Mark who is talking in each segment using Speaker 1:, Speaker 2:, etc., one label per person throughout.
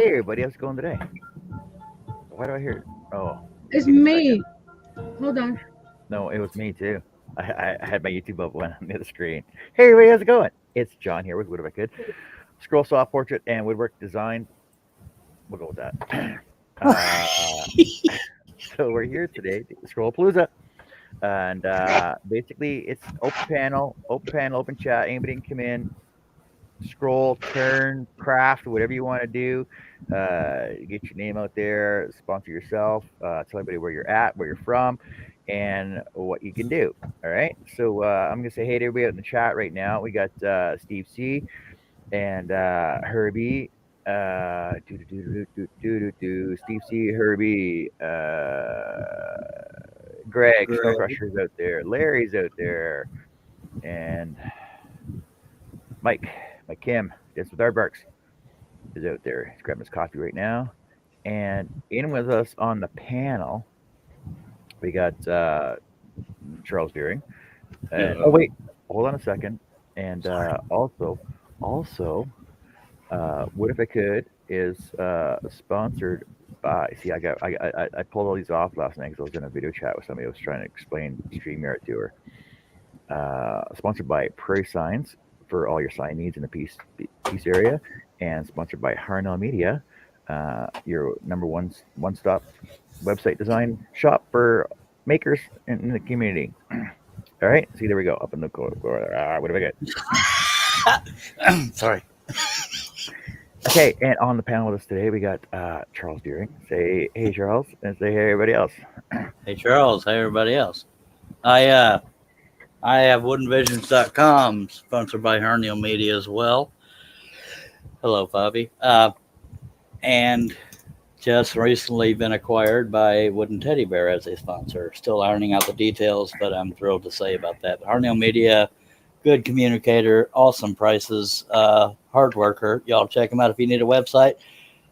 Speaker 1: Hey everybody, how's it going today? Why do I hear? Oh,
Speaker 2: It's
Speaker 1: give me a second.
Speaker 2: me. Hold on.
Speaker 1: No, it was me too. I had my YouTube up one on the other screen. Hey everybody, how's it going? It's John here with Wood If I Could. Scroll Saw Portrait and Woodwork Design. We'll go with that. Uh, so we're here today, Scroll-A-Palooza. And basically it's open panel, open chat. Anybody can come in, scroll, turn, craft, whatever you want to do. Get your name out there, sponsor yourself, tell everybody where you're at, where you're from, and what you can do. All right. So I'm gonna say hey to everybody out in the chat right now. We got Steve C and Herbie. Steve C, Herbie, Greg, Snow
Speaker 3: Greg.
Speaker 1: Crusher's out there, Larry's out there, and Mike, Mike Kim, Dance with Aardvarks is out there. He's grabbing his coffee right now. And in with us on the panel, we got Charles Deering. And, oh wait, hold on a second. And also, what if I could is sponsored by. See, I pulled all these off last night because I was in a video chat with somebody. I was trying to explain StreamYard to her. Sponsored by Prairie Signs for all your sign needs in the peace area, and sponsored by Harnell Media, your number one stop website design shop for makers in the community. All right, see, there we go. Up in the corner. What do I get?
Speaker 3: Sorry.
Speaker 1: Okay, and on the panel with us today, we got Charles Deering. Say hey, Charles, and say hey, everybody else.
Speaker 3: Hey, Charles. Hey, everybody else. I have woodenvisions.com, sponsored by Harnell Media as well. Hello, Bobby. And just recently been acquired by Wooden Teddy Bear as a sponsor. Still ironing out the details, but I'm thrilled to say about that. Harnell Media, good communicator, awesome prices, hard worker. Y'all check them out if you need a website.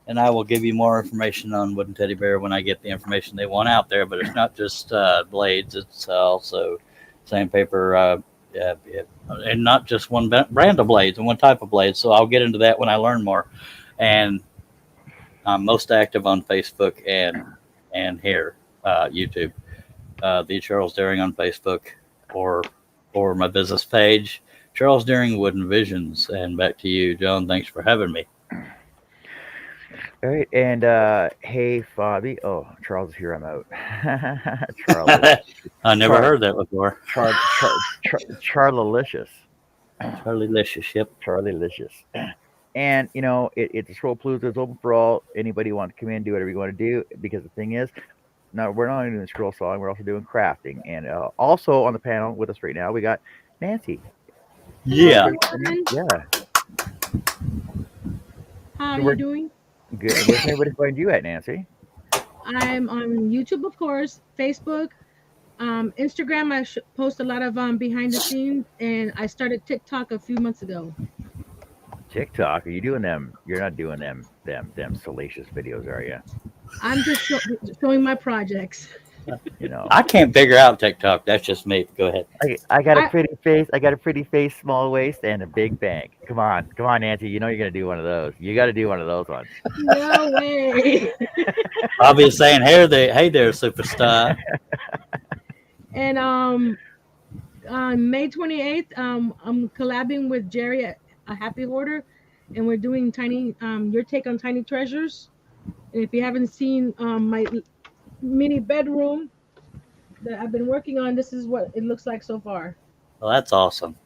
Speaker 3: And I will give you more information on Wooden Teddy Bear when I get the information they want out there. But it's not just blades; it's also sandpaper, and not just one brand of blades and one type of blades. So I'll get into that when I learn more. And I'm most active on Facebook and here, YouTube. The Charles Deering on Facebook, or my business page, Charles Deering Wooden Visions. And back to you, John. Thanks for having me.
Speaker 1: All right, and hey, Fabi. Oh, Charles is here. I'm out. Charlie.
Speaker 3: I never heard that before.
Speaker 1: Charlicious.
Speaker 3: Charlie Licious, yep.
Speaker 1: Charlie Licious. And you know, it's a Scroll-A-Palooza. It's open for all. Anybody want to come in, do whatever you want to do. Because the thing is, now we're not only doing scroll sawing, we're also doing crafting. And also on the panel with us right now, we got Nancy.
Speaker 3: Yeah.
Speaker 1: Yeah.
Speaker 2: How are you doing?
Speaker 1: Good. Where can everybody find you at, Nancy?
Speaker 2: I'm on YouTube, of course, Facebook, Instagram. I post a lot of behind the scenes, and I started TikTok a few months ago.
Speaker 1: TikTok? Are you doing them? You're not doing them salacious videos, are you?
Speaker 2: I'm just showing my projects.
Speaker 1: You know,
Speaker 3: I can't figure out TikTok. That's just me. Go ahead.
Speaker 1: I got a pretty face. I got a pretty face, small waist, and a big bank. Come on, Nancy. You know you're gonna do one of those. You got to do one of those ones.
Speaker 2: No way.
Speaker 3: I'll be saying, hey there, superstar.
Speaker 2: And on May 28th, I'm collabing with Jerry at A Happy Hoarder, and we're doing your take on tiny treasures. And if you haven't seen my mini bedroom that I've been working on, this is what it looks like so far.
Speaker 3: Well, that's awesome.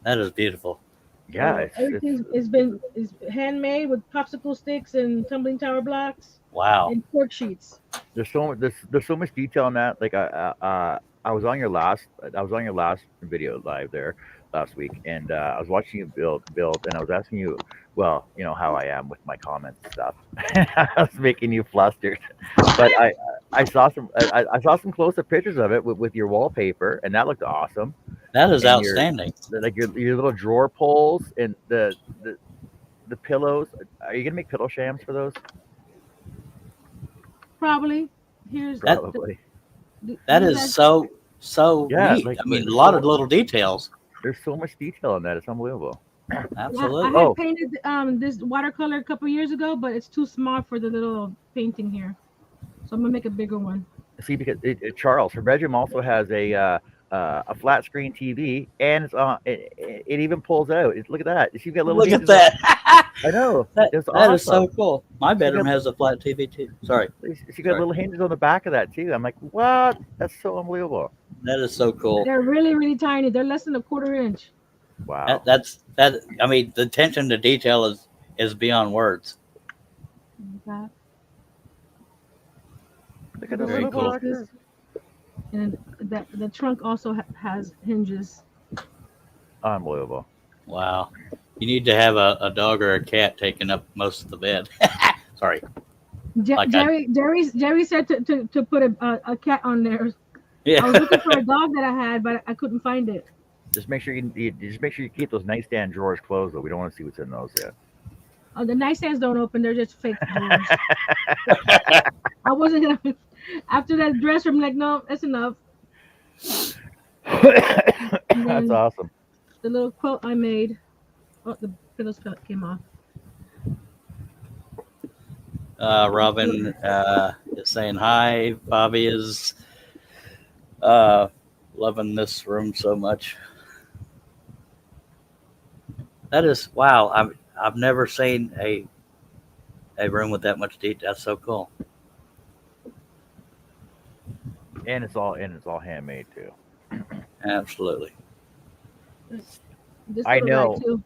Speaker 3: That is beautiful.
Speaker 1: Yeah,
Speaker 2: everything is handmade with popsicle sticks and tumbling tower blocks.
Speaker 3: Wow.
Speaker 2: And cork sheets.
Speaker 1: There's so much detail in that. Like I was on your last video live there last week, and I was watching you build, and I was asking you, well, you know how I am with my comments and stuff. I was making you flustered, but I saw some close-up pictures of it with your wallpaper, and that looked awesome.
Speaker 3: That is outstanding.
Speaker 1: Your little drawer pulls and the pillows. Are you gonna make pillow shams for those?
Speaker 2: Probably. Here's
Speaker 1: Probably.
Speaker 3: That is so
Speaker 1: yeah,
Speaker 3: neat.
Speaker 1: like,
Speaker 3: I mean, a lot of little details.
Speaker 1: There's so much detail in that. It's unbelievable.
Speaker 3: Absolutely.
Speaker 2: I
Speaker 1: Oh.
Speaker 2: had painted this watercolor a couple years ago, but it's too small for the little painting here. So I'm gonna make a bigger one.
Speaker 1: See, because Charles, her bedroom also has a flat screen TV, and it's on. It even pulls out. Look at that. She's got little
Speaker 3: Look at
Speaker 1: hinges. I
Speaker 3: that.
Speaker 1: know. It's
Speaker 3: That is so
Speaker 1: awesome.
Speaker 3: cool. My bedroom
Speaker 1: got-
Speaker 3: has a flat TV too. Sorry.
Speaker 1: She got little hinges on the back of that too. I'm like, what? That's so unbelievable.
Speaker 3: That is so cool.
Speaker 2: They're really, really tiny. They're less than a quarter inch.
Speaker 1: Wow.
Speaker 3: That. I mean, the attention to detail is beyond words.
Speaker 2: Okay.
Speaker 1: Look at those
Speaker 3: Very
Speaker 1: little
Speaker 3: cool.
Speaker 1: boxes.
Speaker 2: And the trunk also has hinges.
Speaker 1: Unbelievable.
Speaker 3: Wow. You need to have a dog or a cat taking up most of the bed. Sorry.
Speaker 2: Jerry said to put a cat on there.
Speaker 3: Yeah.
Speaker 2: I was looking for a dog that I had, but I couldn't find it.
Speaker 1: Just make sure you keep those nightstand drawers closed though. We don't want to see what's in those yet.
Speaker 2: Oh, the nightstands don't open; they're just fake drawers. I wasn't gonna. After that dresser, I'm like, no, that's enough.
Speaker 1: That's awesome.
Speaker 2: The little quilt I made. Oh, the pillows came off.
Speaker 3: Robin is saying hi. Bobby is loving this room so much. That is wow. I've never seen a room with that much detail. That's so cool.
Speaker 1: And it's all handmade too.
Speaker 3: Absolutely.
Speaker 2: This
Speaker 1: I
Speaker 2: little
Speaker 1: know.
Speaker 2: guy, too.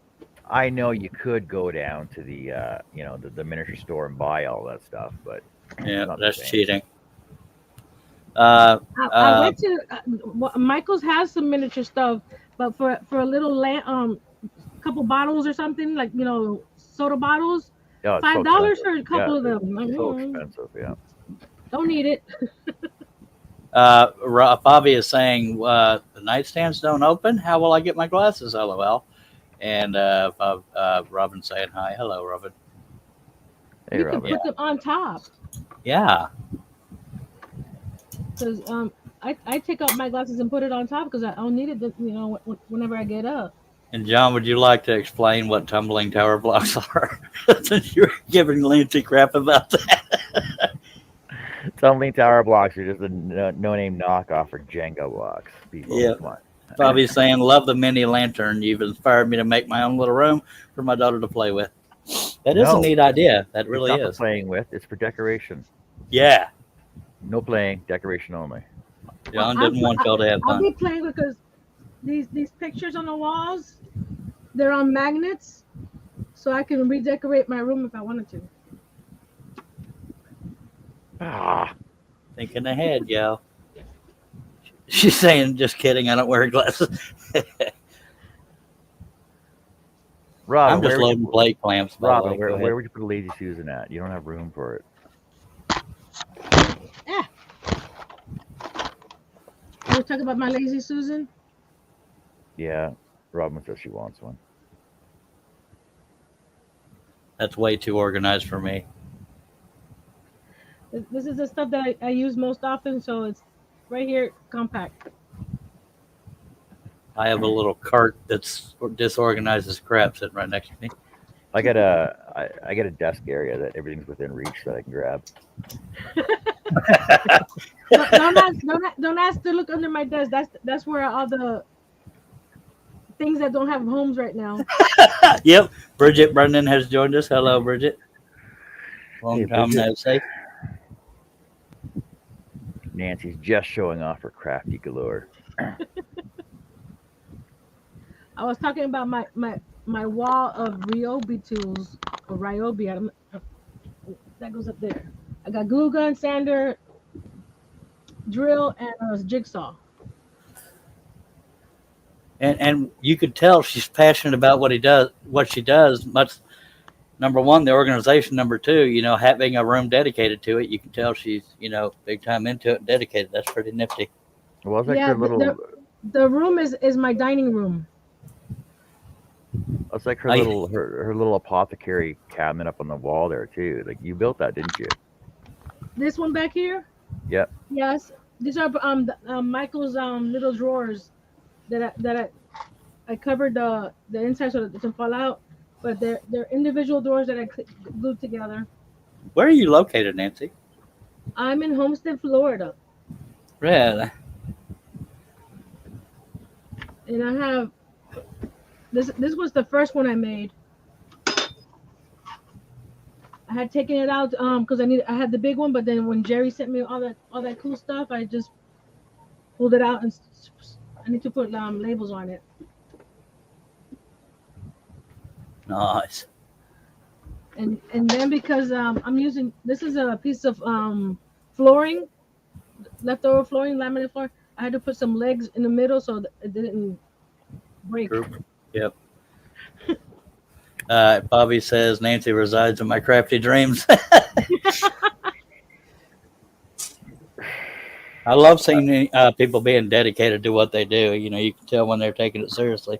Speaker 1: I know you could go down to the the miniature store and buy all that stuff, but
Speaker 3: Yeah,
Speaker 1: not the
Speaker 3: that's
Speaker 1: same.
Speaker 3: cheating.
Speaker 2: I went to Michael's has some miniature stuff, but for a little couple bottles or something like soda bottles,
Speaker 1: Oh, it's so
Speaker 2: $5
Speaker 1: expensive.
Speaker 2: for a couple of them. Like,
Speaker 1: It's so expensive, yeah.
Speaker 2: don't need it.
Speaker 3: Bobby is saying the nightstands don't open. How will I get my glasses? LOL. And Robin saying hi. Hello, Robin.
Speaker 1: Hey,
Speaker 2: You can
Speaker 1: Robin.
Speaker 2: put them on top
Speaker 3: Yeah.
Speaker 2: because I take out my glasses and put it on top because I'll need it whenever I get up.
Speaker 3: And John, would you like to explain what tumbling tower blocks are? Since you're giving Lindsay crap about that.
Speaker 1: Tumbling tower blocks are just a no-name knockoff for Jenga blocks. People,
Speaker 3: Yeah.
Speaker 1: come on.
Speaker 3: Bobby's saying, love the mini lantern. You've inspired me to make my own little room for my daughter to play with. That is a
Speaker 1: No.
Speaker 3: neat idea. That really
Speaker 1: It's not
Speaker 3: is.
Speaker 1: for playing with. It's for decoration.
Speaker 3: Yeah.
Speaker 1: No playing, decoration only.
Speaker 3: John didn't want y'all to have
Speaker 2: I'll
Speaker 3: fun.
Speaker 2: be playing because these pictures on the walls, they're on magnets, so I can redecorate my room if I wanted to.
Speaker 1: Ah,
Speaker 3: Thinking ahead, yo. She's saying, just kidding. I don't wear glasses.
Speaker 1: Robin,
Speaker 3: I'm just loading plate clamps. by the
Speaker 1: Robin,
Speaker 3: way. Go
Speaker 1: where
Speaker 3: ahead.
Speaker 1: would you put a lazy Susan at? You don't have room for it.
Speaker 2: You talk about my lazy Susan?
Speaker 1: Yeah, Robin says she wants one.
Speaker 3: That's way too organized for me.
Speaker 2: This is the stuff that I use most often, so it's right here, compact.
Speaker 3: I have a little cart that's disorganized as crap sitting right next to me.
Speaker 1: I got a desk area that everything's within reach that I can grab.
Speaker 2: Don't ask to look under my desk. That's where all the things that don't have homes right now.
Speaker 3: Yep. Bridget Brendan has joined us. Hello, Bridget. Long
Speaker 1: Hey,
Speaker 3: time
Speaker 1: Bridget.
Speaker 3: no see.
Speaker 1: Nancy's just showing off her crafty galore.
Speaker 2: I was talking about my wall of Ryobi tools or Ryobi. That goes up there. I got glue gun, sander, drill, and a jigsaw.
Speaker 3: And you could tell she's passionate about what she does. Much number one, the organization. Number two, having a room dedicated to it. You can tell she's big time into it and dedicated. That's pretty nifty.
Speaker 1: Well, it's like
Speaker 2: Yeah,
Speaker 1: her little.
Speaker 2: the room is my dining room.
Speaker 1: It's like her little apothecary cabinet up on the wall there too. Like you built that, didn't you?
Speaker 2: This one back here.
Speaker 1: Yep.
Speaker 2: Yes, these are Michael's little drawers that I covered the inside so that it doesn't fall out. But they're individual doors that I glued together.
Speaker 3: Where are you located, Nancy?
Speaker 2: I'm in Homestead, Florida,
Speaker 3: Really?
Speaker 2: and I have this. This was the first one I made. I had taken it out because I had the big one, but then when Jerry sent me all that cool stuff, I just pulled it out and I need to put labels on it.
Speaker 3: Nice.
Speaker 2: And then because I'm using this is a piece of flooring, leftover flooring, laminate floor. I had to put some legs in the middle so that it didn't break.
Speaker 3: True. Yep. Bobby says Nancy resides in my crafty dreams. I love seeing people being dedicated to what they do. You know, you can tell when they're taking it seriously.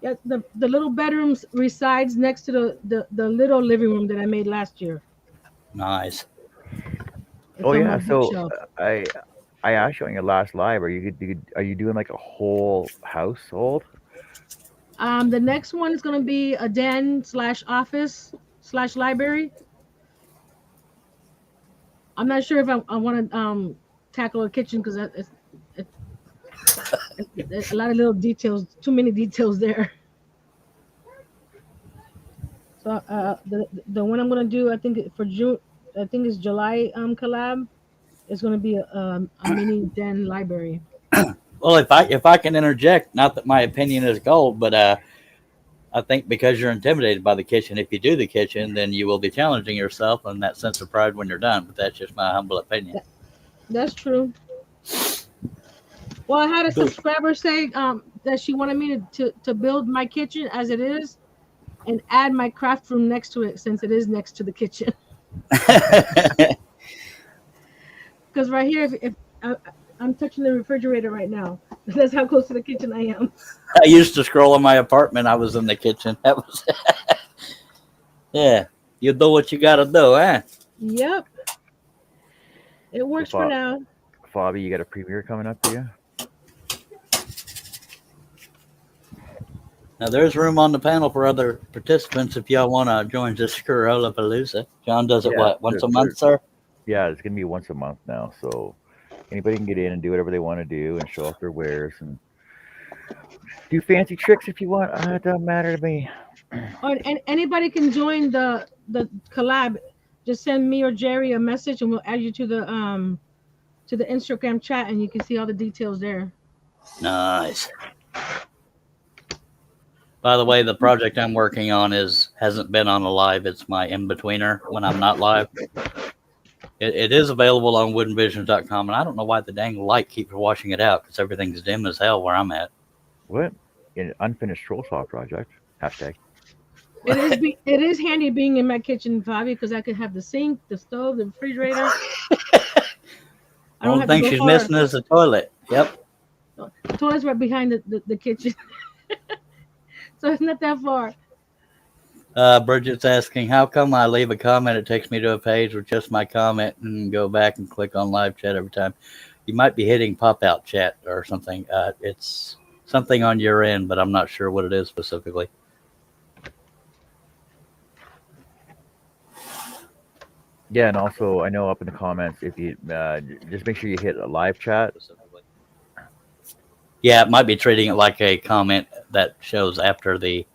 Speaker 2: Yeah, the little bedrooms resides next to the little living room that I made last year.
Speaker 3: Nice.
Speaker 2: It's
Speaker 1: Oh
Speaker 2: on my
Speaker 1: yeah, so
Speaker 2: bookshelf.
Speaker 1: I asked you on your last live, are you doing like a whole household?
Speaker 2: The next one is gonna be a den slash office slash library. I'm not sure if I want to tackle a kitchen because it, it's a lot of little details, too many details there. So the one I'm gonna do, I think for June, I think it's July collab. It's gonna be a mini den library.
Speaker 3: Well, if I can interject, not that my opinion is gold, but I think because you're intimidated by the kitchen, if you do the kitchen, then you will be challenging yourself and that sense of pride when you're done. But that's just my humble opinion.
Speaker 2: That's true. Well, I had a
Speaker 3: Cool.
Speaker 2: subscriber say that she wanted me to build my kitchen as it is and add my craft room next to it since it is next to the kitchen. Because right here, if I'm touching the refrigerator right now, that's how close to the kitchen I am.
Speaker 3: I used to scroll in my apartment. I was in the kitchen. That was yeah. You do what you got to do, eh?
Speaker 2: Yep, it works for
Speaker 1: Fa-
Speaker 2: now.
Speaker 1: Fabi, you got a premiere coming up for you?
Speaker 3: Now there's room on the panel for other participants if y'all want to join this Scroll-A-Palooza. John does it
Speaker 1: Yeah,
Speaker 3: what once a month, sir?
Speaker 1: yeah, it's gonna be once a month now, so anybody can get in and do whatever they want to do and show off their wares and do fancy tricks if you want. It doesn't matter to me.
Speaker 2: And anybody can join the collab. Just send me or Jerry a message, and we'll add you to the Instagram chat, and you can see all the details there.
Speaker 3: Nice. By the way, the project I'm working on hasn't been on a live. It's my in-betweener when I'm not live. It is available on woodenvisions.com, and I don't know why the dang light keeps washing it out because everything's dim as hell where I'm at.
Speaker 1: What? An unfinished troll saw project. Hashtag.
Speaker 2: It is handy being in my kitchen, Bobby, because I can have the sink, the stove, the refrigerator. I don't
Speaker 3: Only
Speaker 2: have to
Speaker 3: thing
Speaker 2: go
Speaker 3: she's
Speaker 2: far.
Speaker 3: missing is the toilet. Yep.
Speaker 2: The toilet's right behind the kitchen, so it's not that far.
Speaker 3: Bridget's asking, how come I leave a comment, it takes me to a page with just my comment and go back and click on live chat every time? You might be hitting pop-out chat or something. It's something on your end, but I'm not sure what it is specifically.
Speaker 1: Yeah, and also I know up in the comments if you just make sure you hit a live chat.
Speaker 3: Yeah, it might be treating it like a comment that shows after the.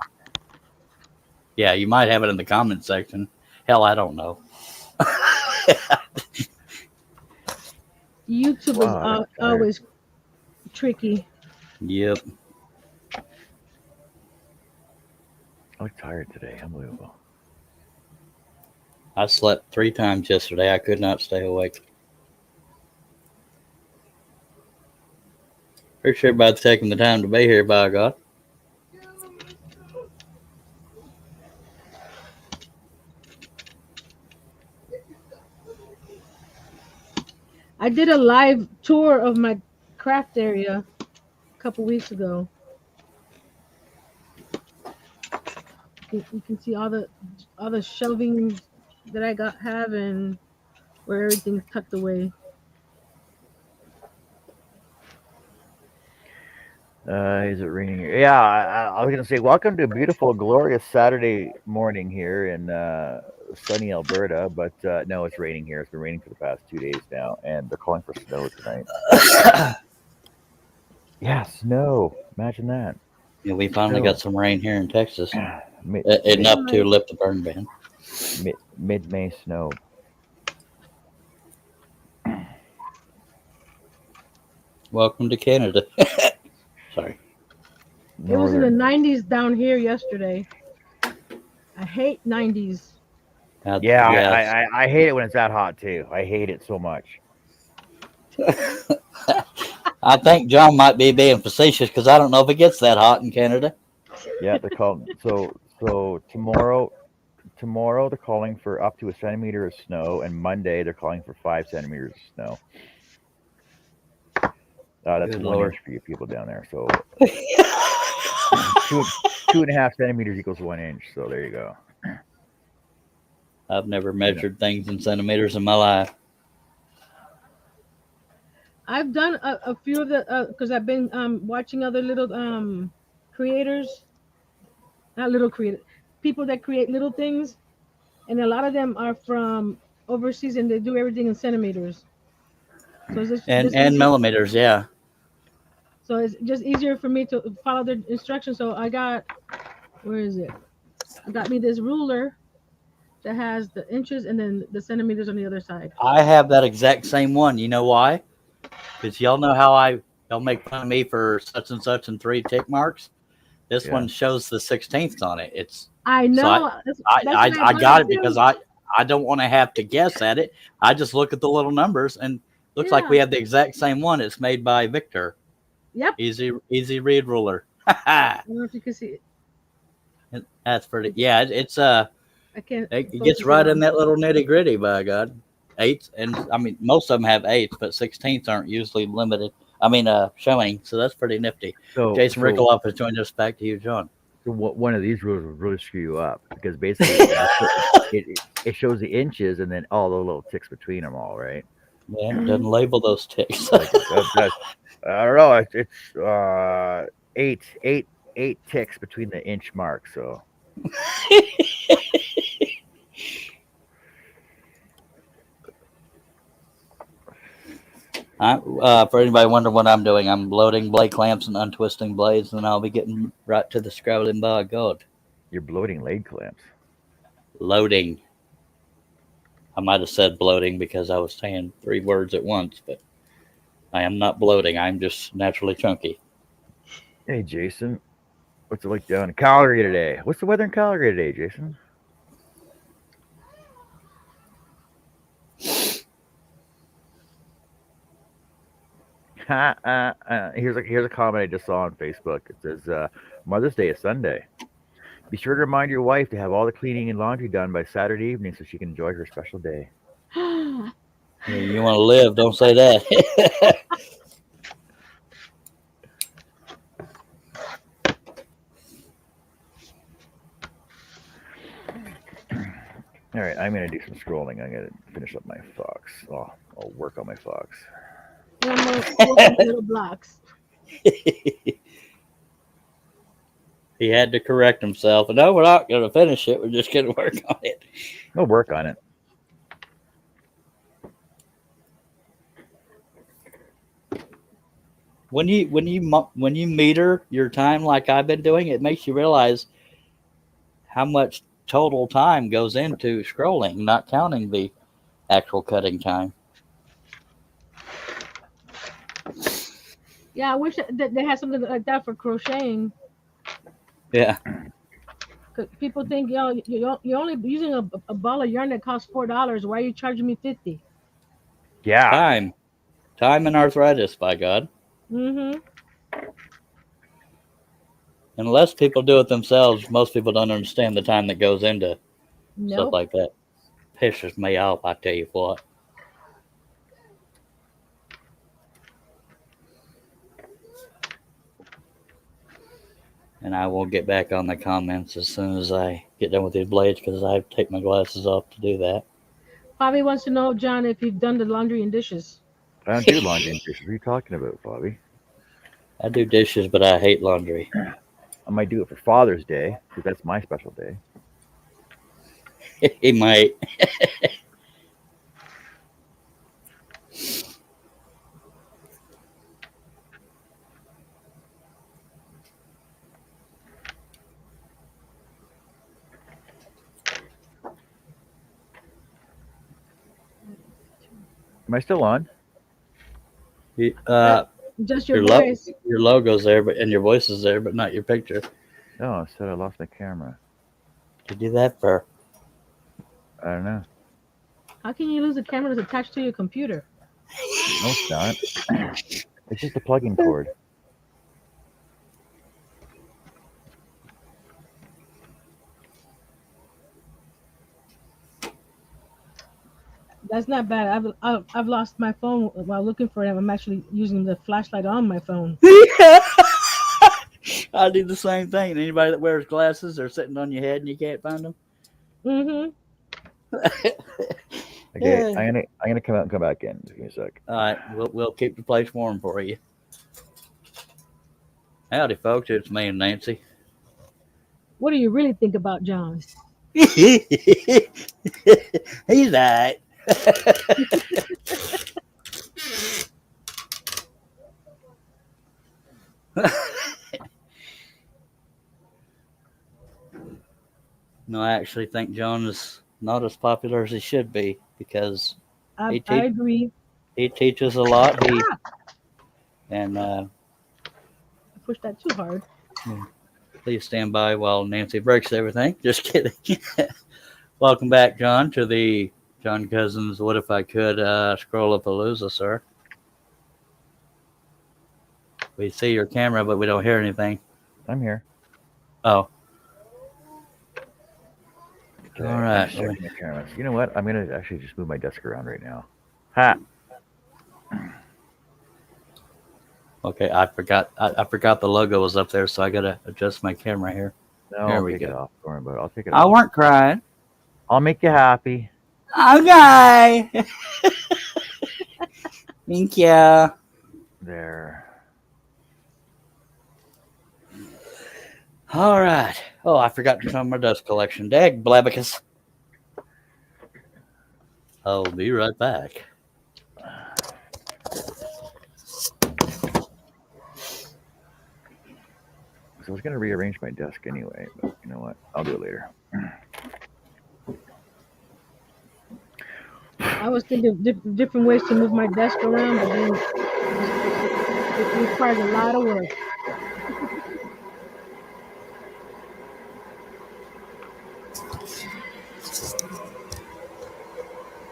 Speaker 3: Yeah, you might have it in the comment section. Hell, I don't know.
Speaker 2: YouTube is
Speaker 1: Wow, I'm tired.
Speaker 2: always tricky.
Speaker 3: Yep.
Speaker 1: I'm tired today. Unbelievable.
Speaker 3: I slept 3 times yesterday. I could not stay awake. Appreciate everybody taking the time to be here, by God.
Speaker 2: I did a live tour of my craft area a couple weeks ago. You can see all the shelving that I have and where everything's tucked away.
Speaker 1: Is it raining here? Yeah, I was gonna say welcome to a beautiful, glorious Saturday morning here in sunny Alberta, but no, it's raining here. It's been raining for the past 2 days now, and they're calling for snow tonight. Yeah, snow. Imagine that.
Speaker 3: Yeah, we finally
Speaker 1: Snow.
Speaker 3: got some rain here in Texas,
Speaker 1: Mid mid
Speaker 3: enough to lift the burn ban.
Speaker 1: mid May snow.
Speaker 3: Welcome to Canada. Sorry.
Speaker 2: It was in the
Speaker 1: Northern.
Speaker 2: 90s down here yesterday. I hate 90s.
Speaker 1: Yeah,
Speaker 3: Yes.
Speaker 1: I hate it when it's that hot too. I hate it so much.
Speaker 3: I think John might be being facetious because I don't know if it gets that hot in Canada.
Speaker 1: Yeah, they're calling so tomorrow they're calling for up to a centimeter of snow, and Monday they're calling for 5 centimeters of snow. That's
Speaker 3: Good
Speaker 1: 1 inch
Speaker 3: Lord.
Speaker 1: for you people down there. So two 2.5 centimeters equals 1 inch. So there you go.
Speaker 3: I've never
Speaker 1: You know,
Speaker 3: measured things in centimeters in my life.
Speaker 2: I've done a few of the because I've been watching other little creators, not little creators, people that create little things, and a lot of them are from overseas and they do everything in centimeters. So it's just
Speaker 3: And
Speaker 2: easy.
Speaker 3: millimeters, yeah.
Speaker 2: So it's just easier for me to follow the instructions. So I got, where is it? I got me this ruler that has the inches and then the centimeters on the other side.
Speaker 3: I have that exact same one. You know why? Because y'all know how y'all make fun of me for such and 3 tick marks. This
Speaker 1: yeah.
Speaker 3: one shows the 16ths on it. It's
Speaker 2: I
Speaker 3: so
Speaker 2: know. That's why I
Speaker 3: I
Speaker 2: bought
Speaker 3: got
Speaker 2: it
Speaker 3: it because
Speaker 2: too.
Speaker 3: I don't want to have to guess at it. I just look at the little numbers and looks like
Speaker 2: Yeah.
Speaker 3: we have the exact same one. It's made by Victor.
Speaker 2: Yep.
Speaker 3: Easy read ruler.
Speaker 2: I don't know if you can see it.
Speaker 3: That's pretty.
Speaker 2: It's,
Speaker 3: Yeah, it's
Speaker 2: I can't
Speaker 3: it gets
Speaker 2: focus it
Speaker 3: right in
Speaker 2: on.
Speaker 3: that little nitty gritty. By God, eights, and I mean most of them have eights, but 16ths aren't usually limited. I mean, showing. So that's pretty nifty.
Speaker 1: So
Speaker 3: Jason Rickeloff has joined us. Back to you, John.
Speaker 1: one of these rules will really screw you up because basically it shows the inches and then all the little ticks between them all right.
Speaker 3: Man, it doesn't label those ticks.
Speaker 1: Like that's I don't know. It's eight eight eight ticks between the inch mark. So
Speaker 3: For anybody wondering what I'm doing, I'm loading blade clamps and untwisting blades, and I'll be getting right to the scrabbling by God.
Speaker 1: you're bloating leg clamps.
Speaker 3: Loading. I might have said bloating because I was saying 3 words at once, but I am not bloating. I'm just naturally chunky.
Speaker 1: Hey Jason, what's it like down in Calgary today? What's the weather in Calgary today, Jason? Here's a comment I just saw on Facebook. It says Mother's Day is Sunday. Be sure to remind your wife to have all the cleaning and laundry done by Saturday evening so she can enjoy her special day.
Speaker 3: Yeah, you want to live, don't say that.
Speaker 1: All right, I'm gonna do some scrolling. I'm gonna finish up my fox. Oh, I'll work on my fox.
Speaker 2: Yeah, I'm working the little blocks.
Speaker 3: He had to correct himself. No, we're not going to finish it. We're just going to work on it.
Speaker 1: I'll work on it.
Speaker 3: When you meter your time like I've been doing, it makes you realize how much total time goes into scrolling, not counting the actual cutting time.
Speaker 2: Yeah, I wish that they had something like that for crocheting.
Speaker 3: Yeah.
Speaker 2: 'Cause people think, you're only using a ball of yarn that costs $4. Why are you charging me 50?
Speaker 1: Yeah.
Speaker 3: Time and arthritis, by God.
Speaker 2: Mm-hmm.
Speaker 3: Unless people do it themselves, most people don't understand the time that goes into stuff
Speaker 2: Nope.
Speaker 3: like that. Pisses me off, I tell you what. And I will get back on the comments as soon as I get done with these blades because I take my glasses off to do that.
Speaker 2: Bobby wants to know, John, if you've done the laundry and dishes.
Speaker 1: I don't do laundry and dishes. What are you talking about, Bobby?
Speaker 3: I do dishes, but I hate laundry.
Speaker 1: I might do it for Father's Day because that's my special day.
Speaker 3: He might.
Speaker 1: Am I still on?
Speaker 2: Just your
Speaker 3: Your
Speaker 2: voice.
Speaker 3: your logo's there, and your voice is there, but not your picture.
Speaker 1: No, I said I lost my camera.
Speaker 3: You do that for?
Speaker 1: I don't know.
Speaker 2: How can you lose a camera that's attached to your computer?
Speaker 1: No, it's not. It's just a plug-in cord.
Speaker 2: That's not bad. I've lost my phone while looking for it. I'm actually using the flashlight on my phone.
Speaker 3: I do the same thing. Anybody that wears glasses or sitting on your head and you can't find them.
Speaker 2: Mm-hmm.
Speaker 1: Okay, I'm gonna come out and come back in. Just give me a sec.
Speaker 3: All right, we'll keep the place warm for you. Howdy, folks. It's me and Nancy.
Speaker 2: What do you really think about John?
Speaker 3: He's that. No, I actually think John is not as popular as he should be because
Speaker 2: I agree.
Speaker 3: he teaches a lot. And
Speaker 2: I pushed that too hard.
Speaker 3: please stand by while Nancy breaks everything. Just kidding. Welcome back, John, to the John Cousins What If I Could Scroll-A-Palooza, sir. We see your camera, but we don't hear anything.
Speaker 1: I'm here.
Speaker 3: Oh.
Speaker 1: Okay,
Speaker 3: All right.
Speaker 1: I'm checking the cameras. You know what? I'm gonna actually just move my desk around right now. Ha!
Speaker 3: Okay, I forgot the logo was up there, so I gotta adjust my camera here.
Speaker 1: No,
Speaker 3: There
Speaker 1: I'll
Speaker 3: we
Speaker 1: take it
Speaker 3: go.
Speaker 1: off. Don't worry about it. I'll take it
Speaker 3: I
Speaker 1: off.
Speaker 3: weren't crying.
Speaker 1: I'll make you happy.
Speaker 3: Okay. Thank you.
Speaker 1: There.
Speaker 3: All right. Oh, I forgot to turn my dust collection. Dag blabicus. I'll be right back.
Speaker 1: So I was gonna rearrange my desk anyway, but you know what? I'll do it later.
Speaker 2: I was thinking of different ways to move my desk around, but then it requires a lot of work.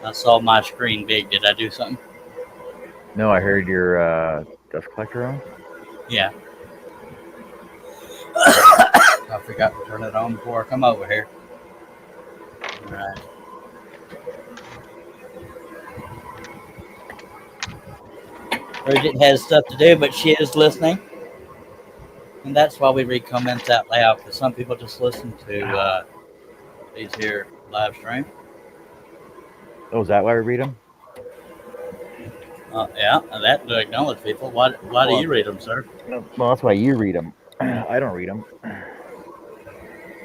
Speaker 3: I saw my screen big. Did I do something?
Speaker 1: No, I heard your dust collector on.
Speaker 3: Yeah. I forgot to turn it on before I come over here. All right. Bridget has stuff to do, but she is listening. And that's why we read comments out loud, because some people just listen to these here live stream.
Speaker 1: Oh, is that why we read them?
Speaker 3: Yeah, and that to acknowledge people. Why do you read them, sir?
Speaker 1: Well, that's why you read them. I don't read them.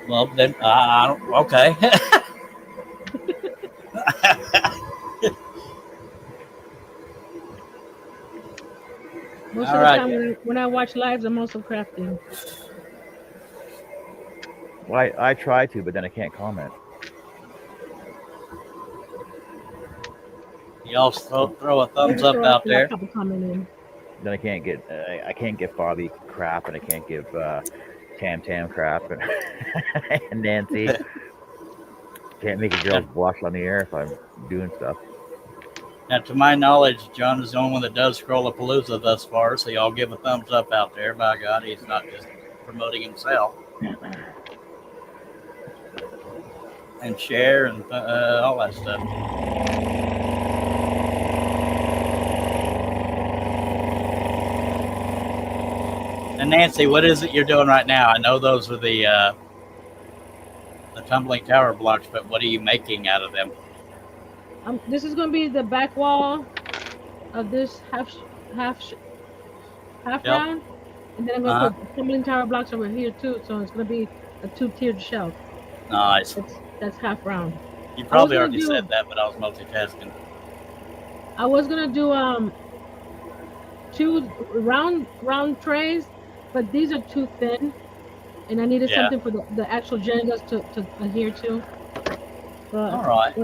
Speaker 3: Well, then I don't. Okay.
Speaker 2: Most
Speaker 3: All
Speaker 2: of the
Speaker 3: right.
Speaker 2: time when I watch lives, I'm also crafting.
Speaker 1: Well, I try to, but then I can't comment.
Speaker 3: Y'all throw a thumbs up
Speaker 2: Throw
Speaker 3: out
Speaker 2: a
Speaker 3: there.
Speaker 2: couple commenting.
Speaker 1: Then I can't get I can't give Bobby crap, and I can't give Tam crap, and Nancy. Can't make a girl blush on the air if I'm doing stuff.
Speaker 3: Now, to my knowledge, John is the only one that does Scroll-A-Palooza thus far, so y'all give a thumbs up out there. By God, he's not just promoting himself. And share and all that stuff. And Nancy, what is it you're doing right now? I know those are the tumbling tower blocks, but what are you making out of them?
Speaker 2: This is going to be the back wall of this half
Speaker 3: Yep.
Speaker 2: round, And then I'm gonna put tumbling tower blocks over here too, so it's gonna be a two-tiered shelf.
Speaker 3: Nice.
Speaker 2: That's half round.
Speaker 3: You
Speaker 2: I was
Speaker 3: probably
Speaker 2: gonna
Speaker 3: already
Speaker 2: do
Speaker 3: said that, but I was multitasking.
Speaker 2: I was gonna do two round trays, but these are too thin, and I needed
Speaker 3: Yeah.
Speaker 2: something for the actual Jengas to adhere to. But
Speaker 3: All right.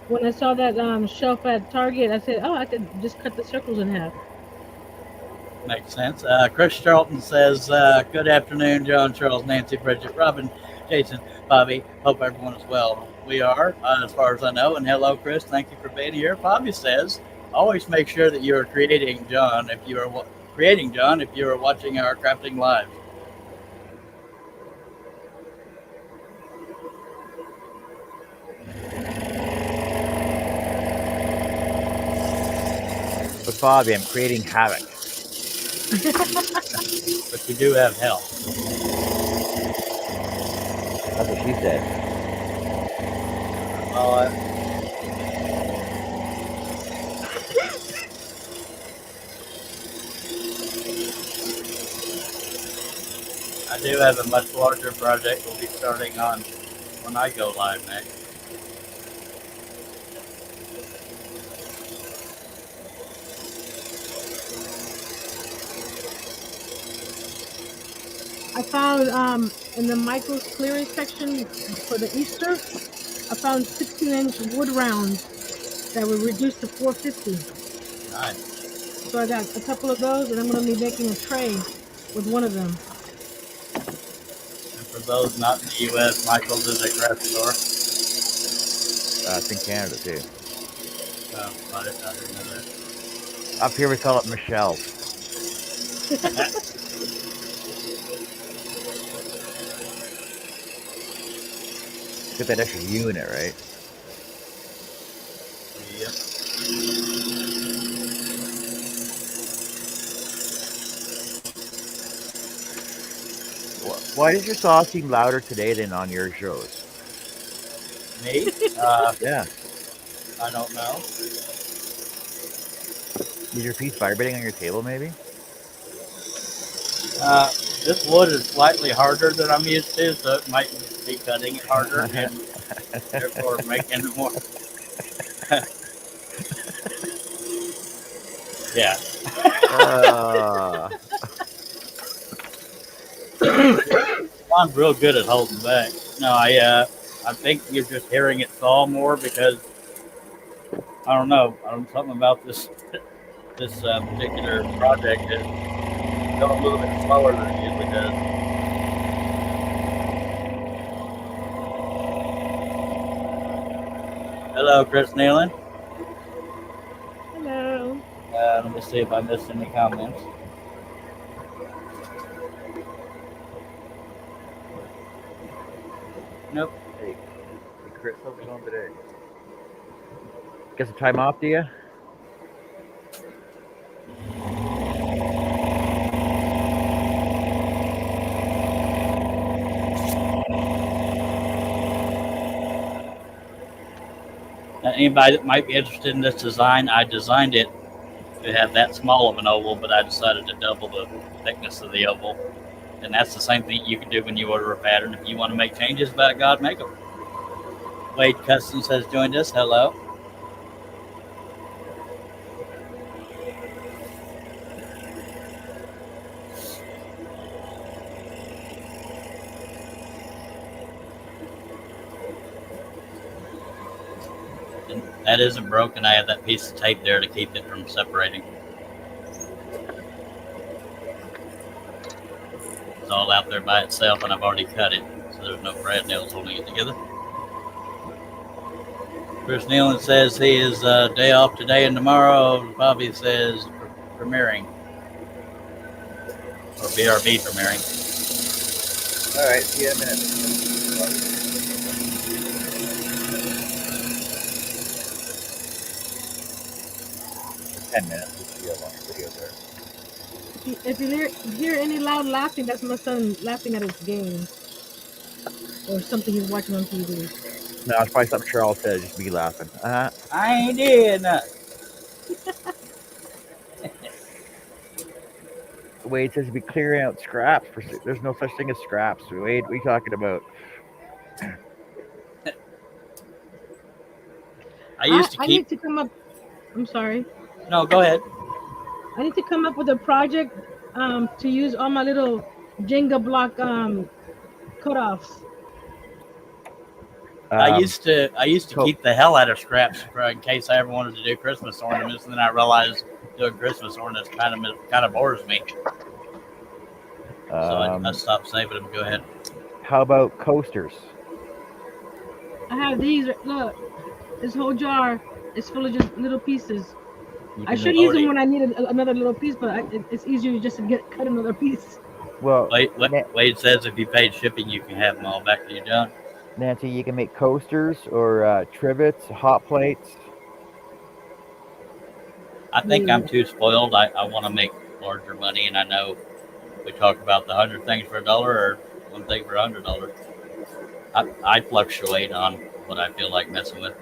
Speaker 2: when I saw that shelf at Target, I said, oh, I could just cut the circles in half.
Speaker 3: Makes sense. Chris Charlton says, good afternoon, John, Charles, Nancy, Bridget, Robin, Jason, Bobby. Hope everyone is well. We are, as far as I know. And hello, Chris. Thank you for being here. Bobby says, always make sure that you are creating John if you are watching our crafting live.
Speaker 1: But Bobby, I'm creating havoc.
Speaker 3: But you do have help.
Speaker 1: That's what she said.
Speaker 3: I do have a much larger project we'll be starting on when I go live next.
Speaker 2: I found in the Michael's clearance section for the Easter, I found 16-inch wood rounds that were reduced to 450.
Speaker 3: Nice.
Speaker 2: So I got a couple of those, and I'm going to be making a tray with one of them.
Speaker 3: And for those not in the U.S., Michael's is a craft store.
Speaker 1: It's in Canada too.
Speaker 3: Oh, I didn't know that.
Speaker 1: Up here we call it Michelle. Get that extra U in it, right?
Speaker 3: Yep.
Speaker 1: Why does your saw seem louder today than on your shows?
Speaker 3: Me?
Speaker 1: Yeah.
Speaker 3: I don't know.
Speaker 1: Is your piece vibrating on your table, maybe?
Speaker 3: This wood is slightly harder than I'm used to, so it might be cutting it harder and therefore making it more. Yeah. I'm real good at holding back. No, I think you're just hearing it thaw more because I don't know. Something about this particular project is going a little bit slower than it usually does. Hello, Chris Nealon.
Speaker 2: Hello.
Speaker 3: Let me see if I missed any comments. Nope.
Speaker 1: Hey Chris, how's it going today? Get some time off, do you?
Speaker 3: Anybody that might be interested in this design, I designed it to have that small of an oval, but I decided to double the thickness of the oval. And that's the same thing you can do when you order a pattern. If you want to make changes, by God, make them. Wade Customs has joined us. Hello. And that isn't broken. I have that piece of tape there to keep it from separating. It's all out there by itself, and I've already cut it, so there's no brad nails holding it together. Chris Nealon says he is day off today and tomorrow. Bobby says premiering. Or BRB premiering.
Speaker 1: All right, see you in a minute. 10 minutes. We'll see how long the video there.
Speaker 2: If you hear any loud laughing, that's my son laughing at his game or something he's watching on TV.
Speaker 1: No, it's probably something Charles said. Just me laughing.
Speaker 3: I ain't doing nothing.
Speaker 1: Wade says to be clearing out scraps. There's no such thing as scraps. Wade, what are you talking about?
Speaker 3: I used to
Speaker 2: I
Speaker 3: keep.
Speaker 2: need to come up. I'm sorry.
Speaker 3: No, go ahead.
Speaker 2: I need to come up with a project to use all my little Jenga block cutoffs.
Speaker 3: I used to
Speaker 1: cool.
Speaker 3: keep the hell out of scraps in case I ever wanted to do Christmas ornaments, and then I realized doing Christmas ornaments kind of bores me. So I stopped saving them. Go ahead.
Speaker 1: How about coasters?
Speaker 2: I have these. Look, this whole jar is full of just little pieces.
Speaker 1: You
Speaker 2: I
Speaker 1: can
Speaker 2: should
Speaker 1: make-
Speaker 2: use them when I need another little piece, but it's easier just to cut another piece.
Speaker 1: Well,
Speaker 3: Wade says if you paid shipping, you can have them all back. Are you done?
Speaker 1: Nancy, you can make coasters or trivets, hot plates.
Speaker 3: I think I'm too spoiled. I want to make larger money, and I know we talk about the 100 things for $1 or one thing for $100. I fluctuate on what I feel like messing with.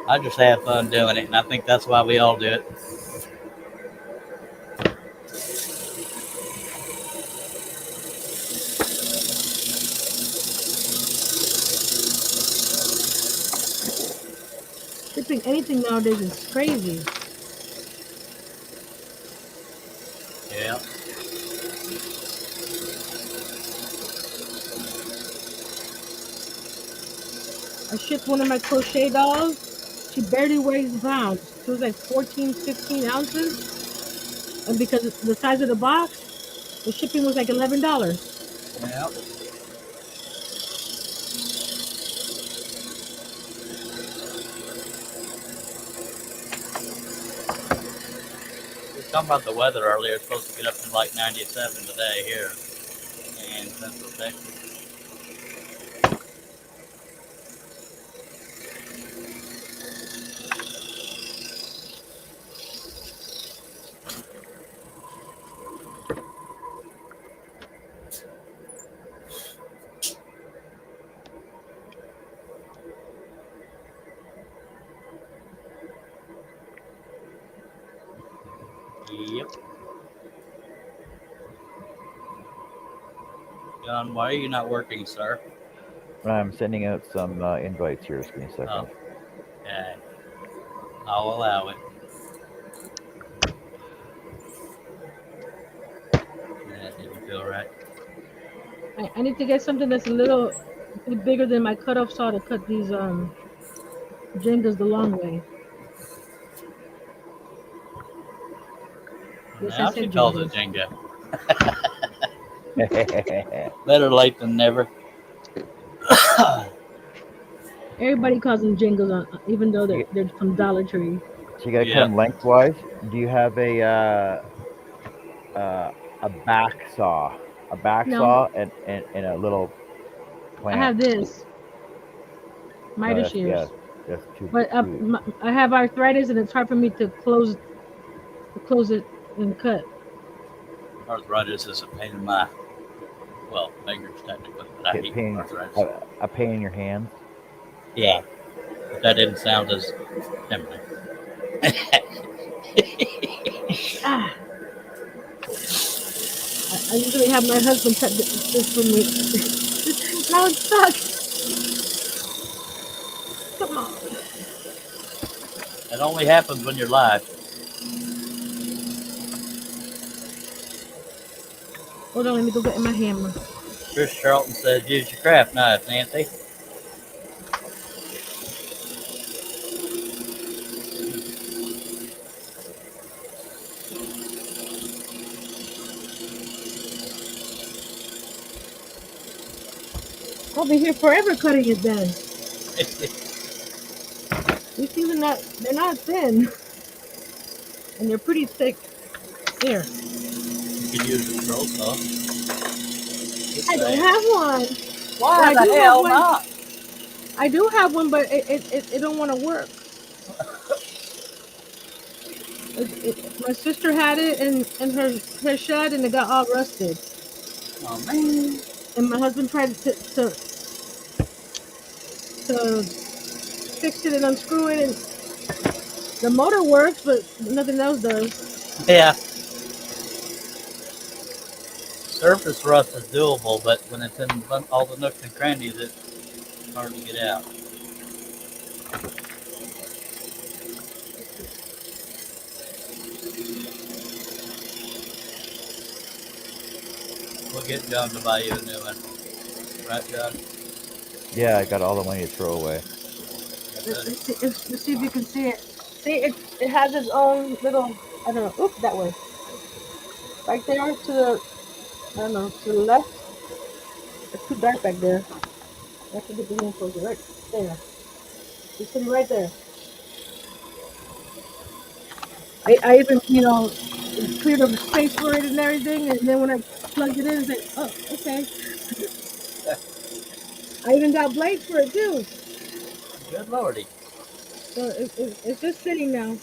Speaker 3: I just have fun doing it, and I think that's why we all do it.
Speaker 2: Shipping anything nowadays is crazy.
Speaker 3: Yeah.
Speaker 2: I shipped one of my crochet dolls. She barely weighs a pound. She was like 14, 15 ounces. And because of the size of the box, the shipping was like $11.
Speaker 3: Yeah. We were talking about the weather earlier. It's supposed to get up to like 97 today here in Central Texas. Yep. John, why are you not working, sir?
Speaker 1: I'm sending out some invites here. Just give me a second.
Speaker 3: Oh, okay. I'll allow it. That didn't feel right.
Speaker 2: I need to get something that's a little bit bigger than my cutoff saw to cut these Jengas the long way. Yes,
Speaker 3: Now
Speaker 2: I
Speaker 3: she
Speaker 2: said
Speaker 3: calls it
Speaker 2: Jengas.
Speaker 3: Jenga. Better late than never.
Speaker 2: Everybody calls them Jengas, even though they're from Dollar Tree.
Speaker 1: So you gotta cut them lengthwise. Do you have a back saw? A back saw and a little clamp.
Speaker 2: I have this. Midas shears.
Speaker 1: Yeah, that's too.
Speaker 2: But I have arthritis and it's hard for me to close it and cut.
Speaker 3: Arthritis is a pain in my fingers technically, but I hate arthritis.
Speaker 1: A pain in your hands.
Speaker 3: Yeah, but that didn't sound as. Never mind.
Speaker 2: I usually have my husband cut this for me. Now it's stuck. Come on.
Speaker 3: It only happens when you're live.
Speaker 2: Hold on, let me go get my hammer.
Speaker 3: Chris Charlton says, use your craft knife, Nancy.
Speaker 2: I'll be here forever cutting it then. These things they're not thin. And they're pretty thick. Here.
Speaker 3: You could use a scroll saw.
Speaker 2: I don't have one.
Speaker 3: Why the hell not?
Speaker 2: I do have one, but it don't want to work. My sister had it in her shed, and it got all rusted.
Speaker 3: Oh man!
Speaker 2: And my husband tried to fix it and unscrew it, and the motor works, but nothing else does.
Speaker 3: Yeah. surface rust is doable, but when it's in all the nooks and crannies, it's hard to get out. We'll get John to buy you a new one. Right, John?
Speaker 1: Yeah, I got all the money to throw away.
Speaker 2: Let's see if you can see it. See, it has its own little, I don't know, oop, that way. Right there to the, I don't know, to the left. It's too dark back there. I have to get the room closer. Right there. It's sitting right there. I even, cleared up the space for it and everything. And then when I plugged it in, it's like, oh, okay. I even got blades for it too.
Speaker 3: Good lordy.
Speaker 2: So it's just sitting now.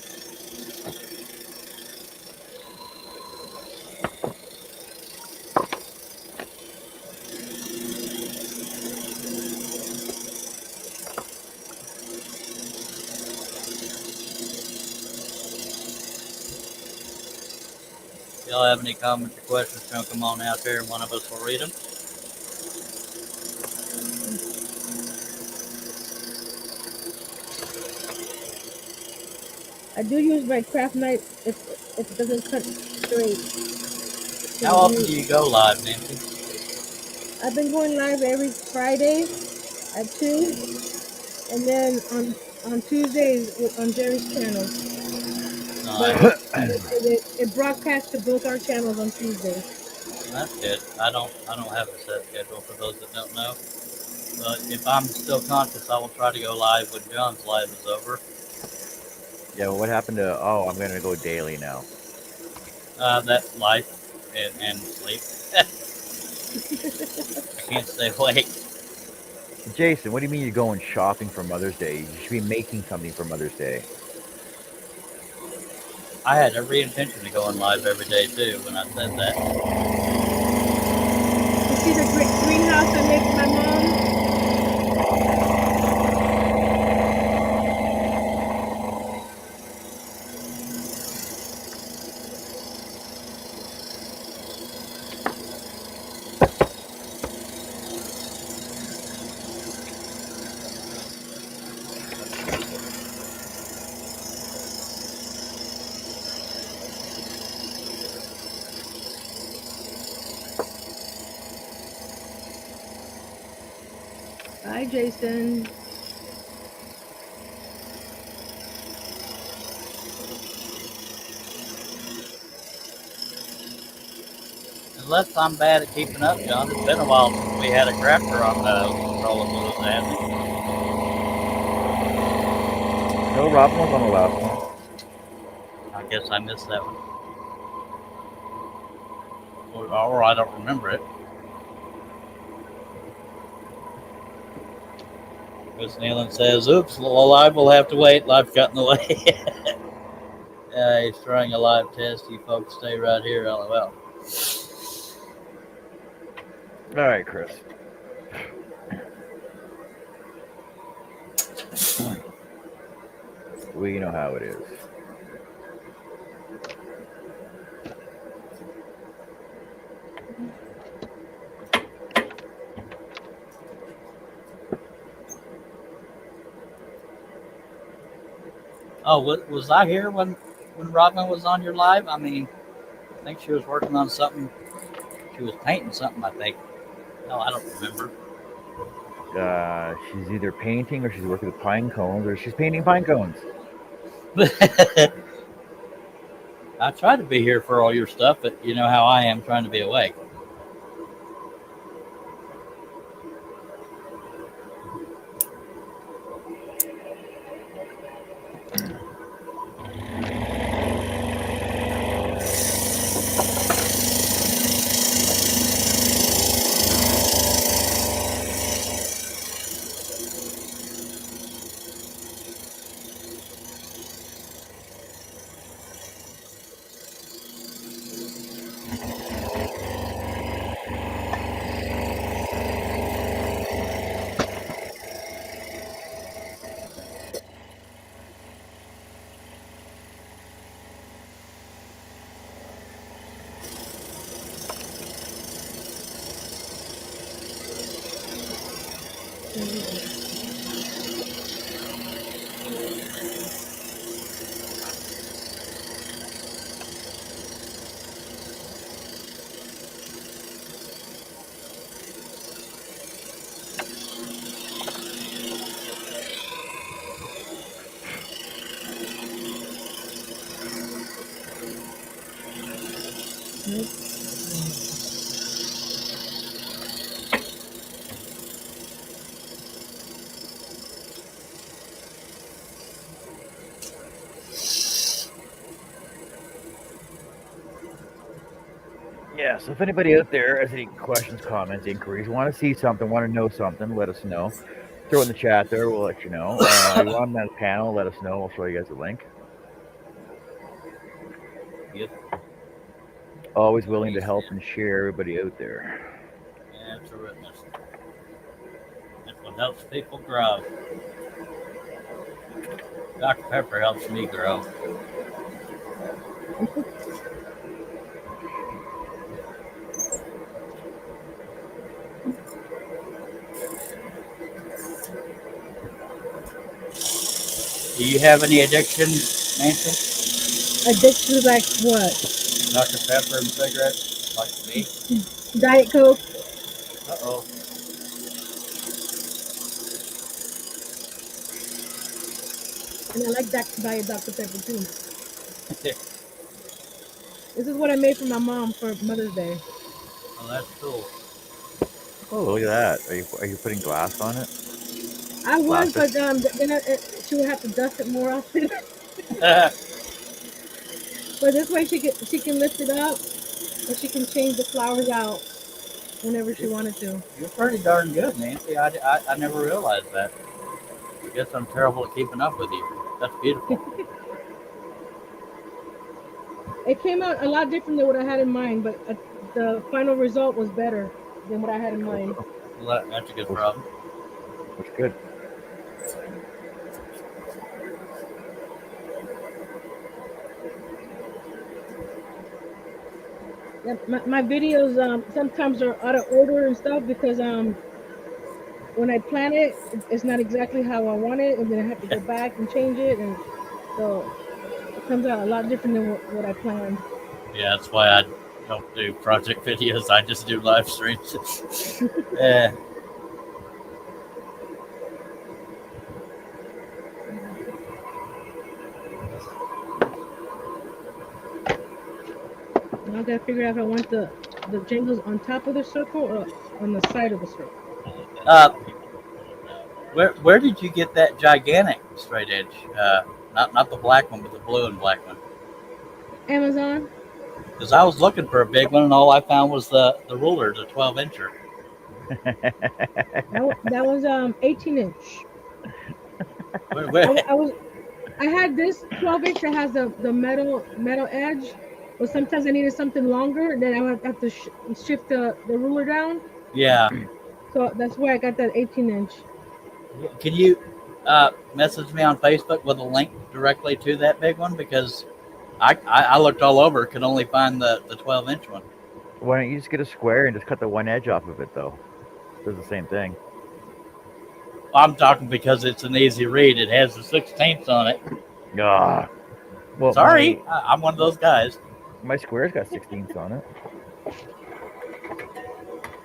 Speaker 3: If y'all have any comments or questions, chunk them on out there and one of us will read them.
Speaker 2: I do use my craft knife if it doesn't cut straight.
Speaker 3: How often do you go live, Nancy?
Speaker 2: I've been going live every Friday at 2, and then on Tuesdays on Jerry's channel. But it broadcasts to both our channels on Tuesdays.
Speaker 3: That's good. I don't have a set schedule for those that don't know. But if I'm still conscious, I will try to go live when John's live is over.
Speaker 1: Yeah, well, what happened to? Oh, I'm gonna go daily now.
Speaker 3: That's life and sleep. I can't stay awake.
Speaker 1: Jason, what do you mean you're going shopping for Mother's Day? You should be making something for Mother's Day.
Speaker 3: I had every intention of going live every day too when I said that.
Speaker 2: You see the greenhouse I made for my mom? Hi, Jason.
Speaker 3: Unless I'm bad at keeping up, John. It's been a while since we had a crafter on the Scroll-A-Palooza.
Speaker 1: No, Robin was on the last one.
Speaker 3: I guess I missed that one. Or I don't remember it. Chris Nealon says, oops, live will have to wait. Live got in the way. He's trying a live test. You folks stay right here, LOL.
Speaker 1: All right, Chris. Well, you know how it is.
Speaker 3: Oh, was I here when Robin was on your live? I mean, I think she was working on something. She was painting something, I think. No, I don't remember.
Speaker 1: She's either painting or she's working with pine cones or she's painting pine cones.
Speaker 3: I try to be here for all your stuff, but you know how I am trying to be awake.
Speaker 1: Yeah, so if anybody out there has any questions, comments, inquiries, want to see something, want to know something, let us know. Throw it in the chat there, we'll let you know. You want on that panel, let us know, we'll show you guys the link.
Speaker 3: Yep.
Speaker 1: Always willing to help and share everybody out there.
Speaker 3: That's a witness. That's what helps people grow. Dr. Pepper helps me grow. Do you have any addiction, Nancy?
Speaker 2: Addiction like what?
Speaker 3: Dr. Pepper and cigarettes, like me?
Speaker 2: Diet Coke.
Speaker 3: Uh-oh.
Speaker 2: And I like Diet Dr. Pepper too. This is what I made for my mom for Mother's Day.
Speaker 3: Oh, that's cool.
Speaker 1: Oh, look at that. Are you putting glass on it?
Speaker 2: I was,
Speaker 1: Plastic?
Speaker 2: but then she would have to dust it more often. But this way she can lift it up, and she can change the flowers out whenever she wanted to.
Speaker 3: You're pretty darn good, Nancy. I never realized that. I guess I'm terrible at keeping up with you. That's beautiful.
Speaker 2: It came out a lot different than what I had in mind, but the final result was better than what I had in mind.
Speaker 3: Well, that's a good problem.
Speaker 1: That's good.
Speaker 2: Yeah, my videos sometimes are out of order and stuff because when I plan it, it's not exactly how I want it, and then I have to go back and change it, and so it comes out a lot different than what I planned.
Speaker 3: Yeah, that's why I don't do project videos. I just do live streams. Yeah.
Speaker 2: Now I gotta figure out if I want the jingles on top of the circle or on the side of the circle.
Speaker 3: Where did you get that gigantic straight edge? Not the black one, but the blue and black one.
Speaker 2: Amazon.
Speaker 3: Because I was looking for a big one, and all I found was the ruler, the 12-incher.
Speaker 2: That was 18-inch. I had this 12-inch that has the metal edge, but sometimes I needed something longer. Then I would have to shift the ruler down.
Speaker 3: Yeah.
Speaker 2: So that's why I got that 18-inch.
Speaker 3: Can you message me on Facebook with a link directly to that big one? Because I looked all over, could only find the 12-inch one.
Speaker 1: Why don't you just get a square and just cut the one edge off of it, though? It does the same thing.
Speaker 3: I'm talking because it's an easy read. It has the 16ths on it.
Speaker 1: Ah. Well,
Speaker 3: sorry, I'm one of those guys.
Speaker 1: My square's got 16ths on it.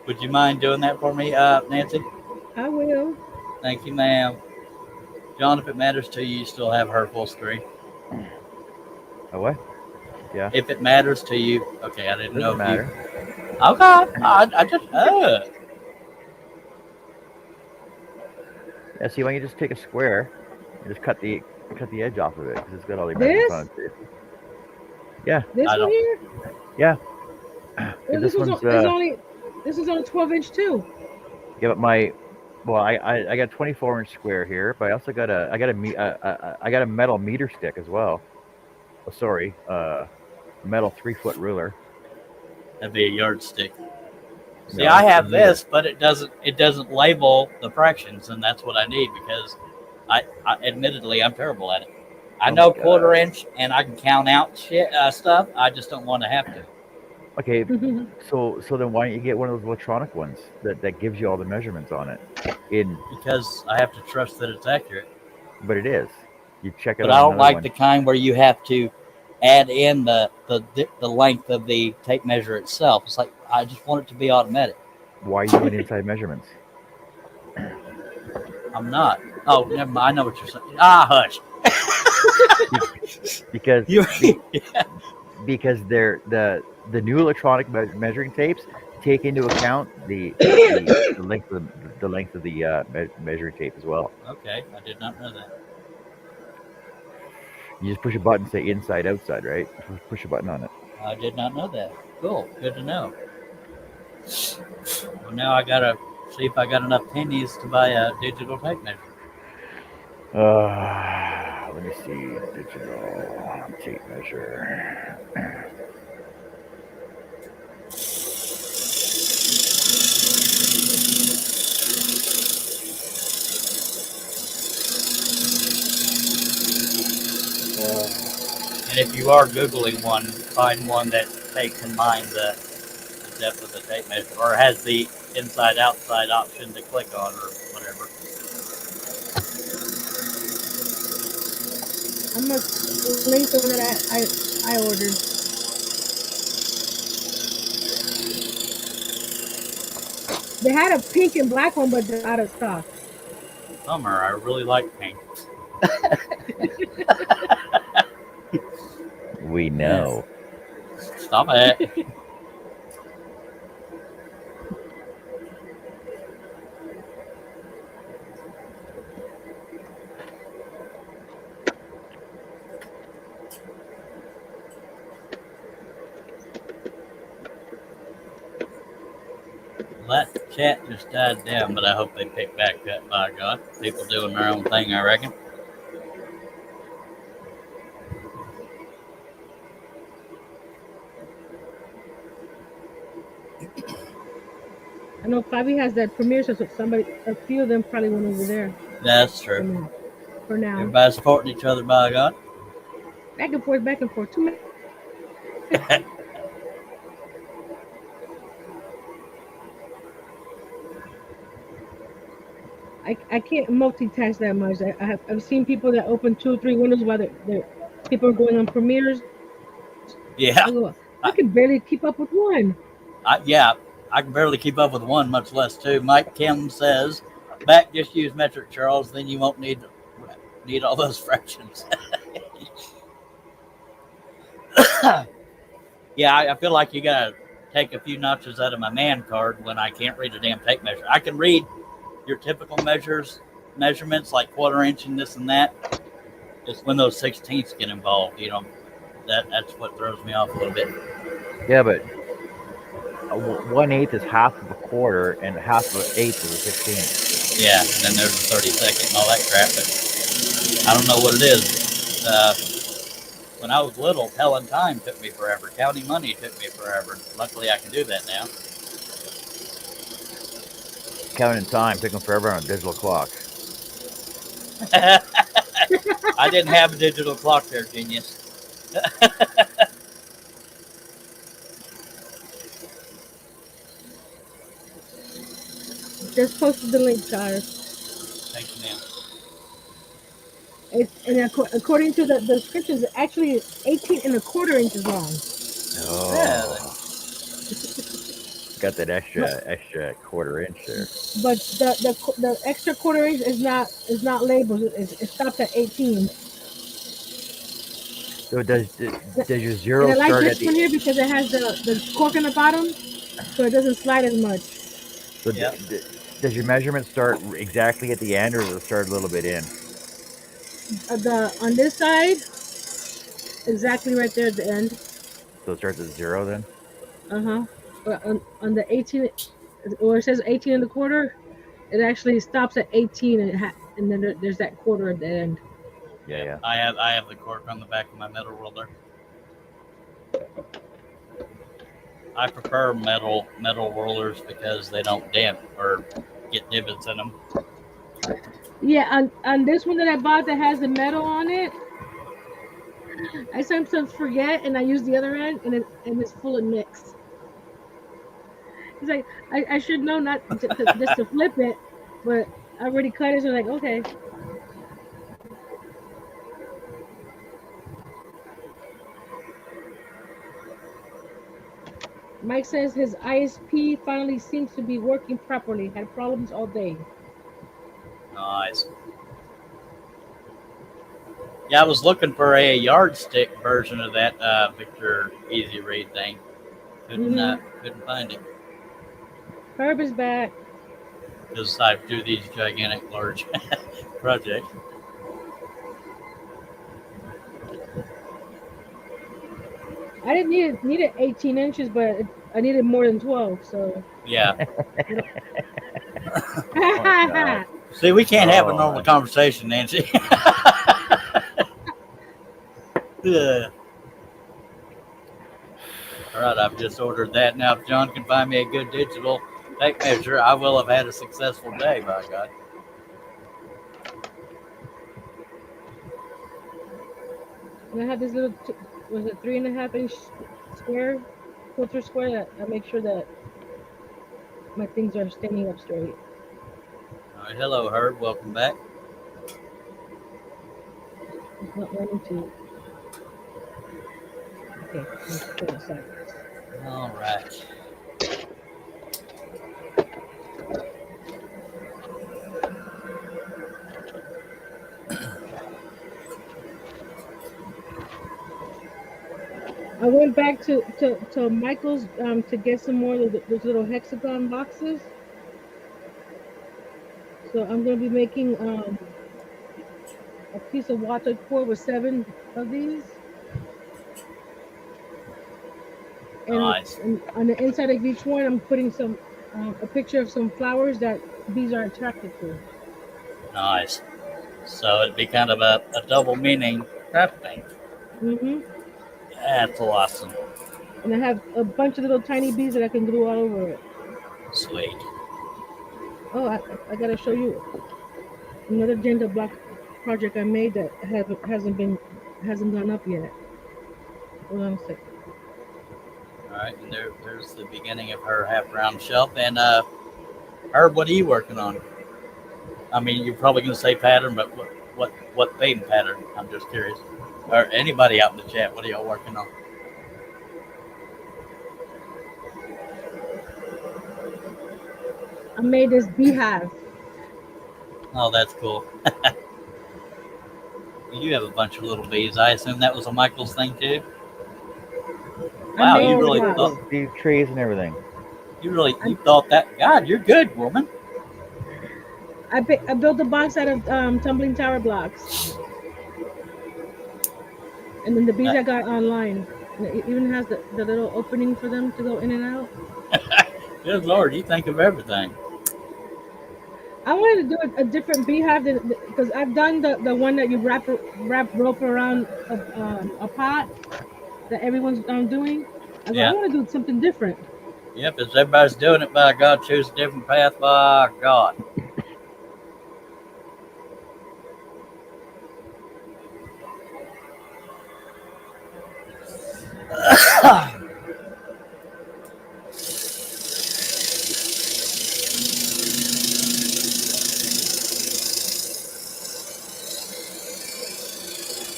Speaker 1: Would
Speaker 3: you mind doing that for me, Nancy?
Speaker 2: I will.
Speaker 3: Thank you, ma'am. John, if it matters to you, you still have her full screen.
Speaker 1: A what? Yeah.
Speaker 3: If it matters to you, okay. I didn't know if
Speaker 1: matter.
Speaker 3: Okay. I just.
Speaker 1: Yeah. See, why don't you just take a square and just cut the edge off of it because it's got all the dimensions on it. Yeah.
Speaker 2: This one here.
Speaker 1: Yeah.
Speaker 2: Well, this is only 12-inch too.
Speaker 1: Yeah, but I got a 24-inch square here, but I also got a metal meter stick as well. Oh, sorry, metal 3-foot ruler.
Speaker 3: That'd be a yardstick. See, no, I have this, but it doesn't label the fractions, and that's what I need because I admittedly I'm terrible at it. I know 1/4 inch, and I can count out stuff. I just don't want to have to.
Speaker 1: Okay, so then why don't you get one of those electronic ones that gives you all the measurements on it?
Speaker 3: Because I have to trust that it's accurate.
Speaker 1: But it is. You check it
Speaker 3: But I
Speaker 1: on
Speaker 3: don't
Speaker 1: another
Speaker 3: like
Speaker 1: one.
Speaker 3: the kind where you have to add in the length of the tape measure itself. It's like I just want it to be automatic.
Speaker 1: Why are you doing inside measurements?
Speaker 3: I'm not. Oh, never mind. I know what you're saying. Ah, hush.
Speaker 1: Because
Speaker 3: You.
Speaker 1: because they're the new electronic measuring tapes take into account the length of the measuring tape as well.
Speaker 3: Okay, I did not know that.
Speaker 1: You just push a button, say inside, outside, right? Push a button on it.
Speaker 3: I did not know that. Cool. Good to know. Well, now I gotta see if I got enough pennies to buy a digital tape measure.
Speaker 1: Let me see. Digital tape measure.
Speaker 3: And if you are Googling one, find one that takes in mind the depth of the tape measure or has the inside outside option to click on or whatever.
Speaker 2: I'm gonna link the one that I ordered. They had a pink and black one, but they're out of stock.
Speaker 3: Bummer, I really like pink.
Speaker 1: We know.
Speaker 3: Stop it. That chat just died down, but I hope they pick back up, by God. People doing their own thing, I reckon.
Speaker 2: I know Fabi has that premiere, so a few of them probably went over there.
Speaker 3: That's true.
Speaker 2: For now.
Speaker 3: Everybody's supporting each other, by God.
Speaker 2: Back and forth, back and forth. Too many. I can't multitask that much. I've seen people that open 2 or 3 windows while people are going on premieres.
Speaker 3: Yeah.
Speaker 2: I can barely keep up with one.
Speaker 3: I can barely keep up with one, much less two. Mike Kim says, "Back, just use metric, Charles. Then you won't need all those fractions." Yeah, I feel like you gotta take a few notches out of my man card when I can't read a damn tape measure. I can read your typical measurements like quarter inch and this and that. It's when those sixteenths get involved, that's what throws me off a little bit.
Speaker 1: Yeah, but 1/8 is half of a quarter, and half of an eighth is a 16th.
Speaker 3: Yeah, and then there's a 32nd and all that crap, but I don't know what it is. When I was little, telling time took me forever. Counting money took me forever. Luckily, I can do that now.
Speaker 1: Counting time took them forever on a digital clock.
Speaker 3: I didn't have a digital clock there, genius.
Speaker 2: Just posted the link, Charles.
Speaker 3: Thank you, ma'am.
Speaker 2: According to the descriptions, it's actually 18 1/4 inches long.
Speaker 1: Oh,
Speaker 3: Yeah.
Speaker 1: Got that extra quarter inch there.
Speaker 2: But the extra quarter inch is not labeled. It stops at 18.
Speaker 1: So does your zero
Speaker 2: And I like
Speaker 1: start
Speaker 2: this
Speaker 1: at the?
Speaker 2: one here because it has the cork on the bottom, so it doesn't slide as much.
Speaker 1: So does your measurement start exactly at the end, or does it start a little bit in?
Speaker 2: On this side, exactly right there at the end.
Speaker 1: So it starts at 0 then?
Speaker 2: On the 18, or it says 18 1/4, it actually stops at 18, and then there's that quarter at the end.
Speaker 1: Yeah.
Speaker 3: I have the cork on the back of my metal ruler. I prefer metal rulers because they don't dent or get divots in them.
Speaker 2: Yeah, on this one that I bought that has the metal on it, I sometimes forget and I use the other end, and it's full of nicks. He's like, I should know not just to flip it, but I already cut it. So like, okay. Mike says his ISP finally seems to be working properly. Had problems all day.
Speaker 3: Nice. Yeah, I was looking for a yardstick version of that Victor Easy Read thing. Couldn't find it
Speaker 2: Herb is back.
Speaker 3: because I do these gigantic, large projects.
Speaker 2: I didn't need it 18 inches, but I needed more than 12. So
Speaker 3: Yeah.
Speaker 1: Oh, God.
Speaker 3: See, we can't have a
Speaker 1: Oh,
Speaker 3: normal conversation, Nancy. Yeah. All right, I've just ordered that. Now, if John can find me a good digital tape measure, I will have had a successful day, by God.
Speaker 2: and I have this little, was it 3.5 inch square, filter square that I make sure that my things are standing up straight.
Speaker 3: All right, hello, Herb. Welcome back.
Speaker 2: It's not wanting to. Okay, let's put it aside.
Speaker 3: All right.
Speaker 2: I went back to Michael's to get some more of those little hexagon boxes. So I'm gonna be making a piece of water cord with 7 of these, and
Speaker 3: Nice.
Speaker 2: on the inside of each one, I'm putting some a picture of some flowers that bees are attracted to.
Speaker 3: Nice. So it'd be kind of a double meaning craft paint.
Speaker 2: Hmm
Speaker 3: That's awesome.
Speaker 2: And I have a bunch of little tiny bees that I can glue all over it.
Speaker 3: Sweet.
Speaker 2: Oh, I gotta show you another gender block project I made that hasn't gone up yet. Hold on a second.
Speaker 3: All right, and there's the beginning of her half round shelf. And Herb, what are you working on? I mean, you're probably going to say pattern, but what painting pattern? I'm just curious. Or anybody out in the chat, what are y'all working on?
Speaker 2: I made this beehive.
Speaker 3: Oh, that's cool. You have a bunch of little bees. I assume that was a Michael's thing too.
Speaker 2: I
Speaker 3: Wow,
Speaker 2: made
Speaker 3: you
Speaker 2: the
Speaker 3: really
Speaker 1: yeah,
Speaker 2: box.
Speaker 3: thought
Speaker 1: these trees and everything.
Speaker 3: you thought that. God, you're good, woman.
Speaker 2: I built the box out of tumbling tower blocks, and then the bees
Speaker 3: Uh,
Speaker 2: I got online. And it even has the little opening for them to go in and out.
Speaker 3: Good Lord, you think of everything.
Speaker 2: I wanted to do a different beehive because I've done the one that you wrap rope around a pot that everyone's doing. I go, I
Speaker 3: Yeah.
Speaker 2: want to do something different.
Speaker 3: Yep, as everybody's doing it, by God, choose a different path, by God.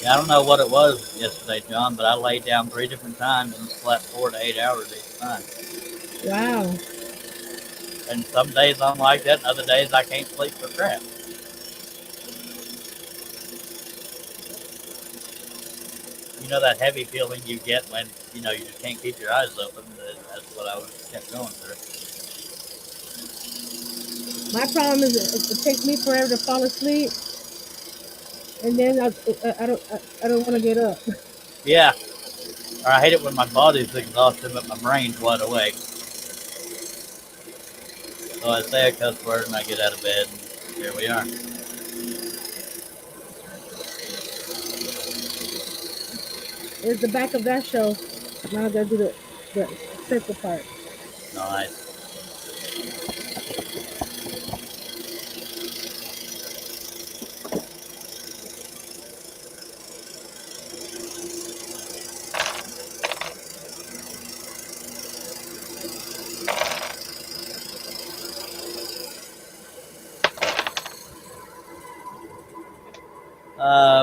Speaker 3: Yeah, I don't know what it was yesterday, John, but I laid down 3 different times and slept 4 to 8 hours each time.
Speaker 2: Wow.
Speaker 3: And some days I'm like that, and other days I can't sleep for crap. You know that heavy feeling you get when you just can't keep your eyes open. That's what I was kept going through.
Speaker 2: My problem is it takes me forever to fall asleep, and then I don't want to get up.
Speaker 3: Yeah, or I hate it when my body's exhausted but my brain's wide awake. So I say a cuss word and I get out of bed, and here we are.
Speaker 2: There's the back of that shelf. Now I gotta do the circle part.
Speaker 3: Nice.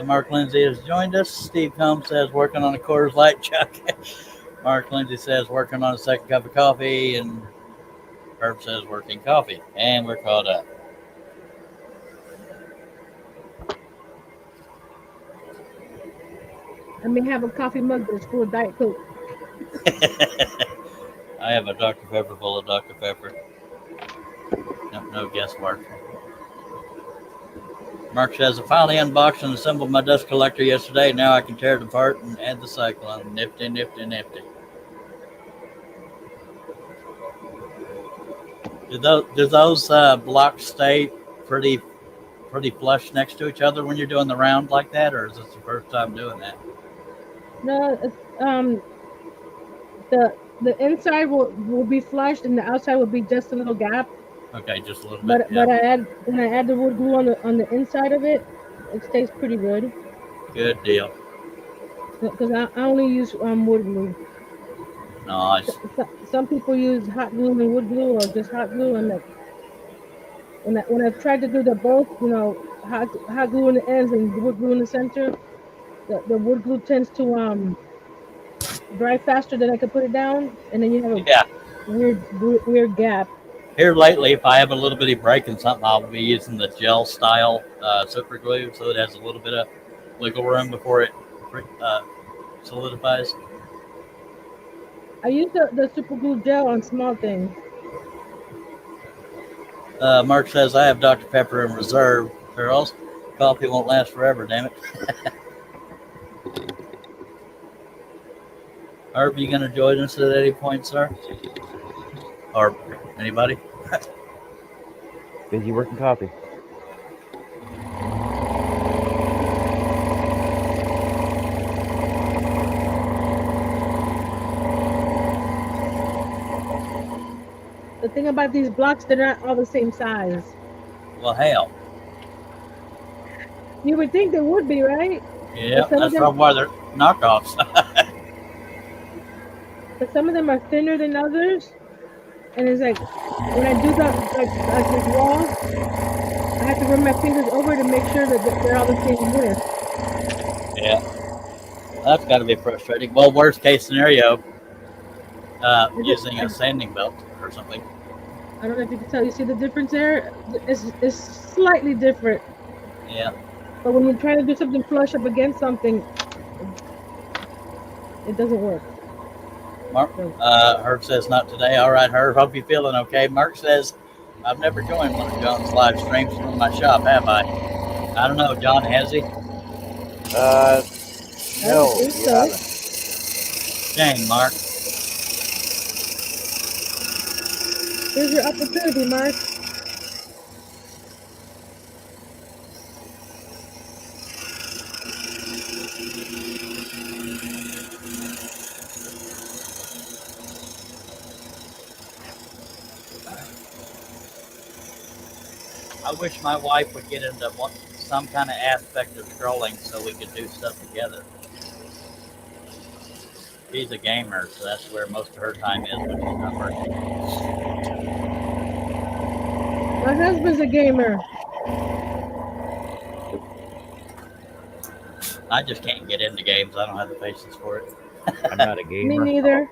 Speaker 3: Mark Lindsay has joined us. Steve Combs says working on a Coors Light chuck. Mark Lindsay says working on a second cup of coffee, and Herb says working coffee, and we're caught up.
Speaker 2: I may have a coffee mug that's full of Diet Coke.
Speaker 3: I have a Dr. Pepper full of Dr. Pepper. No guesswork. Mark says, I finally unboxed and assembled my dust collector yesterday. Now I can tear it apart and add the cyclone. Nifty, nifty, nifty. Do those blocks stay pretty flush next to each other when you're doing the round like that, or is this the first time doing that?
Speaker 2: No, the inside will be flushed and the outside will be just a little gap.
Speaker 3: Okay, just a little
Speaker 2: But
Speaker 3: bit. Yeah.
Speaker 2: when I add the wood glue on the inside of it, it stays pretty good.
Speaker 3: Good deal.
Speaker 2: Because I only use wood glue.
Speaker 3: Nice.
Speaker 2: Some people use hot glue and wood glue, or just hot glue. And like when I've tried to do the both, hot glue in the ends and wood glue in the center, the wood glue tends to dry faster than I can put it down, and then you have a weird gap.
Speaker 3: Here lately, if I have a little bitty break in something, I'll be using the gel style super glue, so it has a little bit of wiggle room before it solidifies.
Speaker 2: I use the super glue gel on small things.
Speaker 3: Mark says, I have Dr. Pepper in reserve. Girls, coffee won't last forever, damn it. Herb, you going to join us at any point, sir? Or anybody?
Speaker 1: Busy working coffee.
Speaker 2: The thing about these blocks, they're not all the same size.
Speaker 3: Well, hell.
Speaker 2: You would think they would be, right?
Speaker 3: Yeah, that's probably why they're knockoffs.
Speaker 2: But some of them are thinner than others. And it's like, when I do that, like this wall, I have to run my fingers over to make sure that they're all the same width.
Speaker 3: Yeah. That's got to be frustrating. Well, worst case scenario, using a sanding belt or something.
Speaker 2: I don't know if you can tell. You see the difference there? It's slightly different.
Speaker 3: Yeah.
Speaker 2: But when you're trying to do something flush up against something, it doesn't work.
Speaker 3: Mark, Herb says not today. All right, Herb. Hope you're feeling okay. Mark says, I've never joined one of John's live streams from my shop, have I? I don't know, John, has he?
Speaker 1: No, you haven't.
Speaker 3: Dang, Mark.
Speaker 2: Here's your opportunity, Mark.
Speaker 3: I wish my wife would get into some kind of aspect of scrolling so we could do stuff together. She's a gamer, so that's where most of her time is when she's not working.
Speaker 2: My husband's a gamer.
Speaker 3: I just can't get into games. I don't have the patience for it.
Speaker 1: I'm not a gamer.
Speaker 2: Me neither.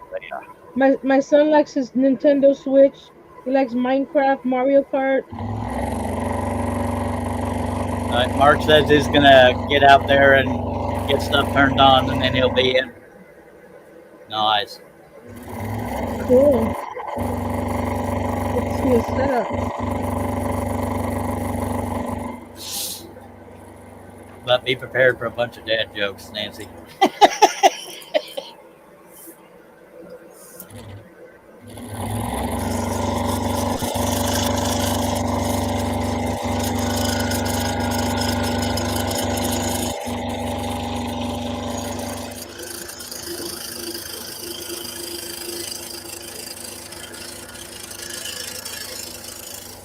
Speaker 2: My son likes his Nintendo Switch. He likes Minecraft, Mario Kart.
Speaker 3: Mark says he's going to get out there and get stuff turned on, and then he'll be in. Nice.
Speaker 2: Cool. Let's see his setup.
Speaker 3: But be prepared for a bunch of dad jokes, Nancy.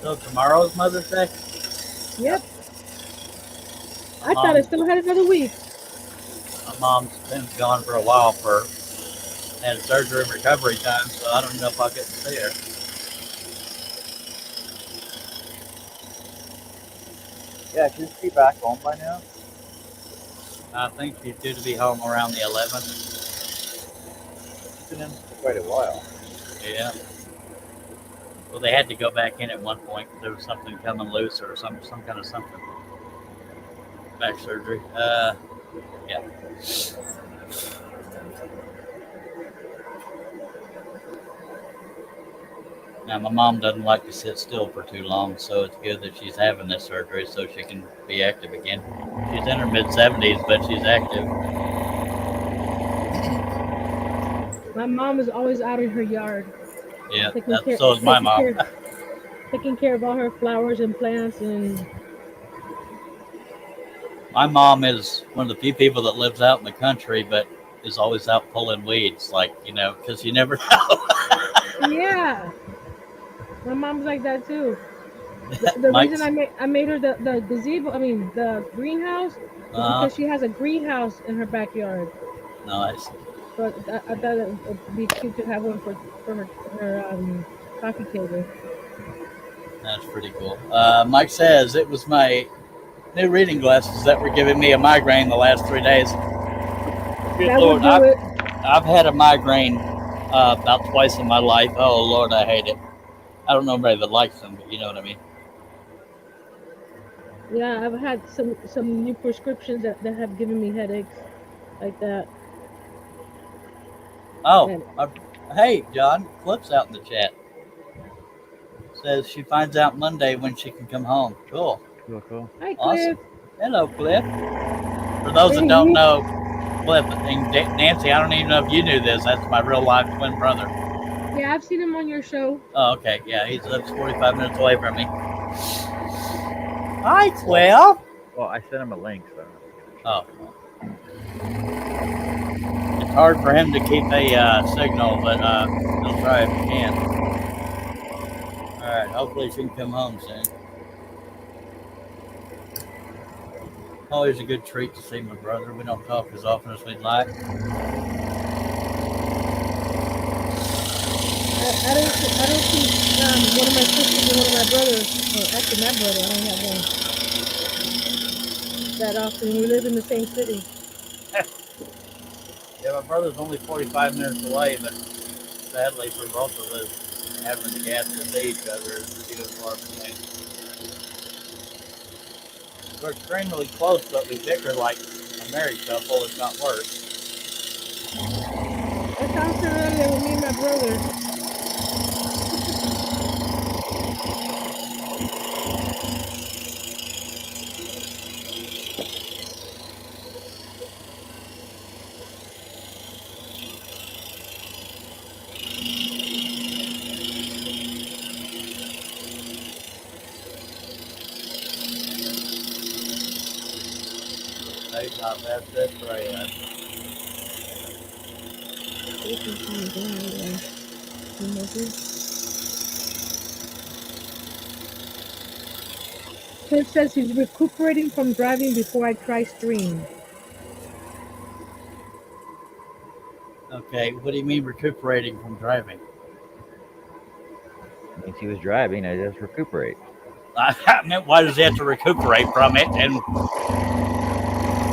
Speaker 3: So tomorrow's Mother's Day?
Speaker 2: Yep. I thought I still had another week.
Speaker 3: My mom's been gone for a while had surgery and recovery time, so I don't know if I'll get to see her.
Speaker 1: Yeah, should be back home by now.
Speaker 3: I think she's due to be home around the 11th.
Speaker 1: It's been in for quite a while.
Speaker 3: Yeah. Well, they had to go back in at one point. There was something coming loose or some kind of something. Back surgery. Yeah. Now, my mom doesn't like to sit still for too long, so it's good that she's having this surgery so she can be active again. She's in her mid-70s, but she's active.
Speaker 2: My mom is always out in her yard,
Speaker 3: Yeah,
Speaker 2: taking care,
Speaker 3: so is my mom.
Speaker 2: taking care of all her flowers and plants. And
Speaker 3: My mom is one of the few people that lives out in the country, but is always out pulling weeds, like, because you never know.
Speaker 2: yeah, my mom's like that too. The reason
Speaker 3: Mike's,
Speaker 2: I made her the gazebo, I mean the greenhouse, is
Speaker 3: uh,
Speaker 2: because she has a greenhouse in her backyard.
Speaker 3: nice.
Speaker 2: So I thought it would be cute to have one for her coffee table.
Speaker 3: That's pretty cool. Mike says it was my new reading glasses that were giving me a migraine the last 3 days. Good
Speaker 2: That
Speaker 3: Lord,
Speaker 2: would do it.
Speaker 3: I've had a migraine about twice in my life. Oh Lord, I hate it. I don't know anybody that likes them, but you know what I mean.
Speaker 2: Yeah, I've had some new prescriptions that have given me headaches like that.
Speaker 3: Oh,
Speaker 2: And
Speaker 3: hey, John, Clip's out in the chat. Says she finds out Monday when she can come home. Cool.
Speaker 1: Cool.
Speaker 2: hi,
Speaker 3: Awesome.
Speaker 2: Cliff.
Speaker 3: Hello, Clip. For those that don't know, Clip and Nancy, I don't even know if you knew this. That's my real life twin brother.
Speaker 2: Yeah, I've seen him on your show.
Speaker 3: Oh, okay. Yeah, he lives 45 minutes away from me. Hi, Clip.
Speaker 1: Well, I sent him a link, so I don't know if he got a chance.
Speaker 3: Oh. It's hard for him to keep a signal, but he'll try if he can. All right. Hopefully, she can come home soon. Always a good treat to see my brother. We don't talk as often as we'd like.
Speaker 2: I don't see one of my sisters and one of my brothers, or actually my brother. I don't have one that often. We live in the same city.
Speaker 3: Yeah, my brother's only 45 minutes away, but sadly for both of us, having to gas to see each other is few and far between. We're extremely close, but we bicker like a married couple, if not worse.
Speaker 2: That sounds familiar with me and my brother.
Speaker 3: Hey, Tom, that's it, Fred.
Speaker 2: Cliff says he's recuperating from driving before I try stream.
Speaker 3: Okay, what do you mean recuperating from driving?
Speaker 1: Means he was driving. I just recuperate.
Speaker 3: I meant, why does he have to recuperate from it? And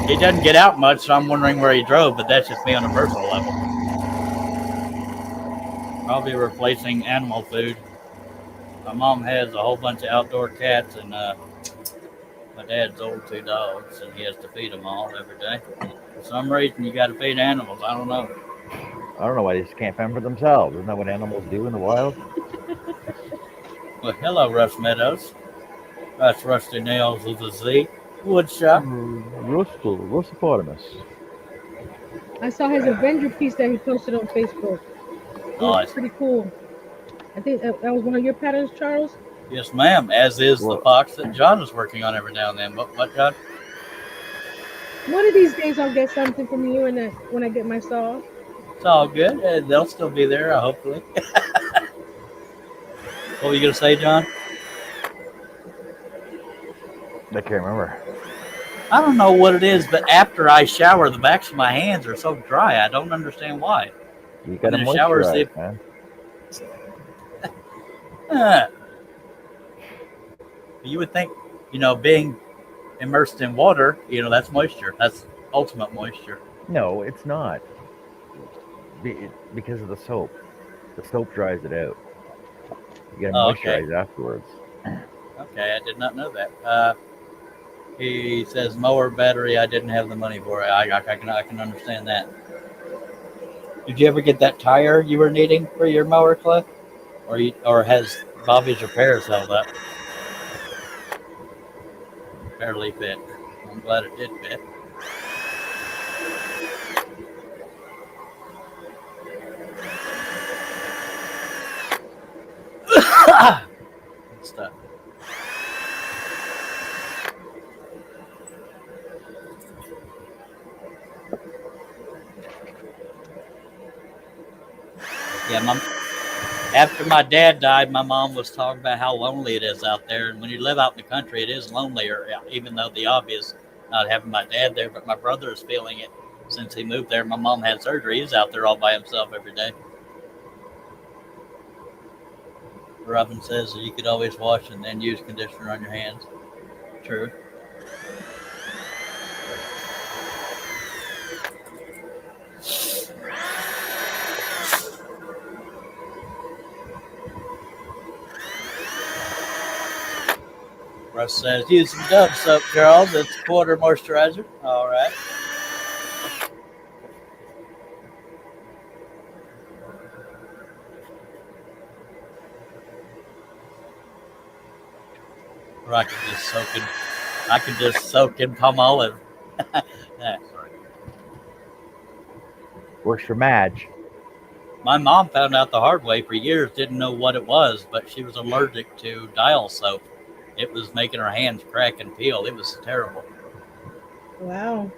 Speaker 3: he doesn't get out much, so I'm wondering where he drove, but that's just me on a personal level. I'll be replacing animal food. My mom has a whole bunch of outdoor cats, and my dad's old 2 dogs, and he has to feed them all every day. For some reason, you got to feed animals. I don't know.
Speaker 1: I don't know why they just can't fend for themselves. Isn't that what animals do in the wild?
Speaker 3: Well, hello, Russ Meadows. That's Rusty Nails with a Z. Woodshop.
Speaker 1: Rossopotamus.
Speaker 2: I saw his Avenger piece that he posted on Facebook. It was
Speaker 3: Nice.
Speaker 2: pretty cool. I think that was one of your patterns, Charles.
Speaker 3: Yes, ma'am. As is the fox that John is working on every now and then. What John?
Speaker 2: One of these days I'll get something from you, and when I get my saw.
Speaker 3: It's all good. They'll still be there, hopefully. What were you going to say, John?
Speaker 1: I can't remember.
Speaker 3: I don't know what it is, but after I shower, the backs of my hands are so dry. I don't understand why.
Speaker 1: You got to
Speaker 3: In the shower,
Speaker 1: moisturize, man.
Speaker 3: You would think, being immersed in water, that's moisture. That's ultimate moisture.
Speaker 1: No, it's not. Because of the soap. The soap dries it out. You gotta
Speaker 3: Oh, okay.
Speaker 1: moisturize it afterwards.
Speaker 3: Okay, I did not know that. He says mower battery. I didn't have the money for it. I can understand that. Did you ever get that tire you were needing for your mower, Cliff? Or has Bobby's repairs held up? Barely fit. I'm glad it did fit. Good stuff. Yeah, after my dad died, my mom was talking about how lonely it is out there. And when you live out in the country, it is lonelier, even though the obvious not having my dad there. But my brother is feeling it since he moved there. My mom had surgery. He's out there all by himself every day. Robin says that you could always wash and then use conditioner on your hands. True. Russ says, use some Dove soap, Charles. It's quarter moisturizer. All right. Or I can just soak in palm olive. Yeah.
Speaker 1: Works for Madge.
Speaker 3: My mom found out the hard way for years, didn't know what it was, but she was allergic to dial soap. It was making her hands crack and peel. It was terrible.
Speaker 2: Wow.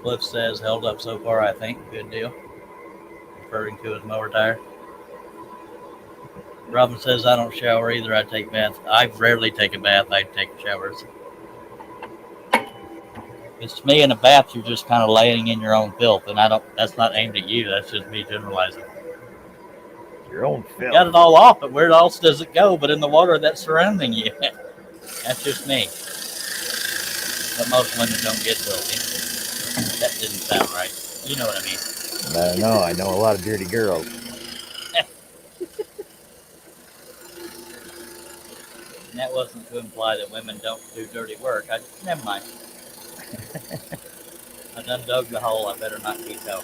Speaker 3: Cliff says, held up so far, I think. Good deal. Referring to his mower tire. Robin says, I don't shower either. I take baths. I rarely take a bath. I take showers. It's me in a bath, you're just kind of laying in your own filth, and that's not aimed at you. That's just me generalizing.
Speaker 1: Your own filth.
Speaker 3: Got it all off, but where else does it go but in the water that's surrounding you? That's just me. But most women don't get filthy. That didn't sound right. You know what I mean.
Speaker 1: I know a lot of dirty girls.
Speaker 3: And that wasn't to imply that women don't do dirty work. Never mind. I done dug the hole. I better not keep going.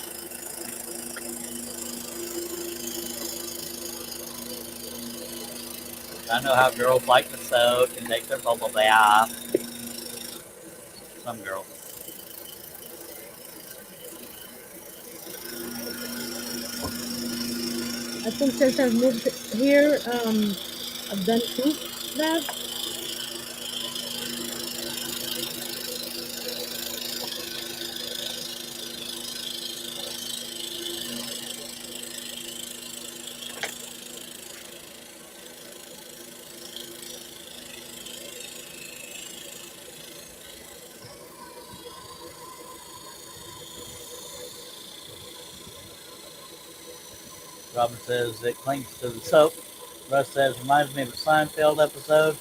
Speaker 3: I know how girls like to soak and take their bubble bath. Some girls.
Speaker 2: I think since I've moved here, I've done 2 baths.
Speaker 3: Robin says it clings to the soap. Russ says reminds me of a Seinfeld episode.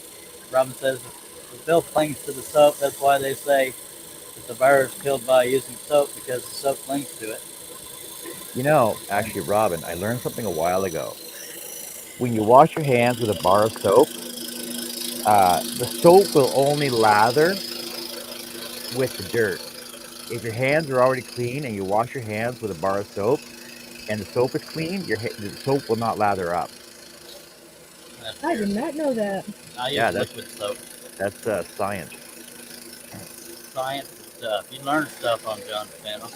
Speaker 3: Robin says the filth clings to the soap. That's why they say that the virus killed by using soap, because the soap clings to it.
Speaker 1: You know, actually, Robin, I learned something a while ago. When you wash your hands with a bar of soap, the soap will only lather with the dirt. If your hands are already clean and you wash your hands with a bar of soap, and the soap is clean, the soap will not lather up.
Speaker 2: I did not know that.
Speaker 3: I use liquid soap.
Speaker 1: That's science.
Speaker 3: Science stuff. You learn stuff on John's channel.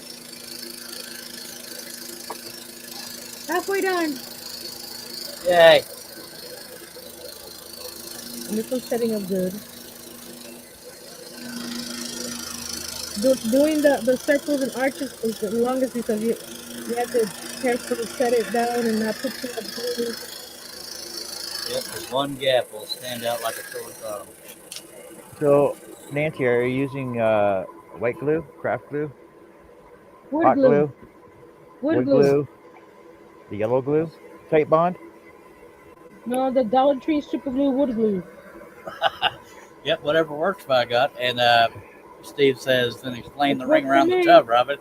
Speaker 2: Halfway done.
Speaker 3: Yay.
Speaker 2: And this one's setting up good. Doing the circles and arches is the longest because you have to carefully set it down and not put too much glue.
Speaker 3: Yep, there's one gap will stand out like a sore thumb.
Speaker 1: So, Nancy, are you using white glue, craft glue,
Speaker 2: Wood
Speaker 1: hot
Speaker 2: glue.
Speaker 1: wood glue, the yellow glue, tight bond?
Speaker 2: No, the Dollar Tree super glue, wood glue.
Speaker 3: Yep, whatever works, by God. And Steve says, then explain
Speaker 2: It's
Speaker 3: the ring
Speaker 2: worked for
Speaker 3: around the
Speaker 2: me.
Speaker 3: tub, Robin.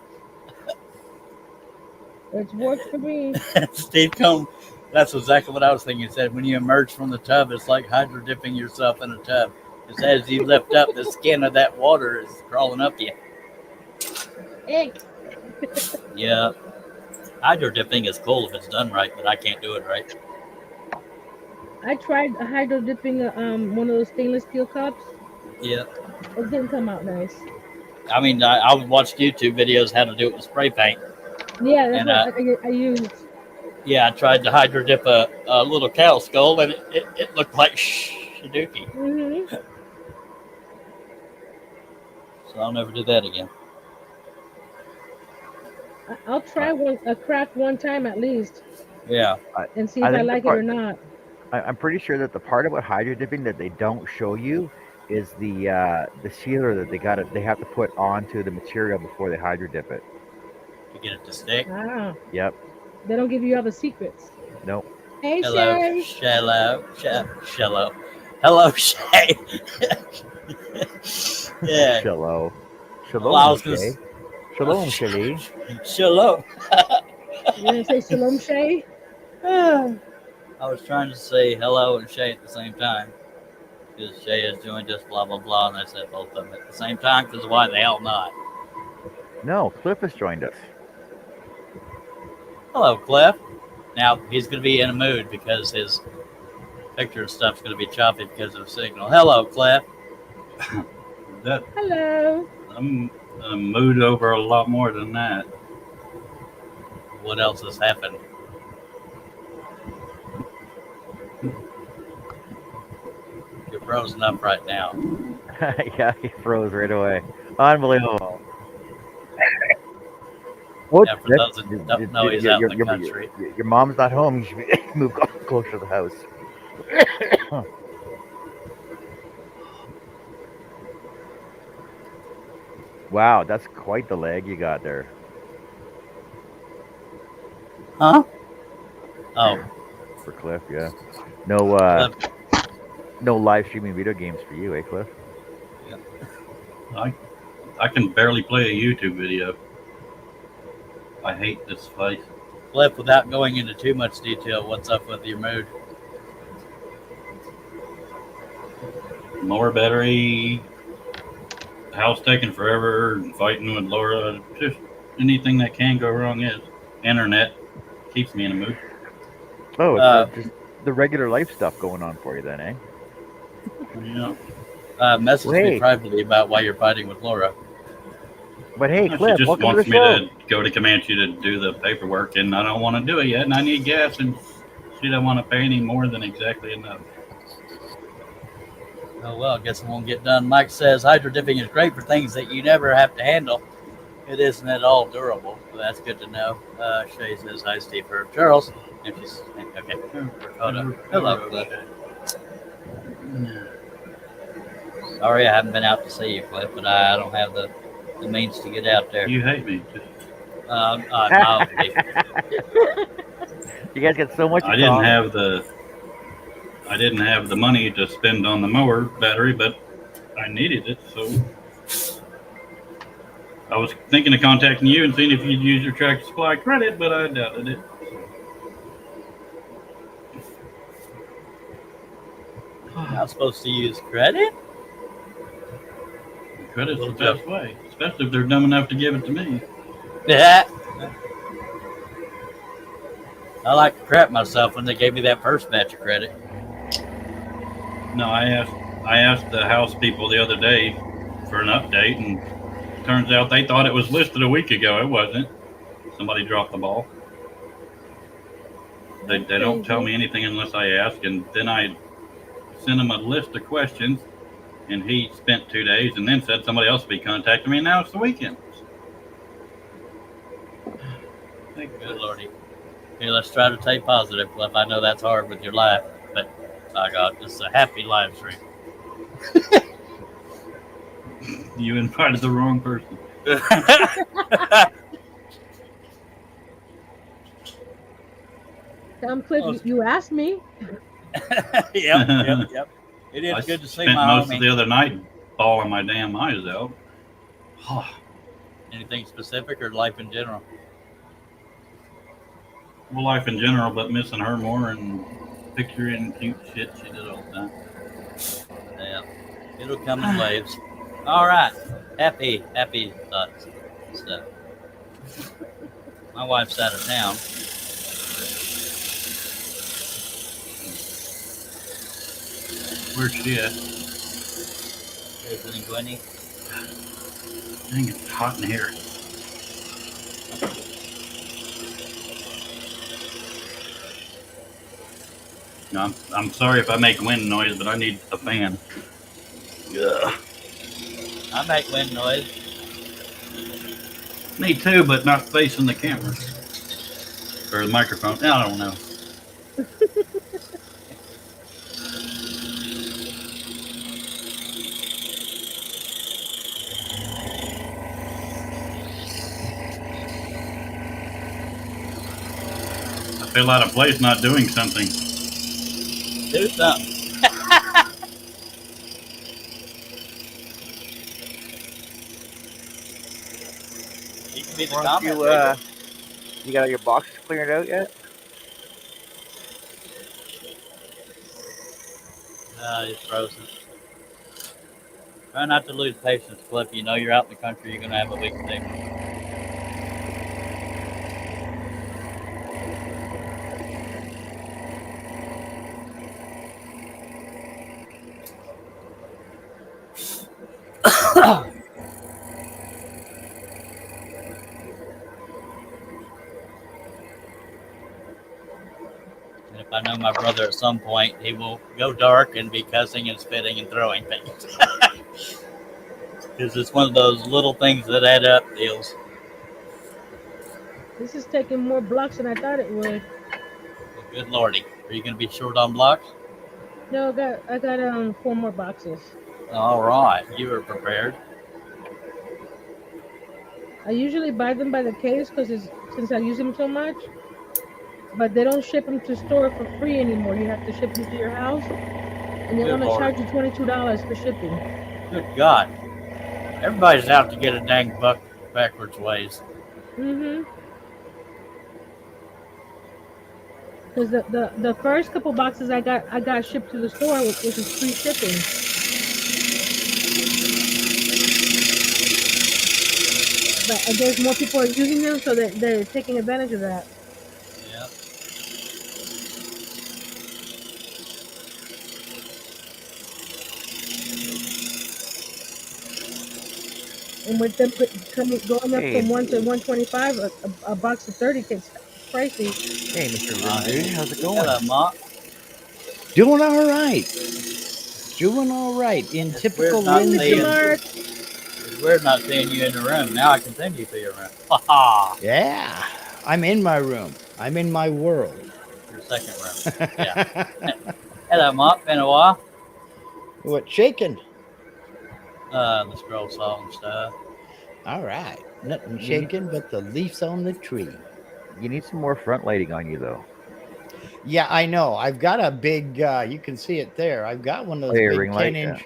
Speaker 2: It's worked for me.
Speaker 3: Steve come. That's exactly what I was thinking. He said, when you emerge from the tub, it's like hydro dipping yourself in a tub. Because as you lift up, the skin of that water is crawling up you.
Speaker 2: Ick.
Speaker 3: Yeah. Hydro dipping is cool if it's done right, but I can't do it right.
Speaker 2: I tried hydro dipping one of those stainless steel cups.
Speaker 3: Yeah.
Speaker 2: It didn't come out nice.
Speaker 3: I mean, I watched YouTube videos how to do it with spray paint.
Speaker 2: Yeah, that's
Speaker 3: And
Speaker 2: what I used.
Speaker 3: yeah, I tried to hydro dip a little cow skull, and it looked like Shaduki.
Speaker 2: Mm-hmm.
Speaker 3: So I'll never do that again.
Speaker 2: I'll try a craft one time at least
Speaker 3: Yeah.
Speaker 2: and see
Speaker 1: I
Speaker 2: if I
Speaker 1: think the
Speaker 2: like it
Speaker 1: part-
Speaker 2: or not.
Speaker 1: I'm pretty sure that the part about hydro dipping that they don't show you is the sealer that they have to put onto the material before they hydro dip it.
Speaker 3: To get it to stick.
Speaker 2: Ah,
Speaker 1: Yep.
Speaker 2: they don't give you all the secrets.
Speaker 1: Nope.
Speaker 2: Hey,
Speaker 3: Hello,
Speaker 2: Shay.
Speaker 3: Shallow. Hello, Shay. Yeah.
Speaker 1: Shalom.
Speaker 3: Well, I was
Speaker 1: Shalom,
Speaker 3: gonna
Speaker 1: Shay. Shalom, Shali.
Speaker 3: Shalom.
Speaker 2: You gonna say shalom, Shay?
Speaker 3: I was trying to say hello and Shay at the same time. Because Shay has joined us, blah, blah, blah. And I said both of them at the same time, because why the hell not?
Speaker 1: No, Cliff has joined us.
Speaker 3: Hello, Cliff. Now, he's going to be in a mood because his picture and stuff's going to be choppy because of the signal. Hello, Cliff.
Speaker 4: That
Speaker 2: Hello.
Speaker 4: I'm in a mood over a lot more than that.
Speaker 3: What else has happened? You're frozen up right now.
Speaker 1: Yeah, he froze right away. Unbelievable. What?
Speaker 3: Yeah, for those that don't know, he's out in the country.
Speaker 1: Your mom's not home. You should be move closer to the house. Wow, that's quite the leg you got there.
Speaker 3: Huh? Oh,
Speaker 1: For Cliff, yeah. No,
Speaker 3: Cliff.
Speaker 1: no live streaming video games for you, eh, Cliff?
Speaker 4: I can barely play a YouTube video. I hate this place.
Speaker 3: Cliff, without going into too much detail, what's up with your mood?
Speaker 4: More battery, house taking forever, and fighting with Laura. Just anything that can go wrong is internet keeps me in a mood.
Speaker 1: Oh, it's just the regular life stuff going on for you then, eh?
Speaker 4: Yeah.
Speaker 3: Message me
Speaker 1: Wait.
Speaker 3: privately about why you're fighting with Laura.
Speaker 1: But hey,
Speaker 4: She
Speaker 1: Cliff,
Speaker 4: just
Speaker 1: welcome to
Speaker 4: wants
Speaker 1: the
Speaker 4: me
Speaker 1: show.
Speaker 4: to go to Comanche to do the paperwork, and I don't want to do it yet, and I need gas, and she don't want to pay any more than exactly enough.
Speaker 3: Oh, well, I guess it won't get done. Mike says hydro dipping is great for things that you never have to handle. It isn't at all durable. Well, that's good to know. Shay says, hi, Steve. Herb Charles. And she's, okay. Hello, Cliff. Sorry, I haven't been out to see you, Cliff, but I don't have the means to get out there.
Speaker 4: You hate me.
Speaker 3: Mildly.
Speaker 1: You guys got so much.
Speaker 4: I didn't have the money to spend on the mower battery, but I needed it, so I was thinking of contacting you and seeing if you'd use your Tractor Supply credit, but I doubted it.
Speaker 3: I'm not supposed to use credit?
Speaker 4: Credit's the best way, especially if they're dumb enough to give it to me.
Speaker 3: Yeah. I like to crap myself when they gave me that first batch of credit.
Speaker 4: No, I asked the house people the other day for an update, and turns out they thought it was listed a week ago. It wasn't. Somebody dropped the ball. They don't tell me anything unless I ask, and then I sent him a list of questions, and he spent 2 days and then said somebody else will be contacting me, and now it's the weekend.
Speaker 3: Good lordy. Here, let's try to stay positive, Cliff. I know that's hard with your life, but I got this is a happy live stream.
Speaker 4: You invited the wrong person.
Speaker 2: Cliff, you asked me.
Speaker 3: Yep. It is
Speaker 4: I
Speaker 3: good to see
Speaker 4: spent
Speaker 3: my
Speaker 4: most of the other night bawling my damn eyes out.
Speaker 3: Anything specific or life in general?
Speaker 4: Well, life in general, but missing her more and picturing cute shit she did all the time.
Speaker 3: Yeah. It'll come in waves. All right. Happy thoughts stuff. My wife's out of town.
Speaker 4: Where's she at?
Speaker 3: Visiting Gwenny.
Speaker 4: Dang, it's hot in here. No, I'm sorry if I make wind noise, but I need a fan. Yeah.
Speaker 3: I make wind noise.
Speaker 4: Me too, but not facing the camera. Or the microphone. I don't know. I feel out of place not doing something.
Speaker 3: Do something. You can be the
Speaker 1: Why don't
Speaker 3: comment maker.
Speaker 1: you got your boxes cleared out yet?
Speaker 3: It's frozen. Try not to lose patience, Cliff. You know you're out in the country, you're going to have a big thing. And if I know my brother at some point, he will go dark and be cussing and spitting and throwing things. Because it's one of those little things that add up deals.
Speaker 2: This is taking more blocks than I thought it would.
Speaker 3: Well, good lordy. Are you going to be short on blocks?
Speaker 2: No, I got 4 more boxes.
Speaker 3: All right. You were prepared.
Speaker 2: I usually buy them by the case since I use them so much. But they don't ship them to store for free anymore. You have to ship them to your house, and they're
Speaker 3: Good
Speaker 2: going to
Speaker 3: Lord.
Speaker 2: charge you $22 for shipping.
Speaker 3: Good God. Everybody's out to get a dang buck backwards ways.
Speaker 2: Mm-hmm. Because the first couple boxes I got shipped to the store, which is free shipping. But I guess more people are using them, so they're taking advantage of that.
Speaker 3: Yeah.
Speaker 2: And with them going up
Speaker 1: Hey.
Speaker 2: from 1 to 125, a box of 30 gets pricey.
Speaker 1: Hey, Mr. Rindu, how's it going?
Speaker 3: Hello, Mom.
Speaker 5: Doing all right. Doing all right. In
Speaker 3: It's
Speaker 5: typical
Speaker 3: weird not
Speaker 2: Hey,
Speaker 3: seeing-
Speaker 2: Mr. Mark.
Speaker 3: It's weird not seeing you in the room. Now I can send you to your room. Ha ha.
Speaker 5: Yeah, I'm in my room. I'm in my world.
Speaker 3: Your second room. Yeah. Hello, Mom. Been a while.
Speaker 5: What shaking?
Speaker 3: The scroll saw and stuff.
Speaker 5: All right. Nothing shaking but the leaves on the tree.
Speaker 1: You need some more front lighting on you, though.
Speaker 5: Yeah, I know. I've got a big, you can see it there. I've got one of those
Speaker 1: yeah,
Speaker 5: big
Speaker 1: ring light,
Speaker 5: 10-inch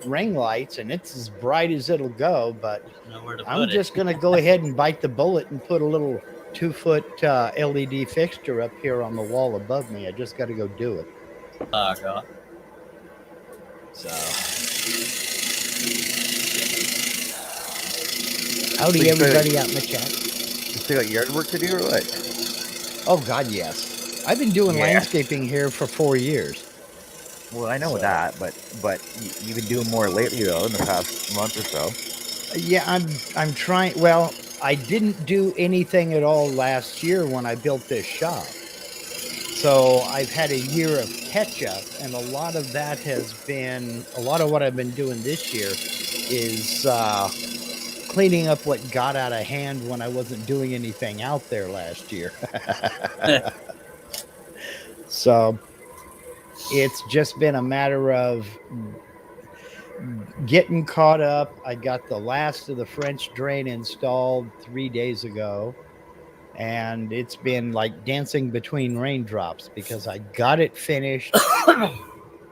Speaker 5: ring lights, and it's as bright as it'll go. But
Speaker 3: Nowhere to put
Speaker 5: I'm
Speaker 3: it.
Speaker 5: just going to go ahead and bite the bullet and put a little 2-foot LED fixture up here on the wall above me. I just got to go do it.
Speaker 3: Oh, God.
Speaker 5: So, howdy,
Speaker 1: So you
Speaker 5: everybody out in the chat.
Speaker 1: You still got yard work to do, or what?
Speaker 5: Oh, God, yes. I've been doing
Speaker 1: Yeah.
Speaker 5: landscaping here for 4 years.
Speaker 1: Well, I know
Speaker 5: So-
Speaker 1: that, but you've been doing more lately, though, in the past month or so.
Speaker 5: Yeah, I'm trying. Well, I didn't do anything at all last year when I built this shop. So I've had a year of catch up, and a lot of that has been, a lot of what I've been doing this year is cleaning up what got out of hand when I wasn't doing anything out there last year. So it's just been a matter of getting caught up. I got the last of the French drain installed 3 days ago, and it's been like dancing between raindrops because I got it finished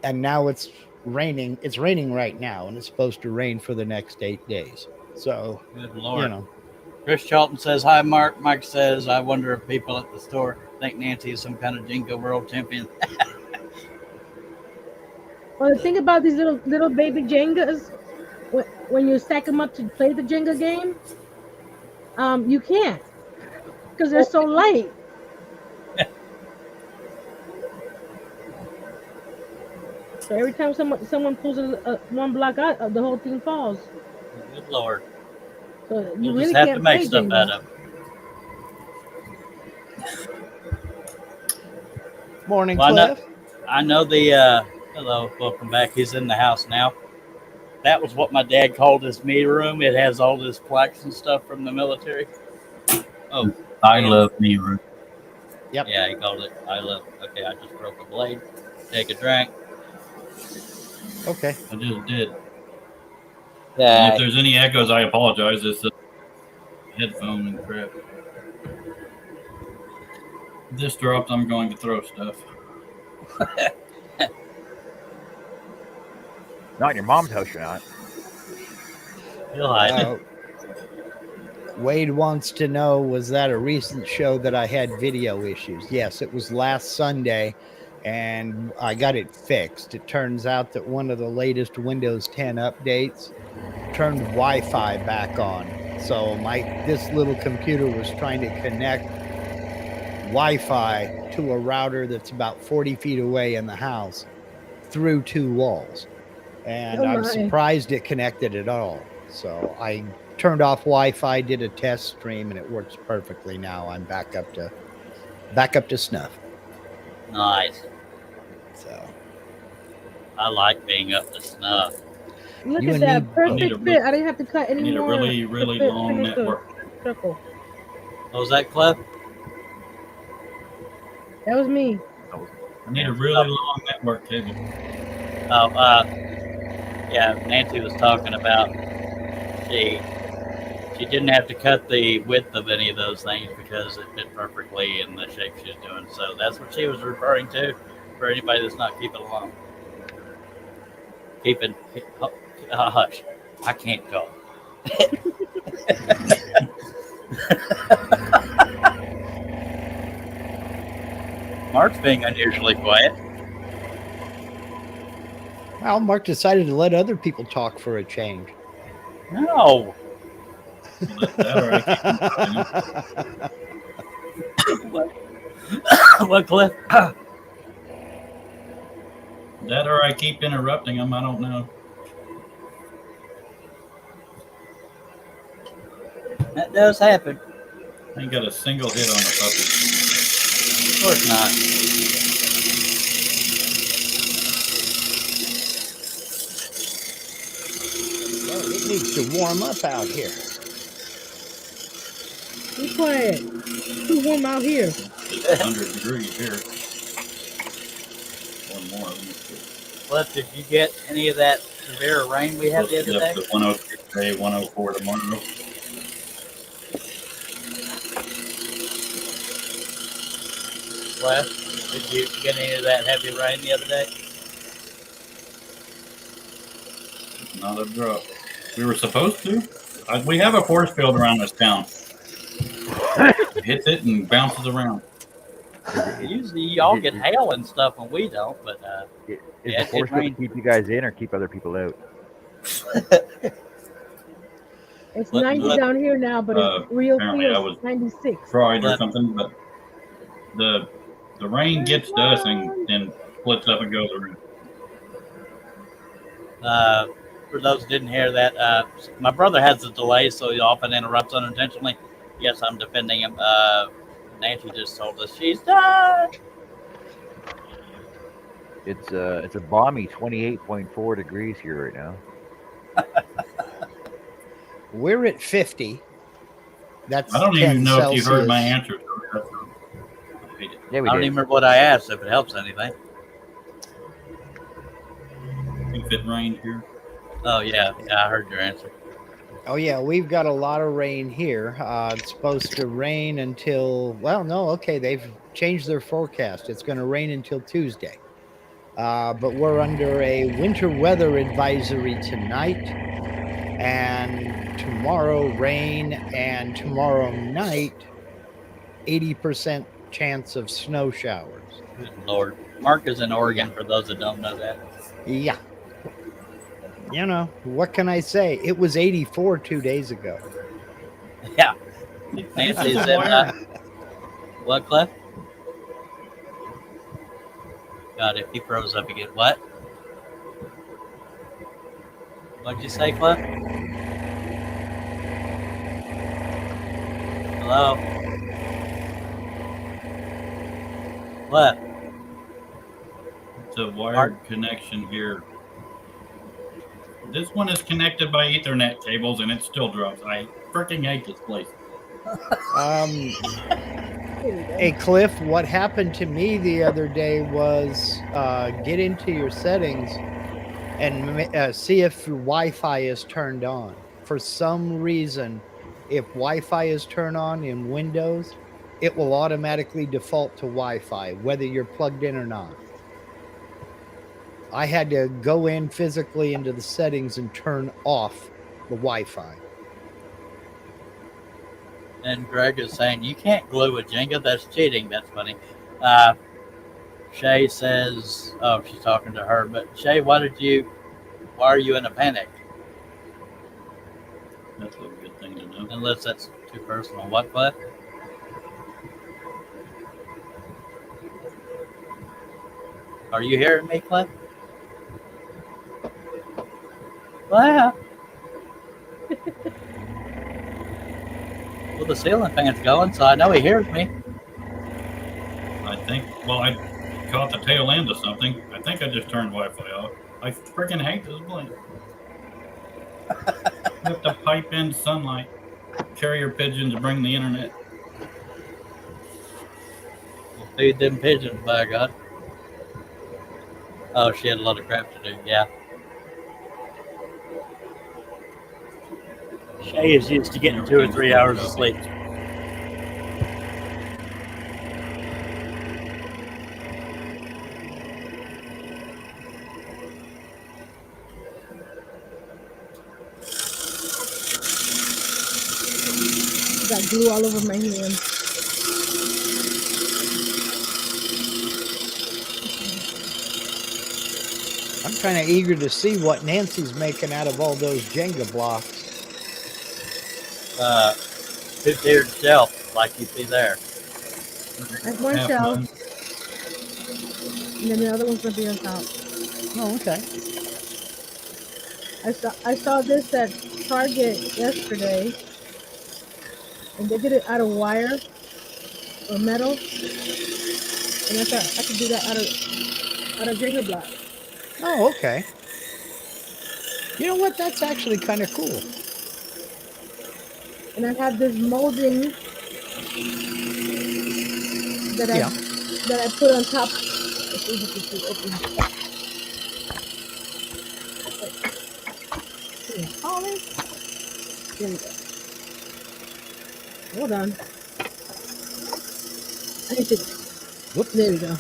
Speaker 5: and now it's raining. It's raining right now, and it's supposed to rain for the next 8 days. So,
Speaker 3: Good Lord.
Speaker 5: you know,
Speaker 3: Chris Charlton says, hi, Mark. Mike says, I wonder if people at the store think Nancy is some kind of Jenga world champion.
Speaker 2: Well, the thing about these little baby Jengas, when you stack them up to play the Jenga game, you can't because they're so light. So every time someone pulls one block out, the whole thing falls.
Speaker 3: Good Lord.
Speaker 2: So you
Speaker 3: We'll
Speaker 2: really
Speaker 3: just have
Speaker 2: can't
Speaker 3: to make
Speaker 2: play
Speaker 3: stuff
Speaker 2: Jenga.
Speaker 3: out of it.
Speaker 5: morning,
Speaker 3: Well,
Speaker 5: Cliff.
Speaker 3: I know the, hello, welcome back. He's in the house now. That was what my dad called his me room. It has all his plaques and stuff from the military. Oh,
Speaker 4: I
Speaker 3: damn.
Speaker 4: love me. Ruth.
Speaker 3: Yeah, he called it I love. Okay, I just broke a blade. Take a drink.
Speaker 5: Okay.
Speaker 4: I just did. And
Speaker 3: Yeah.
Speaker 4: if there's any echoes, I apologize. It's the headphone and crap. If this drops, I'm going to throw stuff.
Speaker 1: Not in your mom's house, you're not.
Speaker 3: You'll hide it.
Speaker 5: Wade wants to know, was that a recent show that I had video issues? Yes, it was last Sunday, and I got it fixed. It turns out that one of the latest Windows 10 updates turned Wi-Fi back on. So this little computer was trying to connect Wi-Fi to a router that's about 40 feet away in the house through two walls. And
Speaker 2: Oh
Speaker 5: I'm
Speaker 2: my.
Speaker 5: surprised it connected at all. So I turned off Wi-Fi, did a test stream, and it works perfectly now. I'm back up to snuff.
Speaker 3: Nice.
Speaker 5: So
Speaker 3: I like being up to snuff.
Speaker 2: Look
Speaker 5: You
Speaker 2: at
Speaker 5: and
Speaker 2: that
Speaker 5: me
Speaker 2: perfect
Speaker 4: both.
Speaker 2: fit. I didn't have to cut
Speaker 4: I
Speaker 2: any
Speaker 4: need a
Speaker 2: more.
Speaker 4: really, really
Speaker 2: to
Speaker 4: long
Speaker 2: finish the
Speaker 4: network.
Speaker 2: circle.
Speaker 3: What was that, Cliff?
Speaker 2: That was me.
Speaker 4: I need a really long network cable.
Speaker 3: Oh, yeah, Nancy was talking about she didn't have to cut the width of any of those things because it fit perfectly in the shape she was doing. So that's what she was referring to for anybody that's not keeping along. Hush. I can't go. Mark's being unusually quiet.
Speaker 5: well, Mark decided to let other people talk for a change.
Speaker 3: No. What, Cliff?
Speaker 4: That or I keep interrupting them. I don't know.
Speaker 3: That does happen.
Speaker 4: I ain't got a single hit on the puppy.
Speaker 3: Of course not.
Speaker 5: Well, it needs to warm up out here.
Speaker 2: Be quiet. It's too warm out here.
Speaker 4: It's 100 degrees here. Or more.
Speaker 3: Cliff, did you get any of that severe rain we had the other day?
Speaker 4: Up to 106 today, 104 tomorrow.
Speaker 3: Cliff, did you get any of that heavy rain the other day?
Speaker 4: Not a drop. We were supposed to. We have a force field around this town. It hits it and bounces around.
Speaker 3: Usually y'all get hail and stuff when we don't, but
Speaker 1: Is
Speaker 3: Yeah,
Speaker 1: the force
Speaker 3: it
Speaker 1: field to
Speaker 3: rained.
Speaker 1: keep you guys in or keep other people out?
Speaker 2: It's
Speaker 3: Look,
Speaker 2: 90
Speaker 3: look.
Speaker 2: down here now, but it's real
Speaker 4: Apparently I
Speaker 2: feels
Speaker 4: was
Speaker 2: 96.
Speaker 4: fried or
Speaker 3: But-
Speaker 4: something, but the rain gets to us and then splits up and goes around.
Speaker 3: for those who didn't hear that, my brother has a delay, so he often interrupts unintentionally. Yes, I'm defending him. Nancy just told us she's done.
Speaker 1: It's a balmy 28.4 degrees here right now.
Speaker 5: We're at 50. That's
Speaker 4: I don't
Speaker 5: 10
Speaker 4: even know if you heard my
Speaker 5: Celsius.
Speaker 4: answer.
Speaker 1: Yeah, we
Speaker 3: I don't
Speaker 1: did.
Speaker 3: even remember what I asked, if it helps anything.
Speaker 4: If it rained here.
Speaker 3: Oh, yeah, I heard your answer.
Speaker 5: Oh yeah, we've got a lot of rain here. It's supposed to rain until, well, no, okay, they've changed their forecast. It's going to rain until Tuesday. But we're under a winter weather advisory tonight And tomorrow, rain, and tomorrow night, 80% chance of snow showers.
Speaker 3: Good Lord. Mark is in Oregon, for those that don't know that.
Speaker 5: Yeah. You know, what can I say? It was 84 2 days ago.
Speaker 3: Yeah. Nancy's in, what, Cliff? God, if he froze up again. What? What'd you say, Cliff? Hello? What?
Speaker 4: It's a wired connection here. This one is connected by Ethernet cables and it still drops. I freaking hate this place.
Speaker 5: Hey, Cliff, what happened to me the other day was get into your settings and see if Wi-Fi is turned on. For some reason, if Wi-Fi is turned on in Windows, it will automatically default to Wi-Fi, whether you're plugged in or not. I had to go in physically into the settings and turn off the Wi-Fi.
Speaker 3: And Greg is saying, you can't glue a Jenga. That's cheating. That's funny. Shay says, oh, she's talking to her. But Shay, why are you in a panic?
Speaker 4: That's a good thing to know.
Speaker 3: Unless that's too personal. What, Cliff? Are you hearing me, Cliff? Wow. Well, the ceiling fan's going, so I know he hears me.
Speaker 4: I think, well, I caught the tail end of something. I think I just turned Wi-Fi off. I freaking hate this place. You have to pipe in sunlight. Carrier pigeons bring the internet.
Speaker 3: We'll feed them pigeons, by God. Oh, she had a lot of crap to do, yeah. Shay is used to getting 2 or 3 hours of sleep.
Speaker 2: Got glue all over my hand.
Speaker 5: I'm kind of eager to see what Nancy's making out of all those Jenga blocks.
Speaker 3: Two-tiered shelf, like you see there.
Speaker 2: That's one
Speaker 4: Half
Speaker 2: shelf,
Speaker 4: done.
Speaker 2: and then the other one's gonna be on top.
Speaker 5: Oh, okay.
Speaker 2: I saw this at Target yesterday, and they did it out of wire or metal, and I thought I could do that out of Jenga block.
Speaker 5: Oh, okay. You know what? That's actually kind of cool.
Speaker 2: And I have this molding that I put on top. Let's see if you can see it open. See, polish. There we go. Hold on. I need to.
Speaker 5: Whoops.
Speaker 2: There we go.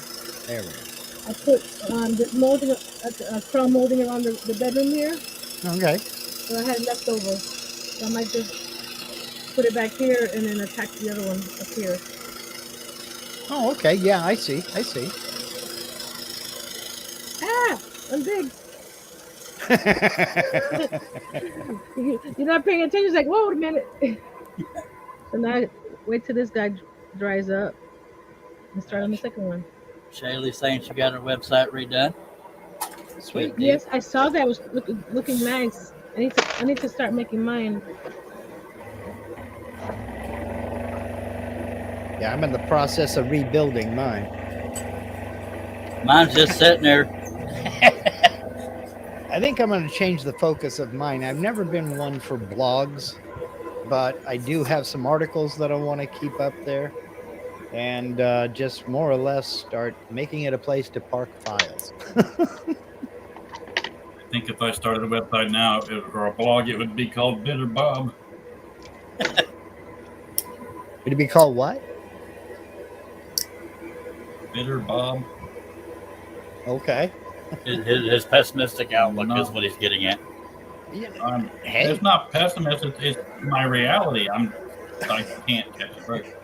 Speaker 5: There we go.
Speaker 2: I put this molding, crown molding around the bedroom here.
Speaker 5: Okay.
Speaker 2: So I had left over. So I might just put it back here and then attach the other one up here.
Speaker 5: Oh, okay. Yeah, I see. I see.
Speaker 2: Ah, I'm big. You're not paying attention. It's like, whoa, a minute. So now wait till this guy dries up and start on the second one.
Speaker 3: Shaylee's saying she got her website redone.
Speaker 5: Sweet.
Speaker 2: Yes, I saw that. It was looking nice. I need to start making mine.
Speaker 5: Yeah, I'm in the process of rebuilding mine.
Speaker 3: Mine's just sitting there.
Speaker 5: I think I'm going to change the focus of mine. I've never been one for blogs, but I do have some articles that I want to keep up there, and just more or less start making it a place to park files.
Speaker 4: I think if I started a website now, or a blog, it would be called Bitter Bob.
Speaker 5: It'd be called what?
Speaker 4: Bitter Bob.
Speaker 5: Okay.
Speaker 3: His pessimistic outlook is what he's getting at.
Speaker 5: Hey,
Speaker 4: It's not pessimistic. It's my reality. I can't catch a break.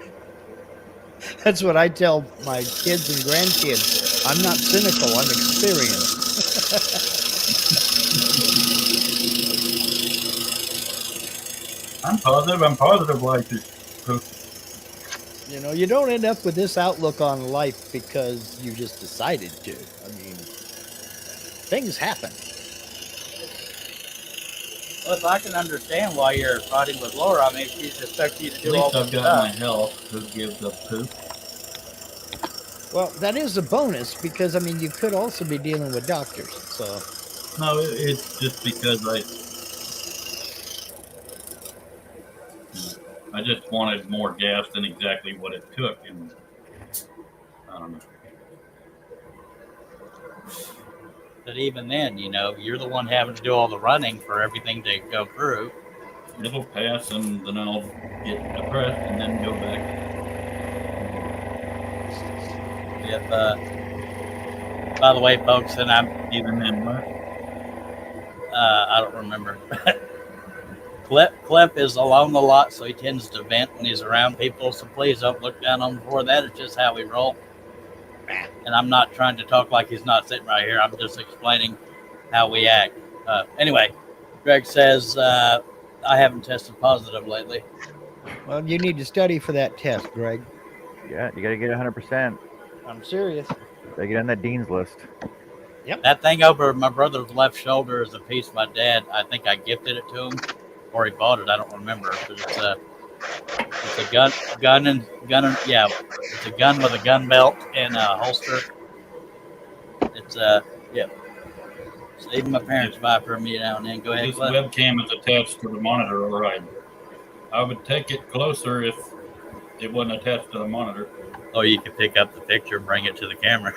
Speaker 5: that's what I tell my kids and grandkids. I'm not cynical. I'm experienced.
Speaker 4: I'm positive. I'm positive like this.
Speaker 5: You know, you don't end up with this outlook on life because you just decided to. I mean, things happen.
Speaker 3: Well, if I can understand why you're fighting with Laura, I mean, she's expecting you to
Speaker 4: At
Speaker 3: do all
Speaker 4: least
Speaker 3: this
Speaker 4: I've got my
Speaker 3: stuff.
Speaker 4: health. Who gives a poop?
Speaker 5: Well, that is a bonus because I mean, you could also be dealing with doctors. So,
Speaker 4: No, it's just because I just wanted more gas than exactly what it took, and I don't know.
Speaker 3: But even then, you know, you're the one having to do all the running for everything to go through.
Speaker 4: It'll pass, and then I'll get depressed, and then go back.
Speaker 3: If, by the way, folks, and
Speaker 4: Even then, what?
Speaker 3: I don't remember. Clip is along the lot, so he tends to vent when he's around people. So please don't look down on him for that. It's just how we roll. And I'm not trying to talk like he's not sitting right here. I'm just explaining how we act. Anyway, Greg says, I haven't tested positive lately.
Speaker 5: well, you need to study for that test, Greg.
Speaker 1: Yeah, you got to get 100%.
Speaker 5: I'm serious.
Speaker 1: Got to get on that dean's list.
Speaker 3: That thing over my brother's left shoulder is a piece my dad, I think I gifted it to him, or he bought it. I don't remember. But it's a gun, yeah, it's a gun with a gun belt and a holster. It's yeah. So even my parents buy for me now and then. Go ahead,
Speaker 4: This
Speaker 3: Cliff.
Speaker 4: webcam is attached to the monitor, all right. I would take it closer if it wasn't attached to the monitor.
Speaker 3: Or you can pick up the picture and bring it to the camera.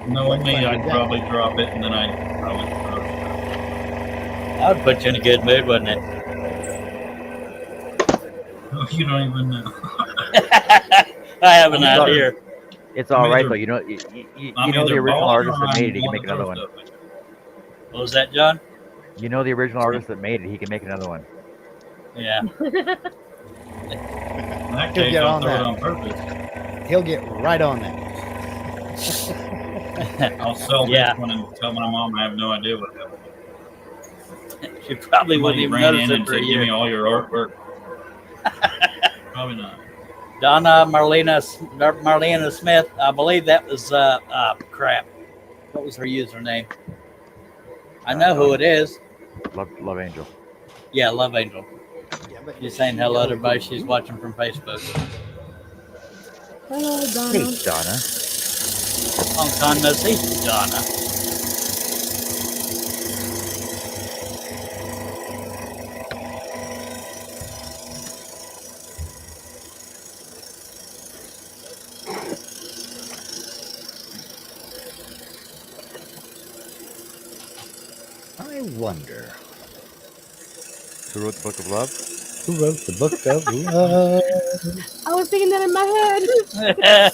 Speaker 4: Knowing me, I'd probably drop it, and then I would throw it.
Speaker 3: That would put you in a good mood, wouldn't it?
Speaker 4: Oh, you don't even know.
Speaker 3: I have an idea.
Speaker 1: It's all
Speaker 4: I'm
Speaker 1: right
Speaker 4: either-
Speaker 1: though. You know, you
Speaker 4: I'm
Speaker 1: know the
Speaker 4: either
Speaker 1: original
Speaker 4: balling
Speaker 1: artist
Speaker 4: or
Speaker 1: that made it. He
Speaker 4: I'm
Speaker 1: can make
Speaker 4: gonna
Speaker 1: another
Speaker 4: throw
Speaker 1: one.
Speaker 4: stuff.
Speaker 3: What was that, John?
Speaker 1: You know the original artist that made it. He can make another one.
Speaker 3: Yeah.
Speaker 4: In that
Speaker 5: He'll
Speaker 4: case,
Speaker 5: get
Speaker 4: I'll
Speaker 5: on
Speaker 4: throw
Speaker 5: that.
Speaker 4: it on purpose.
Speaker 5: He'll get right on that.
Speaker 4: I'll sell
Speaker 3: Yeah.
Speaker 4: this one and tell my mom I have no idea what happened.
Speaker 3: She probably wouldn't
Speaker 4: Somebody
Speaker 3: even
Speaker 4: ran
Speaker 3: notice
Speaker 4: in
Speaker 3: it
Speaker 4: and
Speaker 3: for a
Speaker 4: said, "Give me
Speaker 3: year.
Speaker 4: all your artwork." Probably not.
Speaker 3: Donna Marlena Smith, I believe that was crap. What was her username? I know who it is.
Speaker 1: Love Angel.
Speaker 3: Yeah, Love Angel.
Speaker 5: Yeah, but
Speaker 3: She's saying hello to everybody. She's watching from Facebook.
Speaker 2: Hello, Donna.
Speaker 1: Hey, Donna.
Speaker 3: Long time no see, Donna.
Speaker 5: I wonder
Speaker 1: Who wrote the Book of Love?
Speaker 5: who wrote the book of love.
Speaker 2: I was thinking that in my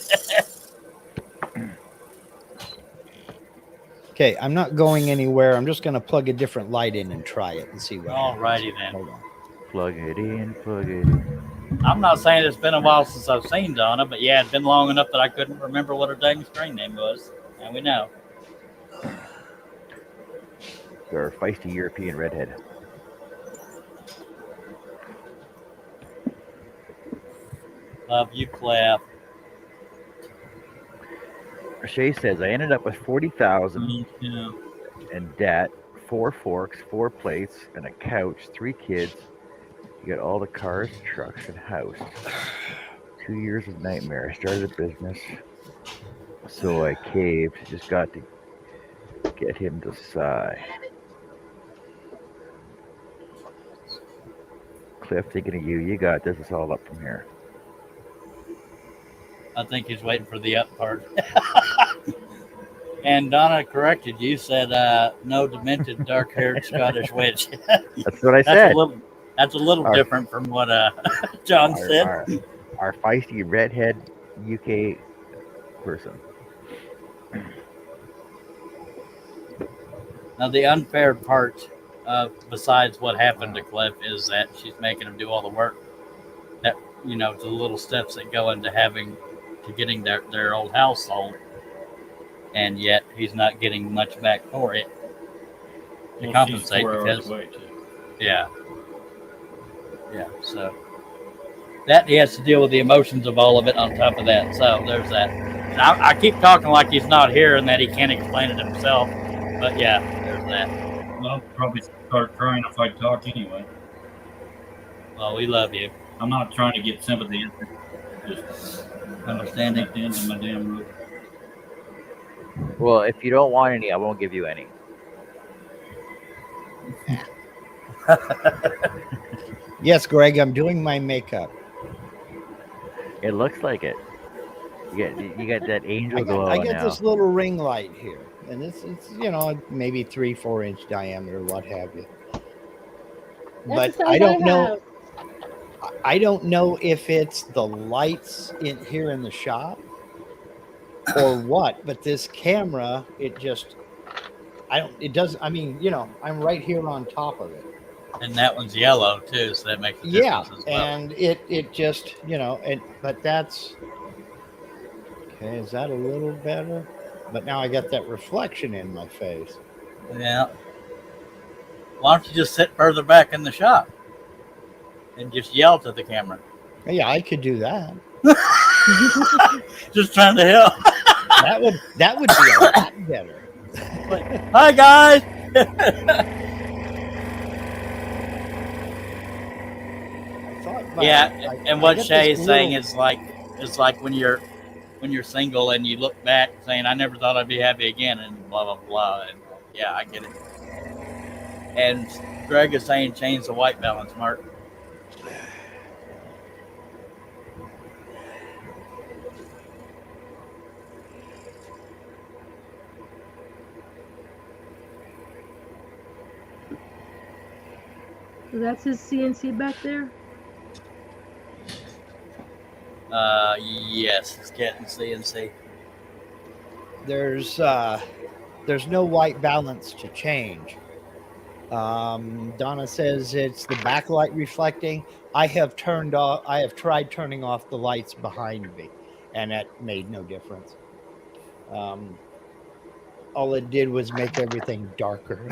Speaker 2: head.
Speaker 5: Okay, I'm not going anywhere. I'm just going to plug a different light in and try it and see what
Speaker 3: Alrighty
Speaker 5: happens.
Speaker 3: then.
Speaker 5: Hold on.
Speaker 1: Plug it in. Plug it in.
Speaker 3: I'm not saying it's been a while since I've seen Donna, but yeah, it's been long enough that I couldn't remember what her dang screen name was. And we know.
Speaker 1: Our feisty European redhead.
Speaker 3: Love you, Cliff.
Speaker 1: Shay says I ended up with 40,000
Speaker 4: Yeah.
Speaker 1: in debt, 4 forks, 4 plates, and a couch, 3 kids. You got all the cars, trucks, and house. 2 years of nightmare. I started a business, so I caved. Just got to get him to sigh. Cliff, thinking of you. You got this. It's all up from here.
Speaker 3: I think he's waiting for the up part. And Donna corrected you, said no demented dark-haired Scottish witch.
Speaker 1: That's what I said.
Speaker 3: That's a little
Speaker 1: Our-
Speaker 3: different from what John said.
Speaker 1: Our feisty redhead UK person.
Speaker 3: Now, the unfair part, besides what happened to Cliff, is that she's making him do all the work. That the little steps that go into getting their old house sold, and yet he's not getting much back for it to
Speaker 4: Well,
Speaker 3: compensate
Speaker 4: she's 4 hours
Speaker 3: because
Speaker 4: away too.
Speaker 3: yeah, so that he has to deal with the emotions of all of it on top of that. So there's that. And I keep talking like he's not here and that he can't explain it himself, but yeah, there's that.
Speaker 4: Well, I'll probably start crying if I talk anyway.
Speaker 3: Well, we love you.
Speaker 4: I'm not trying to get sympathy. Just
Speaker 3: Understanding.
Speaker 4: at the end of my damn rope.
Speaker 1: Well, if you don't want any, I won't give you any.
Speaker 5: Yes, Greg, I'm doing my makeup.
Speaker 1: It looks like it. You got that angel glow
Speaker 5: I got
Speaker 1: now.
Speaker 5: this little ring light here, and it's maybe 3-4 inch diameter, what have you.
Speaker 2: That's
Speaker 5: But
Speaker 2: the
Speaker 5: I
Speaker 2: size
Speaker 5: don't
Speaker 2: I
Speaker 5: know.
Speaker 2: have.
Speaker 5: I don't know if it's the lights in here in the shop or what. But this camera, it does. I mean, I'm right here on top of it.
Speaker 3: And that one's yellow too, so that makes a
Speaker 5: Yeah,
Speaker 3: difference as well.
Speaker 5: and it just but that's okay. Is that a little better? But now I got that reflection in my face.
Speaker 3: Yeah. Why don't you just sit further back in the shop and just yell to the camera?
Speaker 5: Yeah, I could do that.
Speaker 3: Just trying to help.
Speaker 5: That would be a lot better.
Speaker 3: Hi guys. Yeah, and what Shay is saying is like when you're single and you look back saying, I never thought I'd be happy again, and blah blah blah. And yeah, I get it. And Greg is saying change the white balance, Mark.
Speaker 2: So that's his CNC back there.
Speaker 3: Yes, it's getting CNC.
Speaker 5: There's no white balance to change. Donna says it's the backlight reflecting. I have tried turning off the lights behind me, and that made no difference. All it did was make everything darker.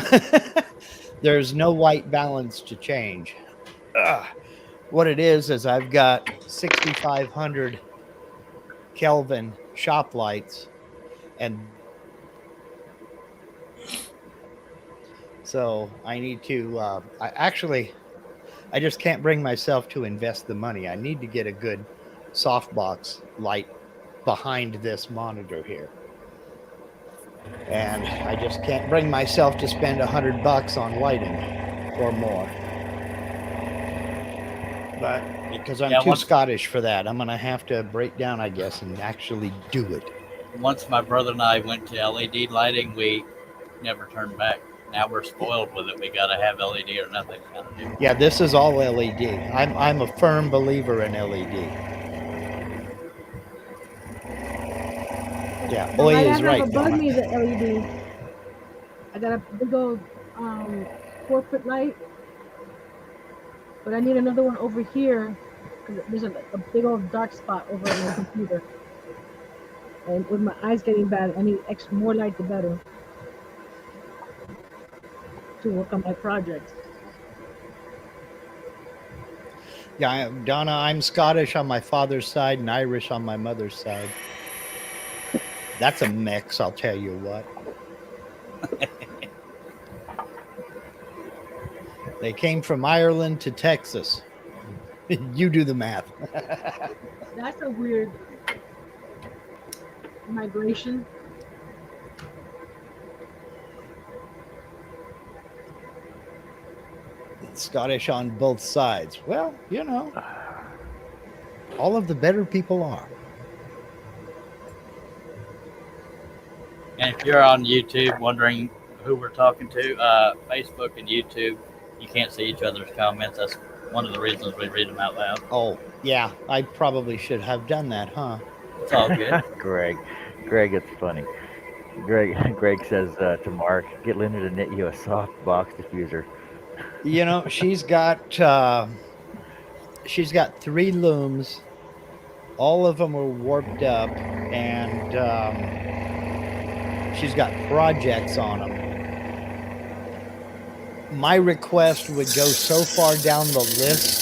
Speaker 5: There's no white balance to change. What it is I've got 6,500 Kelvin shop lights, and so I need to I just can't bring myself to invest the money. I need to get a good softbox light behind this monitor here, and I just can't bring myself to spend $100 on lighting or more. But because I'm too Scottish for that, I'm gonna have to break down, I guess, and actually do it.
Speaker 3: Once my brother and I went to LED lighting, we never turned back. Now we're spoiled with it. We gotta have LED or nothing. Kind of deal.
Speaker 5: Yeah, this is all LED. I'm a firm believer in LED. Yeah, boy is right.
Speaker 2: Above me the LED. I got a big old 4-foot light, but I need another one over here because there's a big old dark spot over on my computer, and with my eyes getting bad, I need more light the better to work on my projects.
Speaker 5: Yeah, Donna, I'm Scottish on my father's side and Irish on my mother's side. That's a mix, I'll tell you what. They came from Ireland to Texas. You do the math.
Speaker 2: That's a weird migration.
Speaker 5: Scottish on both sides. Well, all of the better people are.
Speaker 3: And if you're on YouTube wondering who we're talking to, Facebook and YouTube, you can't see each other's comments. That's one of the reasons we read them out loud.
Speaker 5: Oh, yeah. I probably should have done that, huh?
Speaker 3: It's all good.
Speaker 1: Greg, it's funny. Greg says to Mark, get Linda to knit you a soft box diffuser.
Speaker 5: You know, she's got 3 looms. All of them are warped up, and she's got projects on them. My request would go so far down the list.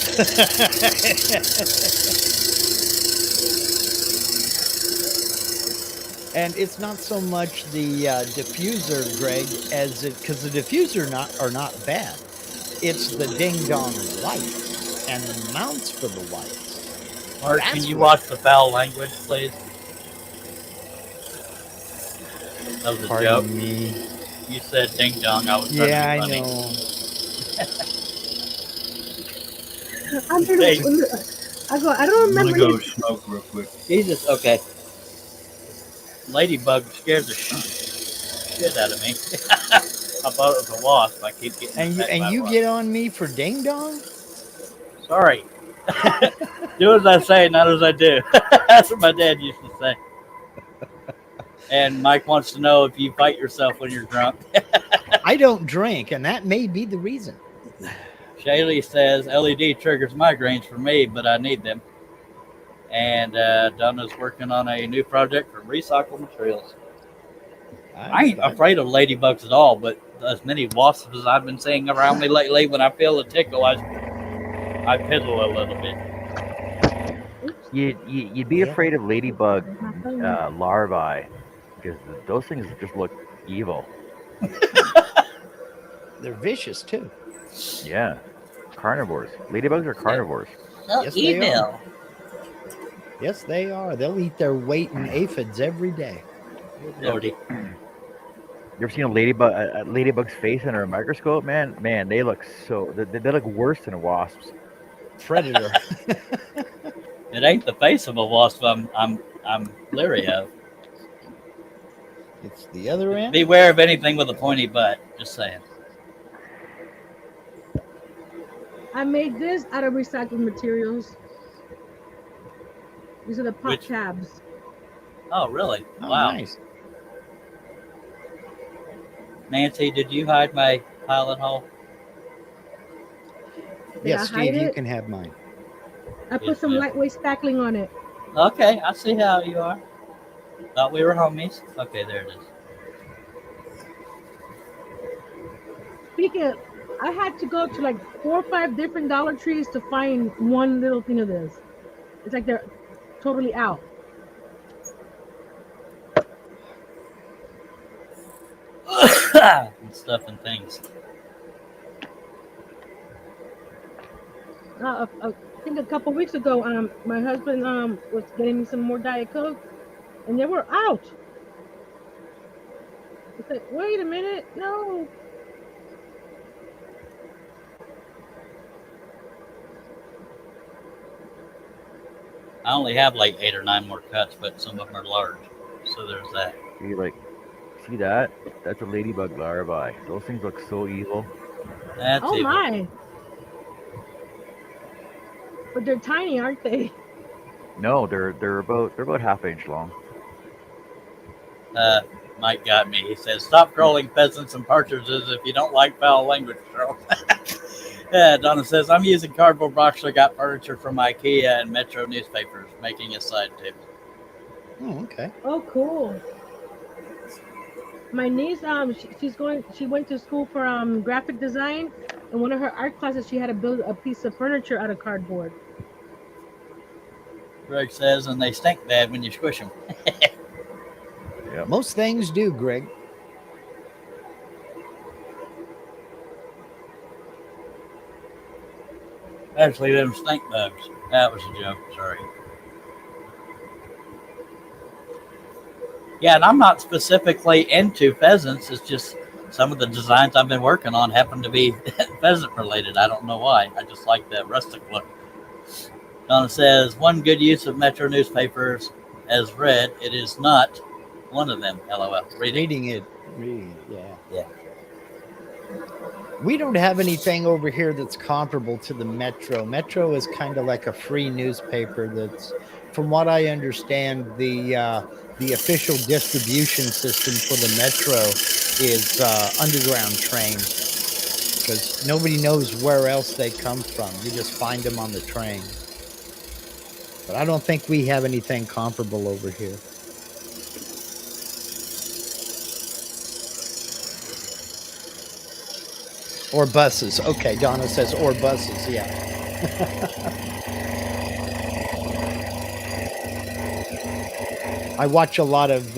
Speaker 5: And it's not so much the diffuser, Greg, as it, because the diffuser are not bad. It's the ding dong lights and the mounts for the lights.
Speaker 3: Mark,
Speaker 5: That's
Speaker 3: can you
Speaker 5: what-
Speaker 3: watch the foul language, please? That was a
Speaker 5: Pardon
Speaker 3: joke.
Speaker 5: me.
Speaker 3: You said ding dong. I was trying
Speaker 5: Yeah,
Speaker 3: to
Speaker 5: I
Speaker 3: be funny.
Speaker 5: know.
Speaker 2: I'm
Speaker 3: Hey.
Speaker 2: I don't
Speaker 4: I'm gonna
Speaker 2: remember.
Speaker 4: go smoke real quick.
Speaker 3: Jesus, okay. Ladybug scared the shit out of me. I thought it was a wasp. I keep getting
Speaker 5: And
Speaker 3: attacked by
Speaker 5: you
Speaker 3: wasps.
Speaker 5: get on me for ding dong?
Speaker 3: Sorry. Do as I say, not as I do. That's what my dad used to say. And Mike wants to know if you fight yourself when you're drunk.
Speaker 5: I don't drink, and that may be the reason.
Speaker 3: Shaylee says LED triggers migraines for me, but I need them. And Donna's working on a new project for recycled materials. I ain't afraid of ladybugs at all, but as many wasps as I've been seeing around me lately, when I feel a tickle, I piddle a little bit.
Speaker 1: You'd be afraid of ladybug larvae because those things just look evil.
Speaker 5: They're vicious too.
Speaker 1: Yeah, carnivores. Ladybugs are carnivores.
Speaker 3: So
Speaker 5: Yes, they
Speaker 3: evil.
Speaker 5: are. Yes, they are. They'll eat their weight in aphids every day.
Speaker 3: Lordy.
Speaker 1: You ever seen a ladybug's face under a microscope? Man, they look they look worse than wasps.
Speaker 5: Predator.
Speaker 3: It ain't the face of a wasp I'm leery of.
Speaker 5: It's the other end.
Speaker 3: Beware of anything with a pointy butt. Just saying.
Speaker 2: I made this out of recycled materials. These are the pop
Speaker 3: Which-
Speaker 2: tabs.
Speaker 3: Oh, really?
Speaker 5: Oh,
Speaker 3: Wow.
Speaker 5: nice.
Speaker 3: Nancy, did you hide my pilot hole?
Speaker 2: Did
Speaker 5: Yes,
Speaker 2: I hide
Speaker 5: Steve, you
Speaker 2: it?
Speaker 5: can have mine.
Speaker 2: I put
Speaker 3: Yes,
Speaker 2: some
Speaker 3: ma'am.
Speaker 2: lightweight spackling on it.
Speaker 3: Okay, I see how you are. Thought we were homies. Okay, there it is.
Speaker 2: Speaking of, I had to go to like 4 or 5 different Dollar Trees to find one little thing of this. It's like they're totally out.
Speaker 3: And stuff and things.
Speaker 2: I think a couple weeks ago, my husband was getting me some more Diet Coke, and they were out. I said, "Wait a minute, no."
Speaker 3: I only have like 8 or 9 more cuts, but some of them are large. So there's that.
Speaker 1: See that? That's a ladybug larvae. Those things look so evil.
Speaker 3: That's
Speaker 2: Oh
Speaker 3: evil.
Speaker 2: my! But they're tiny, aren't they?
Speaker 1: No, they're about half inch long.
Speaker 3: Mike got me. He says, "Stop trolling pheasants and partridges if you don't like foul language, troll." Yeah, Donna says, "I'm using cardboard box. I got furniture from IKEA and Metro newspapers, making a side table."
Speaker 5: Oh, okay.
Speaker 2: Oh, cool. My niece, she went to school for graphic design, and one of her art classes, she had to build a piece of furniture out of cardboard.
Speaker 3: Greg says, "And they stink bad when you squish them."
Speaker 1: Yep.
Speaker 5: Most things do, Greg.
Speaker 3: Actually, them stink bugs. That was a joke. Sorry. Yeah, and I'm not specifically into pheasants. It's just some of the designs I've been working on happen to be pheasant related. I don't know why. I just like that rustic look. Donna says, "One good use of Metro newspapers as read. It is not one of them." LOL. Reading.
Speaker 5: Reading it. Read, yeah. We don't have anything over here that's comparable to the Metro. Metro is kind of like a free newspaper. That's, from what I understand, the official distribution system for the Metro is underground trains, because nobody knows where else they come from. You just find them on the train. But I don't think we have anything comparable over here. Or buses. Okay, Donna says or buses. Yeah. I watch a lot of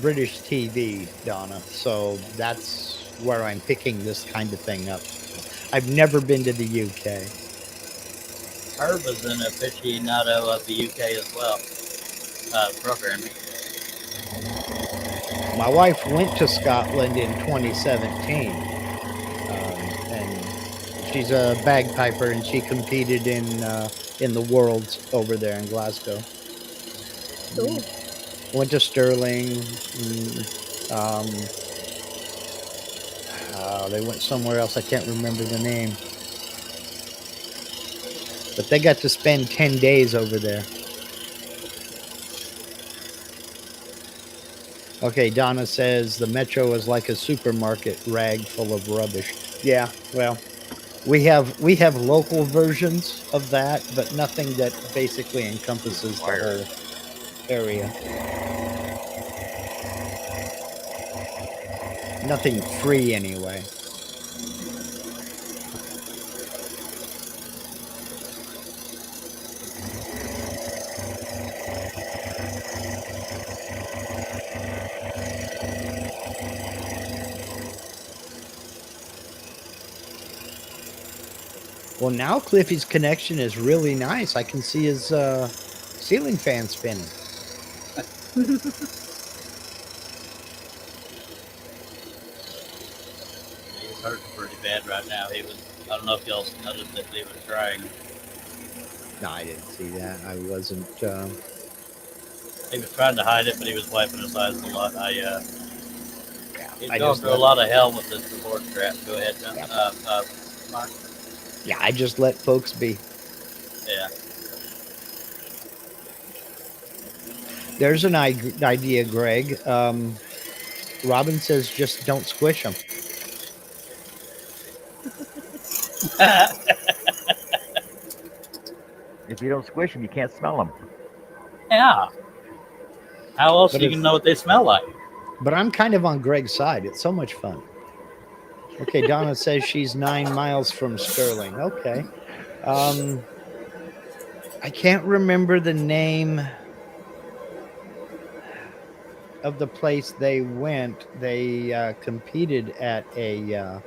Speaker 5: British TV, Donna, so that's where I'm picking this kind of thing up. I've never been to the UK.
Speaker 3: Herb is an aficionado of the UK as well, programming.
Speaker 5: My wife went to Scotland in 2017, and she's a bagpiper, and she competed in the Worlds over there in Glasgow.
Speaker 2: Cool.
Speaker 5: Went to Stirling. They went somewhere else. I can't remember the name. But they got to spend 10 days over there. Okay, Donna says the Metro is like a supermarket rag full of rubbish. Yeah, well, we have local versions of that, but nothing that basically encompasses the whole area. Nothing free anyway. Well, now Cliffy's connection is really nice. I can see his ceiling fan spinning.
Speaker 3: He's hurting pretty bad right now. I don't know if y'all noticed that he was crying.
Speaker 5: No, I didn't see that. I wasn't.
Speaker 3: He was trying to hide it, but he was wiping his eyes a lot. He's
Speaker 5: I
Speaker 3: going
Speaker 5: just
Speaker 3: through a lot of hell with this support strap. Go ahead, John. Mark.
Speaker 5: Yeah, I just let folks be.
Speaker 3: Yeah.
Speaker 5: There's an idea, Greg. Robin says just don't squish them.
Speaker 1: If you don't squish them, you can't smell them.
Speaker 3: Yeah. How else
Speaker 5: But
Speaker 3: do you know what they smell like?
Speaker 5: But I'm kind of on Greg's side. It's so much fun. Okay, Donna says she's 9 miles from Stirling. Okay. I can't remember the name of the place they went. They competed at a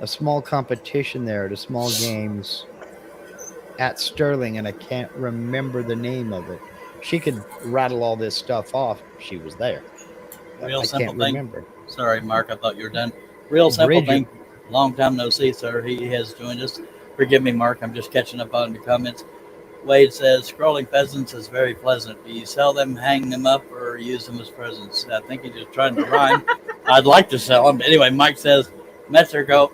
Speaker 5: small competition there, at a small games at Stirling, and I can't remember the name of it. She could rattle all this stuff off if she was there.
Speaker 3: Real
Speaker 5: I
Speaker 3: simple
Speaker 5: can't
Speaker 3: thing.
Speaker 5: remember.
Speaker 3: Sorry, Mark, I thought you were done. Real simple
Speaker 5: Bridget.
Speaker 3: thing. Long time no see, sir. He has joined us. Forgive me, Mark. I'm just catching up on your comments. Wade says, scrolling pheasants is very pleasant. Do you sell them, hang them up, or use them as presents? I think he's just trying to rhyme. I'd like to sell them. But anyway, Mike says, Metro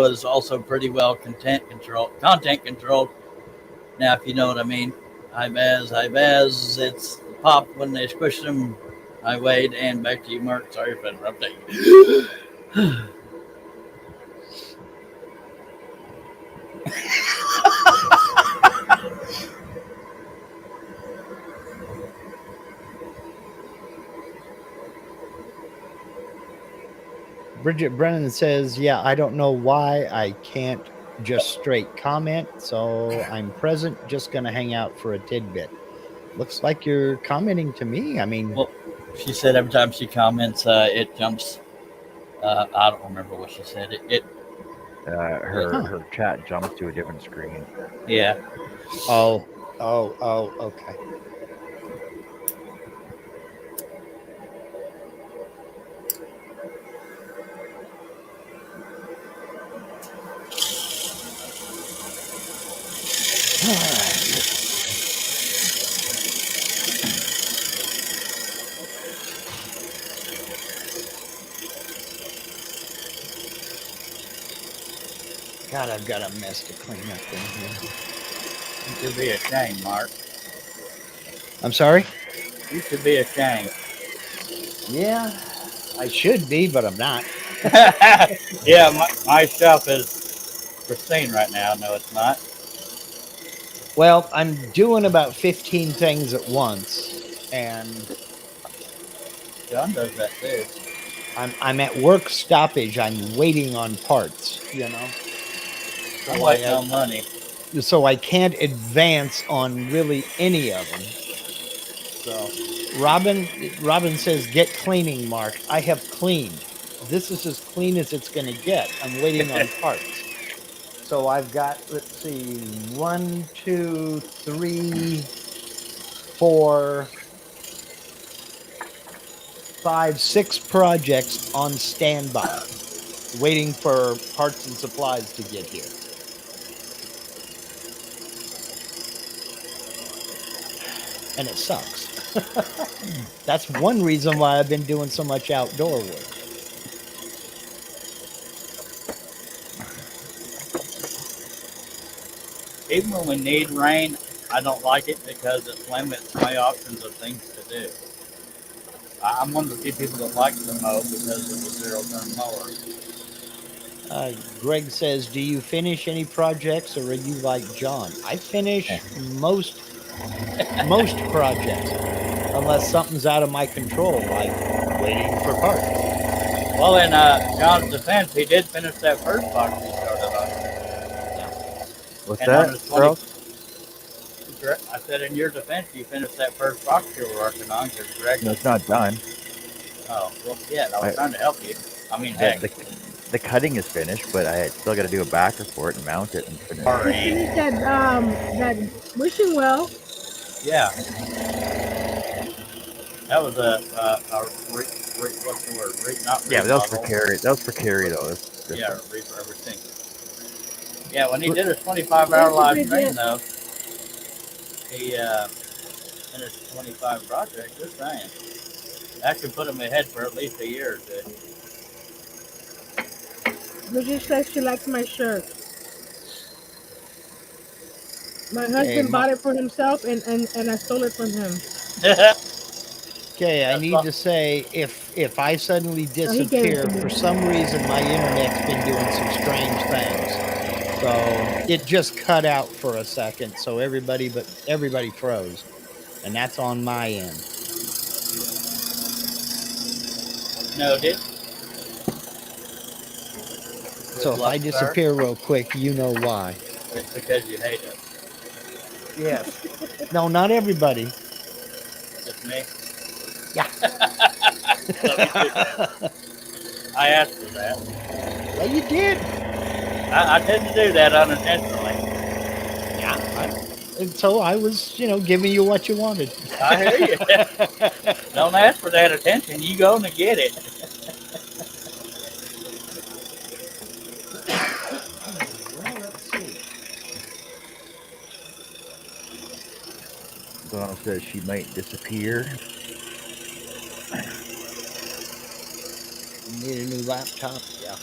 Speaker 3: is also pretty well content controlled. Now, if you know what I mean. Hi, Baz. It's pop when they squish them. Hi, Wade, and back to you, Mark. Sorry for interrupting.
Speaker 5: Bridget Brennan says, yeah, I don't know why I can't just straight comment, so I'm present, just going to hang out for a tidbit. Looks like you're commenting to me. I mean,
Speaker 3: Well, she said every time she comments, it jumps. I don't remember what she said.
Speaker 1: Her chat jumps to a different screen.
Speaker 3: Yeah.
Speaker 5: oh, okay. All right. God, I've got a mess to clean up in here.
Speaker 3: You should be ashamed, Mark.
Speaker 5: I'm sorry?
Speaker 3: You should be ashamed.
Speaker 5: Yeah, I should be, but I'm not.
Speaker 3: Yeah, my stuff is pristine right now. No, it's not.
Speaker 5: Well, I'm doing about 15 things at once, and
Speaker 3: John does that too.
Speaker 5: I'm at work stoppage. I'm waiting on parts, you know.
Speaker 3: I'm waiting on money.
Speaker 5: So I can't advance on really any of them. So Robin says, get cleaning, Mark. I have cleaned. This is as clean as it's going to get. I'm waiting on parts. So I've got, let's see, 1, 2, 3, 4, 5, 6 projects on standby, waiting for parts and supplies to get here. And it sucks. That's one reason why I've been doing so much outdoor work.
Speaker 3: Even when we need rain, I don't like it because it limits my options of things to do. I'm one of the few people that likes to mow because of the zero-turn mower.
Speaker 5: Greg says, do you finish any projects, or are you like John? I finish most projects, unless something's out of my control, like waiting for parts.
Speaker 3: Well, in John's defense, he did finish that first box he started on.
Speaker 1: What's
Speaker 3: And
Speaker 1: that,
Speaker 3: on his
Speaker 1: Charles?
Speaker 3: I said, in your defense, you finished that first box you were working on. Because Greg.
Speaker 1: No, it's not done.
Speaker 3: Oh, well, yeah, I was trying to help you. I mean,
Speaker 1: I-
Speaker 3: heck.
Speaker 1: The cutting is finished, but I still got to do a backer for it and mount it and finish.
Speaker 3: Sorry.
Speaker 2: Finish that wishing well.
Speaker 3: Yeah. That was what's the word? Not
Speaker 1: Yeah, but that was for
Speaker 3: remodel.
Speaker 1: carry. That was for carry though.
Speaker 3: Yeah, everything. Yeah, when he did his 25-hour live stream, though, he finished 25 projects. Just saying. That could put him ahead for at least a year or two.
Speaker 2: Bridget says she likes my shirt. My husband bought it for himself, and I stole it from him.
Speaker 5: Okay, I need to say, if I suddenly disappear, for some reason my internet's been doing some strange things. So it just cut out for a second, so everybody froze. And that's on my end.
Speaker 3: No, did.
Speaker 5: So if I disappear real quick, you know why.
Speaker 3: It's because you hate us.
Speaker 5: Yes. No, not everybody.
Speaker 3: Just me.
Speaker 5: Yeah.
Speaker 3: I asked for that.
Speaker 5: Well, you did.
Speaker 3: I didn't do that unintentionally.
Speaker 5: Yeah. And so I was, giving you what you wanted.
Speaker 3: I hear you. Don't ask for that attention. You go and get it.
Speaker 5: Well, let's see.
Speaker 1: Donna says she might disappear.
Speaker 5: You need a new laptop? Yeah.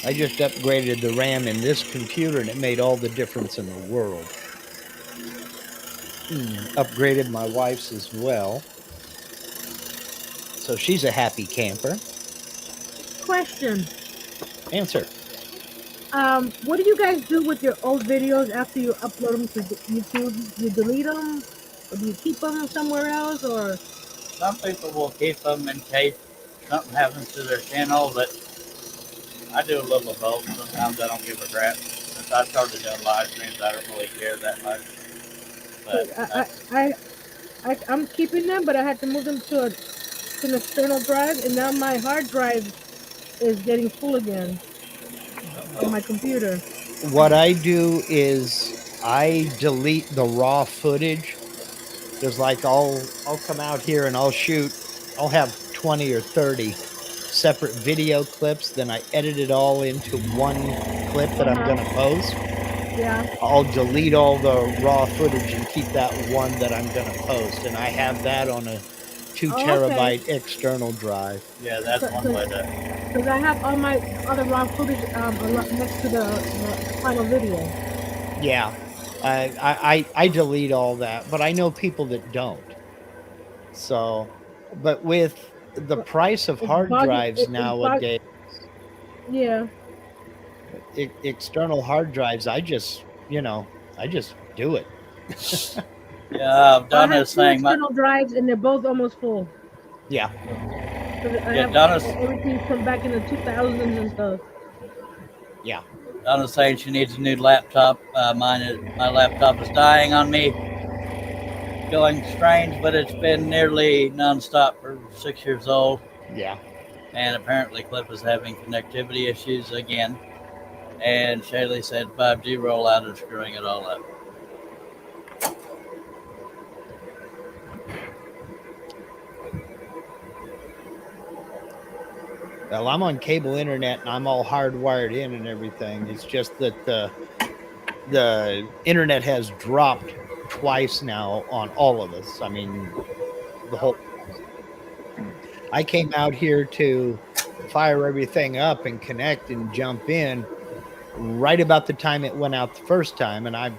Speaker 5: I just upgraded the RAM in this computer, and it made all the difference in the world. Upgraded my wife's as well. So she's a happy camper.
Speaker 2: Question.
Speaker 5: Answer.
Speaker 2: What do you guys do with your old videos after you upload them to YouTube? You delete them, or do you keep them somewhere else, or?
Speaker 3: Some people will keep them in case something happens to their channel, but I do a little of both. Sometimes I don't give a crap. Since I started doing live streams, I don't really care that much. But
Speaker 2: I'm keeping them, but I had to move them to an external drive, and now my hard drive is getting full again on my computer.
Speaker 5: What I do is I delete the raw footage. There's I'll come out here and I'll have 20 or 30 separate video clips, then I edit it all into one clip that I'm going to post.
Speaker 2: Yeah.
Speaker 5: I'll delete all the raw footage and keep that one that I'm going to post, and I have that on a 2
Speaker 2: Oh,
Speaker 5: terabyte
Speaker 2: okay.
Speaker 5: external drive.
Speaker 3: Yeah, that's one way to.
Speaker 2: Because I have all my other raw footage next to the final video.
Speaker 5: Yeah. I delete all that, but I know people that don't. So, but with the
Speaker 2: But
Speaker 5: price of
Speaker 2: it's
Speaker 5: hard
Speaker 2: body.
Speaker 5: drives
Speaker 2: It's body.
Speaker 5: nowadays,
Speaker 2: Yeah.
Speaker 5: external hard drives, I just do it.
Speaker 3: Yeah,
Speaker 2: I
Speaker 3: Donna's
Speaker 2: have two
Speaker 3: saying my.
Speaker 2: external drives, and they're both almost full.
Speaker 5: Yeah.
Speaker 2: Because I
Speaker 3: Yeah,
Speaker 2: have
Speaker 3: Donna's
Speaker 2: everything from back in the 2000s and stuff.
Speaker 5: Yeah.
Speaker 3: Donna's saying she needs a new laptop. My laptop is dying on me, going strange, but it's been nearly nonstop for 6 years old,
Speaker 5: Yeah.
Speaker 3: and apparently Cliff is having connectivity issues again. And Shaylee said 5G rollout is screwing it all up.
Speaker 5: Well, I'm on cable internet and I'm all hardwired in and everything. It's just that the internet has dropped twice now on all of us. I mean, the whole. I came out here to fire everything up and connect and jump in right about the time it went out the first time, and I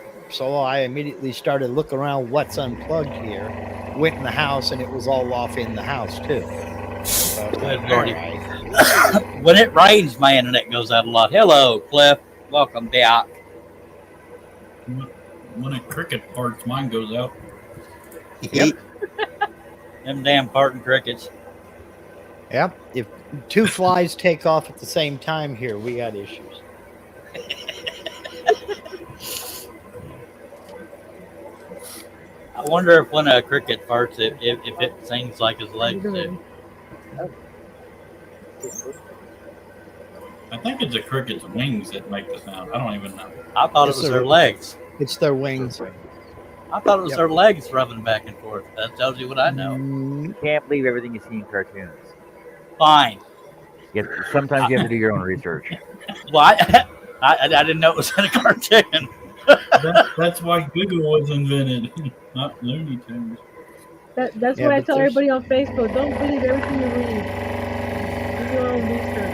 Speaker 5: immediately started looking around what's unplugged here. Went in the house and it was all off in the house too. So I was like,
Speaker 3: Good lordy.
Speaker 5: all right.
Speaker 3: When it rains, my internet goes out a lot. Hello, Cliff. Welcome back.
Speaker 4: When a cricket farts, mine goes out.
Speaker 5: Yep.
Speaker 3: Them damn farting crickets.
Speaker 5: Yep. If 2 flies take off at the same time here, we got issues.
Speaker 3: I wonder if when a cricket farts, if it sings like his legs do.
Speaker 4: I think it's a cricket's wings that make the sound. I don't even know.
Speaker 3: I thought
Speaker 5: It's
Speaker 3: it was
Speaker 5: their-
Speaker 3: their legs.
Speaker 5: It's their wings.
Speaker 3: I thought it was
Speaker 5: Yep.
Speaker 3: their legs rubbing back and forth. That tells you what I know.
Speaker 5: Mm,
Speaker 1: You can't believe everything you see in cartoons.
Speaker 3: Fine.
Speaker 1: Sometimes you have to do your own research.
Speaker 3: Well, I didn't know it was in a cartoon.
Speaker 4: That's why Google was invented, not Looney Tunes.
Speaker 2: That's
Speaker 5: Yeah,
Speaker 2: what I
Speaker 5: but
Speaker 2: tell
Speaker 5: there's-
Speaker 2: everybody on Facebook. Don't believe everything you read. Do your own research.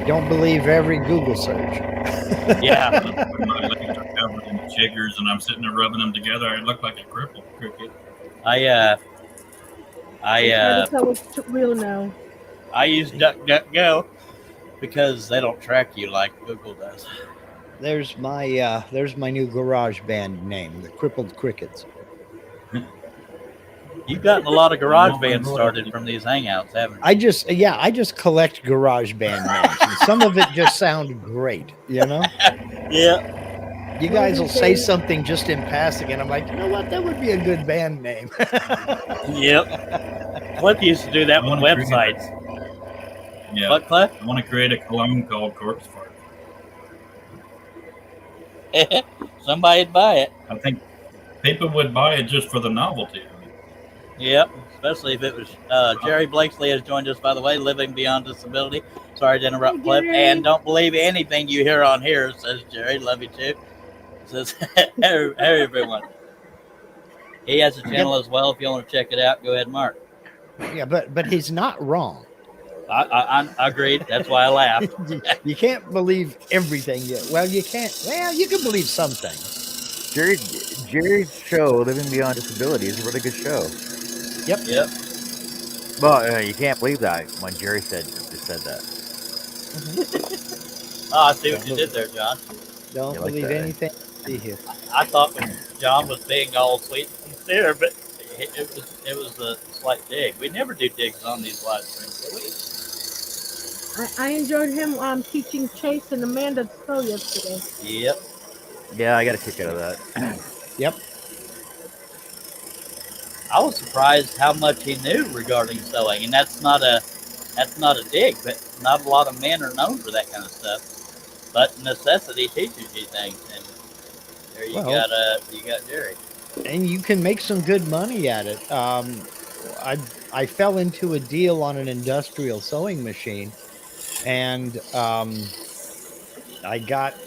Speaker 5: and don't believe every Google search.
Speaker 3: Yeah.
Speaker 4: My legs are covered in chiggers, and I'm sitting there rubbing them together. I look like a crippled cricket.
Speaker 3: I
Speaker 2: It's hard to tell what's real now.
Speaker 3: I use DuckDuckGo because they don't track you like Google does.
Speaker 5: There's my new garage band name, the Crippled Crickets.
Speaker 3: You've gotten a lot of garage bands started from these hangouts, haven't you?
Speaker 5: I just collect garage band names, and some of it just sound great.
Speaker 3: Yeah.
Speaker 5: You guys will say something just in passing, and I'm like, you know what? That would be a good band name.
Speaker 3: Yep. Cliff used to do that with websites.
Speaker 4: Yeah.
Speaker 3: What, Cliff?
Speaker 4: I want to create a cologne called Corpse Fart.
Speaker 3: Somebody'd buy it.
Speaker 4: I think people would buy it just for the novelty.
Speaker 3: Yep. Especially if it was Jerry Blakesley has joined us, by the way, Living Beyond Disability. Sorry to interrupt,
Speaker 2: Hey,
Speaker 3: Cliff.
Speaker 2: Jerry.
Speaker 3: And don't believe anything you hear on here, says Jerry. Love you too. Says, hey, everyone. He has a channel as well. If you want to check it out, go ahead, Mark.
Speaker 5: Yeah, but he's not wrong.
Speaker 3: I agreed. That's why I laughed.
Speaker 5: You can't believe everything yet. Well, you can't. Well, you can believe some things.
Speaker 1: Jerry's show, Living Beyond Disability, is a really good show.
Speaker 3: Yep.
Speaker 1: Well, you can't believe that when Jerry just said that.
Speaker 3: Oh, I see what you did there, John.
Speaker 5: Don't
Speaker 1: You like
Speaker 5: believe
Speaker 1: that, eh?
Speaker 5: anything you see here.
Speaker 3: I thought when John was being all sweet and sincere, but it was a slight dig. We never do digs on these live streams, do we?
Speaker 2: I enjoyed him teaching Chase and Amanda to sew yesterday.
Speaker 3: Yep.
Speaker 1: Yeah, I got a kick out of that.
Speaker 5: Yep.
Speaker 3: I was surprised how much he knew regarding sewing, and that's not a dig, but not a lot of men are known for that kind of stuff. But necessity teaches you things, and there you
Speaker 5: Well,
Speaker 3: got Jerry.
Speaker 5: And you can make some good money at it. I fell into a deal on an industrial sewing machine, and I got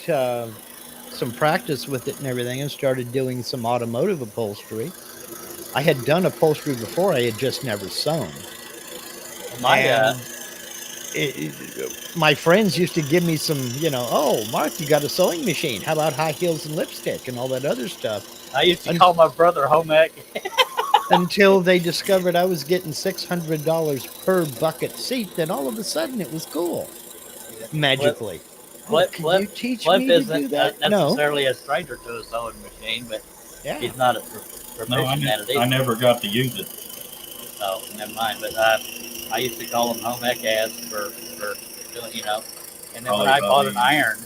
Speaker 5: some practice with it and everything, and started doing some automotive upholstery. I had done upholstery before. I had just never sewn.
Speaker 3: My
Speaker 5: My friends used to give me some, oh, Mark, you got a sewing machine. How about high heels and lipstick and all that other stuff?
Speaker 3: I used to call my brother home ec.
Speaker 5: Until they discovered I was getting $600 per bucket seat. Then all of a sudden it was cool. Magically. Can you teach
Speaker 3: Cliff
Speaker 5: me to
Speaker 3: isn't
Speaker 5: do that?
Speaker 3: necessarily a stranger to a sewing machine, but
Speaker 5: Yeah.
Speaker 3: he's not a proficient at it either.
Speaker 4: I never got to use it.
Speaker 3: Oh, never mind. But I used to call him home ec ass for doing, And then when I bought an iron,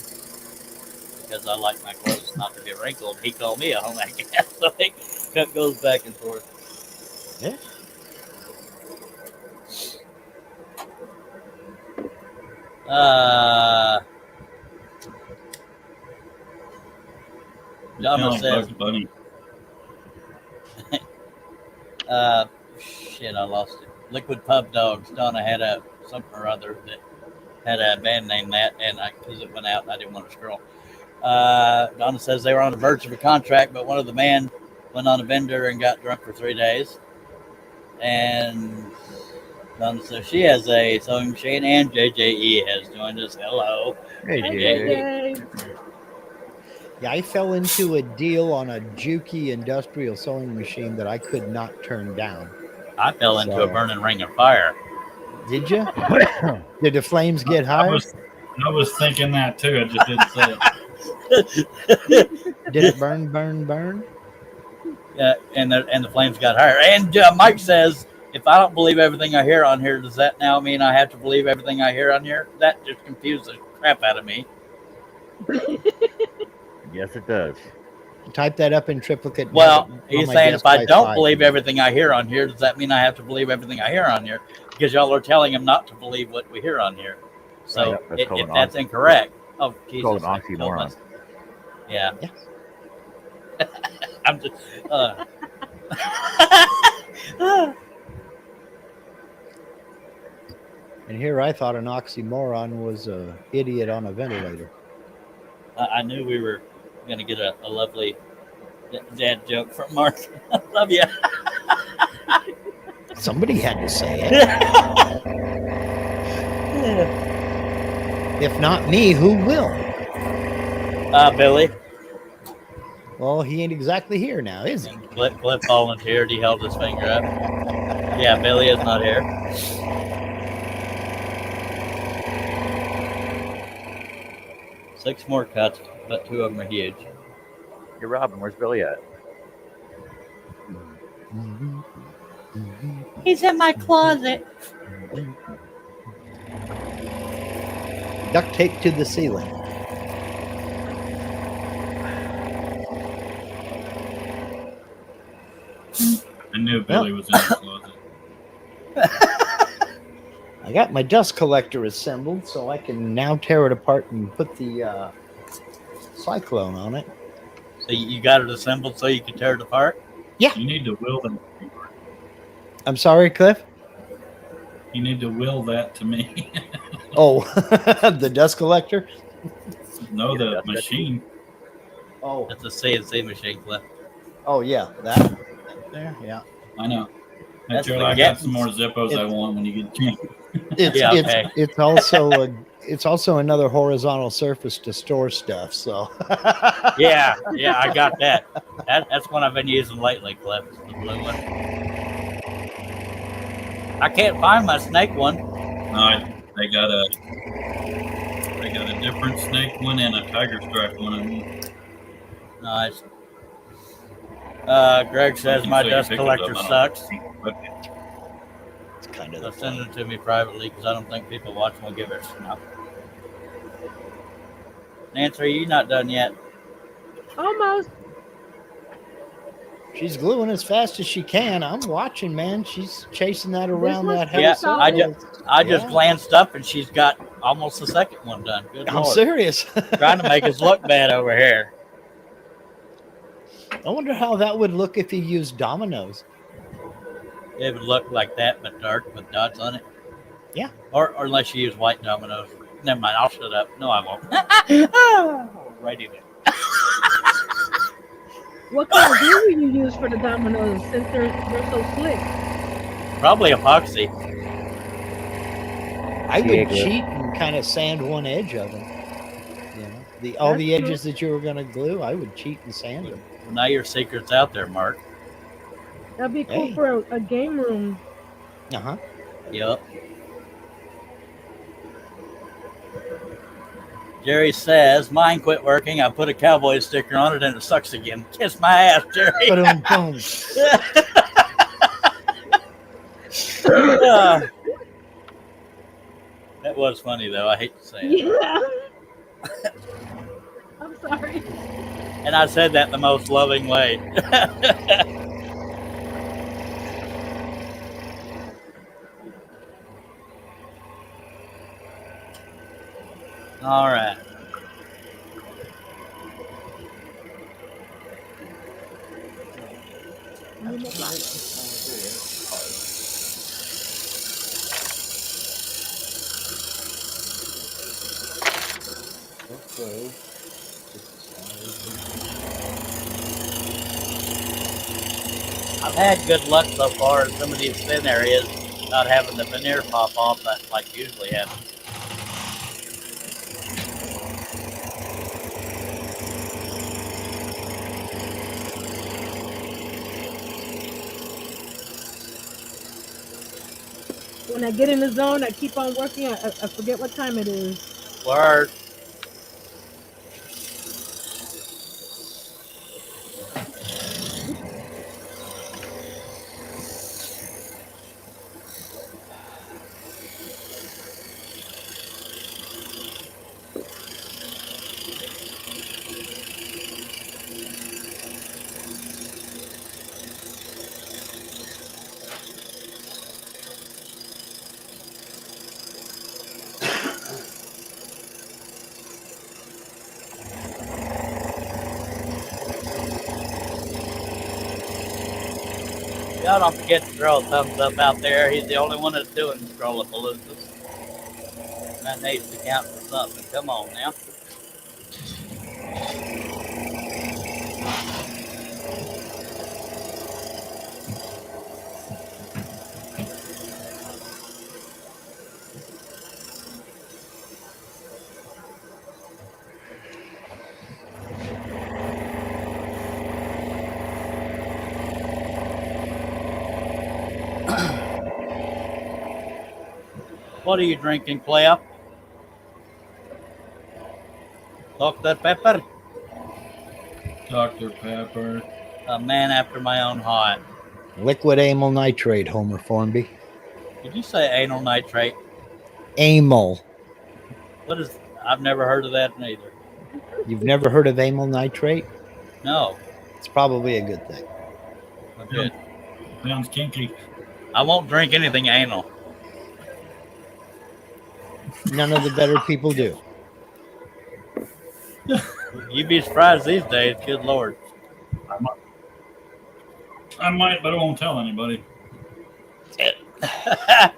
Speaker 3: because I like my clothes not to get wrinkled, he called me a home ec ass. So it goes back and forth.
Speaker 5: Yeah.
Speaker 3: Donna says,
Speaker 4: Bugs Bunny.
Speaker 3: shit, I lost it. Liquid Pub Dogs. Donna had something or other that had a band name that, and because it went out, and I didn't want to scroll. Donna says they were on the verge of a contract, but one of the men went on a bender and got drunk for 3 days. And Donna says she has a sewing machine, and JJE has joined us. Hello.
Speaker 1: Hey,
Speaker 2: Hey,
Speaker 1: JJ.
Speaker 2: JJ.
Speaker 5: Yeah, I fell into a deal on a Juki industrial sewing machine that I could not turn down.
Speaker 3: I fell into a burning ring of fire.
Speaker 5: Did you? Did the flames get higher?
Speaker 4: I was thinking that too. I just didn't say it.
Speaker 5: Did it burn?
Speaker 3: Yeah, and the flames got higher. And Mike says, if I don't believe everything I hear on here, does that now mean I have to believe everything I hear on here? That just confused the crap out of me.
Speaker 1: Yes, it does.
Speaker 5: Type that up in triplicate.
Speaker 3: Well, he's saying if I don't believe everything I hear on here, does that mean I have to believe everything I hear on here? Because y'all are telling him not to believe what we hear on here. So if that's incorrect, oh Jesus,
Speaker 1: called an oxymoron.
Speaker 3: Yeah. I'm just.
Speaker 5: And here I thought an oxymoron was a idiot on a ventilator.
Speaker 3: I knew we were going to get a lovely dad joke from Mark. Love you.
Speaker 5: Somebody had to say it. If not me, who will?
Speaker 3: Billy.
Speaker 5: Well, he ain't exactly here now, is he?
Speaker 3: Cliff volunteered. He held his finger up. Yeah, Billy is not here. Six more cuts, but 2 of them are huge.
Speaker 1: Hey, Robin, where's Billy at?
Speaker 3: He's in my closet.
Speaker 5: Duct tape to the ceiling.
Speaker 4: I knew Billy was in the closet.
Speaker 5: I got my dust collector assembled, so I can now tear it apart and put the cyclone on it.
Speaker 3: So you got it assembled so you can tear it apart?
Speaker 5: Yeah.
Speaker 4: You need to will them.
Speaker 5: I'm sorry, Cliff?
Speaker 4: You need to will that to me.
Speaker 5: Oh, the dust collector?
Speaker 4: No, the machine.
Speaker 5: Oh.
Speaker 3: That's a CNC machine, Cliff.
Speaker 5: Oh, yeah. That there, yeah.
Speaker 4: I know. Hey,
Speaker 3: That's
Speaker 4: Joe,
Speaker 3: the
Speaker 4: I
Speaker 3: get-
Speaker 4: got some more Zippos I want when you get a chance.
Speaker 5: It's also another horizontal surface to store stuff, so
Speaker 3: Yeah, I got that. That's one I've been using lately, Cliff. It's the blue one. I can't find my snake one.
Speaker 4: No, they got a different snake one and a tiger stripe one.
Speaker 3: Nice. Greg says my dust collector sucks.
Speaker 5: it's kind of
Speaker 3: So
Speaker 5: the
Speaker 3: send
Speaker 5: fun.
Speaker 3: it to me privately because I don't think people watching will give it enough. Nancy, are you not done yet?
Speaker 2: Almost.
Speaker 5: She's gluing as fast as she can. I'm watching, man. She's chasing that around
Speaker 2: was
Speaker 5: that
Speaker 2: pretty
Speaker 5: house.
Speaker 2: solid.
Speaker 3: I just glanced up and she's got almost the second one done. Good
Speaker 5: I'm
Speaker 3: Lord.
Speaker 5: serious.
Speaker 3: Trying to make us look bad over here.
Speaker 5: I wonder how that would look if you used dominoes.
Speaker 3: It would look like that, but dark with dots on it.
Speaker 5: Yeah.
Speaker 3: Or unless you use white dominoes. Never mind. I'll shut up. No, I won't. Right in it.
Speaker 2: What kind of glue do you use for the dominoes since they're so slick?
Speaker 3: Probably epoxy.
Speaker 5: I
Speaker 1: CA
Speaker 5: would
Speaker 1: glue.
Speaker 5: cheat and kind of sand one edge of them. All
Speaker 2: That's
Speaker 5: the
Speaker 2: true.
Speaker 5: edges that you were going to glue, I would cheat and sand them.
Speaker 3: Well, now your secret's out there, Mark.
Speaker 2: That'd be cool
Speaker 5: Hey.
Speaker 2: for a game room.
Speaker 5: Uh-huh.
Speaker 3: Yep. Jerry says, mine quit working. I put a cowboy sticker on it and it sucks again. Kiss my ass, Jerry.
Speaker 5: Boom, boom.
Speaker 3: That was funny, though. I hate to say it.
Speaker 2: Yeah. I'm sorry.
Speaker 3: And I said that in the most loving way. All right. I've had good luck so far in some of these thin areas, not having the veneer pop off that like usually happens.
Speaker 2: When I get in the zone, I keep on working. I forget what time it is.
Speaker 3: Word. Y'all don't forget to throw a thumbs up out there. He's the only one that's doing Scroll-A-Palooza. That needs to count for something. Come on now. What are you drinking, Cleo? Dr. Pepper?
Speaker 4: Dr. Pepper.
Speaker 3: A man after my own heart.
Speaker 5: Liquid amyl nitrate, Homer Formby.
Speaker 3: Did you say anal nitrate?
Speaker 5: Amyl.
Speaker 3: What is? I've never heard of that neither.
Speaker 5: You've never heard of amyl nitrate?
Speaker 3: No.
Speaker 5: It's probably a good thing.
Speaker 3: I'm good.
Speaker 4: Sounds kinky.
Speaker 3: I won't drink anything anal.
Speaker 5: None of the better people do.
Speaker 3: You'd be surprised these days. Good Lord.
Speaker 4: I might, but I won't tell anybody.
Speaker 3: I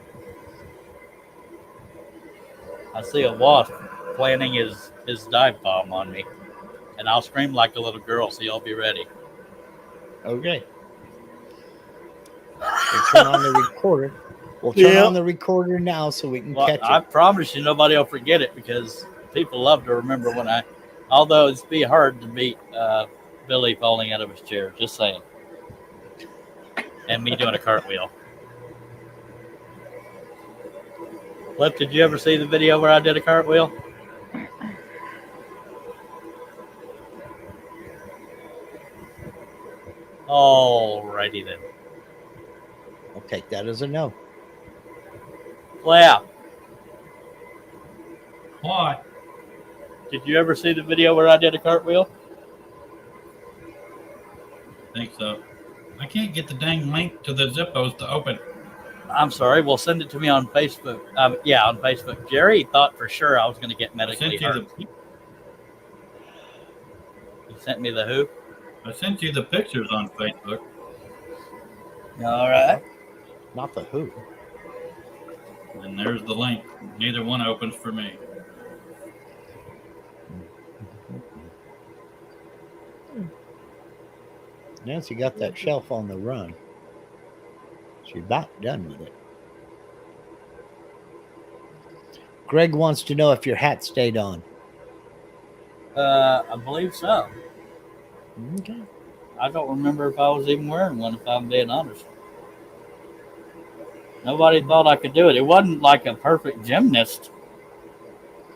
Speaker 3: see a wasp planting his dive bomb on me, and I'll scream like a little girl, so y'all be ready.
Speaker 5: Okay. We'll turn on the recorder. We'll turn on the recorder now so we can
Speaker 3: Well,
Speaker 5: catch
Speaker 3: I
Speaker 5: it.
Speaker 3: promise you nobody will forget it because people love to remember when although it'd be hard to beat Billy falling out of his chair, just saying. And me doing a cartwheel. Flip, did you ever see the video where I did a cartwheel? Alrighty then.
Speaker 5: I'll take that as a no.
Speaker 3: Well, yeah.
Speaker 4: What?
Speaker 3: Did you ever see the video where I did a cartwheel?
Speaker 4: Think so. I can't get the dang link to the Zippos to open.
Speaker 3: I'm sorry. Well, send it to me on Facebook. Yeah, on Facebook. Jerry thought for sure I was going to get
Speaker 4: I
Speaker 3: medically
Speaker 4: sent you
Speaker 3: hurt.
Speaker 4: the
Speaker 3: You sent me the who?
Speaker 4: I sent you the pictures on Facebook.
Speaker 3: All right.
Speaker 5: Not the who.
Speaker 4: And there's the link. Neither one opens for me.
Speaker 5: Nancy got that shelf on the run. She's about done with it. Greg wants to know if your hat stayed on.
Speaker 3: I believe so.
Speaker 5: Okay.
Speaker 3: I don't remember if I was even wearing one, if I'm being honest. Nobody thought I could do it. It wasn't like a perfect gymnast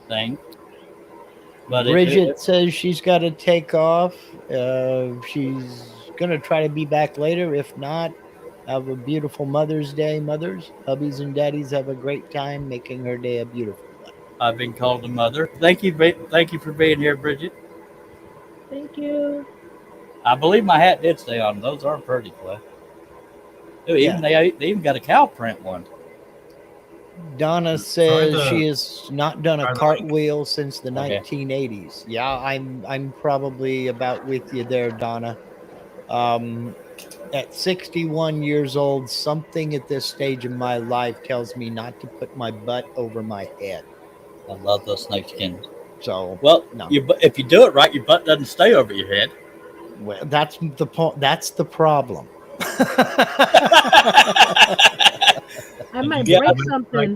Speaker 3: thing. But
Speaker 5: Bridget says she's got to take off. She's going to try to be back later. If not, have a beautiful Mother's Day, mothers. Hubbies and daddies have a great time making her day a beautiful one.
Speaker 3: I've been called a mother. Thank you for being here, Bridget.
Speaker 2: Thank you.
Speaker 3: I believe my hat did stay on. Those are pretty, Clay. Ooh, even they even got a cow print one.
Speaker 5: Donna says she has not done a cartwheel since the
Speaker 3: Okay.
Speaker 5: 1980s. Yeah, I'm probably about with you there, Donna. At 61 years old, something at this stage of my life tells me not to put my butt over my head.
Speaker 3: I love those snakeskins.
Speaker 5: So,
Speaker 3: well,
Speaker 5: no.
Speaker 3: If you do it right, your butt doesn't stay over your head.
Speaker 5: Well, that's the problem.
Speaker 2: I might break something.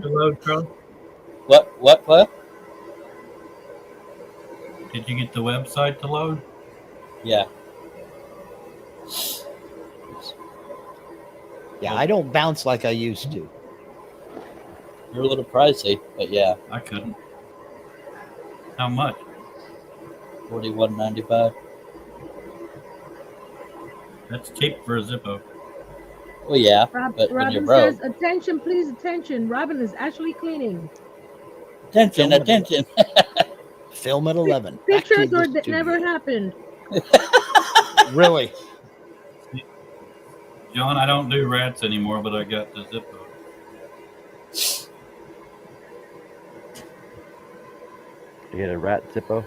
Speaker 3: What?
Speaker 4: Did you get the website to load?
Speaker 3: Yeah.
Speaker 5: Yeah, I don't bounce like I used to.
Speaker 3: You're a little pricey, but yeah.
Speaker 4: I couldn't. How much?
Speaker 3: $41.95.
Speaker 4: That's cheap for a Zippo.
Speaker 3: Well, yeah, but when you're
Speaker 2: Robin
Speaker 3: broke.
Speaker 2: says, "Attention, please, attention! Robin is actually cleaning."
Speaker 3: Attention!
Speaker 5: Film at 11.
Speaker 2: Pictures or that never happened.
Speaker 5: Really?
Speaker 4: John, I don't do rats anymore, but I got the Zippo.
Speaker 1: You get a rat Zippo?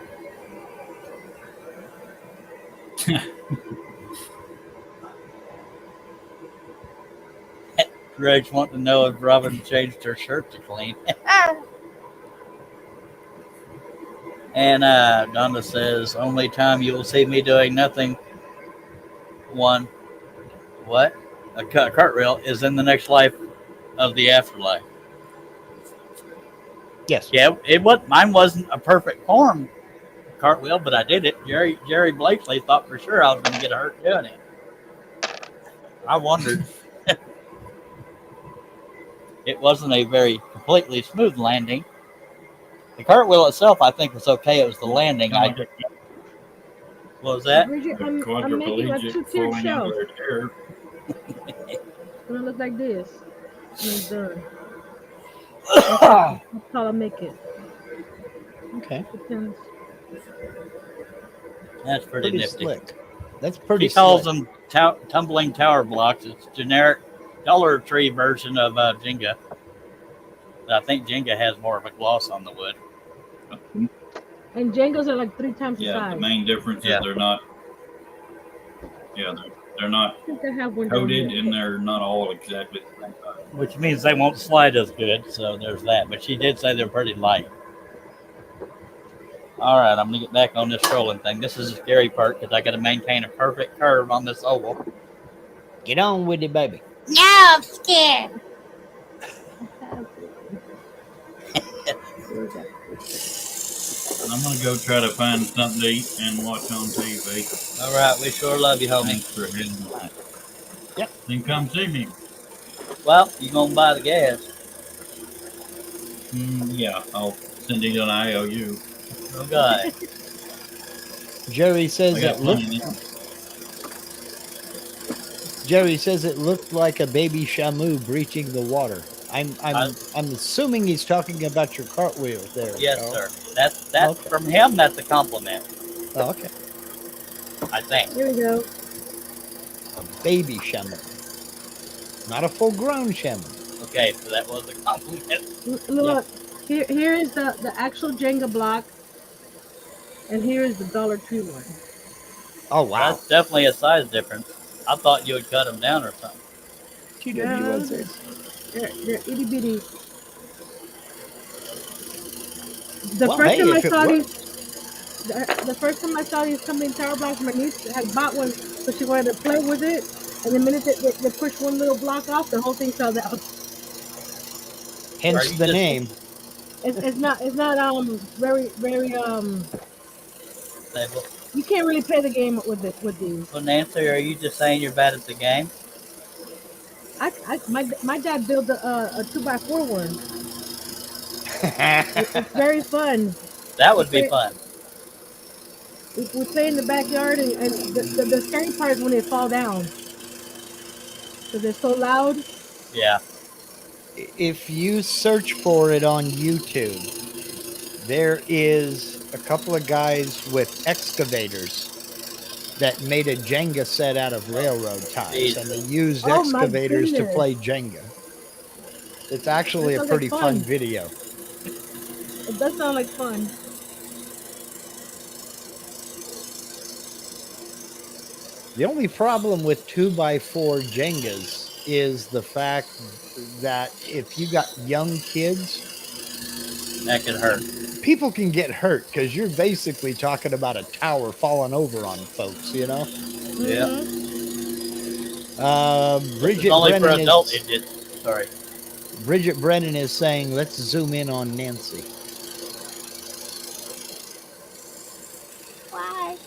Speaker 3: Greg's wanting to know if Robin changed her shirt to clean. And Donna says, only time you will see me doing nothing a cartwheel is in the next life of the afterlife.
Speaker 5: Yes.
Speaker 3: Yeah, mine wasn't a perfect form cartwheel, but I did it. Jerry Blakely thought for sure I was going to get hurt doing it. I wondered. It wasn't a very completely smooth landing. The cartwheel itself, I think, was okay. It was the landing. What was that?
Speaker 2: Bridget, I'm making a 2-tiered shelf. It's gonna look like this when it's done. That's how I'll make it.
Speaker 5: Okay.
Speaker 2: Depends.
Speaker 3: That's pretty nifty.
Speaker 5: Slick. That's pretty.
Speaker 3: He calls them tumbling tower blocks. It's generic Dollar Tree version of Jenga. I think Jenga has more of a gloss on the wood.
Speaker 2: And Jengos are like 3 times the size.
Speaker 4: Yeah, the main difference is they're not. Yeah, they're not coated, and they're not all exactly the same size.
Speaker 3: Which means they won't slide as good. So there's that. But she did say they're pretty light. All right, I'm gonna get back on this scrolling thing. This is a scary part because I got to maintain a perfect curve on this oval.
Speaker 5: Get on with it, baby.
Speaker 6: No, I'm scared.
Speaker 4: I'm gonna go try to find something to eat and watch on TV.
Speaker 3: All right, we sure love you, homie.
Speaker 4: Thanks for hitting that.
Speaker 5: Yep.
Speaker 4: Then come see me.
Speaker 3: Well, you gonna buy the gas?
Speaker 4: Yeah, I'll send it on IOU.
Speaker 3: Okay.
Speaker 5: Jerry says it looked. Jerry says it looked like a baby Shamu breaching the water. I'm assuming he's talking about your cartwheel there.
Speaker 3: Yes,
Speaker 5: Carl.
Speaker 3: sir. That's okay. From him. That's a compliment.
Speaker 5: Oh, okay.
Speaker 3: I think.
Speaker 2: Here we go.
Speaker 5: A baby Shamu, not a full-grown Shamu.
Speaker 3: Okay, so that was a compliment.
Speaker 2: Look, here is the actual Jenga block, and here is the Dollar Tree one.
Speaker 5: Oh wow!
Speaker 3: That's definitely a size difference. I thought you would cut them down or something.
Speaker 2: They're itty bitty. The first time I saw these tumbling tower blocks, my niece had bought one So she wanted to play with it, and the minute they pushed one little block off, the whole thing fell down.
Speaker 3: Are
Speaker 5: Hence
Speaker 3: you
Speaker 5: the
Speaker 3: just-
Speaker 5: name.
Speaker 2: It's not very
Speaker 3: Stable.
Speaker 2: you can't really play the game with these.
Speaker 3: Well, Nancy, are you just saying you're bad at the game?
Speaker 2: My dad built a 2x4 one. It's very fun.
Speaker 3: That
Speaker 2: We
Speaker 3: would be
Speaker 2: play,
Speaker 3: fun.
Speaker 2: we play in the backyard, and the scary part is when they fall down because they're so loud.
Speaker 3: Yeah.
Speaker 5: If you search for it on YouTube, there is a couple of guys with excavators that made a Jenga set out of railroad ties, and they used
Speaker 2: Oh my
Speaker 5: excavators to
Speaker 2: goodness.
Speaker 5: play Jenga. It's actually
Speaker 2: That
Speaker 5: a
Speaker 2: sounds like
Speaker 5: pretty
Speaker 2: fun.
Speaker 5: fun video.
Speaker 2: It does sound like fun.
Speaker 5: The only problem with 2x4 Jengas is the fact that if you got young kids,
Speaker 3: That could hurt.
Speaker 5: people can get hurt because you're basically talking about a tower falling over on folks, you know?
Speaker 3: Yeah.
Speaker 5: Bridget
Speaker 3: It's only for
Speaker 5: Brennan
Speaker 3: adult
Speaker 5: is
Speaker 3: idiots. Sorry.
Speaker 5: Bridget Brennan is saying, let's zoom in on Nancy.
Speaker 6: Why?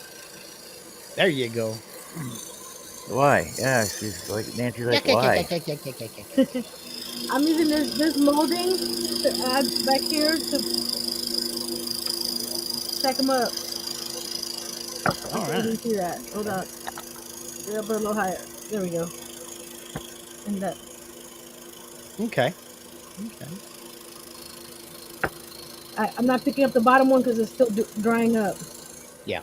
Speaker 5: There you go.
Speaker 1: Why? Yeah, she's like Nancy's like why?
Speaker 2: I'm using this molding to add back here to stack them up.
Speaker 5: All
Speaker 2: You can
Speaker 5: right.
Speaker 2: see that. Hold on. Yeah, put a little higher. There we go. And that.
Speaker 5: Okay. Okay.
Speaker 2: I'm not picking up the bottom one because it's still drying up.
Speaker 5: Yeah.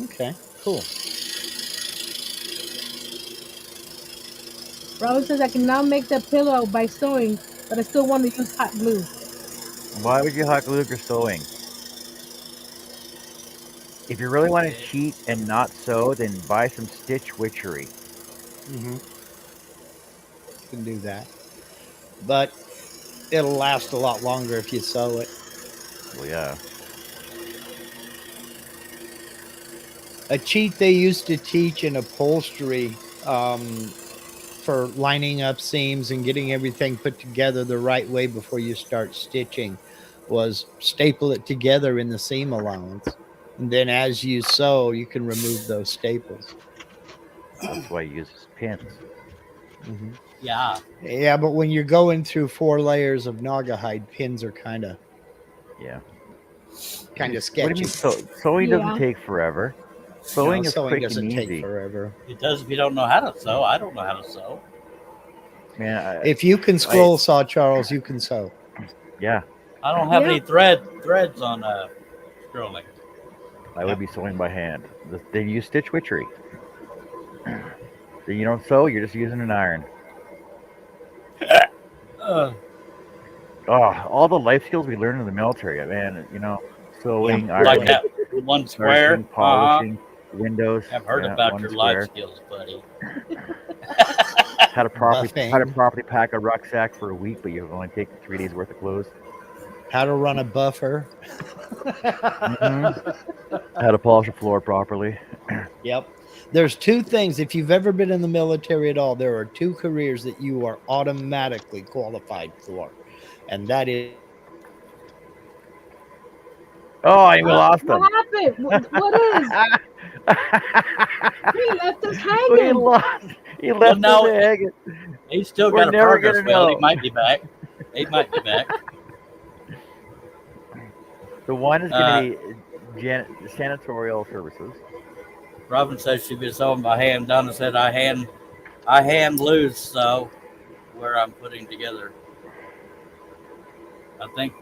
Speaker 5: Okay. Cool.
Speaker 2: Robin says I can now make the pillow by sewing, but I still want to use hot glue.
Speaker 1: Why would you hot glue your sewing? If you really want to cheat and not sew, then buy some stitch witchery.
Speaker 5: Mm-hmm. Can do that, but it'll last a lot longer if you sew it.
Speaker 1: Well, yeah.
Speaker 5: A cheat they used to teach in upholstery for lining up seams and getting everything put together the right way before you start stitching was staple it together in the seam allowance. And then as you sew, you can remove those staples.
Speaker 1: That's why you use pins.
Speaker 5: Mm-hmm.
Speaker 3: Yeah.
Speaker 5: Yeah, but when you're going through 4 layers of naga hide, pins are kind of
Speaker 1: Yeah.
Speaker 5: Kind of
Speaker 1: What
Speaker 5: sketchy.
Speaker 1: do you mean? Sewing
Speaker 2: Yeah.
Speaker 1: doesn't take forever.
Speaker 5: No,
Speaker 1: Sewing is
Speaker 5: sewing
Speaker 1: quick
Speaker 5: doesn't
Speaker 1: and
Speaker 5: take
Speaker 1: easy.
Speaker 5: forever.
Speaker 3: It does if you don't know how to sew. I don't know how to sew.
Speaker 1: Man,
Speaker 5: If you can scroll saw, Charles, you can sew.
Speaker 1: yeah,
Speaker 3: I don't have
Speaker 2: Yeah.
Speaker 3: any threads on scrolling.
Speaker 1: I would be sewing by hand. They use stitch witchery. Then you don't sew, you're just using an iron.
Speaker 3: Uh,
Speaker 1: Oh, all the life skills we learned in the military, man. You know, sewing,
Speaker 3: like
Speaker 1: ironing,
Speaker 3: that one square.
Speaker 1: nursing, polishing, windows.
Speaker 3: I've heard
Speaker 1: yeah,
Speaker 3: about
Speaker 1: one
Speaker 3: your
Speaker 1: square.
Speaker 3: life skills, buddy.
Speaker 1: How to properly
Speaker 5: Buffing.
Speaker 1: pack a rucksack for a week, but you only take 3 days worth of clothes.
Speaker 5: How to run a buffer.
Speaker 1: How to polish a floor properly.
Speaker 5: Yep. There's 2 things. If you've ever been in the military at all, there are 2 careers that you are automatically qualified for. And that is
Speaker 1: Oh, we lost
Speaker 2: What
Speaker 1: them.
Speaker 2: happened? What is? He left us
Speaker 1: He
Speaker 2: hanging.
Speaker 1: lost. He
Speaker 3: Well,
Speaker 1: left
Speaker 3: no,
Speaker 1: us hanging.
Speaker 3: He's still
Speaker 1: We're
Speaker 3: got a
Speaker 1: never
Speaker 3: progress
Speaker 1: gonna
Speaker 3: build. He
Speaker 1: know.
Speaker 3: might be back. He might be back.
Speaker 1: The one is going to be janitorial services.
Speaker 3: Robin says she'd been sewing by hand. Donna said I hand loose so where I'm putting together. I think,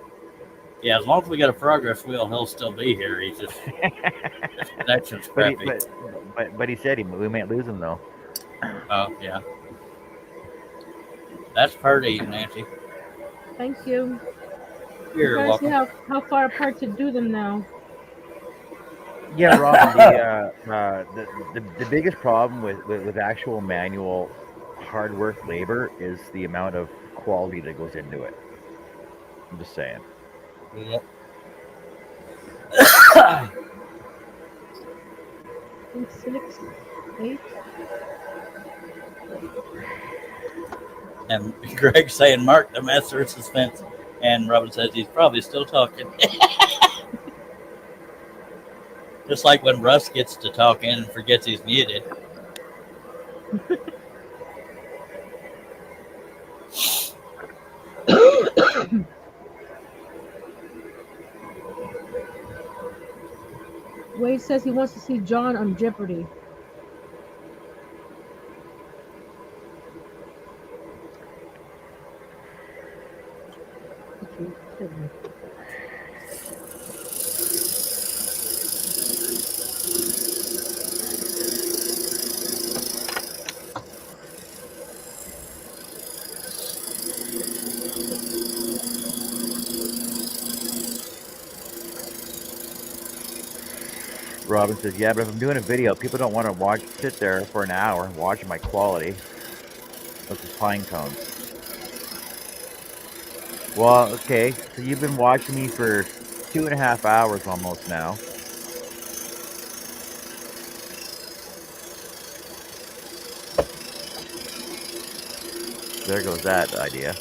Speaker 3: yeah, as long as we got a progress wheel, he'll still be here. He's just his connection's
Speaker 1: But
Speaker 3: crappy.
Speaker 1: but he said we might lose him though.
Speaker 3: Oh yeah, that's pretty, Nancy.
Speaker 2: Thank you.
Speaker 3: You're
Speaker 2: I'm trying to see
Speaker 3: welcome.
Speaker 2: how far apart to do them now.
Speaker 1: Yeah, Robin. The biggest problem with actual manual hard work labor is the amount of quality that goes into it. I'm just saying.
Speaker 3: Yep.
Speaker 2: think 6, 8.
Speaker 3: And Greg saying Mark the master of suspense. And Robin says he's probably still talking. Just like when Russ gets to talking and forgets he's muted.
Speaker 2: Wade says he wants to see John on Jeopardy.
Speaker 1: Robin says, yeah, but if I'm doing a video, people don't want to sit there for an hour watching my quality. This is pine cones. Well, okay, so you've been watching me for 2.5 hours almost now. There goes that idea.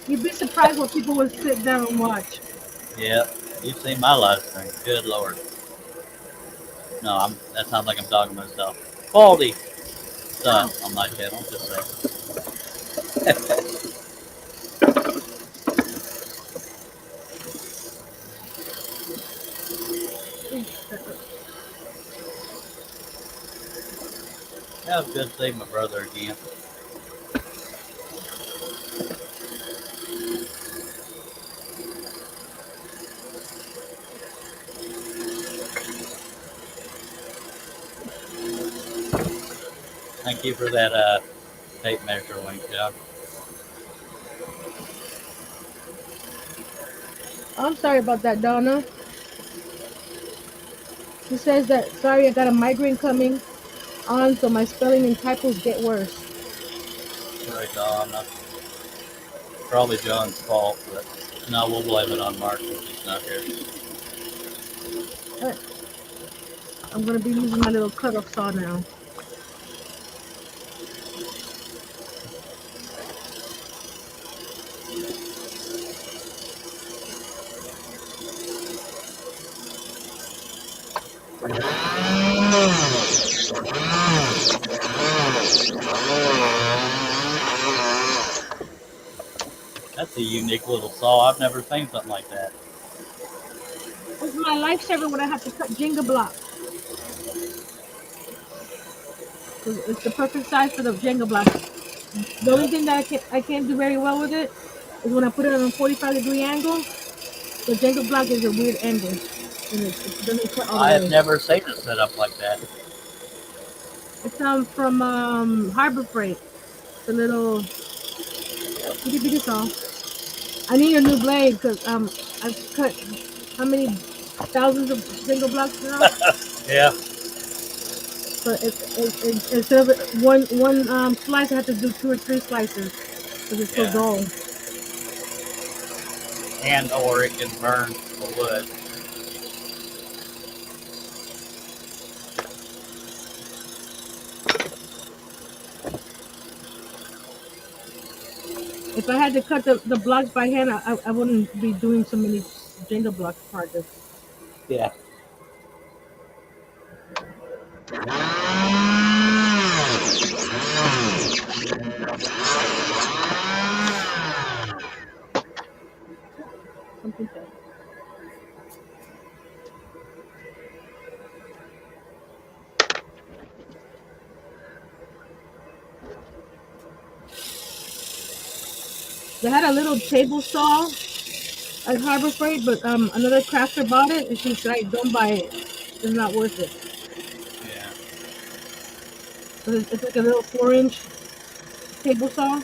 Speaker 2: You'd be surprised what people would sit down and watch.
Speaker 3: Yeah, you've seen my live stream. Good Lord. No, that sounds like I'm talking to myself. Quality stuff on my channel, just saying. That was good to see my brother again. Thank you for that tape measure link, John.
Speaker 2: I'm sorry about that, Donna. She says that, sorry, I got a migraine coming on, so my spelling and typos get worse.
Speaker 3: Sorry, Donna. Probably John's fault, but no, we'll blame it on Mark since he's not here.
Speaker 2: I'm going to be using my little cut-off saw now.
Speaker 3: That's a unique little saw. I've never seen something like that.
Speaker 2: It's my lifesaver when I have to cut Jenga blocks. It's the perfect size for the Jenga blocks. The only thing that I can't do very well with it is when I put it on a 45-degree angle. The Jenga block is a weird angle, and it doesn't cut all the
Speaker 3: I have
Speaker 2: way.
Speaker 3: never seen it set up like that.
Speaker 2: It's from Harbor Freight. The little itty bitty saw. I need a new blade because I've cut how many thousands of Jenga blocks now?
Speaker 3: Yeah.
Speaker 2: But instead of one slice, I have to do 2 or 3 slices because it's so
Speaker 3: Yeah.
Speaker 2: dull.
Speaker 3: And or it can burn the wood.
Speaker 2: If I had to cut the blocks by hand, I wouldn't be doing so many Jenga block projects.
Speaker 3: Yeah.
Speaker 2: Something like They had a little table saw at Harbor Freight, but another crafter bought it, and she said, "Don't buy it. It's not worth it."
Speaker 3: Yeah.
Speaker 2: So it's like a little 4-inch table saw.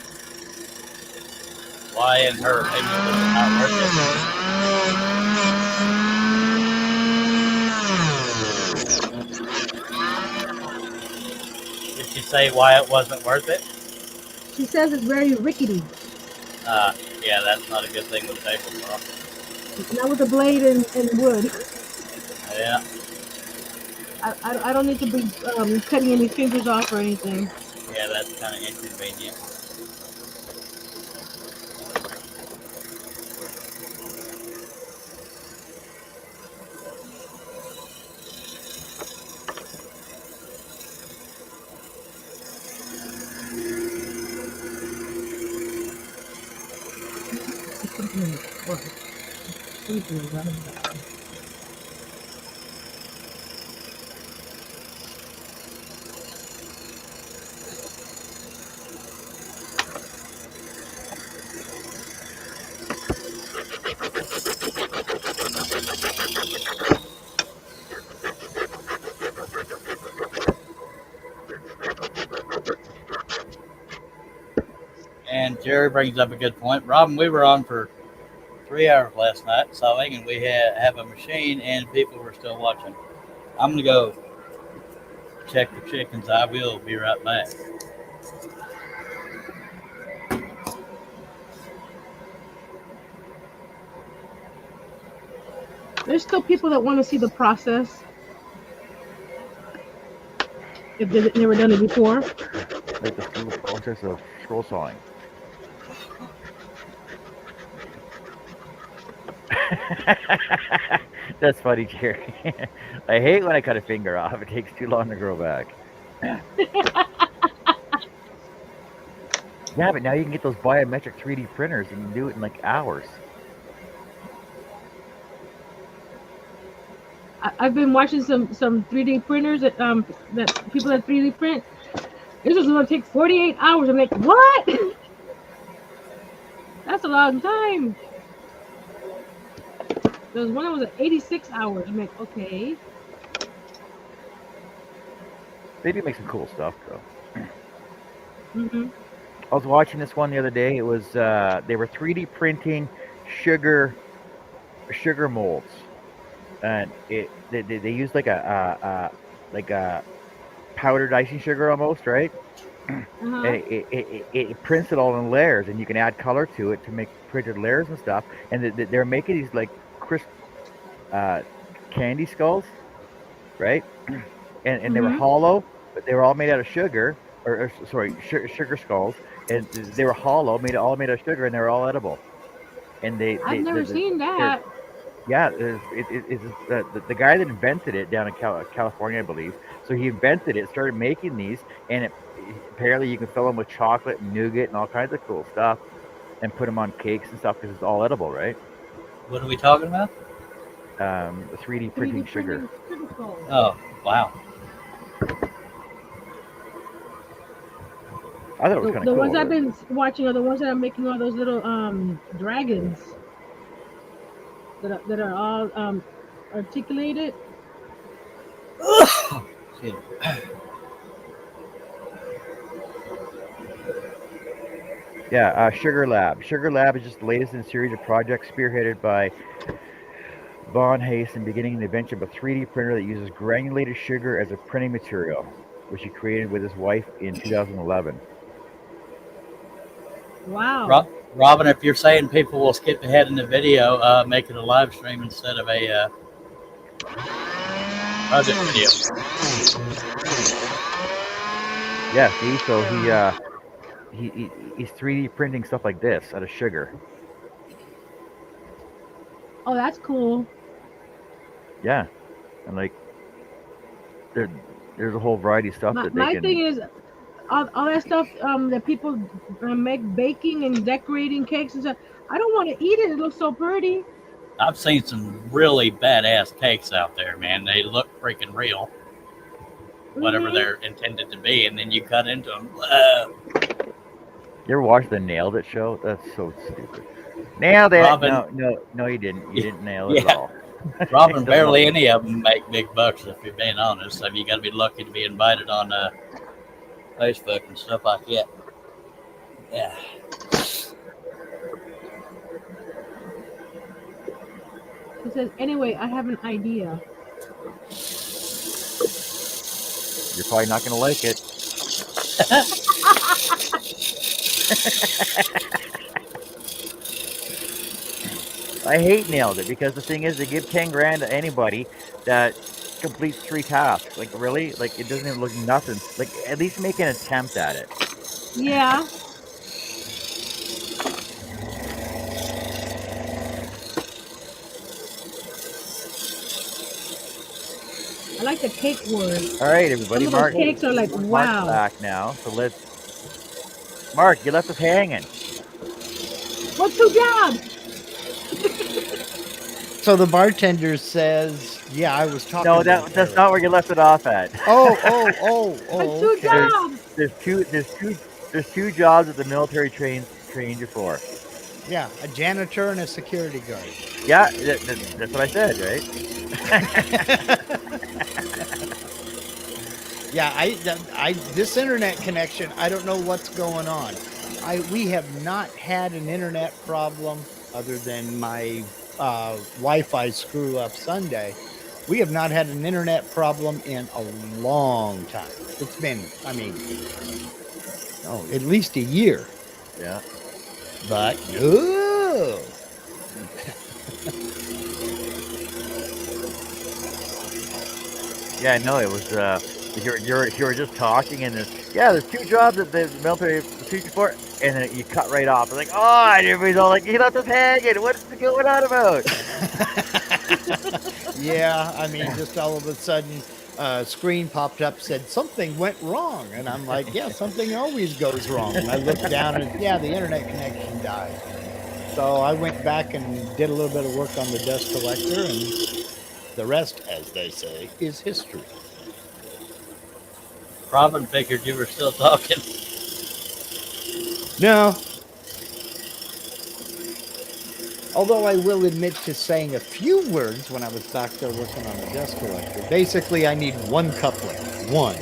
Speaker 3: Why in her opinion was it not worth it? Did she say why it wasn't worth it?
Speaker 2: She says it's very rickety.
Speaker 3: Yeah, that's not a good thing with table saw.
Speaker 2: Not with the blade and wood.
Speaker 3: Yeah.
Speaker 2: I don't need to be cutting any fingers off or anything.
Speaker 3: Yeah, that's kind of inconvenient.
Speaker 2: Put something in the front. Something around that.
Speaker 3: And Jerry brings up a good point. Robin, we were on for 3 hours last night sawing, and we have a machine, and people were still watching. I'm gonna go check the chickens. I will be right back.
Speaker 2: There's still people that want to see the process if they've never done it before.
Speaker 1: Like the full process of scroll sawing. That's funny, Jerry. I hate when I cut a finger off. It takes too long to grow back. Yeah, but now you can get those biometric 3D printers and you can do it in like hours.
Speaker 2: I've been watching some 3D printers that people that 3D print. This is gonna take 48 hours. I'm like, what? That's a long time. There was one that was at 86 hours. I'm like, okay.
Speaker 1: They do make some cool stuff though.
Speaker 2: Mm-hmm.
Speaker 1: I was watching this one the other day. It was they were 3D printing sugar molds, and they used like a powdered icing sugar almost, right?
Speaker 2: Uh-huh.
Speaker 1: And it prints it all in layers, and you can add color to it to make printed layers and stuff. And they're making these like crisp candy skulls, right? And they were
Speaker 2: Mhm.
Speaker 1: hollow, but they were all made out of sugar, or sorry, sugar skulls, and they were hollow, all made out of sugar, and they were all edible. And
Speaker 2: I've never seen that.
Speaker 1: yeah, it's the guy that invented it down in California, I believe. So he invented it, started making these, and apparently you can fill them with chocolate and nougat and all kinds of cool stuff, and put them on cakes and stuff because it's all edible, right?
Speaker 3: What are we talking about?
Speaker 1: The 3D printing sugar.
Speaker 2: sugar skulls.
Speaker 3: Oh, wow.
Speaker 1: I thought it was kind
Speaker 2: The
Speaker 1: of cool.
Speaker 2: ones I've been watching are the ones that are making all those little dragons that are all articulated.
Speaker 3: Excuse me.
Speaker 1: Yeah, Sugar Lab. Sugar Lab is just the latest in a series of projects spearheaded by Von Hayes, and beginning the invention of a 3D printer that uses granulated sugar as a printing material, which he created with his wife in 2011.
Speaker 2: Wow.
Speaker 3: Robin, if you're saying people will skip ahead in the video, make it a live stream instead of a project video.
Speaker 1: Yeah, see, so he's 3D printing stuff like this out of sugar.
Speaker 2: Oh, that's cool.
Speaker 1: Yeah, and like there's a whole variety of stuff that they
Speaker 2: My
Speaker 1: can.
Speaker 2: thing is, all that stuff that people make baking and decorating cakes and stuff. I don't want to eat it. It looks so pretty.
Speaker 3: I've seen some really badass cakes out there, man. They look freaking real, whatever
Speaker 2: Mhm.
Speaker 3: they're intended to be, and then you cut into them.
Speaker 1: You ever watch the Nailed It show? That's so stupid. Nailed it.
Speaker 3: Robin-
Speaker 1: No, you didn't. You didn't nail it at all.
Speaker 3: Robin,
Speaker 1: Doesn't
Speaker 3: barely
Speaker 1: look-
Speaker 3: any of them make big bucks, if you're being honest. So you got to be lucky to be invited on Facebook and stuff like that. Yeah.
Speaker 2: It says, anyway, I have an idea.
Speaker 1: You're probably not gonna like it. I hate Nailed It because the thing is, they give 10 grand to anybody that completes 3 tasks. Like really? Like it doesn't even look nothing. Like at least make an attempt at it.
Speaker 2: Yeah. I like the cake word.
Speaker 1: All right,
Speaker 2: Some
Speaker 1: everybody.
Speaker 2: of those
Speaker 1: Mark.
Speaker 2: cakes are like,
Speaker 1: Mark's
Speaker 2: wow.
Speaker 1: back now. So let's. Mark, you left us hanging.
Speaker 2: What's 2 jobs?
Speaker 5: So the bartender says, "Yeah, I was talking."
Speaker 1: No,
Speaker 5: to him
Speaker 1: that's
Speaker 5: earlier."
Speaker 1: not where you left it off at.
Speaker 2: What's 2
Speaker 5: Okay.
Speaker 2: jobs?
Speaker 1: There's two jobs that the military trained you for.
Speaker 5: Yeah, a janitor and a security guard.
Speaker 1: Yeah, that's what I said, right?
Speaker 5: Yeah, I this internet connection, I don't know what's going on. We have not had an internet problem other than my Wi-Fi screw up Sunday. We have not had an internet problem in a long time. It's been, I mean, at least a year.
Speaker 1: Yeah.
Speaker 5: But no.
Speaker 1: Yeah, no, it was. You were just talking, and there's 2 jobs that the military teach you for, and then you cut right off. It's like, oh, and everybody's all like, he left us hanging. What's going on about?
Speaker 5: Yeah, I mean, just all of a sudden, screen popped up, said something went wrong, and I'm like, yeah, something always goes wrong. And I looked down, and yeah, the internet connection died. So I went back and did a little bit of work on the dust collector, and the rest, as they say, is history.
Speaker 3: Robin figured you were still talking.
Speaker 5: No. Although I will admit to saying a few words when I was back there working on the dust collector. Basically, I need 1 couplet. 1.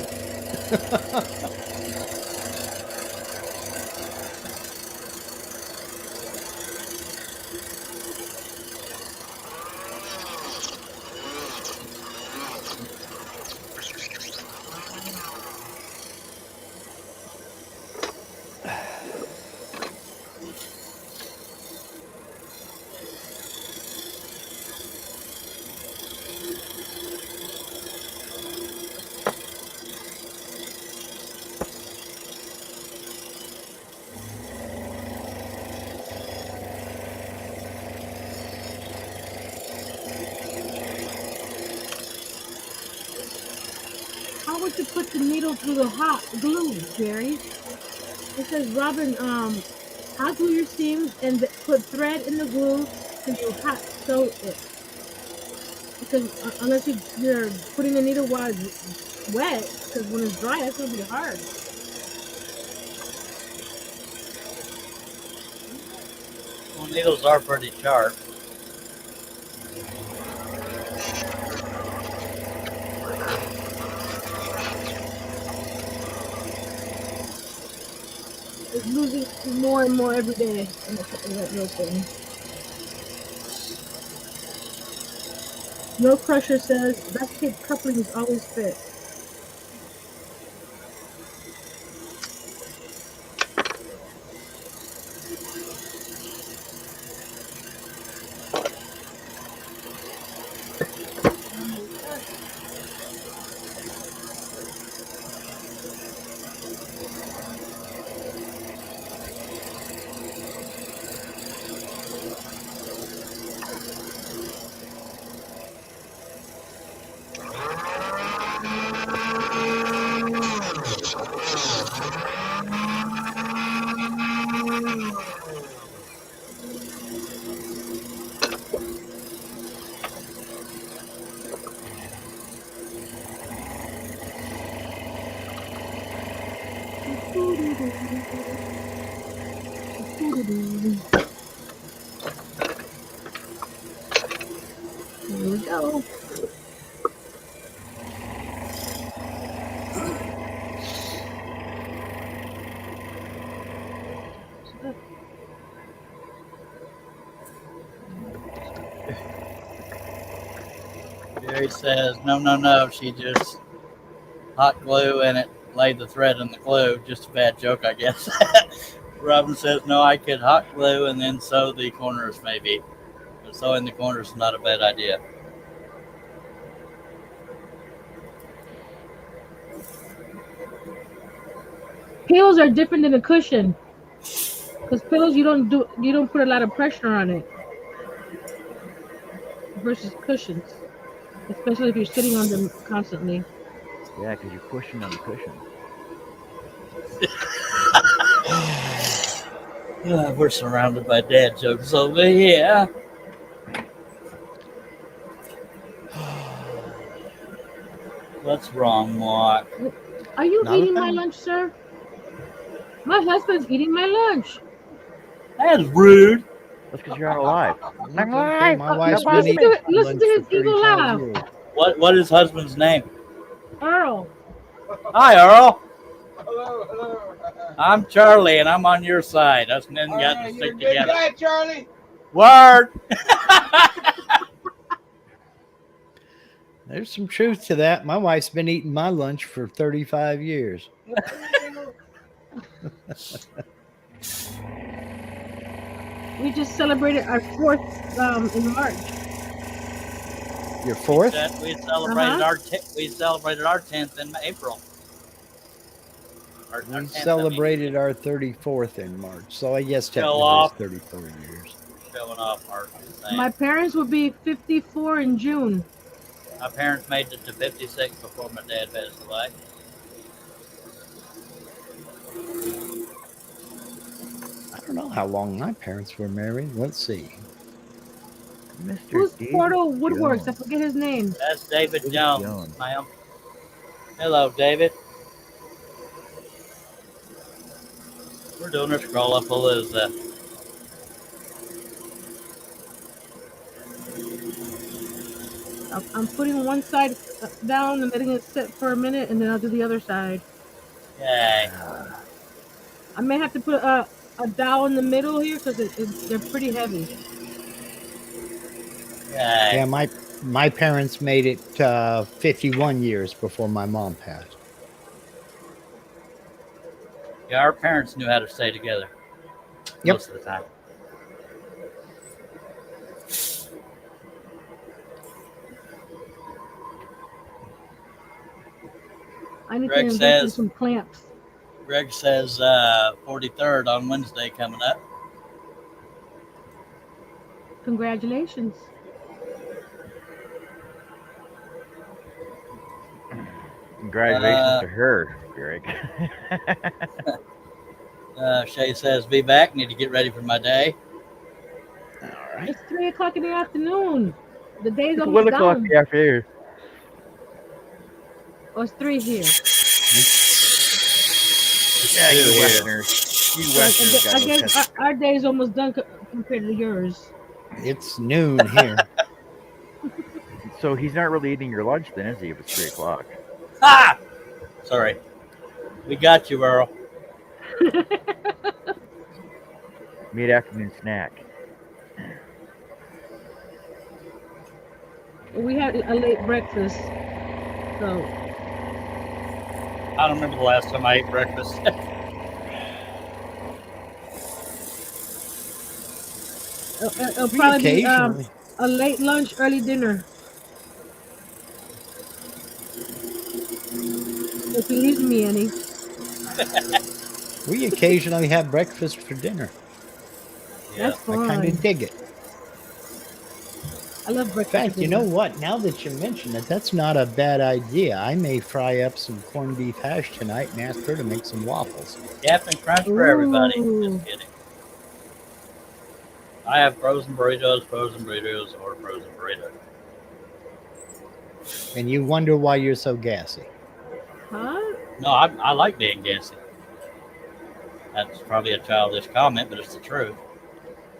Speaker 2: How would you put the needle through the hot glue, Jerry? It says, Robin, hot glue your seams and put thread in the glue and you hot sew it. Because unless you're putting the needle while it's wet, because when it's dry, that's going to be hard.
Speaker 3: Well, needles are pretty sharp.
Speaker 2: It's losing more and more every day in that real thing. No Crusher says, that kid couplings always fit. Here we go.
Speaker 3: Jerry says, no, she just hot glue and it laid the thread in the glue. Just a bad joke, I guess. Robin says, no, I could hot glue and then sew the corners maybe. But sewing the corners is not a bad idea.
Speaker 2: pillows are different than a cushion. Because pillows you don't put a lot of pressure on it versus cushions, especially if you're sitting on them constantly.
Speaker 1: Yeah, because you're pushing on the cushion.
Speaker 3: We're surrounded by dad jokes over here. What's wrong, Mark?
Speaker 2: Are you
Speaker 5: Not a
Speaker 2: eating my
Speaker 5: thing.
Speaker 2: lunch, sir? My husband's eating my lunch.
Speaker 3: That's rude.
Speaker 1: That's because you're on a live.
Speaker 5: It's
Speaker 1: I'm
Speaker 5: okay.
Speaker 1: live.
Speaker 5: My wife's
Speaker 1: Nobody-
Speaker 5: been eating my
Speaker 2: Listen
Speaker 5: lunch
Speaker 2: to
Speaker 5: for
Speaker 2: his evil
Speaker 5: 35
Speaker 2: laugh.
Speaker 5: years.
Speaker 3: What is husband's name?
Speaker 2: Earl.
Speaker 3: Hi, Earl. I'm Charlie, and I'm on your side. Us men got to stick together.
Speaker 7: Guy, Charlie.
Speaker 3: Word.
Speaker 5: There's some truth to that. My wife's been eating my lunch for 35 years.
Speaker 2: We just celebrated our 4th in March.
Speaker 5: Your fourth?
Speaker 3: We celebrated
Speaker 2: Uh-huh.
Speaker 3: we celebrated our 10th in April. Our
Speaker 5: We
Speaker 3: 10th,
Speaker 5: celebrated our 34th in March. So I guess
Speaker 3: Show
Speaker 5: technically
Speaker 3: off.
Speaker 5: it's 34 years.
Speaker 3: Showing off, Mark.
Speaker 2: My parents will be 54 in June.
Speaker 3: My parents made it to 56 before my dad passed away.
Speaker 5: I don't know how long my parents were married. Let's see.
Speaker 1: Mr.
Speaker 2: Who's
Speaker 1: David
Speaker 2: Portal Woodworks? I
Speaker 1: Jones.
Speaker 2: forget his name.
Speaker 3: That's David
Speaker 1: David
Speaker 3: Jones,
Speaker 1: Jones.
Speaker 3: ma'am. Hello, David. We're doing a Scroll-A-Palooza.
Speaker 2: I'm putting one side down and letting it sit for a minute, and then I'll do the other side.
Speaker 3: Yay.
Speaker 2: I may have to put a dowel in the middle here because they're pretty heavy.
Speaker 3: Yay.
Speaker 5: Yeah, my parents made it 51 years before my mom passed.
Speaker 3: Yeah, our parents knew how to stay together.
Speaker 5: Yep.
Speaker 3: Most of the time.
Speaker 2: I need
Speaker 3: Greg
Speaker 2: to invest in
Speaker 3: says-
Speaker 2: some clamps.
Speaker 3: Greg says 43rd on Wednesday coming up.
Speaker 2: Congratulations.
Speaker 1: Congratulations to her, Greg.
Speaker 3: Shay says, be back. Need to get ready for my day.
Speaker 1: All right.
Speaker 2: It's 3 o'clock in the afternoon. The day's
Speaker 1: It's
Speaker 2: almost
Speaker 1: 1 o'clock
Speaker 2: done.
Speaker 1: in the afternoon.
Speaker 2: Oh, it's 3 here.
Speaker 1: Yeah, you
Speaker 3: Here.
Speaker 1: Westerners. You
Speaker 2: So
Speaker 1: Westerners
Speaker 2: I
Speaker 1: got no
Speaker 2: guess
Speaker 1: sense.
Speaker 2: our day is almost done compared to yours.
Speaker 5: It's noon here.
Speaker 1: So he's not really eating your lunch then, is he, if it's 3 o'clock?
Speaker 3: Ah! Sorry. We got you, Earl.
Speaker 1: Mid-afternoon snack.
Speaker 2: We had a late breakfast. So
Speaker 3: I don't remember the last time I ate breakfast.
Speaker 2: it'll probably be
Speaker 5: Occasionally.
Speaker 2: a late lunch, early dinner. If he leaves me any.
Speaker 5: We occasionally have breakfast for dinner.
Speaker 3: Yeah.
Speaker 2: That's
Speaker 5: I kind
Speaker 2: fine.
Speaker 5: of dig it.
Speaker 2: I love
Speaker 5: In
Speaker 2: breakfast.
Speaker 5: fact,
Speaker 2: for
Speaker 5: you know
Speaker 2: dinner.
Speaker 5: what? Now that you mention it, that's not a bad idea. I may fry up some corned beef hash tonight and ask her to make some waffles.
Speaker 3: Captain Crunch for everybody.
Speaker 2: Ooh.
Speaker 3: Just kidding. I have frozen burritos, or frozen burrito.
Speaker 5: And you wonder why you're so gassy.
Speaker 2: Huh?
Speaker 3: No, I like being gassy. That's probably a childish comment, but it's the truth.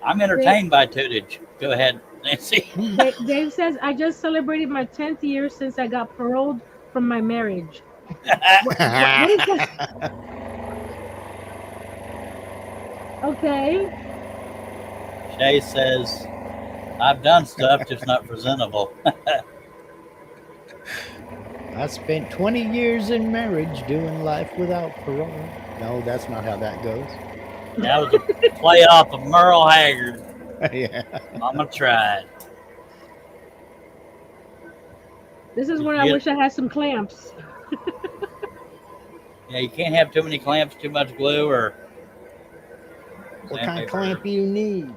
Speaker 3: I'm entertained by tootage. Go ahead, Nancy.
Speaker 2: Dave says, I just celebrated my 10th year since I got paroled from my marriage. What is that? Okay.
Speaker 3: Shay says, I've done stuff, just not presentable.
Speaker 5: I spent 20 years in marriage doing life without parole. No, that's not how that goes.
Speaker 3: That was a play off of Merle Haggard.
Speaker 5: Yeah.
Speaker 3: Mama tried.
Speaker 2: This is when I wish I had some clamps.
Speaker 3: Yeah, you can't have too many clamps, too much glue, or
Speaker 5: What kind of
Speaker 3: sandpaper.
Speaker 5: clamp do you need?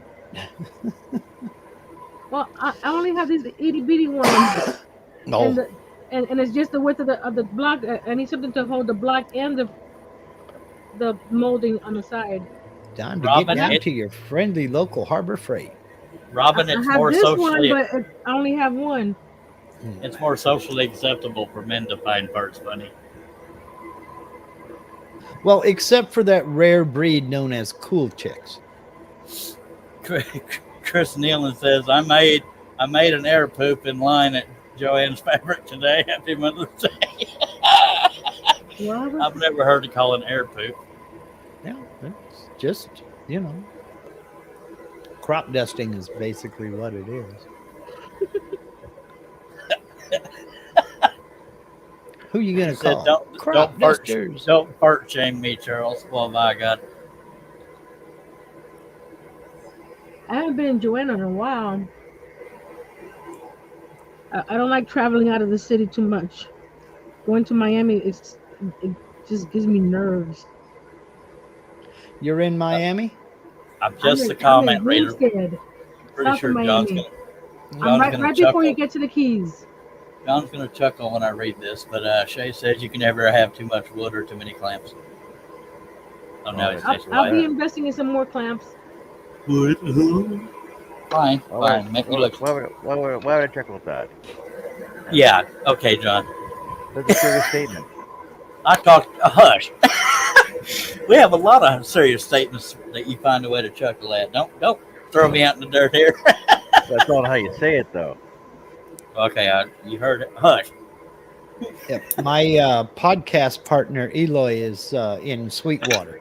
Speaker 2: Well, I only have these itty bitty ones,
Speaker 5: No,
Speaker 2: and and it's just the width of the block. I need something to hold the block and the molding on the side.
Speaker 5: time to get
Speaker 3: Robin,
Speaker 5: down
Speaker 3: it
Speaker 5: to your friendly local Harbor Freight.
Speaker 3: Robin,
Speaker 2: I
Speaker 3: it's
Speaker 2: have
Speaker 3: more
Speaker 2: this one,
Speaker 3: socially
Speaker 2: but I only have one.
Speaker 3: it's more socially acceptable for men to find parts funny.
Speaker 5: Well, except for that rare breed known as cool chicks.
Speaker 3: Chris Nealon says, I made an air poop in line at Joanne's Fabric today. Happy Mother's Day.
Speaker 2: Robert,
Speaker 3: I've never heard it called an air poop.
Speaker 5: Yeah, it's just, crop dusting is basically what it is. Who you gonna
Speaker 3: He said,
Speaker 5: call?
Speaker 3: don't
Speaker 5: Crop dusters.
Speaker 3: don't fart shame me, Charles. Well, my God.
Speaker 2: I haven't been in Joanna in a while. I don't like traveling out of the city too much. Going to Miami, it just gives me nerves.
Speaker 5: You're in Miami?
Speaker 3: I'm
Speaker 2: I'm
Speaker 3: just the
Speaker 2: I'm in
Speaker 3: comment reader.
Speaker 2: Homestead,
Speaker 3: Pretty
Speaker 2: south of
Speaker 3: sure John's
Speaker 2: Miami.
Speaker 3: gonna
Speaker 2: I'm
Speaker 3: John's
Speaker 2: right
Speaker 3: gonna
Speaker 2: right before you
Speaker 3: chuckle.
Speaker 2: get to the Keys.
Speaker 3: John's gonna chuckle when I read this, but Shay says you can never have too much wood or too many clamps. Oh, now he's
Speaker 1: that's
Speaker 3: next
Speaker 2: I'll be
Speaker 3: white.
Speaker 2: investing in some more clamps.
Speaker 3: Wood. Fine,
Speaker 1: Why
Speaker 3: fine. Make me look.
Speaker 1: would I chuckle at that?
Speaker 3: Yeah. Okay, John.
Speaker 1: That's a serious statement.
Speaker 3: I talked. Hush. We have a lot of serious statements that you find a way to chuckle at. Don't throw me out in the dirt here.
Speaker 1: That's not how you say it, though.
Speaker 3: Okay, you heard it. Hush.
Speaker 5: Yep. My podcast partner Eloy is in Sweetwater.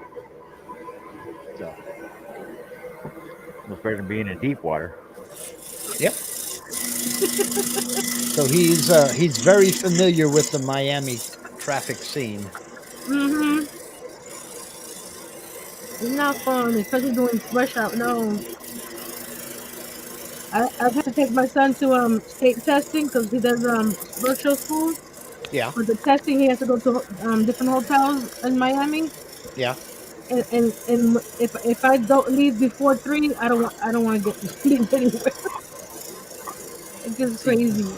Speaker 5: So,
Speaker 1: It's better than being in deep water.
Speaker 5: yep. So he's very familiar with the Miami traffic scene.
Speaker 2: Mm-hmm. It's not fun, especially doing rush hour. No, I've had to take my son to state testing because he does virtual school.
Speaker 5: Yeah,
Speaker 2: For the testing, he has to go to different hotels in Miami.
Speaker 5: yeah.
Speaker 2: And if I don't leave before 3, I don't want to get leave anywhere. It gets
Speaker 5: See,
Speaker 2: crazy.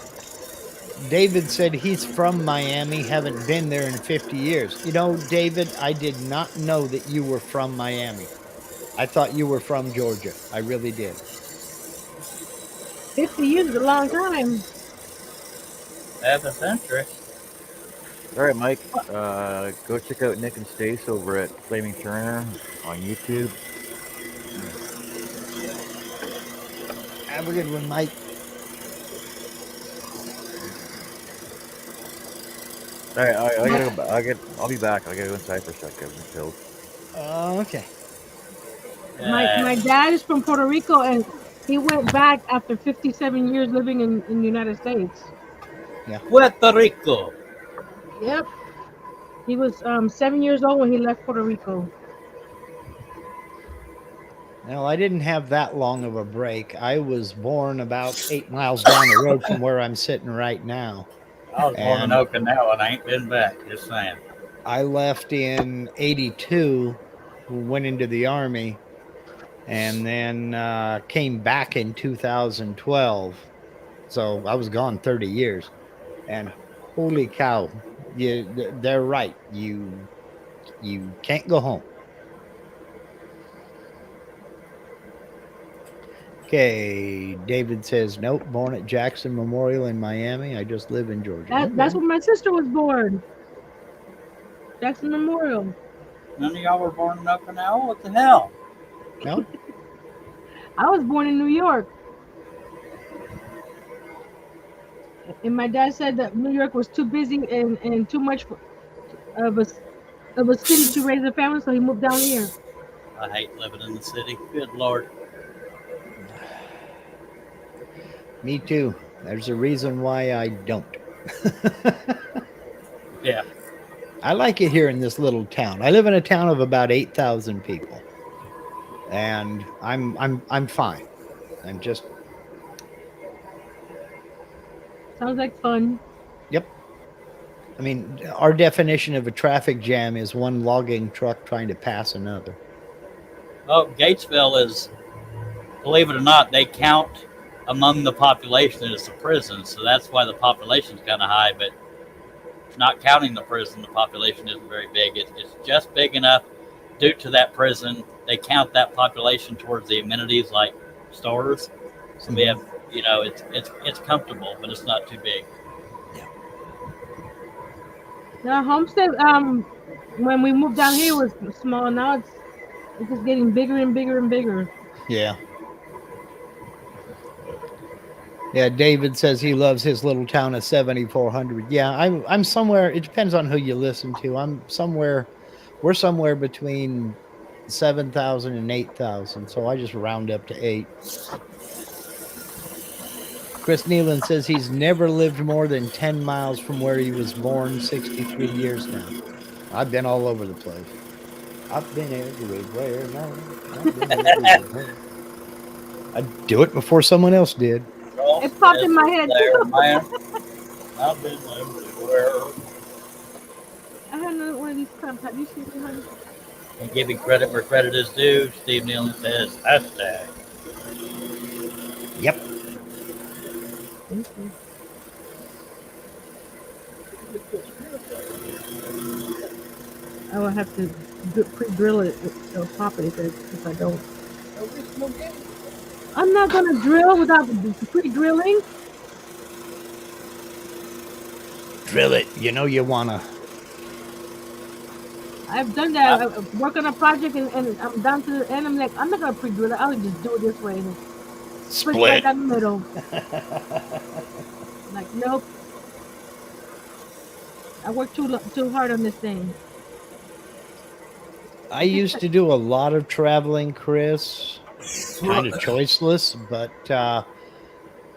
Speaker 5: David said he's from Miami, haven't been there in 50 years. You know, David, I did not know that you were from Miami. I thought you were from Georgia. I really did.
Speaker 2: 50 years is a long time.
Speaker 3: Half a century.
Speaker 1: All right, Mike. Go check out Nick and Stace over at Flaming Turner on YouTube.
Speaker 5: Have a good one, Mike.
Speaker 1: All right, I gotta go. I'll be back. I gotta go inside for a second. I'm killed.
Speaker 5: Okay.
Speaker 2: My dad is from Puerto Rico and he went back after 57 years living in the United States.
Speaker 3: Puerto Rico.
Speaker 2: Yep. He was 7 years old when he left Puerto Rico.
Speaker 5: Well, I didn't have that long of a break. I was born about 8 miles down the road from where I'm sitting right now.
Speaker 3: I was born in Okinawa and I ain't been back. Just saying.
Speaker 5: I left in 82, went into the Army, and then came back in 2012. So I was gone 30 years. And holy cow, they're right. You can't go home. Okay, David says, nope, born at Jackson Memorial in Miami. I just live in Georgia.
Speaker 2: That's where my sister was born. Jackson Memorial.
Speaker 3: None of y'all were born in Okinawa? What the hell?
Speaker 5: No?
Speaker 2: I was born in New York. And my dad said that New York was too busy and too much of a city to raise a family, so he moved down here.
Speaker 3: I hate living in the city. Good Lord.
Speaker 5: Me too. There's a reason why I don't.
Speaker 3: Yeah.
Speaker 5: I like it here in this little town. I live in a town of about 8,000 people. And I'm fine. I'm just
Speaker 2: Sounds like fun.
Speaker 5: Yep. I mean, our definition of a traffic jam is one logging truck trying to pass another.
Speaker 3: Oh, Gatesville is, believe it or not, they count among the population as a prison, so that's why the population's kind of high. But not counting the prison, the population isn't very big. It's just big enough due to that prison. They count that population towards the amenities like stores. So we have, it's comfortable, but it's not too big.
Speaker 2: The homestead, when we moved down here, was small. Now it's just getting bigger and bigger and bigger.
Speaker 5: Yeah. Yeah, David says he loves his little town of 7,400. Yeah, I'm somewhere. It depends on who you listen to. We're somewhere between 7,000 and 8,000. So I just round up to 8. Chris Nealon says he's never lived more than 10 miles from where he was born, 63 years now. I've been all over the place. I've been everywhere now. I've been everywhere. I'd do it before someone else did.
Speaker 2: It popped in my head
Speaker 3: There,
Speaker 2: too.
Speaker 3: man. I've been everywhere.
Speaker 2: I had another one of these cramps. Have you seen me, honey?
Speaker 3: And giving credit where credit is due, Steve Nealon says, hashtag.
Speaker 5: Yep.
Speaker 2: Thank you. I will have to pre-drill it or pop it if I don't. I'm not gonna drill without pre-drilling.
Speaker 5: Drill it. You know you wanna.
Speaker 2: I've done that. I work on a project and I'm down to the end. I'm like, I'm not gonna pre-drill it. I'll just do it this way. And split right down the middle. Like, nope. I worked too hard on this thing.
Speaker 5: I used to do a lot of traveling, Chris. Kind of choiceless, but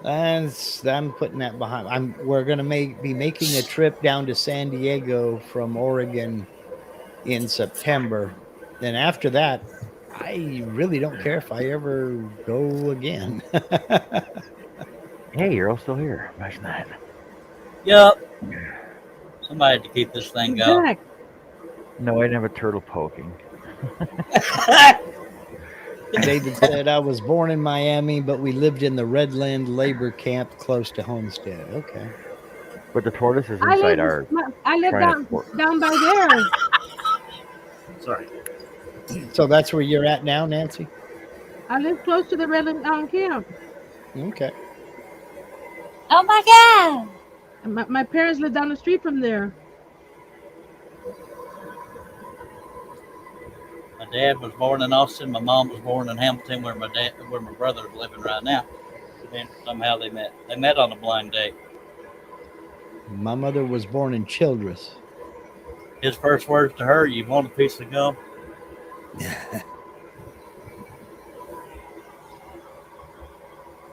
Speaker 5: I'm putting that behind. We're going to be making a trip down to San Diego from Oregon in September. Then after that, I really don't care if I ever go again.
Speaker 1: Hey, you're all still here. Imagine that.
Speaker 3: Yep. Somebody had to keep this thing
Speaker 2: He's
Speaker 3: going.
Speaker 2: back.
Speaker 1: No, I didn't have a turtle poking.
Speaker 5: David said, I was born in Miami, but we lived in the Redland labor camp close to Homestead. Okay.
Speaker 1: But the tortoise is inside our.
Speaker 2: I live down by there.
Speaker 3: Sorry.
Speaker 5: So that's where you're at now, Nancy?
Speaker 2: I live close to the Redland camp.
Speaker 5: Okay.
Speaker 6: Oh my God.
Speaker 2: And my parents live down the street from there.
Speaker 3: My dad was born in Austin. My mom was born in Hamilton, where my brother is living right now. And somehow they met. They met on a blind date.
Speaker 5: My mother was born in Childress.
Speaker 3: His first words to her, "You want a piece of gum?"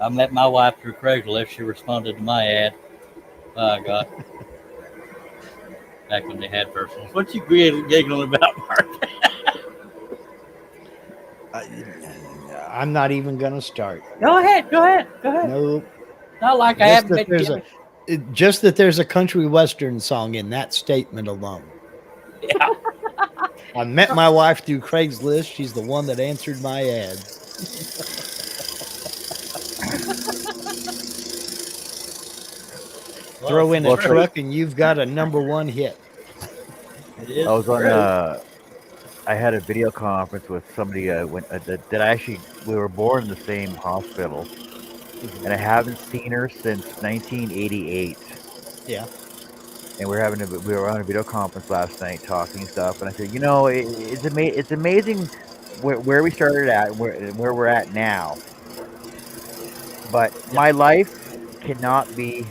Speaker 3: I met my wife through Craigslist. She responded to my ad. Oh, God. Back when they had personals. What you giggling about, Mark?
Speaker 5: I'm not even going to start.
Speaker 3: Go ahead.
Speaker 5: Nope.
Speaker 3: Not like I haven't been.
Speaker 5: Just that there's a country western song in that statement alone.
Speaker 3: Yeah.
Speaker 5: I met my wife through Craigslist. She's the one that answered my ad. Throw in a truck and you've got a #1 hit.
Speaker 1: I was on. I had a video conference with somebody that we were born in the same hospital, and I haven't seen her since 1988.
Speaker 5: Yeah.
Speaker 1: And we were on a video conference last night talking stuff, and I said, it's amazing where we started at and where we're at now. But my life cannot be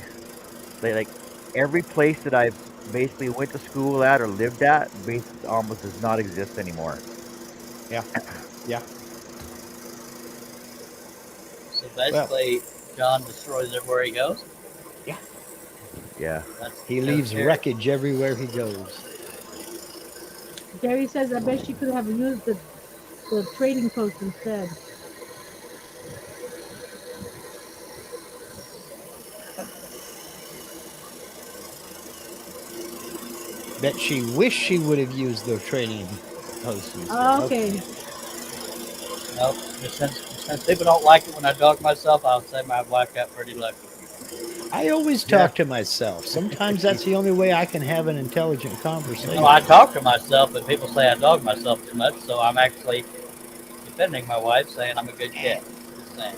Speaker 1: like every place that I've basically went to school at or lived at basically almost does not exist anymore.
Speaker 5: Yeah.
Speaker 3: So basically, John destroys everywhere he goes.
Speaker 1: Yeah.
Speaker 5: He leaves wreckage everywhere he goes.
Speaker 2: Jerry says, I bet she could have used the trading post instead.
Speaker 5: Bet she wished she would have used the training post instead.
Speaker 2: Oh, okay.
Speaker 3: Well, since people don't like it when I dog myself, I'll say my wife got pretty lucky.
Speaker 5: I always talk to myself. Sometimes that's the only way I can have an intelligent conversation.
Speaker 3: No, I talk to myself, but people say I dog myself too much, so I'm actually defending my wife, saying I'm a good cat. Just saying.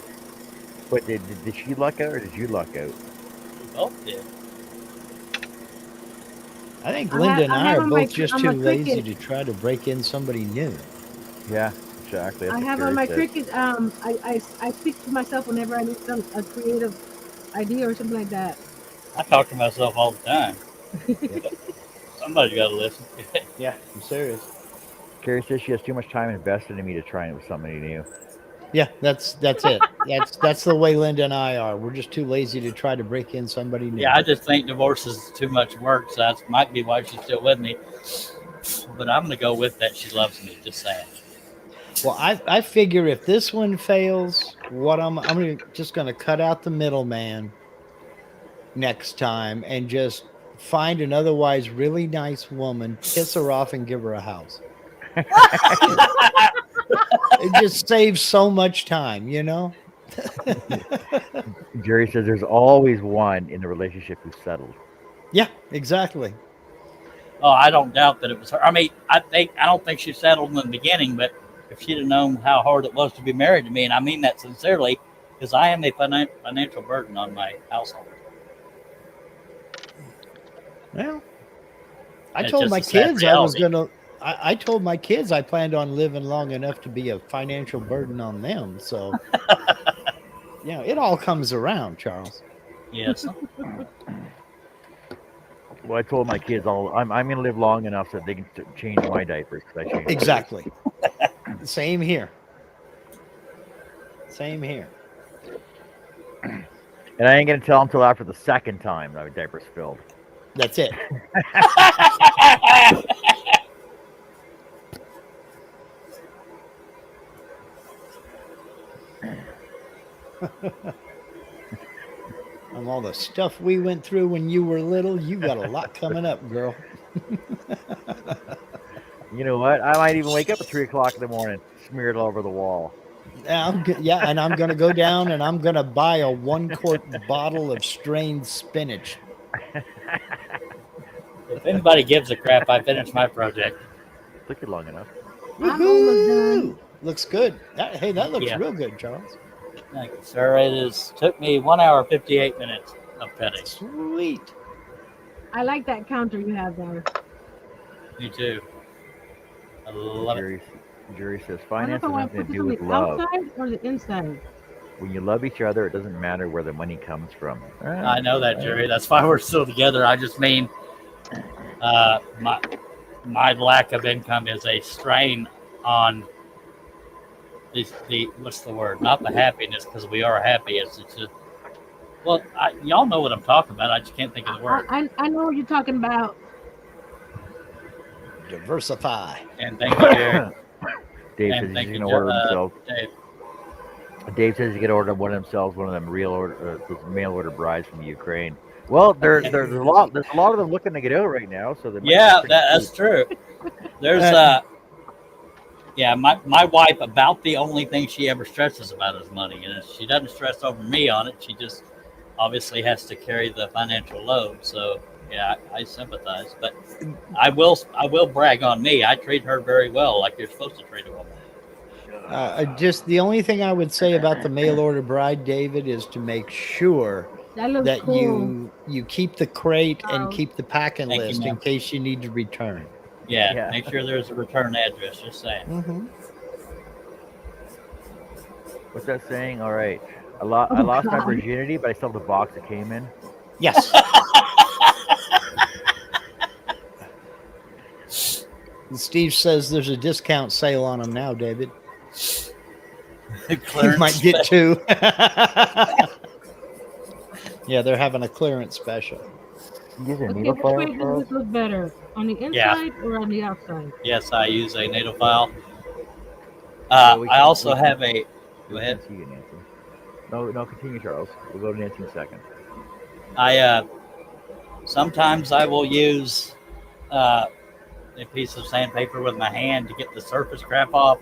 Speaker 1: But did she luck out or did you luck out?
Speaker 3: We both did.
Speaker 5: I think
Speaker 2: I
Speaker 5: Linda
Speaker 2: have-
Speaker 5: and
Speaker 2: I
Speaker 5: I
Speaker 2: have
Speaker 5: are
Speaker 2: on my
Speaker 5: both just
Speaker 2: on
Speaker 5: too
Speaker 2: my
Speaker 5: lazy
Speaker 2: Cricut.
Speaker 5: to try to break in somebody new.
Speaker 1: Yeah, exactly. That's
Speaker 2: I
Speaker 1: what
Speaker 2: have
Speaker 1: Carrie
Speaker 2: on my
Speaker 1: said.
Speaker 2: Cricut. I speak to myself whenever I need a creative idea or something like that.
Speaker 3: I talk to myself all the time. Somebody's got to listen.
Speaker 5: Yeah, I'm serious.
Speaker 1: Carrie says she has too much time invested in me to try it with somebody new.
Speaker 5: Yeah, that's it. That's the way Linda and I are. We're just too lazy to try to break in somebody new.
Speaker 3: Yeah, I just think divorce is too much work, so that might be why she's still with me. But I'm going to go with that. She loves me. Just saying.
Speaker 5: Well, I figure if this one fails, what just gonna cut out the middleman next time and just find an otherwise really nice woman, piss her off, and give her a house. It just saves so much time, you know?
Speaker 1: Jerry says there's always one in the relationship who's settled.
Speaker 5: Yeah, exactly.
Speaker 3: Oh, I don't doubt that it was her. I mean, I don't think she settled in the beginning, but if she'd have known how hard it was to be married to me, and I mean that sincerely, because I am a financial burden on my household.
Speaker 5: Well, I
Speaker 3: It's
Speaker 5: told
Speaker 3: just
Speaker 5: my
Speaker 3: a sad
Speaker 5: kids I was
Speaker 3: reality.
Speaker 5: I told my kids I planned on living long enough to be a financial burden on them. So, it all comes around, Charles.
Speaker 3: Yes.
Speaker 1: Well, I told my kids I'm going to live long enough so that they can change my diapers because I changed.
Speaker 5: Exactly. Same here. Same here.
Speaker 1: And I ain't going to tell them until after the second time that my diaper's filled.
Speaker 5: That's it. And all the stuff we went through when you were little, you got a lot coming up, girl.
Speaker 1: You know what? I might even wake up at 3 o'clock in the morning, smear it all over the wall.
Speaker 5: And I'm going to go down and I'm going to buy a 1-quart bottle of strained spinach.
Speaker 3: If anybody gives a crap, I finished my project.
Speaker 1: Took you long enough.
Speaker 2: I'm almost done.
Speaker 5: Looks good. That looks
Speaker 3: Yeah.
Speaker 5: real good, Charles.
Speaker 3: Thank you, sir. Took me 1 hour 58 minutes of cutting.
Speaker 5: Sweet.
Speaker 2: I like that counter you have there.
Speaker 3: Me too. I love it.
Speaker 1: Jerry says
Speaker 2: I don't
Speaker 1: finance
Speaker 2: know
Speaker 1: has
Speaker 2: if I
Speaker 1: nothing
Speaker 2: put
Speaker 1: to
Speaker 2: this
Speaker 1: do
Speaker 2: on
Speaker 1: with
Speaker 2: the
Speaker 1: love.
Speaker 2: outside or the inside.
Speaker 1: When you love each other, it doesn't matter where the money comes from.
Speaker 3: I know that, Jerry. That's why we're still together. I just mean my lack of income is a strain on the what's the word? Not the happiness, because we are happy. It's just, well, y'all know what I'm talking about. I just can't think of the word.
Speaker 2: I know what you're talking about.
Speaker 5: Diversify.
Speaker 3: And thank you, Jerry.
Speaker 1: Dave
Speaker 3: And
Speaker 1: says
Speaker 3: thank
Speaker 1: he's
Speaker 3: you,
Speaker 1: going to order himself.
Speaker 3: Dave.
Speaker 1: Dave says he's going to order one of themselves, one of them those mail order brides from Ukraine. Well, there's a lot of them looking to get out right now. So they might
Speaker 3: Yeah,
Speaker 1: be pretty
Speaker 3: that's true. There's my wife, about the only thing she ever stresses about is money, and she doesn't stress over me on it. She just obviously has to carry the financial load. So yeah, I sympathize, but I will brag on me. I treat her very well, like you're supposed to treat a woman.
Speaker 5: Just the only thing I would say about the mail order bride, David, is to make sure
Speaker 2: That looks
Speaker 5: that
Speaker 2: cool.
Speaker 5: you keep the crate and
Speaker 2: Oh.
Speaker 5: keep the packing
Speaker 3: Thank you,
Speaker 5: list in
Speaker 3: ma'am.
Speaker 5: case you need to return.
Speaker 3: Yeah, make sure there's a return address. Just saying.
Speaker 5: Mm-hmm.
Speaker 1: What's that saying? All right. I lost my
Speaker 2: God.
Speaker 1: virginity, but I still have the box it came in.
Speaker 5: Yes. And Steve says there's a discount sale on them now, David. You might get two. Yeah, they're having a clearance special.
Speaker 1: You use a
Speaker 2: Okay,
Speaker 1: needle
Speaker 2: which
Speaker 1: file,
Speaker 2: way does
Speaker 1: Charles?
Speaker 2: this look better? On the inside
Speaker 3: Yeah.
Speaker 2: or on the outside?
Speaker 3: Yes, I use a NATO file.
Speaker 1: Well, we
Speaker 3: I
Speaker 1: can-
Speaker 3: also
Speaker 1: we can-
Speaker 3: have a. Go
Speaker 1: We
Speaker 3: ahead.
Speaker 1: can't see you, Nancy. No, continue, Charles. We'll go to Nancy in a second.
Speaker 3: Sometimes I will use a piece of sandpaper with my hand to get the surface crap off.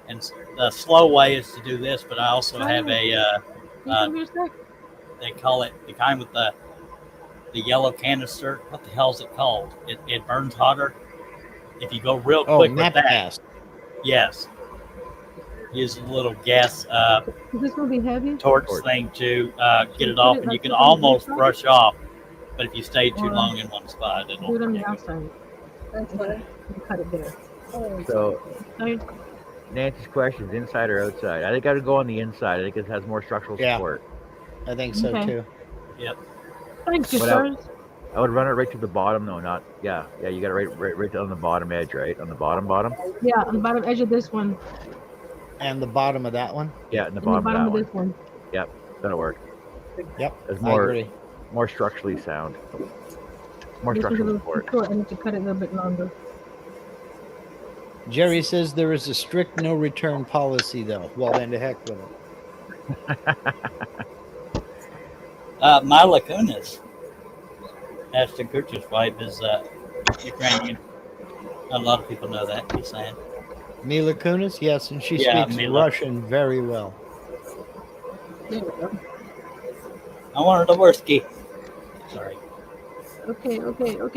Speaker 3: And the slow way is to do this, but I also have
Speaker 2: Can you come here a sec?
Speaker 3: they call it the kind with the yellow canister. What the hell is it called? It burns hotter. If you go real
Speaker 5: Oh,
Speaker 3: quick with
Speaker 5: nap
Speaker 3: that,
Speaker 5: gas.
Speaker 3: yes. Use a little gas
Speaker 2: Is this gonna be heavy?
Speaker 3: torch
Speaker 1: Torch.
Speaker 3: thing to get it
Speaker 2: Put
Speaker 3: off,
Speaker 2: it
Speaker 3: and you
Speaker 2: like
Speaker 3: can
Speaker 2: this on the
Speaker 3: almost
Speaker 2: inside?
Speaker 3: brush off. But if you stay too
Speaker 2: Or
Speaker 3: long in one spot, it'll.
Speaker 2: Do it on the
Speaker 3: yeah,
Speaker 2: outside.
Speaker 6: That's what.
Speaker 2: You cut it there.
Speaker 1: So
Speaker 2: Right?
Speaker 1: Nancy's question is inside or outside? I think I would go on the inside. I think it has more structural
Speaker 5: Yeah.
Speaker 1: support.
Speaker 5: I think so
Speaker 2: Okay.
Speaker 5: too.
Speaker 2: Thank you,
Speaker 1: What
Speaker 2: sirs.
Speaker 1: I would run it right to the bottom though, not yeah. You got it right on the bottom edge, right? On the bottom.
Speaker 2: Yeah, on the bottom edge of this one.
Speaker 5: And the bottom of that one.
Speaker 1: Yeah, in the
Speaker 2: And the
Speaker 1: bottom,
Speaker 2: bottom
Speaker 1: of
Speaker 2: of
Speaker 1: that
Speaker 2: this one.
Speaker 1: one. That'll work.
Speaker 5: Yep.
Speaker 1: It's
Speaker 5: I
Speaker 1: more
Speaker 5: agree.
Speaker 1: more structurally sound. More
Speaker 2: This one's a
Speaker 1: structural
Speaker 2: little
Speaker 1: support.
Speaker 2: too short. I need to cut it a little bit longer.
Speaker 5: Jerry says there is a strict no return policy though. Well, then to heck with it.
Speaker 3: Mila Kunis, Ashton Kutcher's wife, is Ukrainian. A lot of people know that. He's saying.
Speaker 5: Mila Kunis, yes, and she
Speaker 3: Yeah,
Speaker 5: speaks
Speaker 3: Mila.
Speaker 5: Russian very well.
Speaker 2: There we go.
Speaker 3: I wanted a Worski. Sorry,
Speaker 2: Okay.
Speaker 3: I
Speaker 2: Here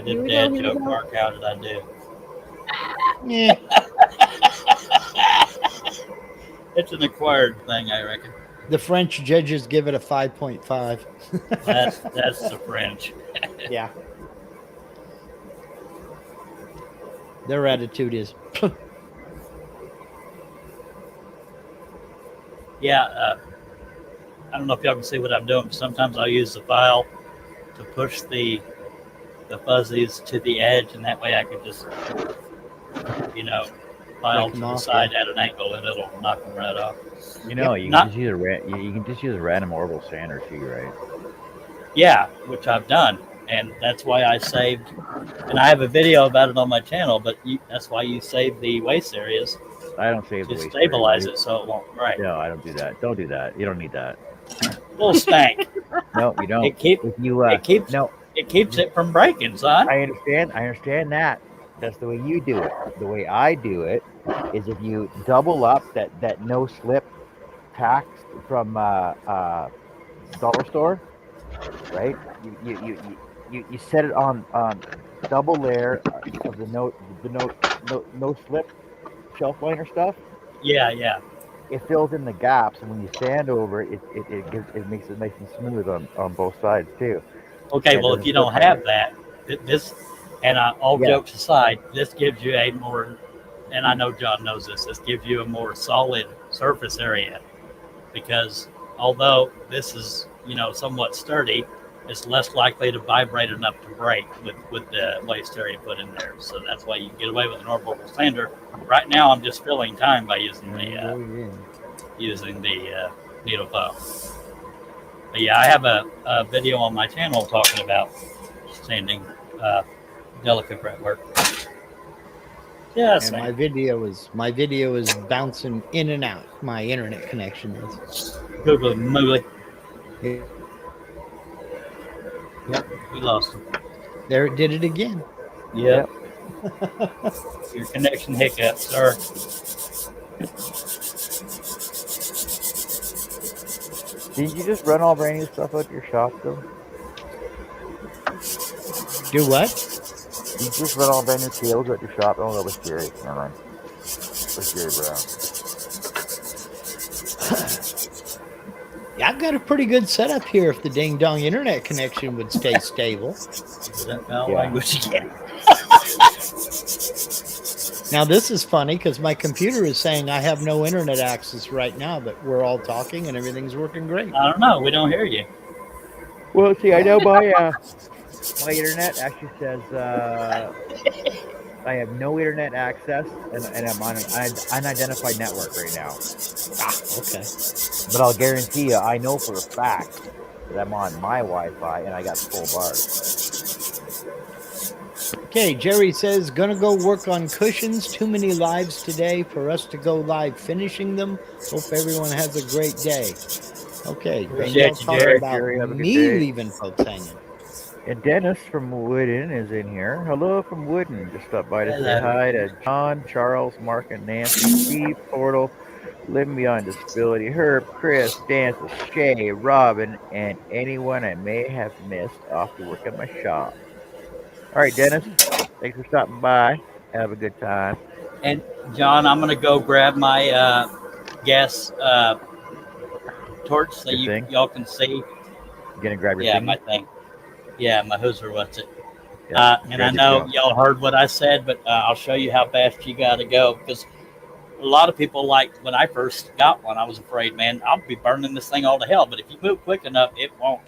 Speaker 3: did
Speaker 2: we
Speaker 3: dad
Speaker 2: go, here we
Speaker 3: joke.
Speaker 2: go.
Speaker 3: Mark, how did I do?
Speaker 5: Yeah.
Speaker 3: It's an acquired thing, I reckon.
Speaker 5: The French judges give it a 5.5.
Speaker 3: That's the French.
Speaker 5: Yeah. Their attitude is
Speaker 3: Yeah, I don't know if y'all can see what I'm doing, but sometimes I'll use the file to push the fuzzies to the edge, and that way I can just, file
Speaker 5: Break
Speaker 3: to
Speaker 5: them
Speaker 3: the
Speaker 5: off,
Speaker 3: side at an angle, and it'll knock them right off.
Speaker 1: You know,
Speaker 3: Yep,
Speaker 1: you
Speaker 3: not-
Speaker 1: can just use you can just use a random orbital sander too, right?
Speaker 3: Yeah, which I've done, and that's why I saved. And I have a video about it on my channel, but that's why you save the waste areas
Speaker 1: I don't save the
Speaker 3: to
Speaker 1: waste
Speaker 3: stabilize
Speaker 1: area.
Speaker 3: it so it won't. Right.
Speaker 1: No, I don't do that. Don't do that. You don't need that.
Speaker 3: Little stank.
Speaker 1: No, you don't.
Speaker 3: It keep
Speaker 1: If you
Speaker 3: it keeps
Speaker 1: no,
Speaker 3: it keeps it from breaking, son.
Speaker 1: I understand that. That's the way you do it. The way I do it is if you double up that no slip tax from dollar store, right? You set it on double layer of the no slip shelf liner stuff.
Speaker 3: Yeah.
Speaker 1: It fills in the gaps, and when you sand over it, it makes it nice and smooth on both sides too.
Speaker 3: Okay,
Speaker 1: Yeah,
Speaker 3: well, if you don't have that, this, and all
Speaker 1: Yeah.
Speaker 3: jokes aside, this gives you a more, and I know John knows this gives you a more solid surface area, because although this is, somewhat sturdy, it's less likely to vibrate enough to break with the waste area put in there. So that's why you can get away with an orbital sander. Right now, I'm just filling time by using the needle file. But yeah, I have a video on my channel talking about sanding delicate fretwork. Yes,
Speaker 5: and my video is bouncing in and out. My internet connection is.
Speaker 3: Google Mooley.
Speaker 5: Yeah.
Speaker 3: Yep, we lost him.
Speaker 5: There it did it again.
Speaker 3: Yep. Your connection hiccup, sir.
Speaker 1: Did you just run all brand new stuff out your shop though?
Speaker 5: Do what?
Speaker 1: You just run all brand new cables out your shop? Oh, that was Jerry. Never mind. That's Jerry Brown.
Speaker 5: Yeah, I've got a pretty good setup here if the ding dong internet connection would stay stable.
Speaker 3: Is that foul
Speaker 1: Yeah.
Speaker 3: language again?
Speaker 5: Now this is funny because my computer is saying I have no internet access right now, but we're all talking and everything's working great.
Speaker 3: I don't know. We don't hear you.
Speaker 1: Well, see, I know my internet actually says I have no internet access, and I'm on an unidentified network right now.
Speaker 5: Okay.
Speaker 1: But I'll guarantee you, I know for a fact that I'm on my Wi-Fi and I got full bars.
Speaker 5: Okay, Jerry says, gonna go work on cushions. Too many lives today for us to go live finishing them. Hope everyone has a great day. Okay,
Speaker 3: Appreciate
Speaker 5: Danielle
Speaker 3: you,
Speaker 5: talking
Speaker 3: Jerry.
Speaker 5: about
Speaker 1: Jerry, have a good
Speaker 5: me
Speaker 1: day.
Speaker 5: leaving folks hanging.
Speaker 1: And Dennis from Wooden is in here. Hello from Wooden. Just stopped by to say
Speaker 3: Hello.
Speaker 1: hi to John, Charles, Mark, and Nancy, Steve, Portal, Living Beyond Disability, Herb, Chris, Dances, Shay, Robin, and anyone I may have missed off to work at my shop. All right, Dennis. Thanks for stopping by. Have a good time.
Speaker 3: And John, I'm gonna go grab my gas torch so
Speaker 1: Your thing.
Speaker 3: y'all can see.
Speaker 1: You gonna grab your
Speaker 3: Yeah,
Speaker 1: thingy?
Speaker 3: my thing. Yeah, my hooser. What's it?
Speaker 1: Yeah,
Speaker 3: And I know y'all heard what I said, but I'll show you how fast you got to go because a lot of people, like when I first got one, I was afraid, man, I'll be burning this thing all to hell. But if you move quick enough, it won't.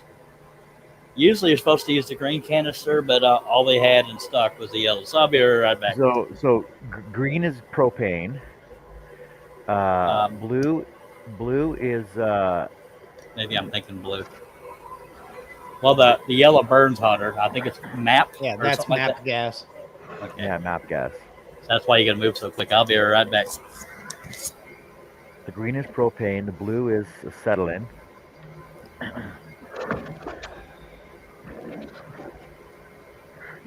Speaker 3: Usually, you're supposed to use the green canister, but all they had in stock was the yellow. So I'll be right back.
Speaker 1: So green is propane. Blue is
Speaker 3: Maybe I'm thinking blue. Well, the yellow burns hotter. I think it's MAP.
Speaker 5: Yeah,
Speaker 3: or
Speaker 5: that's
Speaker 3: something like
Speaker 5: MAP
Speaker 3: that.
Speaker 5: gas.
Speaker 3: Okay.
Speaker 1: yeah, MAP gas.
Speaker 3: That's why you got to move so quick. I'll be right back.
Speaker 1: The green is propane. The blue is acetylene.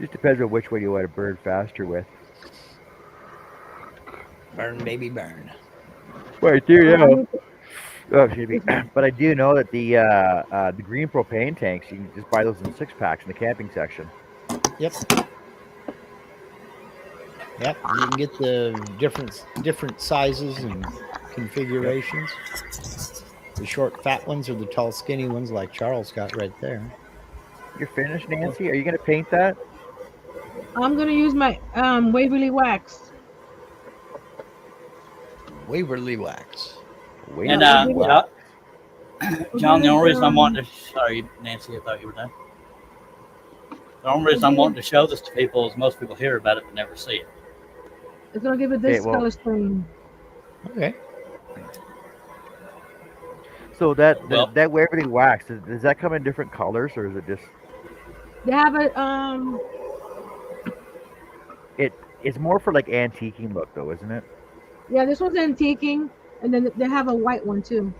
Speaker 1: Just depends on which one you want to burn faster with.
Speaker 5: Burn, baby, burn.
Speaker 1: Well, I do know. Oh, excuse me. But I do know that the green propane tanks, you can just buy those in 6-packs in the camping section.
Speaker 5: Yep. Yep. You can get the different sizes and configurations. The short, fat ones or the tall, skinny ones like Charles got right there.
Speaker 1: You're finished, Nancy? Are you going to paint that?
Speaker 2: I'm gonna use my Waverly wax.
Speaker 5: Waverly wax.
Speaker 1: Wait
Speaker 3: And
Speaker 1: a minute.
Speaker 3: John, the only reason I'm wanting to sorry, Nancy, I thought you were done. The only reason I'm wanting to show this to people is most people hear about it but never see it.
Speaker 2: It's gonna give it this
Speaker 1: Okay, well-
Speaker 2: color scheme.
Speaker 5: Okay.
Speaker 1: So that
Speaker 3: Well-
Speaker 1: that Waverly wax, does that come in different colors or is it just
Speaker 2: They have it.
Speaker 1: it's more for like antiquing look though, isn't it?
Speaker 2: Yeah, this one's antiquing, and then they have a white one too.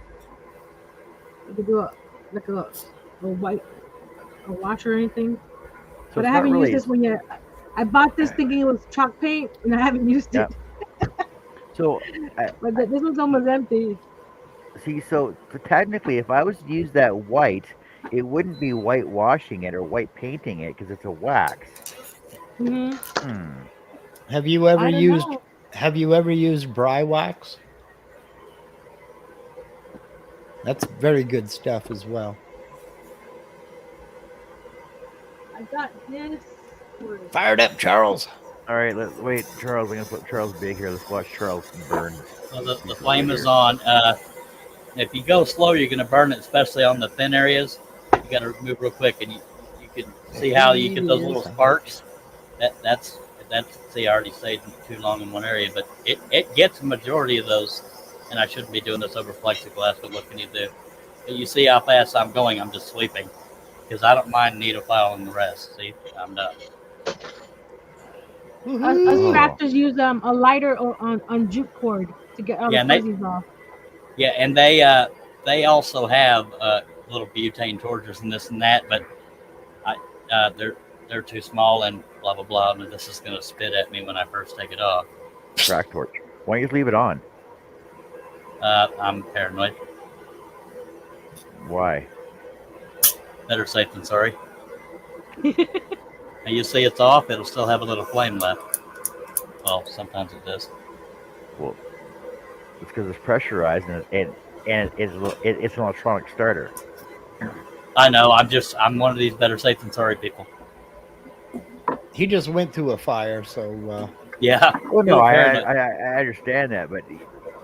Speaker 2: You could do a white wash or anything.
Speaker 1: So
Speaker 2: But
Speaker 1: it's
Speaker 2: I
Speaker 1: not
Speaker 2: haven't
Speaker 1: really,
Speaker 2: used this one yet. I bought this thinking it was chalk paint, and I haven't used it.
Speaker 1: so
Speaker 2: But this one's almost empty.
Speaker 1: see, so technically if I was to use that white, it wouldn't be whitewashing it or white painting it because it's a wax.
Speaker 2: Hmm.
Speaker 5: Have you ever
Speaker 2: I don't
Speaker 5: used
Speaker 2: know.
Speaker 5: Have you ever used Bry wax? That's very good stuff as well.
Speaker 2: I got this.
Speaker 5: Fired up, Charles.
Speaker 1: All right, wait, Charles. I'm gonna put Charles big here. Let's watch Charles burn.
Speaker 3: So the flame is on. If you go slow, you're going to burn it, especially on the thin areas. You got to move real quick, and you can see how you get those little sparks. That's see, I already stayed too long in one area, but it gets a majority of those. And I shouldn't be doing this over plexiglass, but what can you do? But you see how fast I'm going. I'm just sweeping because I don't mind needle filing the rest. See, I'm done.
Speaker 2: Us
Speaker 1: Woohoo.
Speaker 2: crafters use a lighter or on jute cord to get all
Speaker 3: Yeah,
Speaker 2: the
Speaker 3: and
Speaker 2: fuzzies off.
Speaker 3: Yeah, and they also have little butane torches and this and that, but they're too small and blah blah blah. And this is going to spit at me when I first take it off.
Speaker 1: Crack torch. Why don't you just leave it on?
Speaker 3: I'm paranoid.
Speaker 1: Why?
Speaker 3: Better safe than sorry. And you see it's off; it'll still have a little flame left. Well, sometimes it does.
Speaker 1: Well, it's because it's pressurized and it's an electronic starter.
Speaker 3: I know. I'm one of these better safe than sorry people.
Speaker 5: He just went through a fire, so
Speaker 3: Yeah.
Speaker 1: Well, no,
Speaker 3: Feel
Speaker 1: I
Speaker 3: paranoid.
Speaker 1: understand that, but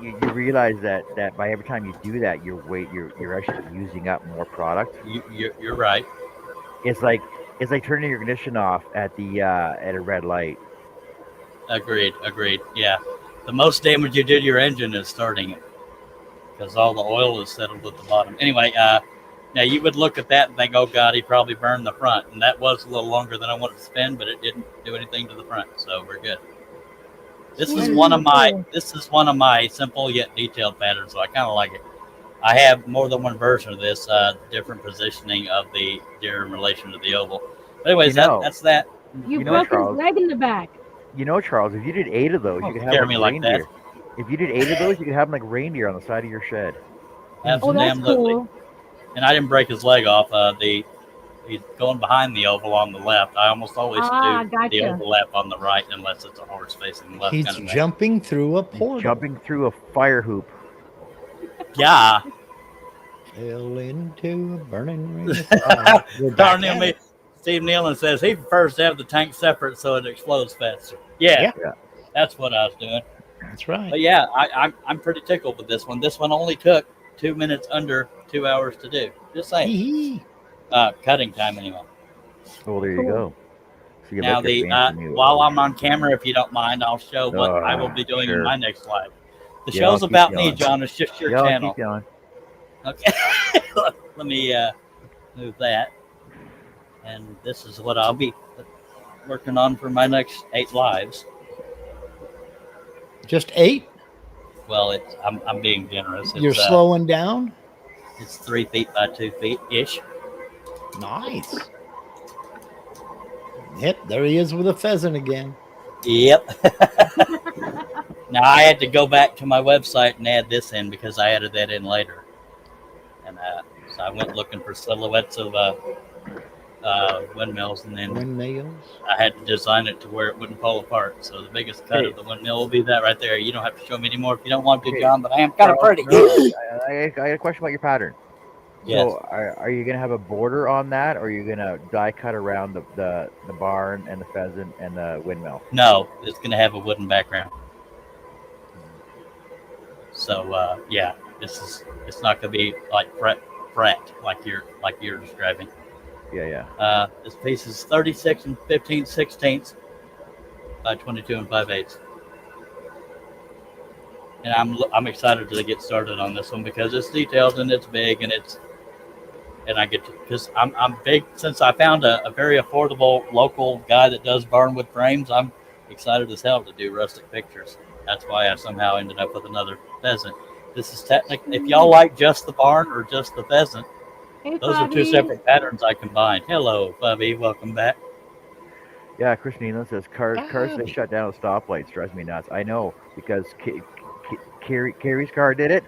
Speaker 1: you realize that by every time you do that, you're actually using up more product.
Speaker 3: You're right.
Speaker 1: It's like turning your ignition off at a red light.
Speaker 3: Agreed. Yeah. The most damage you did to your engine is starting it because all the oil is settled at the bottom. Anyway, now you would look at that and think, oh God, he probably burned the front. And that was a little longer than I wanted to spend, but it didn't do anything to the front. So we're good. This is one of my simple yet detailed patterns. So I kind of like it. I have more than one version of this, different positioning of the deer in relation to the oval. Anyways, that's that.
Speaker 2: You
Speaker 1: You know,
Speaker 2: broke his
Speaker 1: Charles.
Speaker 2: leg in the back.
Speaker 1: You know, Charles, if you did 8 of those, you could have
Speaker 3: Scare
Speaker 1: like
Speaker 3: me like that.
Speaker 1: reindeer. If you did 8 of those, you could have them like reindeer on the side of your shed.
Speaker 2: Oh, that's
Speaker 3: Absolutely.
Speaker 2: cool.
Speaker 3: And I didn't break his leg off. He's going behind the oval on the left. I almost always do the
Speaker 2: Gotcha.
Speaker 3: overlap on the right unless it's a horse facing left.
Speaker 5: He's
Speaker 3: kind of thing.
Speaker 5: jumping through a
Speaker 1: He's
Speaker 5: portal.
Speaker 1: jumping through a fire hoop.
Speaker 3: Yeah.
Speaker 5: Fell into a burning ring of fire. We're back
Speaker 3: Darn
Speaker 5: at
Speaker 3: me.
Speaker 5: it.
Speaker 3: Steve Nealon says he prefers to have the tank separate so it explodes faster. Yeah.
Speaker 1: Yeah.
Speaker 3: That's what I was doing.
Speaker 5: That's right.
Speaker 3: But yeah, I'm pretty tickled with this one. This one only took 2 minutes under 2 hours to do. Just saying.
Speaker 5: Hee-hee.
Speaker 3: Cutting time anyway.
Speaker 1: Oh, there you go. So you
Speaker 3: Now
Speaker 1: like your fancy new-
Speaker 3: while I'm on camera, if you don't mind, I'll show what I will be doing
Speaker 1: sure.
Speaker 3: in my next live. The
Speaker 1: Yeah,
Speaker 3: show's
Speaker 1: I'll keep
Speaker 3: about me,
Speaker 1: going.
Speaker 3: John. It's just your
Speaker 1: Yeah, I'll
Speaker 3: channel.
Speaker 1: keep going.
Speaker 3: Okay. Let me move that. And this is what I'll be working on for my next 8 lives.
Speaker 5: Just 8?
Speaker 3: Well, I'm being generous.
Speaker 5: You're slowing down?
Speaker 3: It's 3 feet by 2 feet ish.
Speaker 5: Nice. Yep, there he is with a pheasant again.
Speaker 3: Yep. Now I had to go back to my website and add this in because I added that in later. And so I went looking for silhouettes of windmills, and then
Speaker 5: Windmills.
Speaker 3: I had to design it to where it wouldn't fall apart. So the biggest cut of the windmill will be that right there. You don't have to show me anymore if you don't want to,
Speaker 1: Okay.
Speaker 3: John, but I am kind of pretty.
Speaker 1: I got a question about your pattern.
Speaker 3: Yes.
Speaker 1: So are you gonna have a border on that, or are you gonna die cut around the barn and the pheasant and the windmill?
Speaker 3: No, it's going to have a wooden background. So yeah, it's not going to be like fret like you're describing.
Speaker 1: Yeah.
Speaker 3: This piece is 36 and 15/16 by 22 and 5/8. And I'm excited to get started on this one because it's detailed and it's big and I get to, because I'm big since I found a very affordable local guy that does barnwood frames. I'm excited as hell to do rustic pictures. That's why I somehow ended up with another pheasant. This is technically, if y'all like just the barn or just the pheasant,
Speaker 2: Hey,
Speaker 3: those are two
Speaker 2: Bobby.
Speaker 3: separate patterns I combined. Hello, Bubby. Welcome back.
Speaker 1: Yeah, Christina says cars they
Speaker 5: Bobby.
Speaker 1: shut down at stoplights drives me nuts. I know because Carrie's car did it,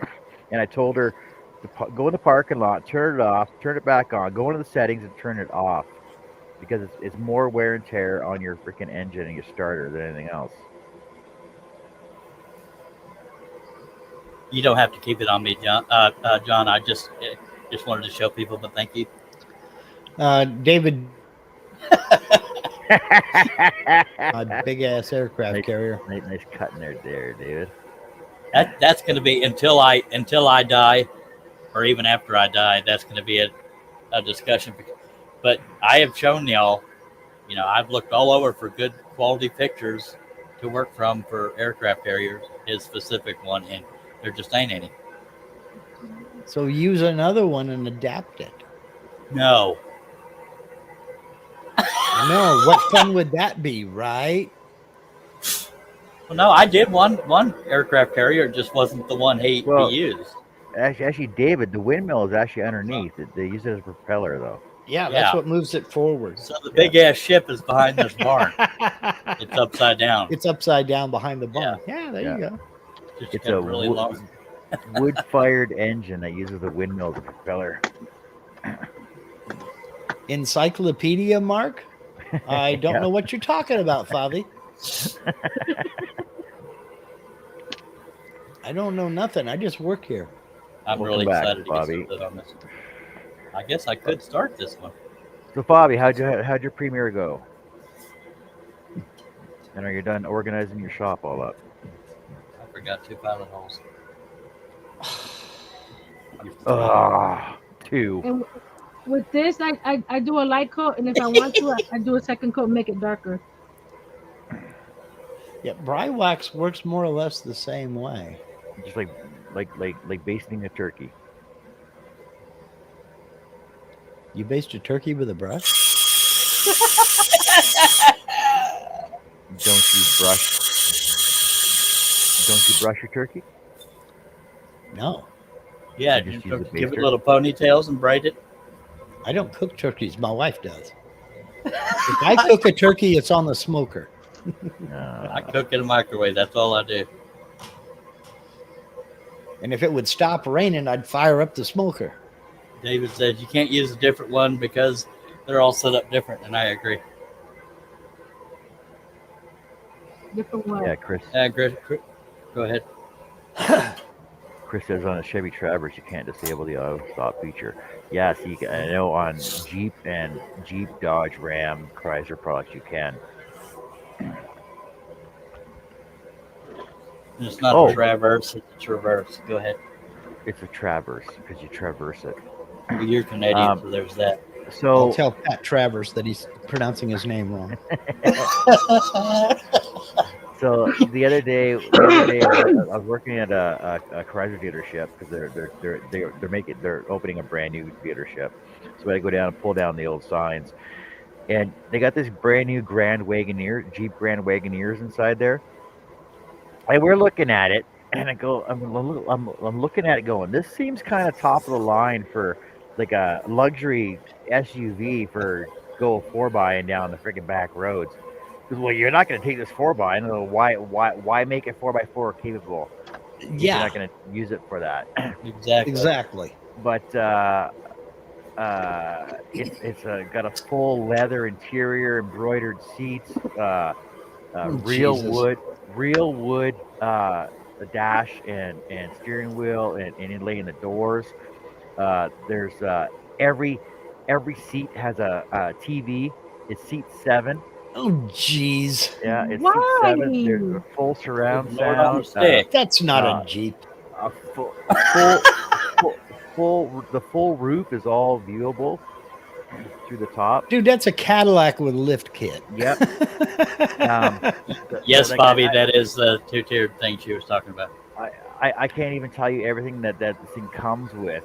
Speaker 1: and I told her to go in the parking lot, turn it off, turn it back on, go into the settings and turn it off because it's more wear and tear on your freaking engine and your starter than anything else.
Speaker 3: You don't have to keep it on me, John. John, I just wanted to show people, but thank you.
Speaker 5: David, a big ass aircraft carrier.
Speaker 1: Nice cut in there, David.
Speaker 3: That's going to be until I die, or even after I die. That's going to be a discussion. But I have shown y'all, I've looked all over for good quality pictures to work from for aircraft carriers. His specific one, and there just ain't any.
Speaker 5: So use another one and adapt it.
Speaker 3: No.
Speaker 5: I know. What fun would that be, right?
Speaker 3: Well, no, I did one aircraft carrier. It just wasn't the one he used.
Speaker 1: Actually, David, the windmill is actually underneath. They use it as a propeller, though.
Speaker 5: Yeah,
Speaker 3: Yeah.
Speaker 5: that's what moves it forward.
Speaker 3: So the big ass ship is behind this barn. It's upside down.
Speaker 5: It's upside down behind the barn. Yeah, there
Speaker 1: Yeah.
Speaker 5: you go.
Speaker 3: Just
Speaker 1: It's
Speaker 3: got
Speaker 1: a
Speaker 3: really long.
Speaker 1: wood-fired engine that uses the windmill as a propeller.
Speaker 5: Encyclopedia, Mark? I don't
Speaker 1: Yeah.
Speaker 5: know what you're talking about, Favi. I don't know nothing. I just work here.
Speaker 3: I'm
Speaker 1: Welcome
Speaker 3: really
Speaker 1: back,
Speaker 3: excited to
Speaker 1: Bobby.
Speaker 3: get started on this. I guess I could start this one.
Speaker 1: So, Bobby, how'd your premiere go? And are you done organizing your shop all up?
Speaker 3: I forgot 2 pilot holes.
Speaker 1: Ah, 2.
Speaker 2: And with this, I do a light coat, and if I want to, I do a second coat, make it darker.
Speaker 5: Yeah, bry wax works more or less the same way.
Speaker 1: Just like basting a turkey.
Speaker 5: You baste a turkey with a brush?
Speaker 1: Don't you brush your turkey?
Speaker 5: No,
Speaker 3: Yeah,
Speaker 1: I just use a
Speaker 3: give it
Speaker 1: baster.
Speaker 3: little ponytails and braid it.
Speaker 5: I don't cook turkeys. My wife does. If I cook a turkey, it's on the smoker.
Speaker 3: I cook in a microwave. That's all I do.
Speaker 5: And if it would stop raining, I'd fire up the smoker.
Speaker 3: David says you can't use a different one because they're all set up different, and I agree.
Speaker 2: Different way.
Speaker 1: Yeah, Chris.
Speaker 3: Go ahead.
Speaker 1: Chris says on a Chevy Traverse you can't disable the auto stop feature. Yeah, see, I know on Jeep and Jeep, Dodge, Ram, Chrysler products you can.
Speaker 3: It's not a Traverse, it's a Traverse. Go ahead.
Speaker 1: It's a Traverse because you traverse it.
Speaker 3: You're Canadian, so there's that.
Speaker 5: I'll
Speaker 1: So
Speaker 5: tell Pat Travers that he's pronouncing his name wrong.
Speaker 1: So the other day, I was working at a Chrysler dealership because they're opening a brand new dealership. So I go down and pull down the old signs, and they got this brand new Grand Wagoneer, Jeep Grand Wagoneers inside there. And we're looking at it, and I'm looking at it going, this seems kind of top of the line for like a luxury SUV for go 4x and down the freaking back roads. Well, you're not going to take this 4x. I don't know why make it 4x4 capable. You're
Speaker 5: Yeah,
Speaker 1: not going to use it for that.
Speaker 5: exactly.
Speaker 1: But it's got a full leather interior, embroidered seats, real
Speaker 5: Jesus.
Speaker 1: wood the dash and steering wheel and inlay in the doors. There's every seat has a TV. It's seat 7.
Speaker 5: Oh, jeez.
Speaker 1: Yeah, it's
Speaker 2: Why?
Speaker 1: seat 7. There's a full surround
Speaker 3: Lord on
Speaker 1: sound.
Speaker 3: the stick.
Speaker 5: That's not a Jeep.
Speaker 1: A the full roof is all viewable through the top.
Speaker 5: Dude, that's a Cadillac with lift kit.
Speaker 1: Yep.
Speaker 3: Yes,
Speaker 1: like
Speaker 3: Bobby, that is the two-tiered thing she was talking about.
Speaker 1: I can't even tell you everything that this thing comes with,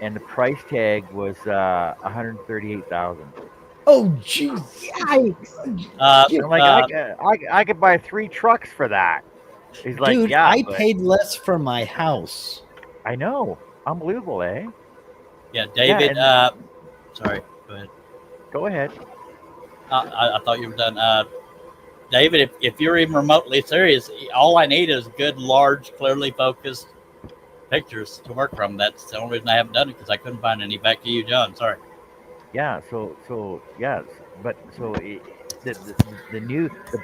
Speaker 1: and the price tag was $138,000.
Speaker 5: Oh, jeez.
Speaker 2: Yikes.
Speaker 1: I could buy 3 trucks for that. He's like,
Speaker 5: Dude,
Speaker 1: yeah,
Speaker 5: I
Speaker 1: but
Speaker 5: paid less for my house.
Speaker 1: I know, unbelievable, eh?
Speaker 3: Yeah, David.
Speaker 1: Yeah,
Speaker 3: Sorry, go ahead.
Speaker 1: Go ahead.
Speaker 3: I thought you were done. David, if you're even remotely serious, all I need is good, large, clearly focused pictures to work from. That's the only reason I haven't done it, because I couldn't find any. Back to you, John. Sorry.
Speaker 1: Yeah, so yes, but so the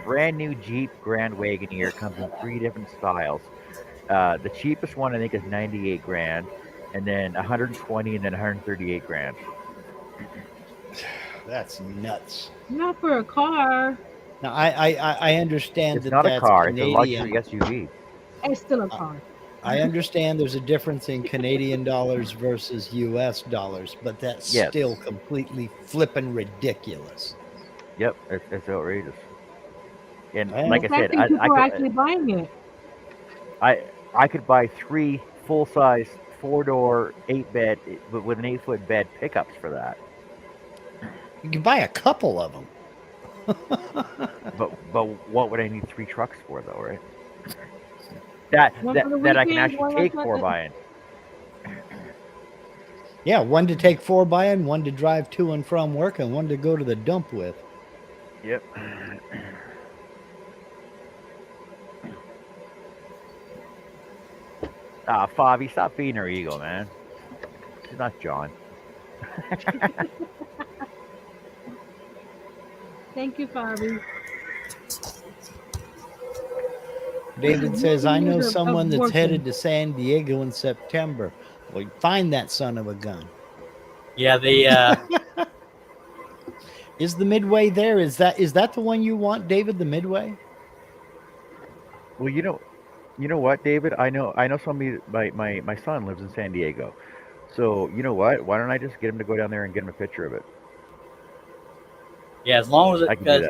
Speaker 1: brand new Jeep Grand Wagoneer comes in 3 different styles. The cheapest one I think is 98 grand, and then 120, and then 138 grand.
Speaker 5: That's nuts.
Speaker 2: Not for a car.
Speaker 5: Now, I understand
Speaker 1: It's
Speaker 5: that
Speaker 1: not
Speaker 5: that's
Speaker 1: a car;
Speaker 5: Canadian.
Speaker 1: it's a luxury SUV.
Speaker 2: It's still a car.
Speaker 5: I understand there's a difference in Canadian dollars versus U.S. dollars, but that's
Speaker 1: Yes.
Speaker 5: still completely flippin' ridiculous.
Speaker 1: Yep, it's outrageous. And
Speaker 5: Well,
Speaker 1: like I said,
Speaker 2: think people are actually buying it.
Speaker 1: I could buy 3 full-size 4-door 8-bed, but with an 8-foot bed pickups for that.
Speaker 5: You can buy a couple of them.
Speaker 1: But what would I need 3 trucks for though, right? That
Speaker 2: One for the
Speaker 1: that I can
Speaker 2: weekend,
Speaker 1: actually
Speaker 2: one
Speaker 1: take
Speaker 2: like
Speaker 1: 4
Speaker 2: that.
Speaker 1: by.
Speaker 5: Yeah, one to take 4x and one to drive to and from work, and one to go to the dump with.
Speaker 1: Yep. Favi, stop feeding her ego, man. She's not John.
Speaker 2: Thank you, Fabi.
Speaker 5: David says, I know
Speaker 2: Years of
Speaker 5: someone that's
Speaker 2: working.
Speaker 5: headed to San Diego in September. Well, find that son of a gun.
Speaker 3: Yeah, the
Speaker 5: Is the Midway there? Is that the one you want, David, the Midway?
Speaker 1: Well, you know what, David? I know somebody. My son lives in San Diego, so you know what? Why don't I just get him to go down there and get him a picture of it?
Speaker 3: yeah, as long as
Speaker 1: I
Speaker 3: it
Speaker 1: can do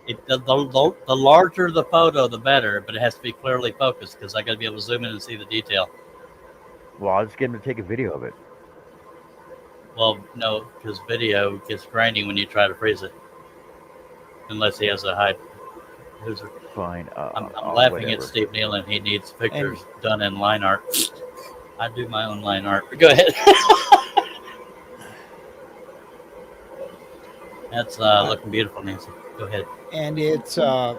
Speaker 3: because
Speaker 1: that.
Speaker 3: the larger the photo, the better. But it has to be clearly focused, because I got to be able to zoom in and see the detail.
Speaker 1: Well, I'll just get him to take a video of it.
Speaker 3: Well, no, because video gets grainy when you try to freeze it, unless he has a high.
Speaker 1: Fine.
Speaker 3: I'm laughing
Speaker 1: whatever.
Speaker 3: at Steve Nealon. He needs pictures done in line art. I do my own line art. Go ahead. That's looking beautiful, Nancy. Go ahead.
Speaker 5: And it's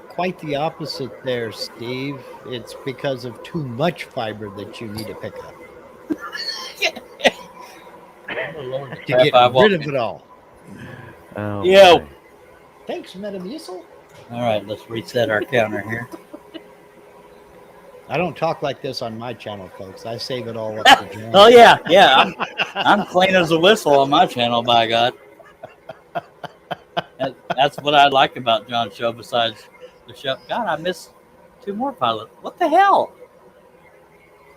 Speaker 5: quite the opposite there, Steve. It's because of too much fiber that you need to pick up
Speaker 3: Oh, Lord, the
Speaker 5: to
Speaker 3: crap
Speaker 5: get
Speaker 3: I
Speaker 5: rid
Speaker 3: walked
Speaker 5: of
Speaker 3: in.
Speaker 5: it all.
Speaker 1: Oh,
Speaker 3: Yo.
Speaker 1: boy.
Speaker 5: Thanks, Metamucil.
Speaker 3: All right, let's reset our counter here.
Speaker 5: I don't talk like this on my channel, folks. I save it all up for John.
Speaker 3: Oh yeah, yeah. I'm clean as a whistle on my channel, by God. That's what I like about John's show. Besides the show, God, I missed 2 more pilots. What the hell?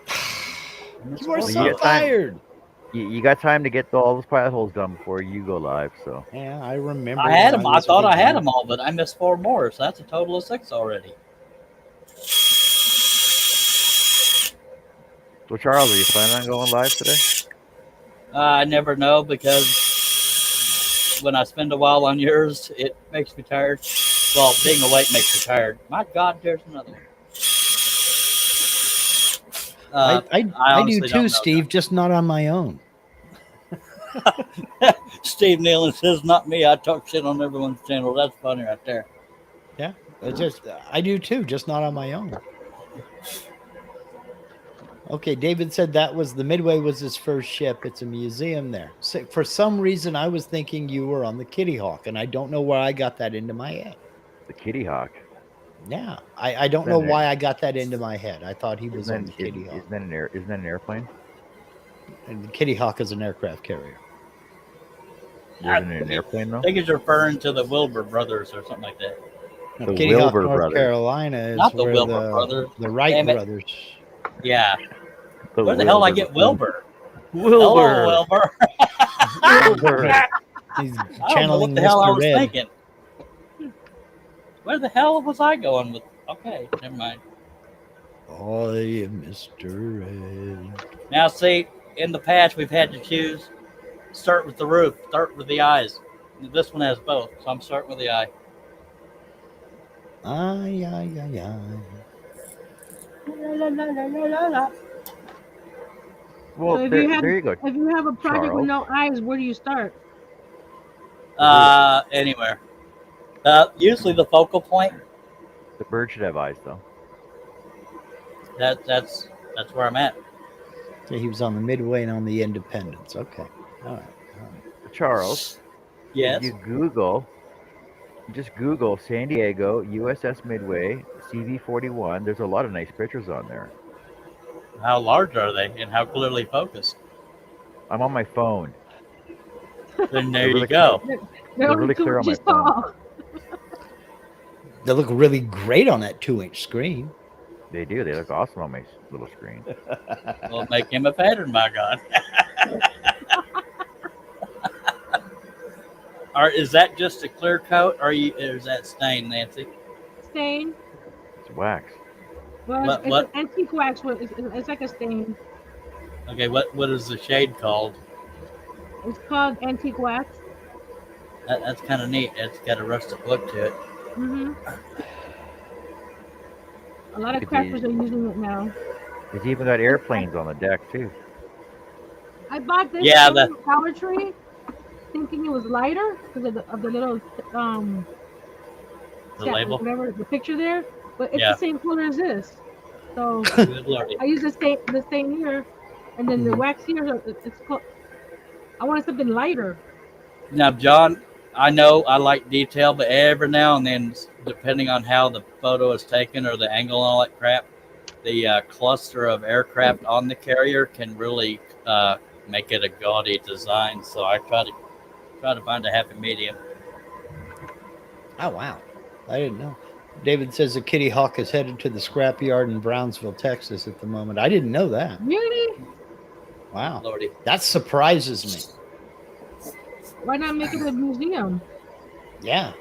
Speaker 5: You are
Speaker 1: Well,
Speaker 5: so
Speaker 1: you got time.
Speaker 5: fired.
Speaker 1: You got time to get all those pilot holes done before you go live. So
Speaker 5: Yeah, I remember.
Speaker 3: I had
Speaker 5: when
Speaker 3: them. I
Speaker 5: was a
Speaker 3: thought I had
Speaker 5: beginner.
Speaker 3: them all, but I missed 4 more, so that's a total of 6 already.
Speaker 1: So Charles, are you planning on going live today?
Speaker 3: I never know because when I spend a while on yours, it makes me tired. Well, being awake makes me tired. My God, there's another one.
Speaker 5: I do
Speaker 3: honestly
Speaker 5: too,
Speaker 3: don't know,
Speaker 5: Steve, just not on my own.
Speaker 3: Steve Nealon says, "Not me. I talk shit on everyone's channel." That's funny right there.
Speaker 5: Yeah, I do too, just not on my own. Okay, David said that was the Midway was his first ship. It's a museum there. So for some reason, I was thinking you were on the Kitty Hawk, and I don't know where I got that into my head.
Speaker 1: The Kitty Hawk.
Speaker 5: Yeah, I don't know why I got that into my head. I thought he was on the Kitty Hawk.
Speaker 1: Isn't that an airplane?
Speaker 5: And the Kitty Hawk is an aircraft carrier.
Speaker 1: Isn't it an airplane though?
Speaker 3: I think he's referring to the Wilbur brothers or something like that.
Speaker 5: Now,
Speaker 1: The
Speaker 5: Kitty Hawk,
Speaker 1: Wilbur
Speaker 5: North
Speaker 1: brothers.
Speaker 5: Carolina is
Speaker 3: Not the
Speaker 5: where
Speaker 3: Wilbur brothers.
Speaker 5: the Wright
Speaker 3: Damn it.
Speaker 5: brothers.
Speaker 3: Yeah. Where the hell I get Wilbur? Hello,
Speaker 1: Wilbur.
Speaker 3: Wilbur.
Speaker 1: Wilbur.
Speaker 5: He's
Speaker 3: I don't know
Speaker 5: channeling
Speaker 3: what the hell I
Speaker 5: Mr.
Speaker 3: was
Speaker 5: Red.
Speaker 3: thinking. Where the hell was I going with? Okay, never mind.
Speaker 5: Oh, yeah, Mr. Red.
Speaker 3: Now, see, in the past, we've had to choose start with the roof, start with the eyes. This one has both, so I'm starting with the eye.
Speaker 5: Ay, ay, ay, ay.
Speaker 3: La, la, la, la, la, la.
Speaker 1: Well,
Speaker 2: So if
Speaker 1: there,
Speaker 2: you have
Speaker 1: there you go.
Speaker 2: if you have a project with
Speaker 1: Charles.
Speaker 2: no eyes, where do you start?
Speaker 3: Anywhere. Usually the focal point.
Speaker 1: The bird should have eyes though.
Speaker 3: That's where I'm at.
Speaker 5: Yeah, he was on the Midway and on the Independence. Okay. All right.
Speaker 1: Charles,
Speaker 3: Yes.
Speaker 1: you just Google San Diego USS Midway CV-41. There's a lot of nice pictures on there.
Speaker 3: How large are they, and how clearly focused?
Speaker 1: I'm on my phone.
Speaker 3: Then there
Speaker 1: They're
Speaker 3: you
Speaker 1: really
Speaker 3: go.
Speaker 2: They're
Speaker 1: really
Speaker 2: only 2
Speaker 1: clear on my
Speaker 2: inches
Speaker 1: phone.
Speaker 2: tall.
Speaker 5: They look really great on that 2-inch screen.
Speaker 1: They do. They look awesome on my little screen.
Speaker 3: We'll make him a pattern, by God. Or is that just a clear coat, or is that stain, Nancy?
Speaker 2: Stain.
Speaker 1: It's wax.
Speaker 2: Well,
Speaker 3: What-
Speaker 2: it's
Speaker 3: what?
Speaker 2: an antique wax. It's like a stain.
Speaker 3: Okay, what is the shade called?
Speaker 2: It's called antique wax.
Speaker 3: That's kind of neat. It's got a rustic look to it.
Speaker 2: Mm-hmm. A lot of
Speaker 1: Could
Speaker 2: crafters
Speaker 1: be-
Speaker 2: are using it now.
Speaker 1: It's even got airplanes on the deck too.
Speaker 2: I bought this
Speaker 3: Yeah,
Speaker 2: power tree, thinking it was lighter because of the little
Speaker 3: The label?
Speaker 2: whatever the picture there, but it's
Speaker 3: Yeah.
Speaker 2: the same color as this. So
Speaker 3: Good lordy.
Speaker 2: I use the stain here, and then the wax here. I wanted something lighter.
Speaker 3: Now, John, I know I like detail, but every now and then, depending on how the photo is taken or the angle and all that crap, the cluster of aircraft on the carrier can really make it a gaudy design. So I try to find a happy medium.
Speaker 5: Oh, wow. I didn't know. David says the Kitty Hawk is headed to the scrapyard in Brownsville, Texas at the moment. I didn't know that.
Speaker 2: Really?
Speaker 5: Wow.
Speaker 3: Lordy.
Speaker 5: That surprises me.
Speaker 2: Why not make it a museum?
Speaker 5: Yeah.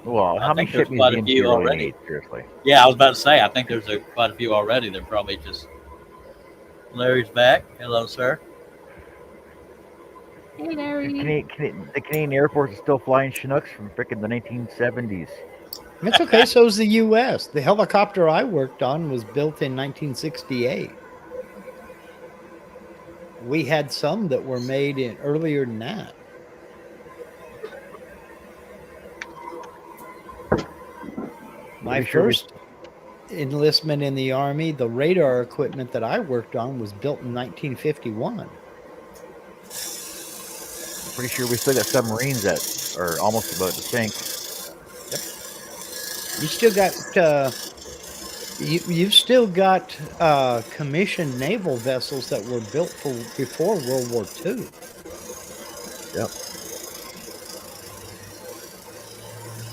Speaker 1: Well,
Speaker 3: I
Speaker 1: how many
Speaker 3: think there's
Speaker 1: ship
Speaker 3: quite a
Speaker 1: museums do
Speaker 3: few
Speaker 1: you really
Speaker 3: already.
Speaker 1: need? Seriously.
Speaker 3: Yeah, I was about to say, I think there's quite a few already. They're probably just. Larry's back. Hello, sir.
Speaker 2: Hey, Larry.
Speaker 1: The Canadian Air Force is still flying Chinooks from frickin' the 1970s.
Speaker 5: That's okay. So is the U.S. The helicopter I worked on was built in 1968. We had some that were made in earlier than that. My
Speaker 1: Pretty sure we-
Speaker 5: first enlistment in the Army, the radar equipment that I worked on was built in 1951.
Speaker 1: Pretty sure we still got submarines that are almost about to sink.
Speaker 5: You still got you've still got commissioned naval vessels that were built for before World War II.
Speaker 1: Yep.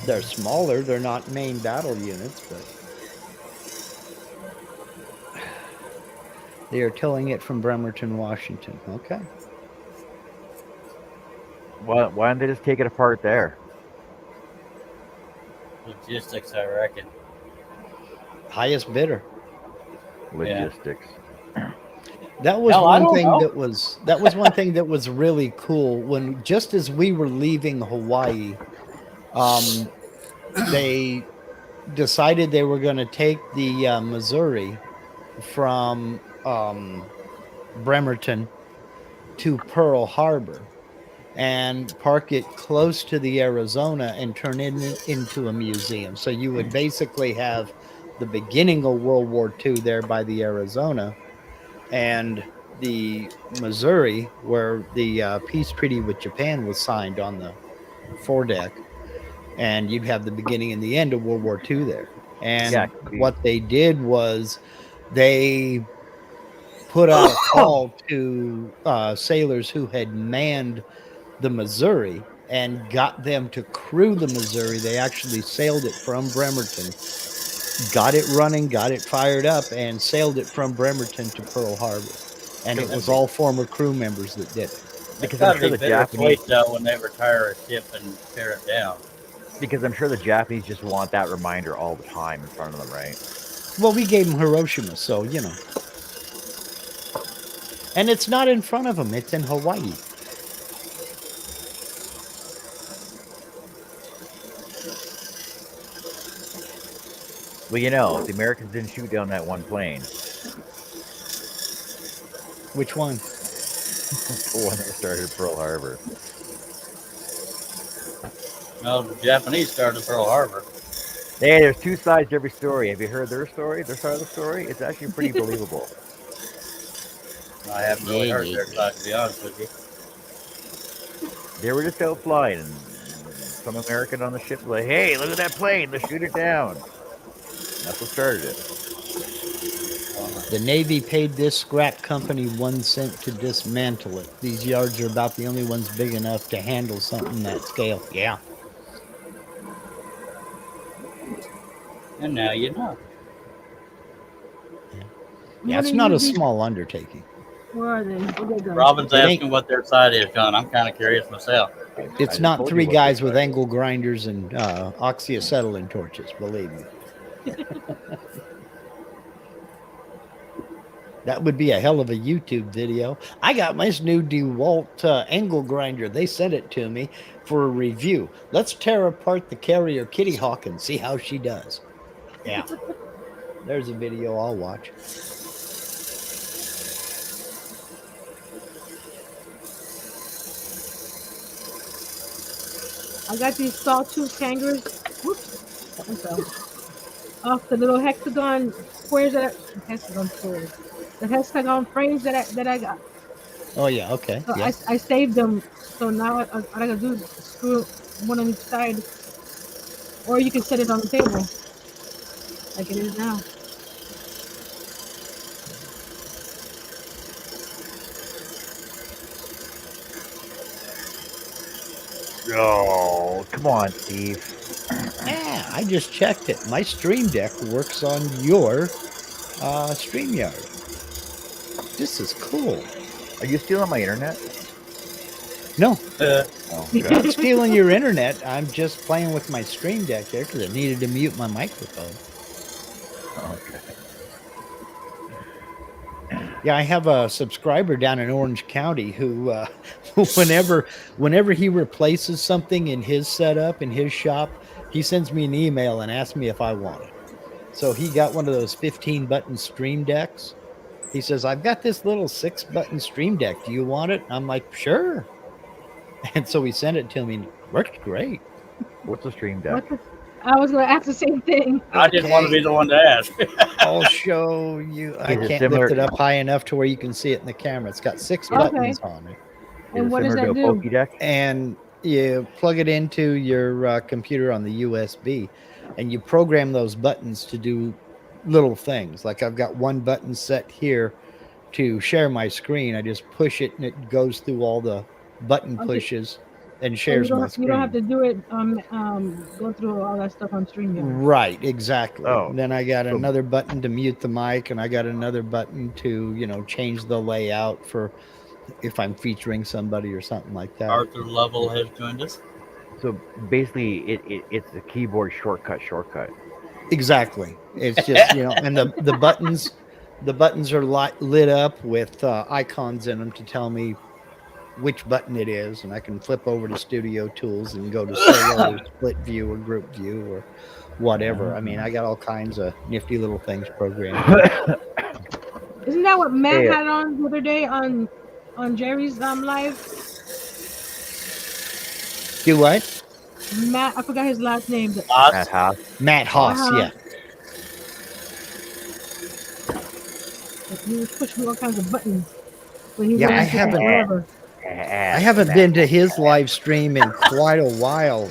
Speaker 5: They're smaller. They're not main battle units, but they are towing it from Bremerton, Washington. Okay.
Speaker 1: Why don't they just take it apart there?
Speaker 3: Logistics, I reckon.
Speaker 5: Highest bidder.
Speaker 1: Logistics.
Speaker 5: That was
Speaker 3: Hell, I
Speaker 5: one
Speaker 3: don't
Speaker 5: thing
Speaker 3: know.
Speaker 5: that was one thing that was really cool when just as we were leaving Hawaii, they decided they were going to take the Missouri from Bremerton to Pearl Harbor and park it close to the Arizona and turn it into a museum. So you would basically have the beginning of World War II there by the Arizona, and the Missouri, where the peace treaty with Japan was signed on the foredeck, and you'd have the beginning and the end of World War II there. And
Speaker 1: Yeah,
Speaker 5: what they did was they put out a call to sailors who had manned the Missouri and got them to crew the Missouri. They actually sailed it from Bremerton, got it running, got it fired up, and sailed it from Bremerton to Pearl Harbor. And it was all former crew members that did it.
Speaker 1: Because
Speaker 3: Gotta
Speaker 1: I'm sure
Speaker 3: be
Speaker 1: the
Speaker 3: bittersweet,
Speaker 1: Japanese,
Speaker 3: though, when they retire a ship and tear it down.
Speaker 1: because I'm sure the Japanese just want that reminder all the time in front of them, right?
Speaker 5: Well, we gave them Hiroshima, so, you know. And it's not in front of them, it's in Hawaii.
Speaker 1: Well, you know, the Americans didn't shoot down that one plane.
Speaker 5: Which one?
Speaker 1: The one that started Pearl Harbor.
Speaker 3: No, the Japanese started Pearl Harbor.
Speaker 1: Hey, there's two sides to every story. Have you heard their story? Their side of the story? It's actually pretty believable.
Speaker 3: I haven't really heard their side, to be honest with you.
Speaker 1: They were just out flying, and some American on the ship was like, "Hey, look at that plane! Let's shoot it down." That's what started it.
Speaker 5: The Navy paid this scrap company 1 cent to dismantle it. These yards are about the only ones big enough to handle something that scale. Yeah.
Speaker 3: And now you know.
Speaker 5: Yeah,
Speaker 2: What
Speaker 5: it's
Speaker 2: do
Speaker 5: not
Speaker 2: you
Speaker 5: a
Speaker 2: do?
Speaker 5: small undertaking.
Speaker 2: Where are they? Where they go?
Speaker 3: Robin's
Speaker 5: It ain't-
Speaker 3: asking what their side is, John. I'm kind of curious myself.
Speaker 1: I
Speaker 5: It's
Speaker 1: just
Speaker 5: not
Speaker 1: told you
Speaker 5: 3
Speaker 1: what
Speaker 5: guys
Speaker 1: they
Speaker 5: with
Speaker 1: said.
Speaker 5: angle grinders and oxyacetylene torches, believe me. That would be a hell of a YouTube video. I got my new DeWalt angle grinder. They sent it to me for a review. Let's tear apart the Carrier Kitty Hawk and see how she does. Yeah. There's a video I'll watch.
Speaker 2: I got these sawtooth hangers. Whoops. Something fell. Off the little hexagon squares the hexagon frames that I got.
Speaker 5: Oh, yeah. Okay.
Speaker 2: So
Speaker 5: Yeah.
Speaker 2: I saved them. So now all I gotta do is screw one on each side, or you can set it on the table like it is now.
Speaker 1: Oh, come on, Steve.
Speaker 5: Yeah, I just checked it. My Stream Deck works on your StreamYard. This is cool.
Speaker 1: Are you stealing my internet?
Speaker 5: No,
Speaker 1: Oh,
Speaker 5: I'm
Speaker 1: God.
Speaker 5: not stealing your internet. I'm just playing with my Stream Deck here because I needed to mute my microphone.
Speaker 1: Okay.
Speaker 5: Yeah, I have a subscriber down in Orange County who, whenever he replaces something in his setup in his shop, he sends me an email and asks me if I want it. So he got one of those 15-button Stream Decks. He says, "I've got this little 6-button Stream Deck. Do you want it?" I'm like, "Sure." And so he sent it to me. And it worked great.
Speaker 1: What's a stream deck?
Speaker 2: What the? I was gonna ask the same thing.
Speaker 3: I didn't want to be the one to ask.
Speaker 5: I'll show you. I
Speaker 1: Is it
Speaker 5: can't
Speaker 1: similar-
Speaker 5: lift it up high enough to where you can see it in the camera. It's got 6
Speaker 1: Yeah.
Speaker 5: buttons on it,
Speaker 1: Is
Speaker 2: And
Speaker 1: it
Speaker 2: what does
Speaker 1: similar
Speaker 2: that
Speaker 1: to a
Speaker 2: do?
Speaker 1: Pokédex?
Speaker 5: and you plug it into your computer on the USB, and you program those buttons to do little things. Like I've got one button set here to share my screen. I just push it, and it goes through all the button
Speaker 2: Okay.
Speaker 5: pushes and
Speaker 2: So
Speaker 5: shares my
Speaker 2: you don't have
Speaker 5: screen.
Speaker 2: to do it go through all that stuff on StreamYard.
Speaker 5: Right, exactly.
Speaker 1: Oh,
Speaker 5: Then I got
Speaker 1: so-
Speaker 5: another button to mute the mic, and I got another button to, change the layout for if I'm featuring somebody or something like that.
Speaker 3: Arthur Lovell has joined us.
Speaker 1: So basically, it's a keyboard shortcut.
Speaker 5: Exactly. It's just, and the buttons are lit up with icons in them to tell me which button it is, and I can flip over to Studio Tools and go to solo or split view or group view or whatever. I mean, I got all kinds of nifty little things programmed.
Speaker 2: Isn't that what Matt
Speaker 1: Hey,
Speaker 2: had on the other day on Jerry's live?
Speaker 5: Do what?
Speaker 2: Matt, I forgot his last name.
Speaker 1: Matt
Speaker 3: Us.
Speaker 1: Haas.
Speaker 5: Matt Haas,
Speaker 2: Uh-huh.
Speaker 5: yeah.
Speaker 2: He was pushing all kinds of buttons. When he
Speaker 5: Yeah,
Speaker 2: went
Speaker 5: I
Speaker 2: into
Speaker 5: haven't-
Speaker 2: whatever.
Speaker 5: I haven't been to his live stream in quite a while.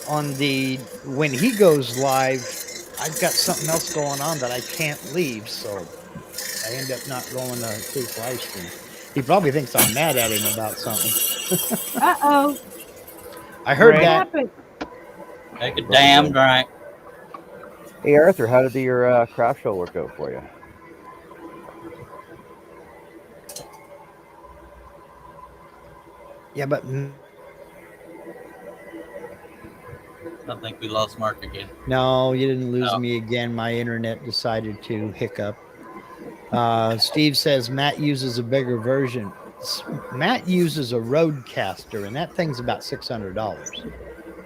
Speaker 5: When he goes live, I've got something else going on that I can't leave, so I end up not going to his live stream. He probably thinks I'm mad at him about something.
Speaker 2: Uh-oh.
Speaker 5: I heard
Speaker 1: Right.
Speaker 2: What
Speaker 5: that.
Speaker 2: happened?
Speaker 3: Take a damn drink.
Speaker 1: Hey Arthur, how did your craft show work out for you?
Speaker 5: Yeah, but
Speaker 3: I think we lost Mark again.
Speaker 5: no, you didn't lose
Speaker 3: No.
Speaker 5: me again. My internet decided to hiccup. Steve says Matt uses a bigger version. Matt uses a Roadcaster, and that thing's about $600.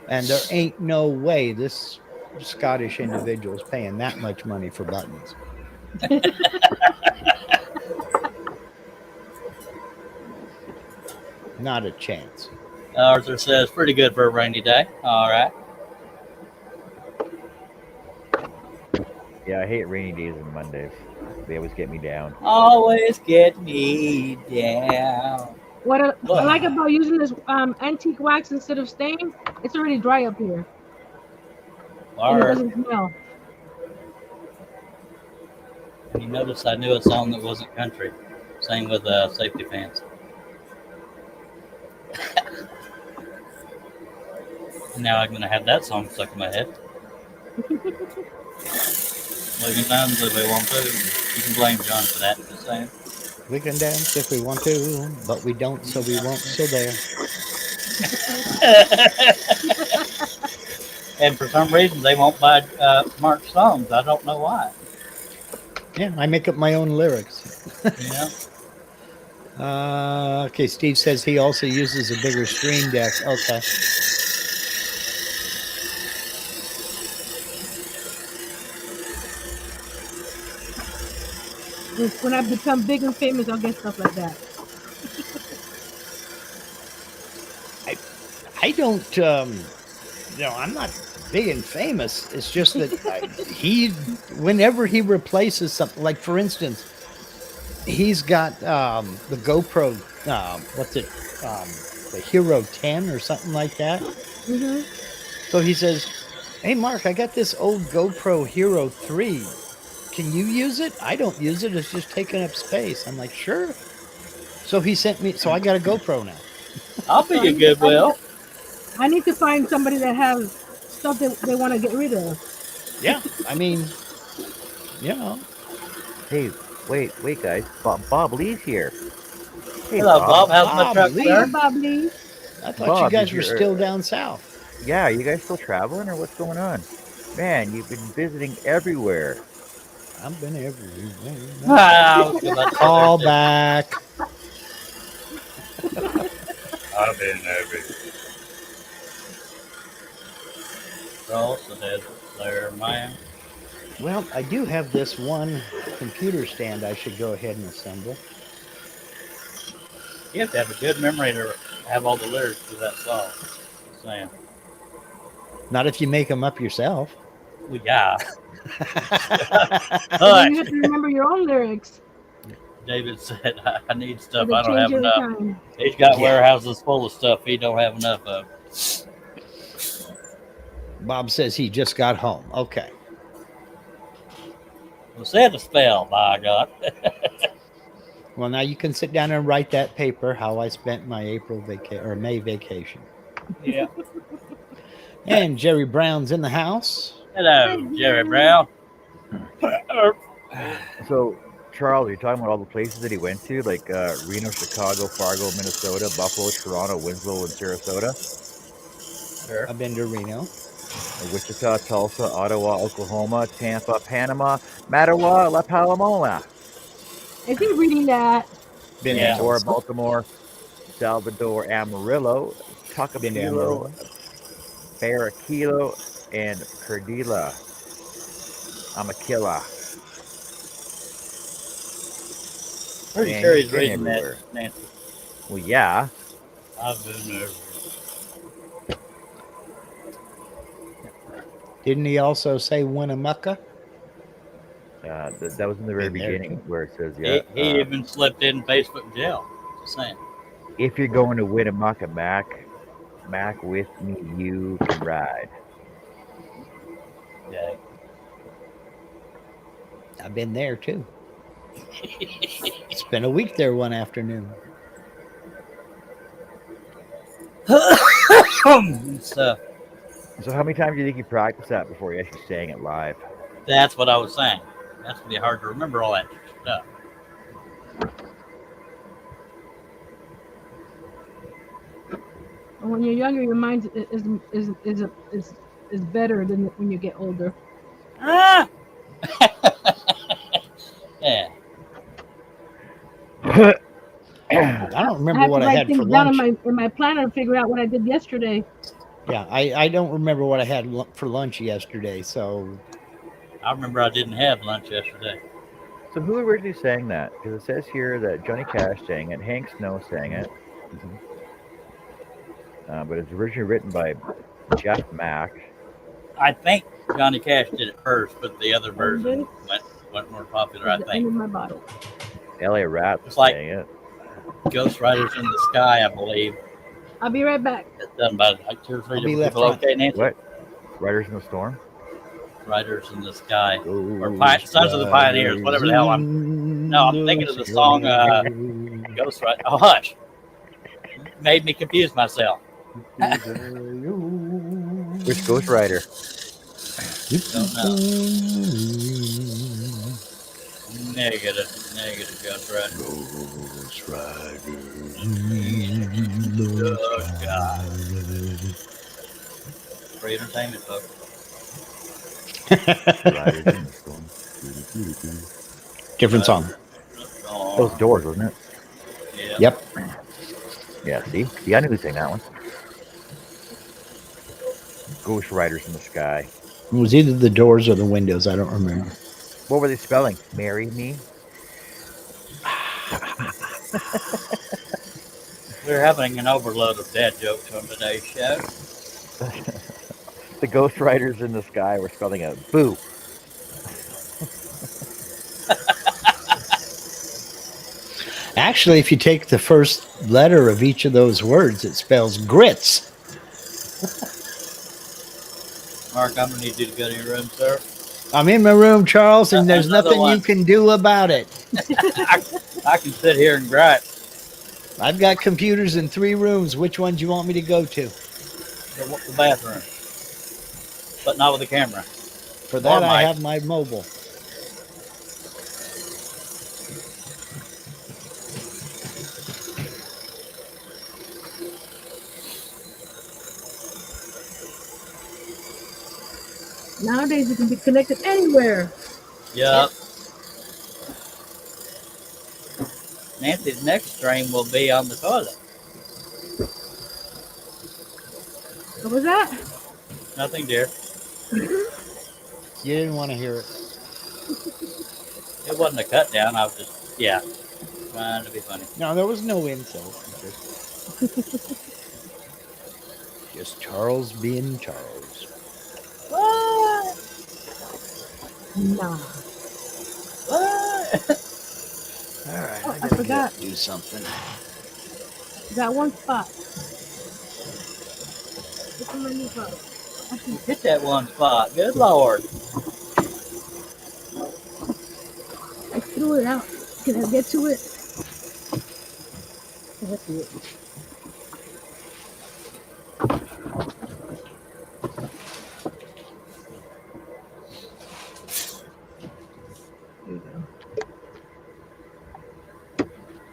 Speaker 5: And there ain't no way this Scottish individual is paying that much money for buttons. Not a chance.
Speaker 3: Arthur says, pretty good for a rainy day. All right.
Speaker 1: Yeah, I hate rainy days and Mondays. They always get me down.
Speaker 3: Always get me down.
Speaker 2: What I like about using this antique wax instead of stain, it's already dry up here. And it
Speaker 3: Or
Speaker 2: doesn't smell.
Speaker 3: you notice I knew a song that wasn't country. Same with Safety Pants. Now I'm going to have that song stuck in my head. We can dance if we want to. You can blame John for that. Just saying.
Speaker 5: We can dance if we want to, but we don't, so we won't. So there.
Speaker 3: And for some reason, they won't buy Mark's songs. I don't know why.
Speaker 5: Yeah, I make up my own lyrics.
Speaker 3: You know?
Speaker 5: Okay, Steve says he also uses a bigger stream deck. Okay.
Speaker 2: When I become big and famous, I'll get stuff like that.
Speaker 5: I don't, I'm not big and famous. It's just that whenever he replaces something, like for instance, he's got the GoPro, the Hero 10 or something like that.
Speaker 2: Mm-hmm.
Speaker 5: So he says, hey, Mark, I got this old GoPro Hero 3. Can you use it? I don't use it. It's just taking up space. I'm like, sure. So he sent me, so I got a GoPro now.
Speaker 3: I'll be a goodwill.
Speaker 2: I need to find somebody that has stuff that they want to get rid of.
Speaker 5: Yeah, I mean,
Speaker 1: Hey, wait, guys. Bob Lee's here. Hey,
Speaker 3: Hello, Bob. How's my
Speaker 5: Bob
Speaker 3: truck,
Speaker 5: Lee.
Speaker 3: sir?
Speaker 2: Bob Lee.
Speaker 5: I thought
Speaker 1: Bob,
Speaker 5: you guys
Speaker 1: did
Speaker 5: were
Speaker 1: you-
Speaker 5: still down south.
Speaker 1: Yeah, you guys still traveling or what's going on? Man, you've been visiting everywhere.
Speaker 5: I've been everywhere.
Speaker 3: Ah, I was about to say
Speaker 5: Call
Speaker 3: that.
Speaker 5: back.
Speaker 4: I've been every.
Speaker 3: Cross the desert there, man.
Speaker 5: Well, I do have this one computer stand I should go ahead and assemble.
Speaker 3: You have to have a good memory to have all the lyrics to that song. Just saying.
Speaker 5: Not if you make them up yourself.
Speaker 3: Well, yeah.
Speaker 2: But then
Speaker 3: But
Speaker 2: you have to remember your own lyrics.
Speaker 3: David said, I need
Speaker 2: So
Speaker 3: stuff.
Speaker 2: they
Speaker 3: I don't
Speaker 2: change
Speaker 3: have
Speaker 2: every
Speaker 3: enough.
Speaker 2: time.
Speaker 3: He's got
Speaker 5: Yeah.
Speaker 3: warehouses full of stuff he don't have enough of.
Speaker 5: Bob says he just got home. Okay.
Speaker 3: Well, said a spell, by God.
Speaker 5: Well, now you can sit down and write that paper, how I spent my May vacation.
Speaker 3: Yeah.
Speaker 5: And Jerry Brown's in the house.
Speaker 3: Hello, Jerry Brown.
Speaker 1: So, Charles, you're talking about all the places that he went to, like Reno, Chicago, Fargo, Minnesota, Buffalo, Toronto, Winslow, and Sarasota,
Speaker 3: Sure.
Speaker 5: I've been to Reno.
Speaker 1: Wichita, Tulsa, Ottawa, Oklahoma, Tampa, Panama, Mattawa, La Palomona,
Speaker 2: Is he reading that?
Speaker 5: Been
Speaker 3: Yeah.
Speaker 5: to
Speaker 1: or
Speaker 5: Tulsa.
Speaker 1: Baltimore, Salvador, Amarillo,
Speaker 5: Been to
Speaker 1: Tocopilo,
Speaker 5: Amarillo.
Speaker 1: Barranquilla, and Cerdila, Amakilla.
Speaker 3: Pretty
Speaker 1: Man,
Speaker 3: sure
Speaker 1: he's
Speaker 3: he's
Speaker 1: been
Speaker 3: reading
Speaker 1: everywhere.
Speaker 3: that, Nancy.
Speaker 1: Well, yeah.
Speaker 3: I've been there.
Speaker 5: Didn't he also say Winnemucca?
Speaker 1: That was in the very
Speaker 5: Been there,
Speaker 1: beginning
Speaker 5: too.
Speaker 1: where it says, yeah.
Speaker 3: He even slipped in Facebook jail. Just saying.
Speaker 1: If you're going to Winnemucca, Mac with me, you can ride.
Speaker 3: Yeah.
Speaker 5: I've been there too. Spent a week there one afternoon.
Speaker 3: So
Speaker 1: So how many times do you think you practiced that before you actually sang it live?
Speaker 3: that's what I was saying. That's really hard to remember all that stuff.
Speaker 2: When you're younger, your mind is better than when you get older.
Speaker 3: Ah! Yeah.
Speaker 5: I don't
Speaker 2: I
Speaker 5: remember
Speaker 2: have
Speaker 5: what
Speaker 2: to
Speaker 5: I
Speaker 2: write
Speaker 5: had for
Speaker 2: things down
Speaker 5: lunch.
Speaker 2: in my planner and figure out what I did yesterday.
Speaker 5: Yeah, I don't remember what I had for lunch yesterday. So
Speaker 3: I remember I didn't have lunch yesterday.
Speaker 1: So who originally sang that? Because it says here that Johnny Cash sang it, Hank Snow sang it, but it's originally written by Jeff Mack.
Speaker 3: I think Johnny Cash did it first, but the other version
Speaker 2: did?
Speaker 3: went more popular, I
Speaker 2: The end
Speaker 3: think.
Speaker 2: of my bottle.
Speaker 1: L.A. Rats
Speaker 3: It's like-
Speaker 1: sang it.
Speaker 3: Ghost Riders in the Sky, I believe.
Speaker 2: I'll be right back.
Speaker 3: It's done by like 2 or 3
Speaker 5: I'll be
Speaker 3: different
Speaker 5: left
Speaker 3: people.
Speaker 5: front.
Speaker 3: Okay, Nancy?
Speaker 1: What? Riders in the Storm?
Speaker 3: Riders in the Sky. Or
Speaker 5: Ghost
Speaker 3: Sons of the Pioneers, whatever the hell No, I'm thinking of the song, Ghost Rider. Oh, hush. Made me confuse myself.
Speaker 1: Which Ghost Rider?
Speaker 3: Don't know. Negative Ghost Rider.
Speaker 5: Ghost Rider.
Speaker 3: Oh, God. Free entertainment, folks.
Speaker 1: Riders in the Storm.
Speaker 5: Different song.
Speaker 1: Those Doors, wasn't it?
Speaker 3: Yeah.
Speaker 5: Yep.
Speaker 1: Yeah, see? See, I knew who sang that one. Ghost Riders in the Sky.
Speaker 5: It was either the Doors or the Windows. I don't remember.
Speaker 1: What were they spelling? Marry me?
Speaker 3: We're having an overload of dad jokes on today's show.
Speaker 1: The Ghost Riders in the Sky were spelling a boo.
Speaker 5: Actually, if you take the first letter of each of those words, it spells grits.
Speaker 3: Mark, I'm going to need you to go to your room, sir.
Speaker 5: I'm in my room, Charles, and there's
Speaker 3: Another
Speaker 5: nothing
Speaker 3: one.
Speaker 5: you can do about it.
Speaker 3: I can sit here and gripe.
Speaker 5: I've got computers in 3 rooms. Which one do you want me to go to?
Speaker 3: The bathroom. But not with the camera.
Speaker 5: For that,
Speaker 3: Or
Speaker 5: I
Speaker 3: Mike.
Speaker 5: have my mobile.
Speaker 2: Nowadays, you can be connected anywhere.
Speaker 3: Yep. Nancy's next stream will be on the toilet.
Speaker 2: What was that?
Speaker 3: Nothing, dear.
Speaker 5: You didn't want to hear it.
Speaker 3: It wasn't a cut down. I was just, trying to be funny.
Speaker 5: No, there was no insult. Just Charles being Charles.
Speaker 2: Nah.
Speaker 3: What?
Speaker 5: All right,
Speaker 2: Oh,
Speaker 5: I
Speaker 2: I
Speaker 5: gotta
Speaker 2: forgot.
Speaker 5: do something.
Speaker 2: Got one spot. Look at my new spot. Actually,
Speaker 3: Hit that one spot. Good Lord.
Speaker 2: I threw it out. Can I get to it? Let's see it. There you go.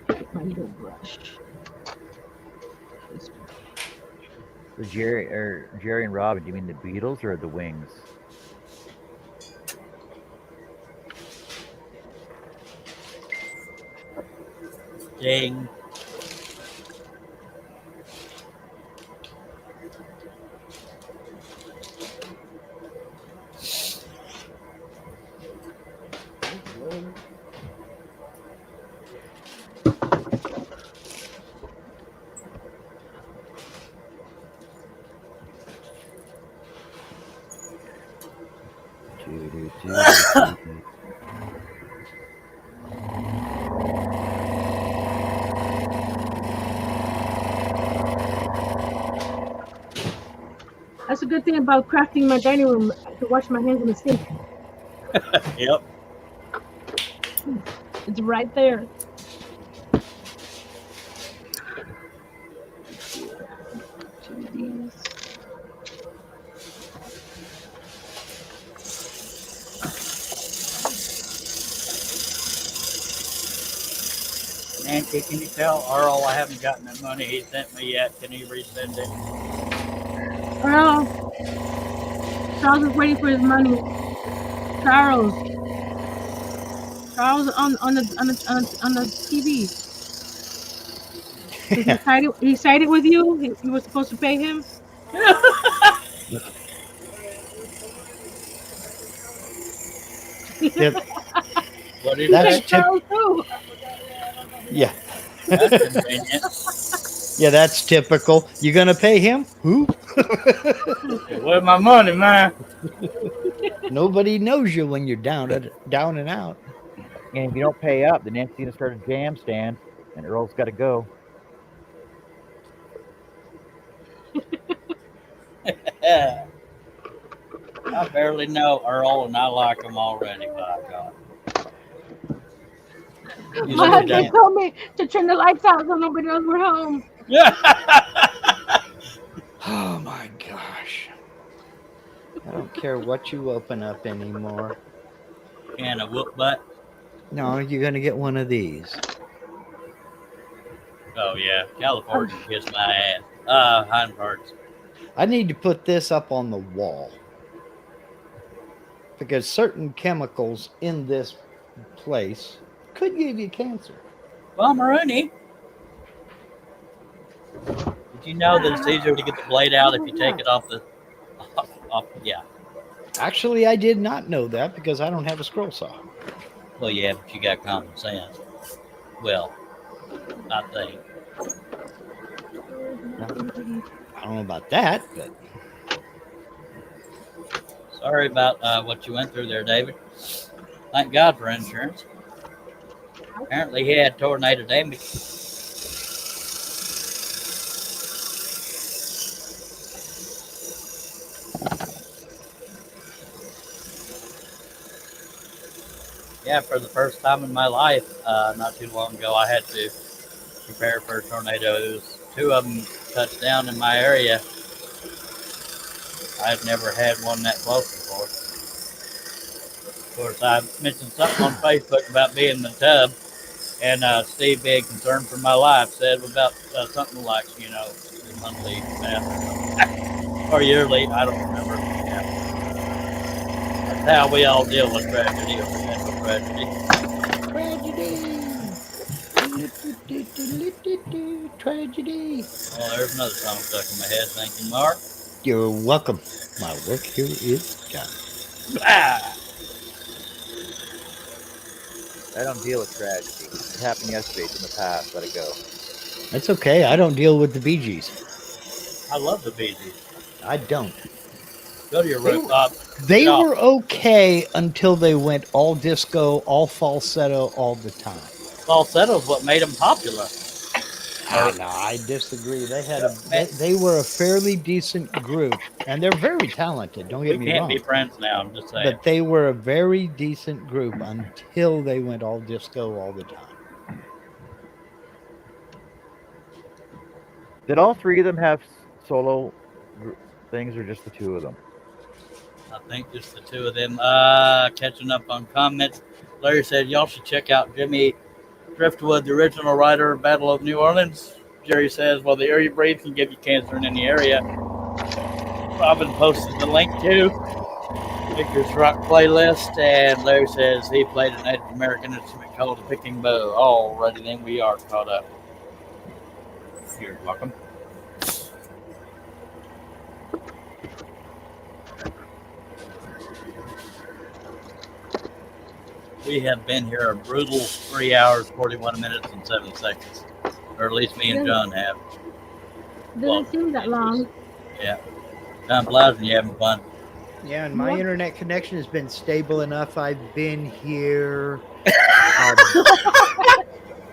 Speaker 2: Get my little brush. This one.
Speaker 1: So Jerry and Robin, do you mean the Beatles or the Wings?
Speaker 3: Ding.
Speaker 1: Do.
Speaker 2: That's a good thing about crafting my dining room. I can wash my hands in the sink.
Speaker 3: Yep.
Speaker 2: It's right there. Two of these.
Speaker 3: Nancy, can you tell Earl I haven't gotten the money he sent me yet? Can he resend it?
Speaker 2: Earl, Charles is waiting for his money. Charles, on the TV. He sided with you. You were supposed to pay him.
Speaker 5: Yep,
Speaker 3: What did
Speaker 5: that's
Speaker 3: you say?
Speaker 2: Charles too.
Speaker 5: yeah,
Speaker 3: That's convenient.
Speaker 5: yeah, that's typical. You gonna pay him? Who?
Speaker 3: Where's my money, man?
Speaker 5: Nobody knows you when you're down and out.
Speaker 1: And if you don't pay up, then Nancy's gonna start a jam stand, and Earl's got to go.
Speaker 3: I barely know Earl, and I like him already, by God. He's
Speaker 2: My
Speaker 3: a good
Speaker 2: husband told me to turn the lights out so nobody knows we're home.
Speaker 5: Oh my gosh. I don't care what you open up anymore.
Speaker 3: And a whoop butt.
Speaker 5: No, you're gonna get one of these.
Speaker 3: Oh, yeah. California can kiss my ass. Hind parts.
Speaker 5: I need to put this up on the wall because certain chemicals in this place could give you cancer.
Speaker 3: Well, Maroney, did you know that it's easier to get the blade out if you take it off the... yeah.
Speaker 5: Actually, I did not know that because I don't have a scroll saw.
Speaker 3: Well, yeah, but you got common sense. Well, I think.
Speaker 5: I don't know about that, but
Speaker 3: Sorry about what you went through there, David. Thank God for insurance. Apparently he had tornado damage. Yeah, for the first time in my life, not too long ago, I had to prepare for a tornado. It was 2 of them touched down in my area. I've never had one that close before. Of course, I mentioned something on Facebook about being in the tub, and Steve, being concerned for my life, said about something like, monthly bath or yearly. I don't remember. Yeah. That's how we all deal with tragedy or potential tragedy.
Speaker 5: Tragedy.
Speaker 3: Well, there's another song stuck in my head. Thank you, Mark.
Speaker 5: You're welcome. My work here is done.
Speaker 3: Ah!
Speaker 1: I don't deal with tragedy. It happened yesterday. It's in the past. Let it go.
Speaker 5: That's okay. I don't deal with the Bee Gees.
Speaker 3: I love the Bee Gees.
Speaker 5: I don't.
Speaker 3: Go to your room, Bob.
Speaker 5: They
Speaker 3: Yeah.
Speaker 5: were okay until they went all disco, all falsetto, all the time.
Speaker 3: Falsetto's what made them popular.
Speaker 5: No, I disagree. They were a fairly decent group, and they're very talented. Don't get
Speaker 3: We
Speaker 5: me
Speaker 3: can't
Speaker 5: wrong.
Speaker 3: be friends now. I'm just saying.
Speaker 5: But they were a very decent group until they went all disco all the time.
Speaker 1: Did all three of them have solo things, or just the two of them?
Speaker 3: I think just the two of them. Catching up on comments. Larry said, y'all should check out Jimmy Driftwood, the original writer of Battle of New Orleans. Jerry says, well, the air you breathe can give you cancer in any area. Robin posted the link to Victor's Rock playlist, and Larry says he played a Native American instrument called a picking bow. Alrighty, then we are caught up. You're welcome. We have been here a brutal 3 hours, 41 minutes, and 7 seconds. Or at least me and John have.
Speaker 2: Doesn't seem that long.
Speaker 3: Yeah. Time flies when you're having fun.
Speaker 5: Yeah, and my internet connection has been stable enough. I've been here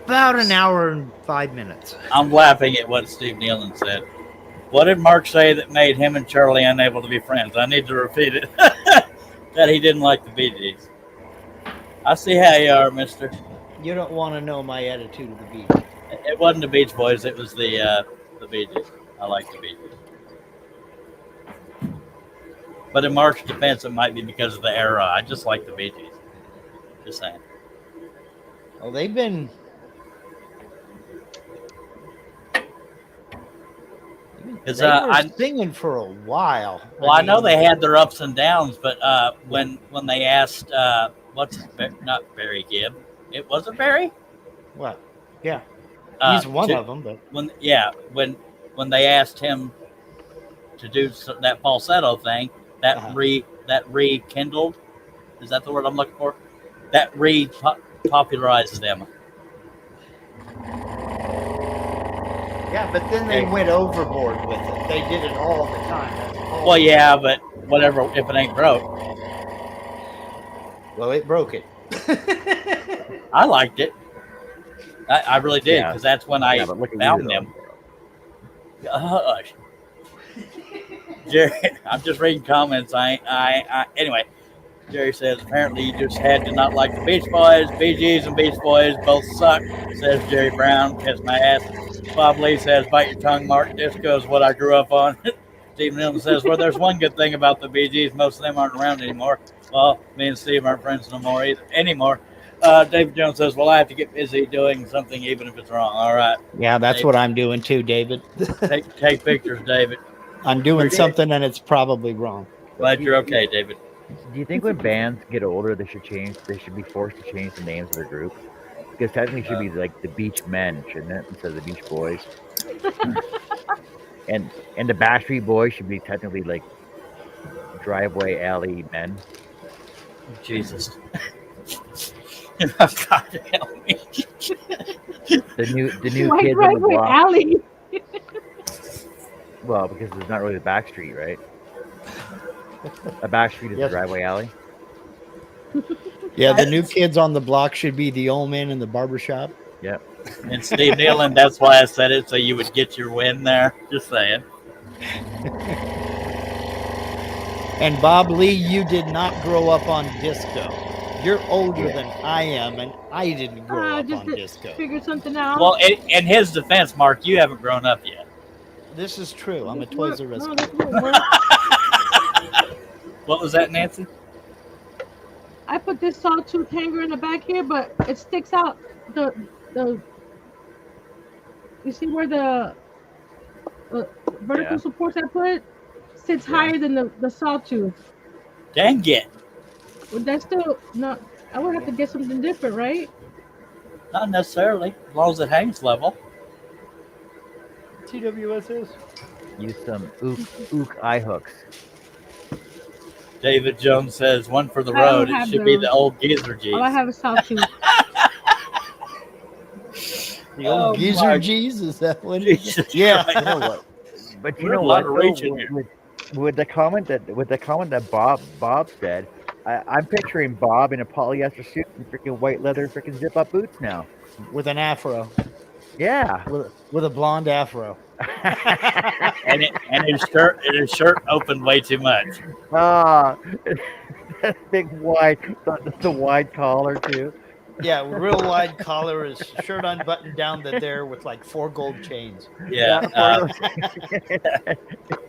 Speaker 5: about an hour and 5 minutes.
Speaker 3: I'm laughing at what Steve Nealon said. What did Mark say that made him and Charlie unable to be friends? I need to repeat it. That he didn't like the Bee Gees. I see how you are, mister.
Speaker 5: You don't want to know my attitude of the Bee Gees.
Speaker 3: It wasn't the Beach Boys. It was the Bee Gees. I like the Bee Gees. But in Mark's defense, it might be because of the era. I just like the Bee Gees. Just saying.
Speaker 5: Well, they've been...
Speaker 3: Because
Speaker 5: they were singing for a while.
Speaker 3: Well, I know they had their ups and downs, but when they asked, not Barry Gibb, it wasn't Barry.
Speaker 5: What? Yeah, he's one of them. But
Speaker 3: when they asked him to do that falsetto thing, that rekindled, is that the word I'm looking for? That popularized them.
Speaker 5: Yeah, but then they went overboard with it. They did it all the time.
Speaker 3: Well, yeah, but whatever, if it ain't broke.
Speaker 5: Well, it broke it.
Speaker 3: I liked it. I really did, because that's when I found them. Gosh. Jerry, I'm just reading comments. Anyway, Jerry says, apparently you just had to not like the Beach Boys. Bee Gees and Beach Boys both suck, says Jerry Brown. Kiss my ass. Bob Lee says, bite your tongue, Mark. Disco is what I grew up on. Steve Newman says, well, there's one good thing about the Bee Gees. Most of them aren't around anymore. Well, me and Steve aren't friends no more anymore. David Jones says, well, I have to get busy doing something even if it's wrong. All right.
Speaker 5: Yeah, that's David. What I'm doing too, David.
Speaker 3: take pictures, David.
Speaker 5: I'm doing something and it's probably wrong.
Speaker 3: Glad you're okay, David.
Speaker 1: Do you think when bands get older, they should be forced to change the names of their group? Because technically it should be like the Beach Men, shouldn't it? Instead of the Beach Boys. and the Backstreet Boys should be technically like Driveway Alley Men.
Speaker 3: Jesus. God help me.
Speaker 1: The new kids on the block.
Speaker 2: Alley.
Speaker 1: Well, because it's not really the back street, right? A back street is the driveway alley.
Speaker 5: Yeah, the new kids on the block should be the old man in the barbershop.
Speaker 1: Yep.
Speaker 3: And Steve Nealon, that's why I said it, so you would get your win there. Just saying.
Speaker 5: And Bob Lee, you did not grow up on disco. You're older than I am, and I didn't grow up on disco.
Speaker 2: Figure something out.
Speaker 3: Well, in his defense, Mark, you haven't grown up yet.
Speaker 5: This is true. I'm a Toys R Us.
Speaker 3: What was that, Nancy?
Speaker 2: I put this sawtooth hanger in the back here, but it sticks out. The you see where the vertical supports I put sits higher than the sawtooth.
Speaker 3: Dang it!
Speaker 2: Would that still not? I would have to get something different, right?
Speaker 3: Not necessarily, as long as it hangs level.
Speaker 5: TWS is.
Speaker 1: Use some ook eye hooks.
Speaker 3: David Jones says, one for the road. It should be the old geezer G's.
Speaker 2: Oh, I have a sawtooth.
Speaker 5: The old geezer G's? Is that what it is? Yeah.
Speaker 1: You know what? But you know what? with the comment that Bob said, I'm picturing Bob in a polyester suit and freaking white leather freaking zip up boots now.
Speaker 5: with an afro,
Speaker 1: Yeah.
Speaker 5: with a blonde afro.
Speaker 3: and his shirt opened way too much.
Speaker 1: Ah, that big wide, the wide collar too.
Speaker 5: Yeah, real wide collar, his shirt unbuttoned down to there with like 4 gold chains.
Speaker 3: Yeah.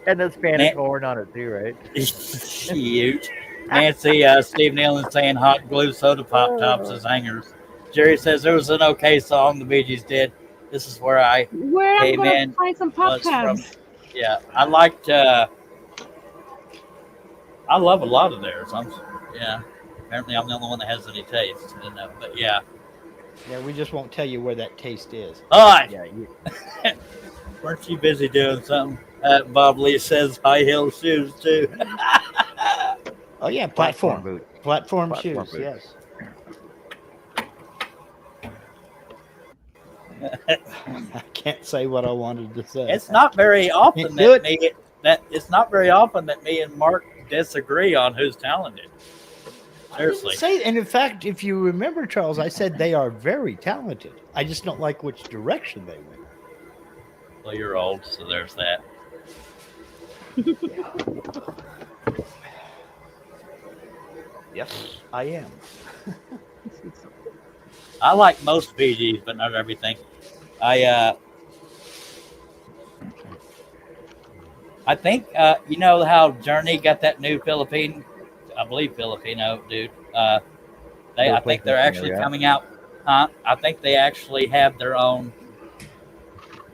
Speaker 1: And the Spanish
Speaker 3: Man-
Speaker 1: horn on it too, right?
Speaker 3: Huge. Nancy, Steve Nealon saying hot glue soda pop tops as hangers. Jerry says there was an okay song the Bee Gees did. This is where I
Speaker 2: Where I'm
Speaker 3: came
Speaker 2: gonna
Speaker 3: in.
Speaker 2: find some pop
Speaker 3: was from-
Speaker 2: tabs.
Speaker 3: Yeah, I liked. I love a lot of theirs. Apparently I'm the only one that has any taste. But yeah.
Speaker 5: Yeah, we just won't tell you where that taste is.
Speaker 3: All right.
Speaker 1: Yeah.
Speaker 3: Weren't you busy doing something? Bob Lee says high heel shoes too.
Speaker 5: Oh yeah,
Speaker 1: Platform
Speaker 5: platform
Speaker 1: boot.
Speaker 5: platform
Speaker 1: Platform
Speaker 5: shoes.
Speaker 1: boot.
Speaker 5: Yes. I can't say what I wanted to say.
Speaker 3: It's not very often
Speaker 5: Do
Speaker 3: it's not very often that me and Mark disagree on who's talented.
Speaker 5: I didn't
Speaker 3: Seriously.
Speaker 5: say, and in fact, if you remember, Charles, I said they are very talented. I just don't like which direction they went.
Speaker 3: Well, you're old, so there's that.
Speaker 5: Yes, I am.
Speaker 3: I like most Bee Gees, but not everything. I think you know how Journey got that new Filipino dude. I think they're actually coming out. I think they actually have their own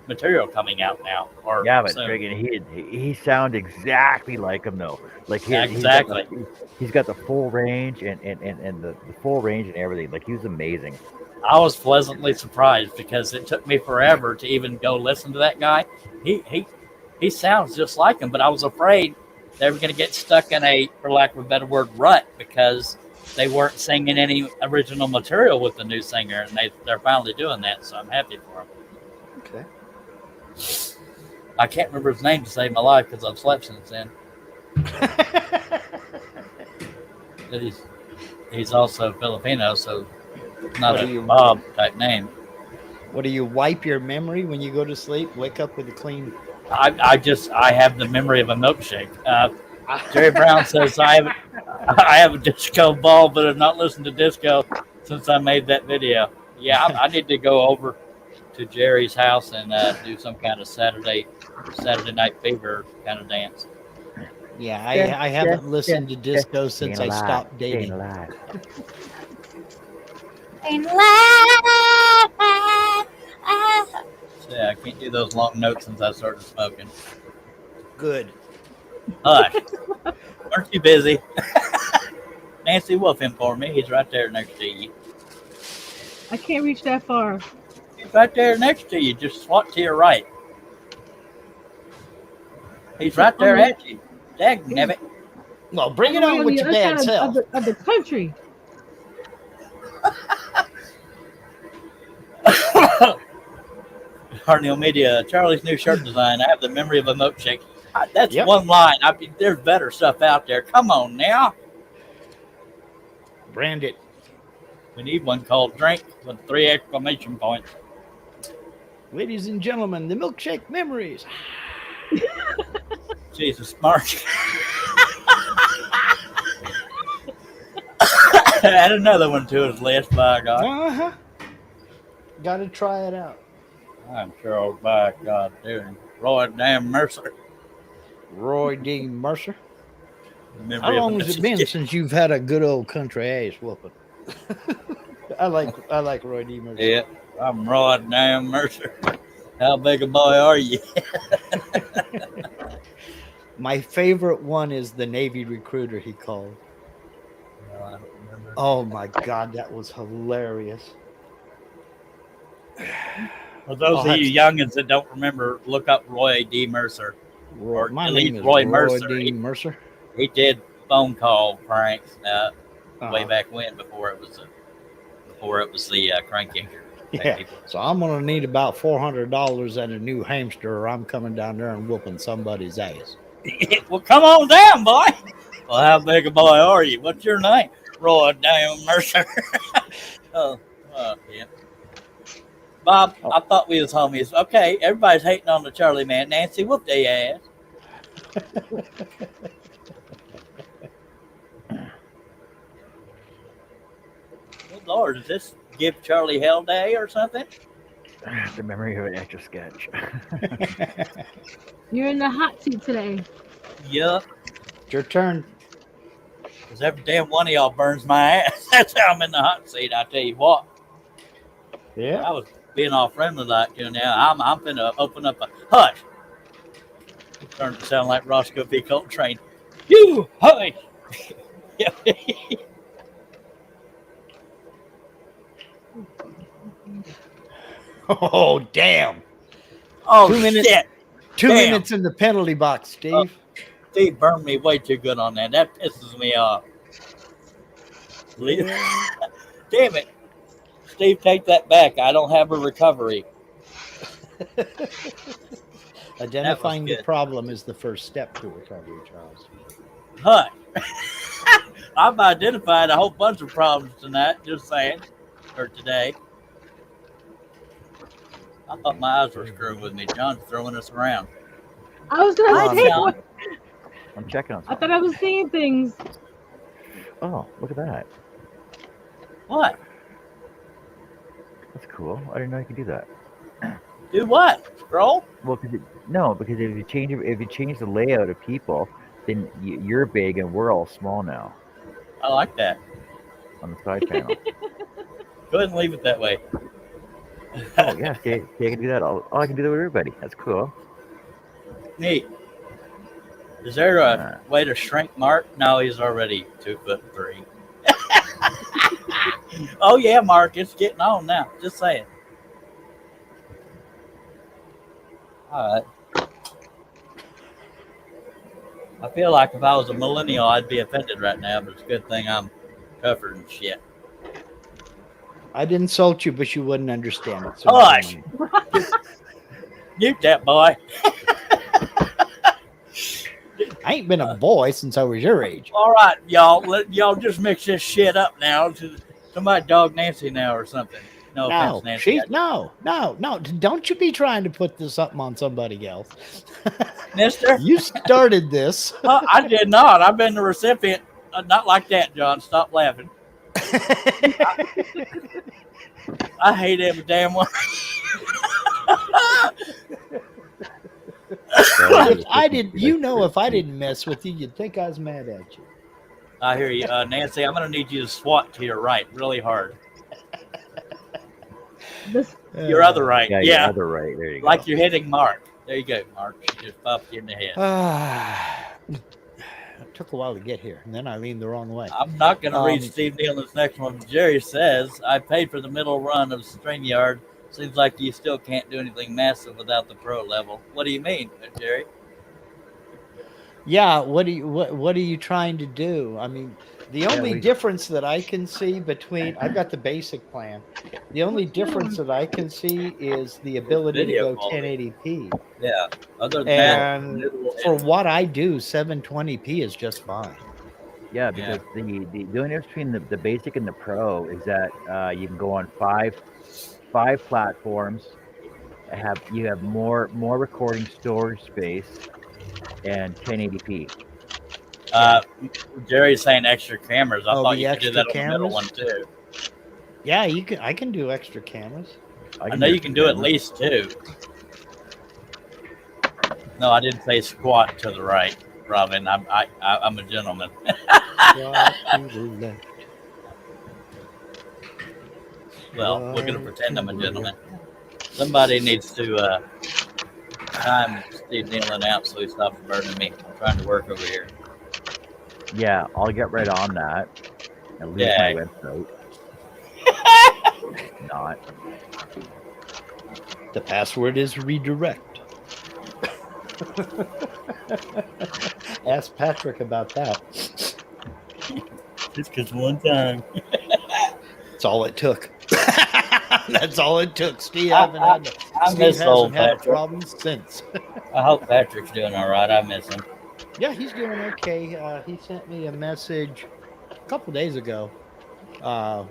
Speaker 3: material coming out now. Or
Speaker 1: Yeah, but
Speaker 3: soon.
Speaker 1: friggin' he sounds exactly like him though. Like
Speaker 3: Exactly.
Speaker 1: he's got the full range and the full range and everything. Like he was amazing.
Speaker 3: I was pleasantly surprised because it took me forever to even go listen to that guy. He sounds just like him, but I was afraid they were going to get stuck in a, for lack of a better word, rut because they weren't singing any original material with the new singer, and they're finally doing that. So I'm happy for them.
Speaker 5: Okay.
Speaker 3: I can't remember his name to save my life because I've slept since then. But he's also Filipino, so not
Speaker 5: What
Speaker 3: a
Speaker 5: do you-
Speaker 3: Bob type name.
Speaker 5: What do you wipe your memory when you go to sleep? Wake up with a clean.
Speaker 3: I have the memory of a milkshake. Jerry Brown says I have a disco ball, but have not listened to disco since I made that video. Yeah, I need to go over to Jerry's house and do some kind of Saturday Night Fever kind of dance.
Speaker 5: Yeah, I haven't listened to disco since I stopped dating.
Speaker 1: Staying alive.
Speaker 6: And laugh.
Speaker 3: So, yeah, I can't do those long notes since I started smoking.
Speaker 5: Good.
Speaker 3: Hush. Weren't you busy? Nancy, wolf him for me. He's right there next to you.
Speaker 2: I can't reach that far.
Speaker 3: He's right there next to you. Just swat to your right. He's right there at you. Dagnabbit.
Speaker 5: Well, bring it
Speaker 2: All the way
Speaker 5: on with
Speaker 2: the
Speaker 5: your
Speaker 2: other
Speaker 5: bad
Speaker 2: side
Speaker 5: self.
Speaker 2: of the country.
Speaker 3: Harnell Media, Charlie's new shirt design. I have the memory of a milkshake. That's
Speaker 5: Yep.
Speaker 3: one line. I mean, there's better stuff out there. Come on now.
Speaker 5: Brand it.
Speaker 3: We need one called Drink with 3 exclamation points.
Speaker 5: Ladies and gentlemen, the milkshake memories.
Speaker 3: Jesus, Mark. Add another one to his list, by God.
Speaker 5: Uh-huh. Gotta try it out.
Speaker 3: I'm sure, by God, dude. Roy damn Mercer.
Speaker 5: Roy D. Mercer.
Speaker 3: Memory
Speaker 5: How
Speaker 3: of
Speaker 5: long
Speaker 3: a
Speaker 5: has it been
Speaker 3: milkshake.
Speaker 5: since you've had a good old country ass whooping? I like Roy D. Mercer.
Speaker 3: Yeah, I'm Roy damn Mercer. How big a boy are you?
Speaker 5: My favorite one is the Navy recruiter he called.
Speaker 3: No, I don't remember.
Speaker 5: Oh my God, that was hilarious.
Speaker 3: For those
Speaker 5: Oh,
Speaker 3: of you
Speaker 5: that's-
Speaker 3: youngins that don't remember, look up Roy D. Mercer.
Speaker 5: Roy,
Speaker 3: Or
Speaker 5: my
Speaker 3: at
Speaker 5: name
Speaker 3: least
Speaker 5: is
Speaker 3: Roy
Speaker 5: Roy
Speaker 3: Mercer.
Speaker 5: D. Mercer.
Speaker 3: He did phone call pranks way
Speaker 5: Uh-huh.
Speaker 3: back when before it was the crank yanker.
Speaker 5: Yeah. So I'm gonna need about $400 and a new hamster, or I'm coming down there and whooping somebody's ass.
Speaker 3: Well, come on down, boy. Well, how big a boy are you? What's your name? Roy damn Mercer. Yeah. Bob,
Speaker 1: Oh.
Speaker 3: I thought we was homies. Okay, everybody's hating on the Charlie man. Nancy, whoop their ass. Good Lord, does this give Charlie hell day or something?
Speaker 1: The memory of an extra sketch.
Speaker 2: You're in the hot seat today.
Speaker 3: Yup.
Speaker 5: It's your turn.
Speaker 3: Because every damn one of y'all burns my ass. That's how I'm in the hot seat, I tell you what.
Speaker 5: Yeah.
Speaker 3: I was being all friendly like you now. I'm finna open up a hush. It turned to sound like Roscoe P. Coltrane. You hush!
Speaker 5: Oh, damn.
Speaker 3: Oh,
Speaker 5: 2 minutes.
Speaker 3: shit.
Speaker 5: 2
Speaker 3: Damn.
Speaker 5: minutes in the penalty box, Steve.
Speaker 3: Steve burned me way too good on that. That pisses me off. Damn it. Steve, take that back. I don't have a recovery.
Speaker 5: Identifying the
Speaker 3: good.
Speaker 5: problem is the first step to recovery, Charles.
Speaker 3: Hush. I've identified a whole bunch of problems tonight, just saying, or today. I thought my eyes were screwing with me. John's throwing us around.
Speaker 2: I was gonna
Speaker 1: Hi,
Speaker 2: say
Speaker 3: John.
Speaker 2: what?
Speaker 1: I'm checking on
Speaker 2: I
Speaker 1: something.
Speaker 2: thought I was seeing things.
Speaker 1: Oh, look at that.
Speaker 3: What?
Speaker 1: That's cool. I didn't know you could do that.
Speaker 3: Do what? Scroll?
Speaker 1: Well, because if you change the layout of people, then you're big and we're all small now
Speaker 3: I like that.
Speaker 1: on the side panel.
Speaker 3: Go ahead and leave it that way.
Speaker 1: Oh yeah, okay, I can do that. I can do that with everybody. That's cool.
Speaker 3: Neat. Is there a way to shrink Mark? No, he's already 2'3". Oh yeah, Mark, it's getting on now. Just saying. All right. I feel like if I was a millennial, I'd be offended right now, but it's a good thing I'm covered in shit.
Speaker 5: I'd insult you, but you wouldn't understand it. So
Speaker 3: Hush! Mute that boy.
Speaker 5: I ain't been a boy since I was your age.
Speaker 3: All right, y'all. Y'all just mix this shit up now. Somebody dog Nancy now or something. No offense, Nancy.
Speaker 5: No. Don't you be trying to put this up on somebody else.
Speaker 3: Mister?
Speaker 5: You started this.
Speaker 3: I did not. I've been the recipient. Not like that, John. Stop laughing. I hate every damn one.
Speaker 5: I didn't. You know, if I didn't mess with you, you'd think I was mad at you.
Speaker 3: I hear you, Nancy. I'm going to need you to swat to your right, really hard. Your other right,
Speaker 1: Yeah,
Speaker 3: yeah.
Speaker 1: your other right. There you go.
Speaker 3: Like you're hitting Mark. There you go, Mark. She just popped you in the head.
Speaker 5: It took a while to get here, and then I leaned the wrong way.
Speaker 3: I'm not going to read Steve Nealon's next one. Jerry says, I paid for the middle run of StreamYard. Seems like you still can't do anything massive without the pro level. What do you mean, Jerry?
Speaker 5: Yeah, what are you trying to do? I mean, the only difference that I can see between I've got the basic plan. The only difference that I can see is the ability
Speaker 3: Video
Speaker 5: to go
Speaker 3: quality.
Speaker 5: 1080p.
Speaker 3: Yeah. Other than
Speaker 5: And
Speaker 3: that,
Speaker 5: for what I do, 720p is just fine.
Speaker 1: Yeah, because the only difference between the basic and the pro is that you can go on five platforms. You have more recording storage space and 1080p.
Speaker 3: Jerry's saying extra cameras. I thought
Speaker 5: the
Speaker 3: you could do that on
Speaker 5: extra
Speaker 3: the middle one
Speaker 5: cameras?
Speaker 3: too.
Speaker 5: Yeah, I can do extra cameras.
Speaker 3: I know you can do at least 2. No, I didn't say squat to the right, Robin. I'm a gentleman. Well, we're gonna pretend I'm a gentleman. Somebody needs to time Steve Nealon out so he stops burning me. I'm trying to work over here.
Speaker 1: Yeah, I'll get right on that. And leave my website. Not.
Speaker 5: The password is redirect. Ask Patrick about that.
Speaker 3: Just because one time.
Speaker 5: That's all it took. That's all it took. Steve hasn't had a problem since.
Speaker 3: I hope Patrick's doing all right. I miss him.
Speaker 5: Yeah, he's doing okay. He sent me a message a couple days ago. Uh,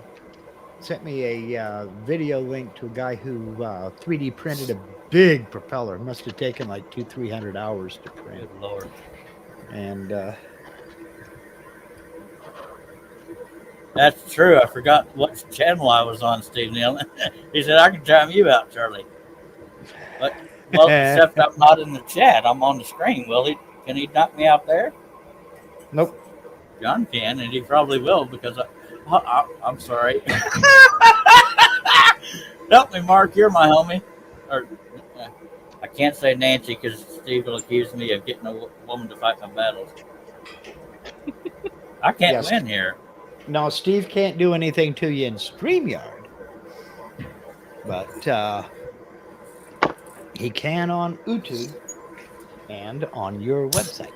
Speaker 5: Sent me a video link to a guy who 3D printed a big propeller. Must have taken like 300 hours to print.
Speaker 3: Good Lord.
Speaker 5: And
Speaker 3: That's true. I forgot what channel I was on, Steve Neal. He said, I can time you out, Charlie. But, well, except I'm not in the chat. I'm on the screen. Can he knock me out there?
Speaker 5: nope.
Speaker 3: John can, and he probably will because I'm sorry. Help me, Mark. You're my homie. Or I can't say Nancy because Steve will accuse me of getting a woman to fight my battles. I can't
Speaker 5: Yes.
Speaker 3: win here.
Speaker 5: No, Steve can't do anything to you in StreamYard, but he can on YouTube and on your website.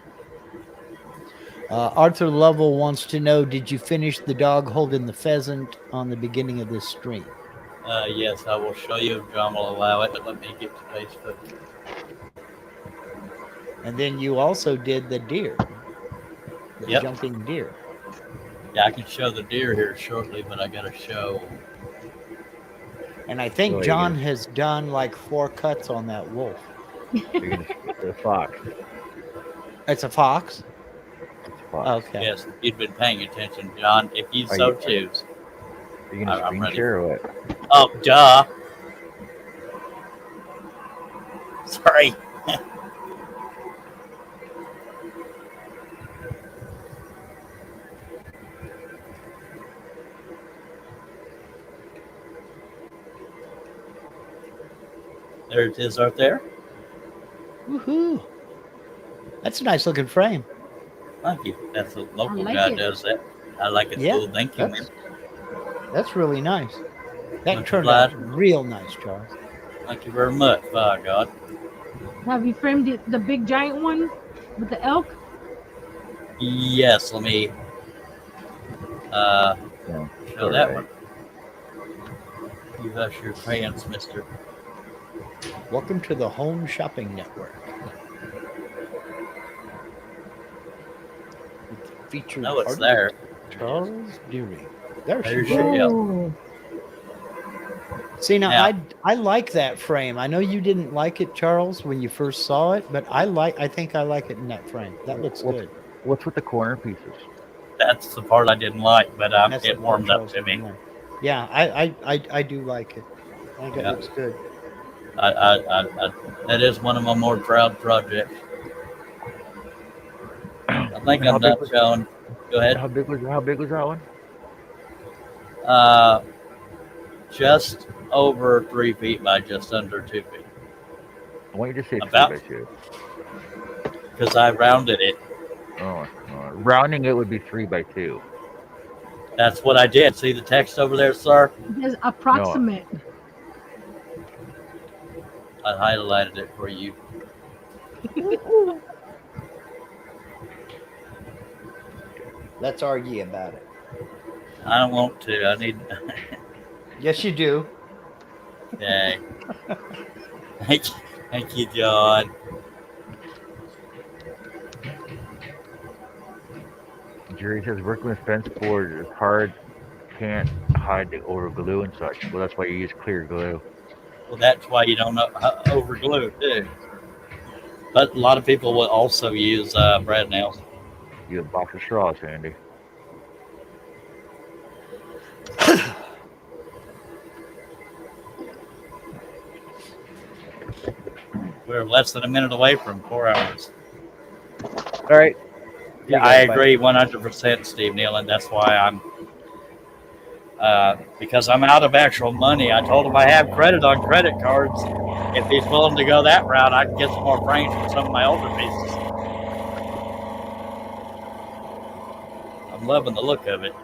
Speaker 5: Arthur Lovell wants to know, did you finish the dog holding the pheasant on the beginning of this stream?
Speaker 3: Yes, I will show you if John will allow it, but let me get to Facebook.
Speaker 5: And then you also did the deer, the
Speaker 3: Yep.
Speaker 5: jumping deer.
Speaker 3: Yeah, I can show the deer here shortly, but I got to show.
Speaker 5: And I think
Speaker 1: Oh, yeah.
Speaker 5: John has done like 4 cuts on that wolf.
Speaker 1: You're gonna shoot the fox.
Speaker 5: It's a fox?
Speaker 1: It's a fox.
Speaker 5: Okay.
Speaker 3: Yes, you've been paying attention, John, if you
Speaker 1: Are
Speaker 3: so
Speaker 1: you-
Speaker 3: choose.
Speaker 1: Are you gonna
Speaker 3: I'm
Speaker 1: screen
Speaker 3: ready.
Speaker 1: share or what?
Speaker 3: Oh, duh. Sorry. There it is right there.
Speaker 5: Woohoo. That's a nice looking frame.
Speaker 3: Thank you. That's a local
Speaker 2: I like
Speaker 3: guy
Speaker 2: it.
Speaker 3: does that. I like it.
Speaker 5: Yeah,
Speaker 3: Cool. Thank you, man.
Speaker 5: That's really nice. That
Speaker 3: Much
Speaker 5: turned out
Speaker 3: obliged.
Speaker 5: real nice, Charles.
Speaker 3: Thank you very much. By God.
Speaker 2: Have you framed the big giant one with the elk?
Speaker 3: Yes, let me
Speaker 1: No.
Speaker 3: show that one. You hush your pants, mister.
Speaker 5: Welcome to the Home Shopping Network. Featured
Speaker 3: No, it's
Speaker 5: artist
Speaker 3: there.
Speaker 5: Charles Deering. There
Speaker 3: There's
Speaker 5: she
Speaker 3: your-
Speaker 5: is.
Speaker 3: Yeah.
Speaker 2: Oh,
Speaker 5: See, now
Speaker 3: Yeah.
Speaker 5: I like that frame. I know you didn't like it, Charles, when you first saw it, but I think I like it in that frame. That looks good.
Speaker 1: What's with the corner pieces?
Speaker 3: That's the part I didn't like, but
Speaker 5: That's
Speaker 3: it
Speaker 5: the
Speaker 3: warmed
Speaker 5: part
Speaker 3: up
Speaker 5: Charles
Speaker 3: to me.
Speaker 5: didn't like. Yeah, I do like it. I think it
Speaker 3: Yeah.
Speaker 5: looks good.
Speaker 3: I that is one of my more proud projects. I think
Speaker 1: How
Speaker 3: I'm
Speaker 1: big
Speaker 3: not
Speaker 1: was-
Speaker 3: showing. Go ahead.
Speaker 1: How big was that one?
Speaker 3: Just over 3 feet by just under 2 feet
Speaker 1: Why don't you just say
Speaker 3: About-
Speaker 1: 3x2?
Speaker 3: because I rounded it.
Speaker 1: Oh, rounding it would be 3x2.
Speaker 3: That's what I did. See the text over there, sir?
Speaker 2: there's approximate.
Speaker 3: I highlighted it for you.
Speaker 5: Let's argue about it.
Speaker 3: I don't want to. I need.
Speaker 5: Yes, you do.
Speaker 3: Dang. Thank you, John.
Speaker 1: Jerry says working with fence boards is hard. Can't hide the over glue and such. Well, that's why you use clear glue.
Speaker 3: Well, that's why you don't over glue too. But a lot of people will also use brad nails.
Speaker 1: You have a box of straws, Andy.
Speaker 3: We're less than a minute away from 4 hours.
Speaker 1: All right.
Speaker 3: Yeah, I agree 100%, Steve Neal, and that's why I'm because I'm out of actual money. I told him I have credit on credit cards. If he's willing to go that route, I can get some more frames for some of my older pieces. I'm loving the look of it.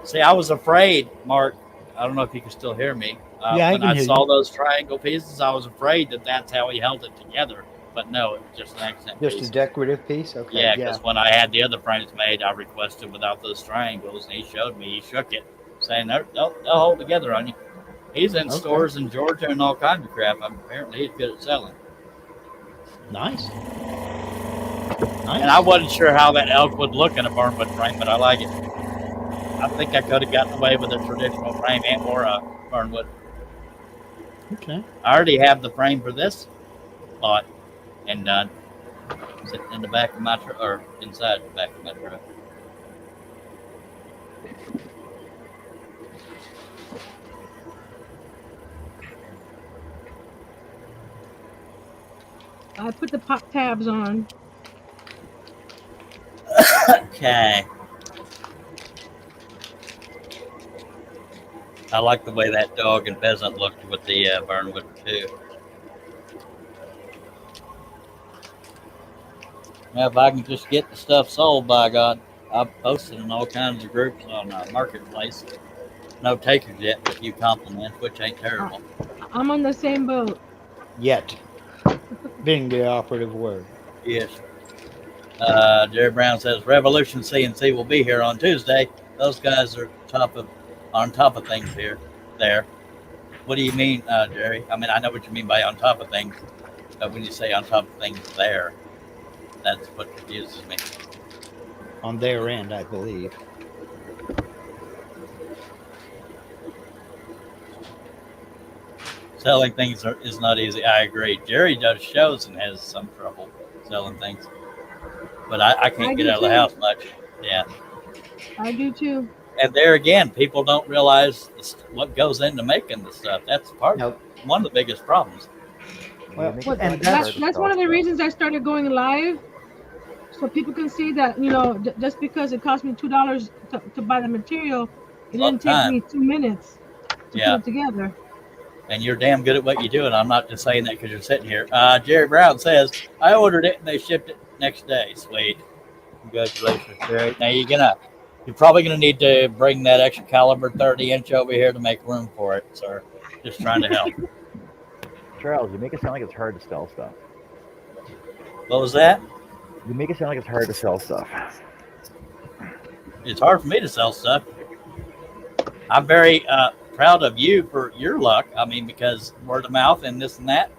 Speaker 3: See, I was afraid, Mark. I don't know if you can still hear me.
Speaker 5: Yeah, I
Speaker 3: when
Speaker 5: can
Speaker 3: I
Speaker 5: hear
Speaker 3: saw
Speaker 5: you.
Speaker 3: those triangle pieces, I was afraid that that's how he held it together. But no, it was just an accent
Speaker 5: Just
Speaker 3: piece.
Speaker 5: a decorative piece? Okay.
Speaker 3: Yeah, because when I had the other frames made, I requested without those triangles, and he showed me. He shook it, saying they'll hold together on you. He's in
Speaker 5: Okay.
Speaker 3: stores in Georgia and all kinds of crap. Apparently, he's good at selling.
Speaker 5: Nice.
Speaker 3: And I wasn't sure how that elk would look in a barnwood frame, but I like it. I think I could have gotten away with a traditional frame and or a barnwood.
Speaker 5: Okay.
Speaker 3: I already have the frame for this lot and done. Sitting in the back of my truck, or inside the back of my truck.
Speaker 2: I put the pop tabs on.
Speaker 3: Okay. I like the way that dog and pheasant looked with the barnwood too. Now, if I can just get the stuff sold, by God, I've posted in all kinds of groups on Marketplace. No takers yet, but you compliments, which ain't terrible.
Speaker 2: I'm on the same boat.
Speaker 5: Yet. Being the operative word.
Speaker 3: Yes. Jerry Brown says Revolution CNC will be here on Tuesday. Those guys are on top of things here. There. What do you mean, Jerry? I mean, I know what you mean by on top of things, but when you say on top of things there, that's what confuses me.
Speaker 5: On their end, I believe.
Speaker 3: Selling things is not easy. I agree. Jerry does shows and has some trouble selling things, but I can't get out of the house much. Yeah.
Speaker 2: I do too.
Speaker 3: And there again, people don't realize what goes into making the stuff. That's one of the biggest problems.
Speaker 5: Well,
Speaker 2: and that's one of the reasons I started going live, so people can see that, you know, just because it cost me $2 to buy the material, it didn't take me 2 minutes to put it together.
Speaker 3: And you're damn good at what you do, and I'm not just saying that because you're sitting here. Jerry Brown says, I ordered it and they shipped it next day. Sweet. Congratulations, Jerry. Now you're probably gonna need to bring that extra caliber 30-inch over here to make room for it, sir. Just trying to help.
Speaker 1: Charles, you make it sound like it's hard to sell stuff.
Speaker 3: What was that?
Speaker 1: You make it sound like it's hard to sell stuff.
Speaker 3: It's hard for me to sell stuff. I'm very proud of you for your luck. I mean, because word of mouth and this and that.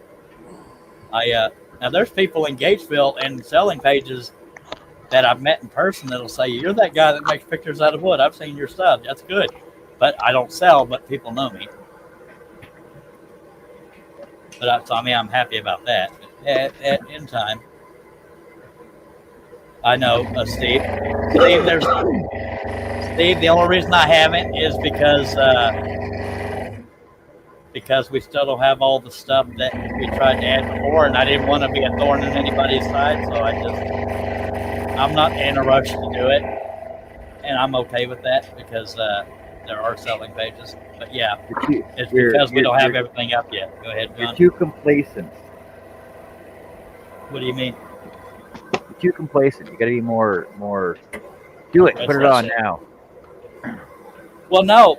Speaker 3: Now there's people in Gatesville and selling pages that I've met in person that'll say, you're that guy that makes pictures out of wood. I've seen your stuff. That's good. But I don't sell, but people know me. But I'm happy about that. In time. I know, Steve. Steve, the only reason I haven't is because we still don't have all the stuff that we tried to add before, and I didn't want to be a thorn in anybody's side, so I'm not in a rush to do it, and I'm okay with that because there are selling pages. But yeah, it's because we don't have everything up yet. Go ahead, John.
Speaker 1: You're too complacent.
Speaker 3: What do you mean?
Speaker 1: You're too complacent. You got to be more. Do it. Put it on now.
Speaker 3: Well, no,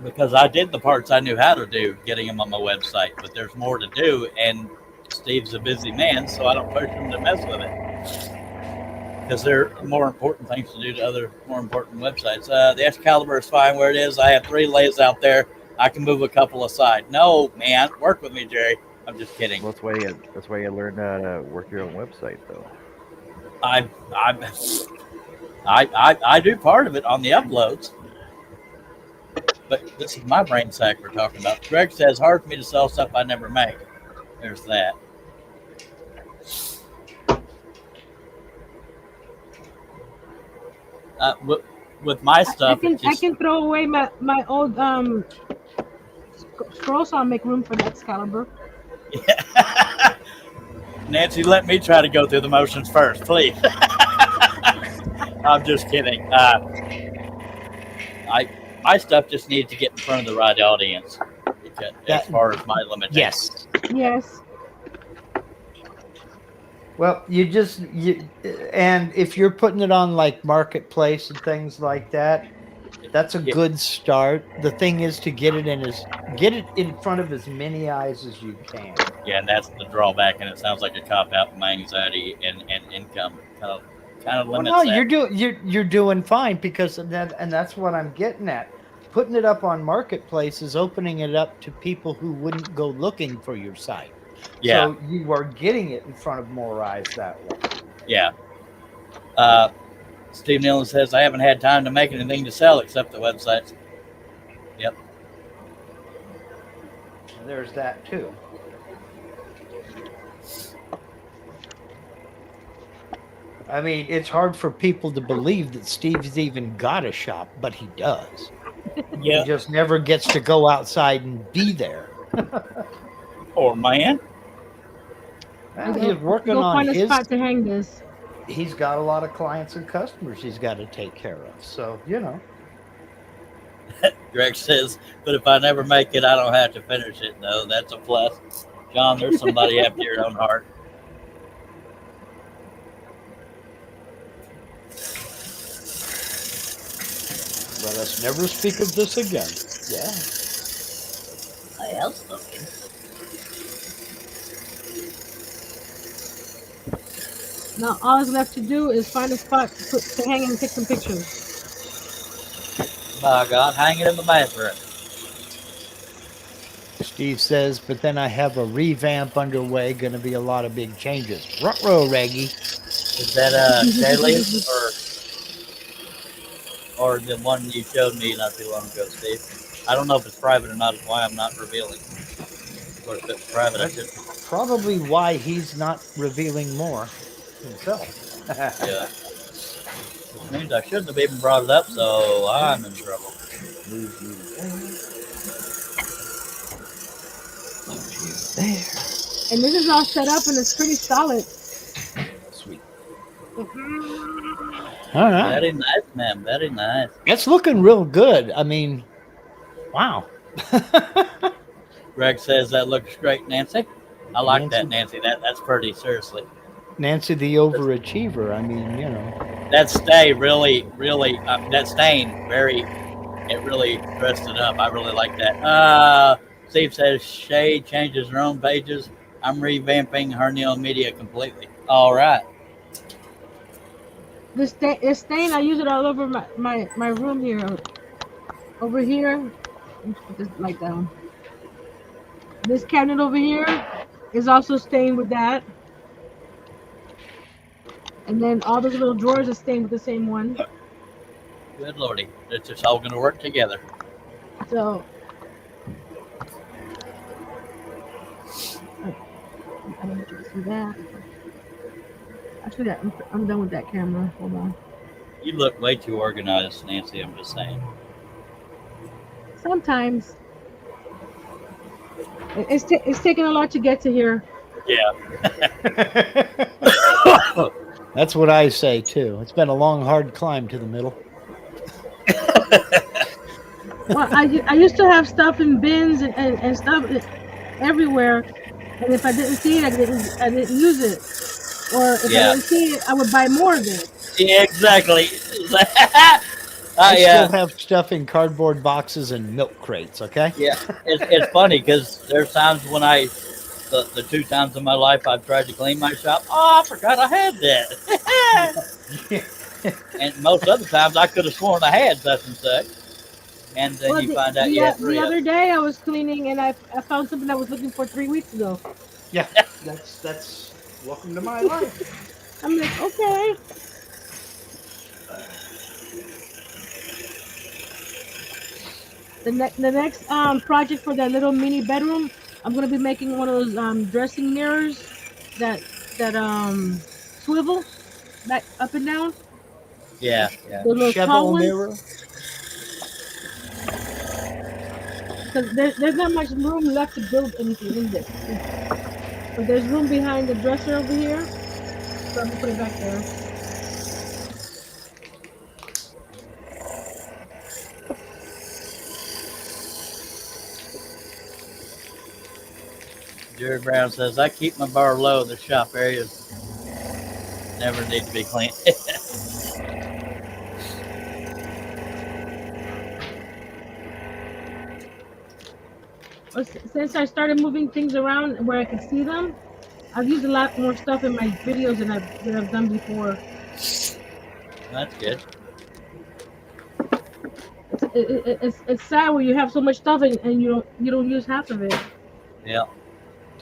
Speaker 3: because I did the parts I knew how to do, getting them on my website. But there's more to do, and Steve's a busy man, so I don't push him to mess with it. Because there are more important things to do to other more important websites. The Excalibur is fine where it is. I have 3 lathes out there. I can move a couple aside. No, man, work with me, Jerry. I'm just kidding.
Speaker 1: Well, that's why you learned how to work your own website, though.
Speaker 3: I do part of it on the uploads. But this is my brain sack we're talking about. Greg says, hard for me to sell stuff I never make. There's that. With my stuff,
Speaker 2: I can throw away my old scroll saw and make room for the Excalibur.
Speaker 3: Yeah. Nancy, let me try to go through the motions first, please. I'm just kidding. My stuff just needs to get in front of the right audience, because, as far as my limitations.
Speaker 2: Yes.
Speaker 5: Well, and if you're putting it on like Marketplace and things like that, that's a good start. The thing is to get it in front of as many eyes as you can.
Speaker 3: Yeah, and that's the drawback, and it sounds like a cop out with my anxiety and income kind of limits.
Speaker 5: Well, no,
Speaker 3: that.
Speaker 5: you're doing fine, because that's what I'm getting at. Putting it up on Marketplace is opening it up to people who wouldn't go looking for your site.
Speaker 3: Yeah.
Speaker 5: So you are getting it in front of more eyes that way.
Speaker 3: Yeah. Steve Nealon says, I haven't had time to make anything to sell except the websites. Yep.
Speaker 5: There's that too. I mean, it's hard for people to believe that Steve's even got a shop, but he does.
Speaker 3: Yeah.
Speaker 5: He just never gets to go outside and be there.
Speaker 3: Poor man.
Speaker 5: Well, he's working
Speaker 2: Go
Speaker 5: on
Speaker 2: find a
Speaker 5: his.
Speaker 2: spot to hang this.
Speaker 5: He's got a lot of clients and customers he's got to take care of. So, you know.
Speaker 3: Greg says, but if I never make it, I don't have to finish it. No, that's a plus. John, there's somebody after your own heart.
Speaker 5: Let us never speak of this again. Yeah.
Speaker 3: I have something.
Speaker 2: Now all is left to do is find a spot to hang and take some pictures.
Speaker 3: By God, hang it in the bathroom.
Speaker 5: Steve says, but then I have a revamp underway. Going to be a lot of big changes. Ruh-roh, Reggie.
Speaker 3: Is that Kaylee or the one you showed me not too long ago, Steve? I don't know if it's private or not. It's why I'm not revealing. Of course, if it's private, I should.
Speaker 5: Probably why he's not revealing more himself.
Speaker 3: Yeah. Which means I shouldn't have even brought it up, so I'm in trouble.
Speaker 2: And this is all set up and it's pretty solid.
Speaker 5: Sweet. All right.
Speaker 3: Very nice, man. Very nice.
Speaker 5: It's looking real good. I mean, wow.
Speaker 3: Greg says that looks great, Nancy. I like
Speaker 5: Nancy.
Speaker 3: that, Nancy. That's pretty, seriously.
Speaker 5: Nancy the overachiever. I mean, you know.
Speaker 3: That stain really, that stain, it really dressed it up. I really like that. Steve says, Shay changes her own pages. I'm revamping Hernial Media completely. All right.
Speaker 2: This stain, I use it all over my room here. Over here, let me put this light down. This cabinet over here is also stained with that. And then all those little drawers are stained with the same one.
Speaker 3: Good Lordy. It's just all going to work together.
Speaker 2: So, I don't want you to see that. Actually, I'm done with that camera. Hold on.
Speaker 3: You look way too organized, Nancy. I'm just saying.
Speaker 2: Sometimes. It's taking a lot to get to here.
Speaker 3: Yeah.
Speaker 5: That's what I say too. It's been a long, hard climb to the middle.
Speaker 2: Well, I used to have stuff in bins and stuff everywhere, and if I didn't see it, I didn't use it, or if I didn't see it, I would buy more of it.
Speaker 3: Yeah, exactly.
Speaker 5: I still have stuff in cardboard boxes and milk crates. Okay.
Speaker 3: Yeah, it's funny because there's times when the 2 times in my life I've tried to clean my shop. Oh, I forgot I had that. And most other times I could have sworn I had such and such. And then you find out you had 3
Speaker 2: the other day I was cleaning and I found something I was looking for 3 weeks ago.
Speaker 5: Yeah, that's welcome to my life.
Speaker 2: I'm like, okay. The next project for that little mini bedroom, I'm gonna be making one of those dressing mirrors that swivel back up and down.
Speaker 3: Yeah.
Speaker 2: The little
Speaker 5: Shovel
Speaker 2: tall ones.
Speaker 5: mirror.
Speaker 2: Because there's not much room left to build anything in this. But there's room behind the dresser over here, so I'm gonna put it back there.
Speaker 3: Jerry Brown says, I keep my bar low. The shop areas never need to be cleaned.
Speaker 2: Since I started moving things around where I could see them, I've used a lot more stuff in my videos than I've done before.
Speaker 3: That's good.
Speaker 2: It's sad when you have so much stuff and you don't use half of it.
Speaker 3: Yeah.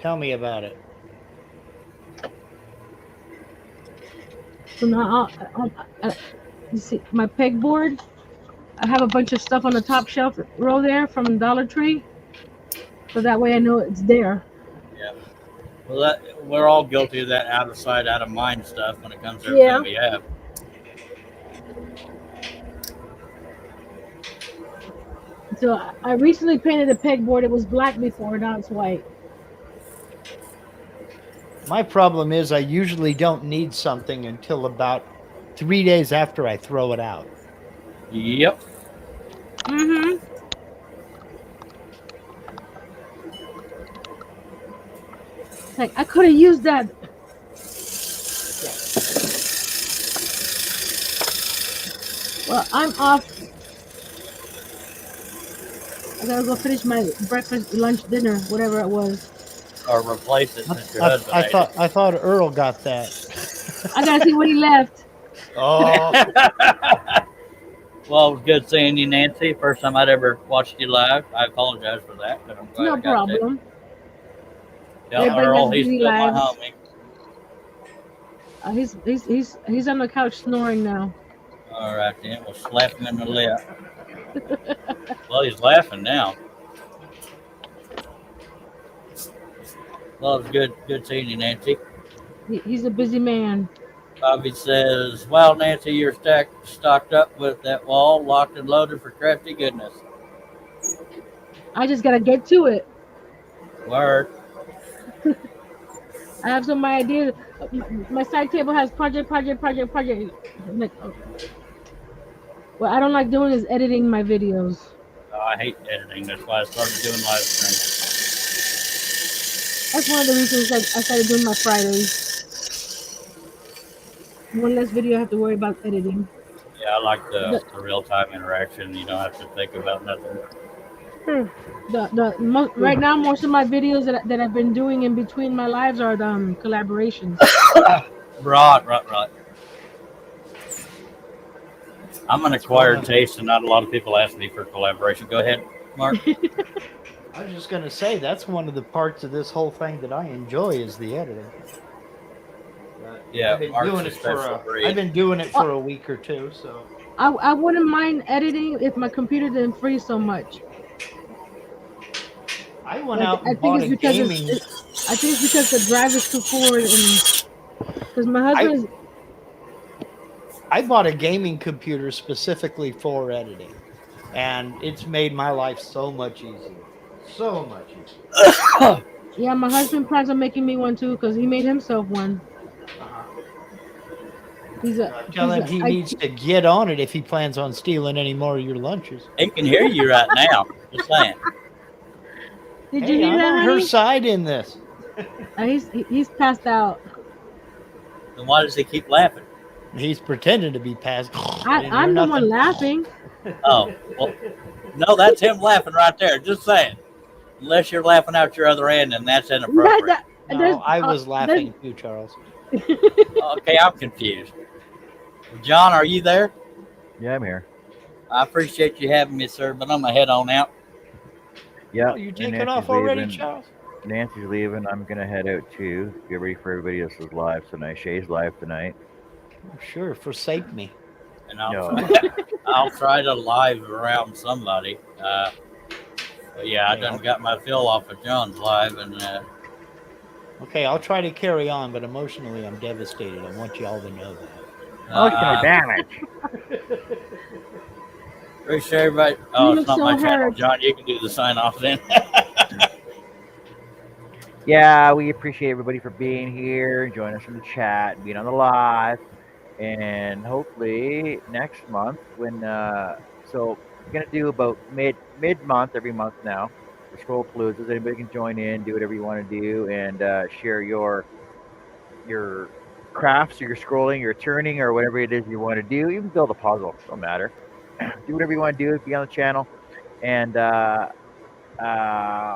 Speaker 5: Tell me about it.
Speaker 2: So now, you see my pegboard. I have a bunch of stuff on the top shelf row there from Dollar Tree, so that way I know it's there.
Speaker 3: Well, we're all guilty of that out of sight, out of mind stuff when it comes to
Speaker 2: Yeah.
Speaker 3: everything we have.
Speaker 2: So I recently painted a pegboard. It was black before, now it's white.
Speaker 5: My problem is I usually don't need something until about 3 days after I throw it out.
Speaker 3: Yep.
Speaker 2: Mm-hmm. Like I could have used that. Well, I'm off. I gotta go finish my breakfast, lunch, dinner, whatever it was.
Speaker 3: Or replace it since your husband ate
Speaker 5: I thought Earl got that.
Speaker 2: I gotta see what he left.
Speaker 5: Oh,
Speaker 3: it. Well, it was good seeing you, Nancy. First time I'd ever watched you live. I apologize for that, but I'm glad
Speaker 2: No
Speaker 3: I got to.
Speaker 2: problem.
Speaker 3: Tell
Speaker 2: Everybody
Speaker 3: Earl
Speaker 2: has
Speaker 3: he's
Speaker 2: busy
Speaker 3: still my
Speaker 2: lives.
Speaker 3: homie.
Speaker 2: He's on the couch snoring now.
Speaker 3: All right, then. We'll slap him in the lip. Well, he's laughing now. Well, it was good seeing you, Nancy.
Speaker 2: He's a busy man.
Speaker 3: Bobby says, "Wow, Nancy, you're stocked up with that wall, locked and loaded for crafty goodness."
Speaker 2: I just gotta get to it.
Speaker 3: Word.
Speaker 2: I have some ideas. My side table has project. I'm like, oh. What I don't like doing is editing my videos.
Speaker 3: Oh, I hate editing. That's why I started doing live streams.
Speaker 2: That's one of the reasons I started doing my Fridays. One less video I have to worry about editing.
Speaker 3: Yeah, I like the real-time interaction. You don't have to think about nothing.
Speaker 2: Right now, most of my videos that I've been doing in between my lives are collaborations.
Speaker 3: Right. I'm an acquired taste, and not a lot of people ask me for collaboration. Go ahead, Mark.
Speaker 5: I was just going to say that's one of the parts of this whole thing that I enjoy is the editing.
Speaker 3: Yeah,
Speaker 5: I've been doing it for a week or two, so
Speaker 2: I wouldn't mind editing if my computer didn't freeze so much.
Speaker 5: I went out and bought a gaming.
Speaker 2: I think it's because the drive is too forward, and because my husband is.
Speaker 5: I bought a gaming computer specifically for editing, and it's made my life so much easier. So much easier.
Speaker 2: Yeah, my husband plans on making me one too because he made himself one.
Speaker 5: Tell him he needs to get on it if he plans on stealing any more of your lunches.
Speaker 3: He can hear you right now. Just saying.
Speaker 2: Did you hear
Speaker 5: I'm
Speaker 2: that,
Speaker 5: on
Speaker 2: honey?
Speaker 5: her side in this.
Speaker 2: He's passed out.
Speaker 3: Then why does he keep laughing?
Speaker 5: He's pretending to be passed.
Speaker 2: I'm the one laughing.
Speaker 3: Oh, well, no, that's him laughing right there. Just saying. Unless you're laughing out your other end, and that's inappropriate.
Speaker 5: No, I was laughing too, Charles.
Speaker 3: Okay, I'm confused. John, are you there?
Speaker 1: Yeah, I'm here.
Speaker 3: I appreciate you having me, sir, but I'm going to head on out.
Speaker 1: Yeah.
Speaker 5: Oh, you taking off already, Charles?
Speaker 1: Nancy's leaving. I'm going to head out too. Get ready for everybody else's live tonight. Shay's live tonight.
Speaker 5: Sure, forsake me.
Speaker 3: And I'll try to live around somebody. But yeah, I done got my fill off of John's live, and
Speaker 5: okay, I'll try to carry on, but emotionally I'm devastated. I want you all to know that.
Speaker 1: Emotional damage.
Speaker 3: Appreciate everybody. Oh, it's not
Speaker 2: so
Speaker 3: my channel.
Speaker 2: hurt.
Speaker 3: John, you can do the sign off then.
Speaker 1: Yeah, we appreciate everybody for being here, joining us in the chat, being on the live, and hopefully next month when so we're gonna do about mid-month every month now for Scroll-A-Palooza. Anybody can join in, do whatever you want to do, and share your crafts or your scrolling, your turning, or whatever it is you want to do. Even build a puzzle, don't matter. Do whatever you want to do. Be on the channel, and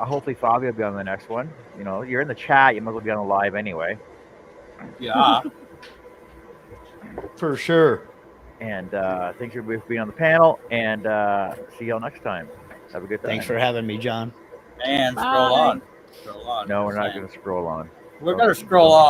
Speaker 1: hopefully Fabi will be on the next one. You know, you're in the chat, you might as well be on the live anyway.
Speaker 3: Yeah.
Speaker 5: For sure.
Speaker 1: And thanks everybody for being on the panel, and see y'all next time. Have a good time.
Speaker 5: Thanks for having me, John.
Speaker 3: And
Speaker 2: Bye.
Speaker 3: scroll on. Scroll on.
Speaker 1: No, we're not
Speaker 3: Sam.
Speaker 1: going to scroll on.
Speaker 3: We're going to scroll on.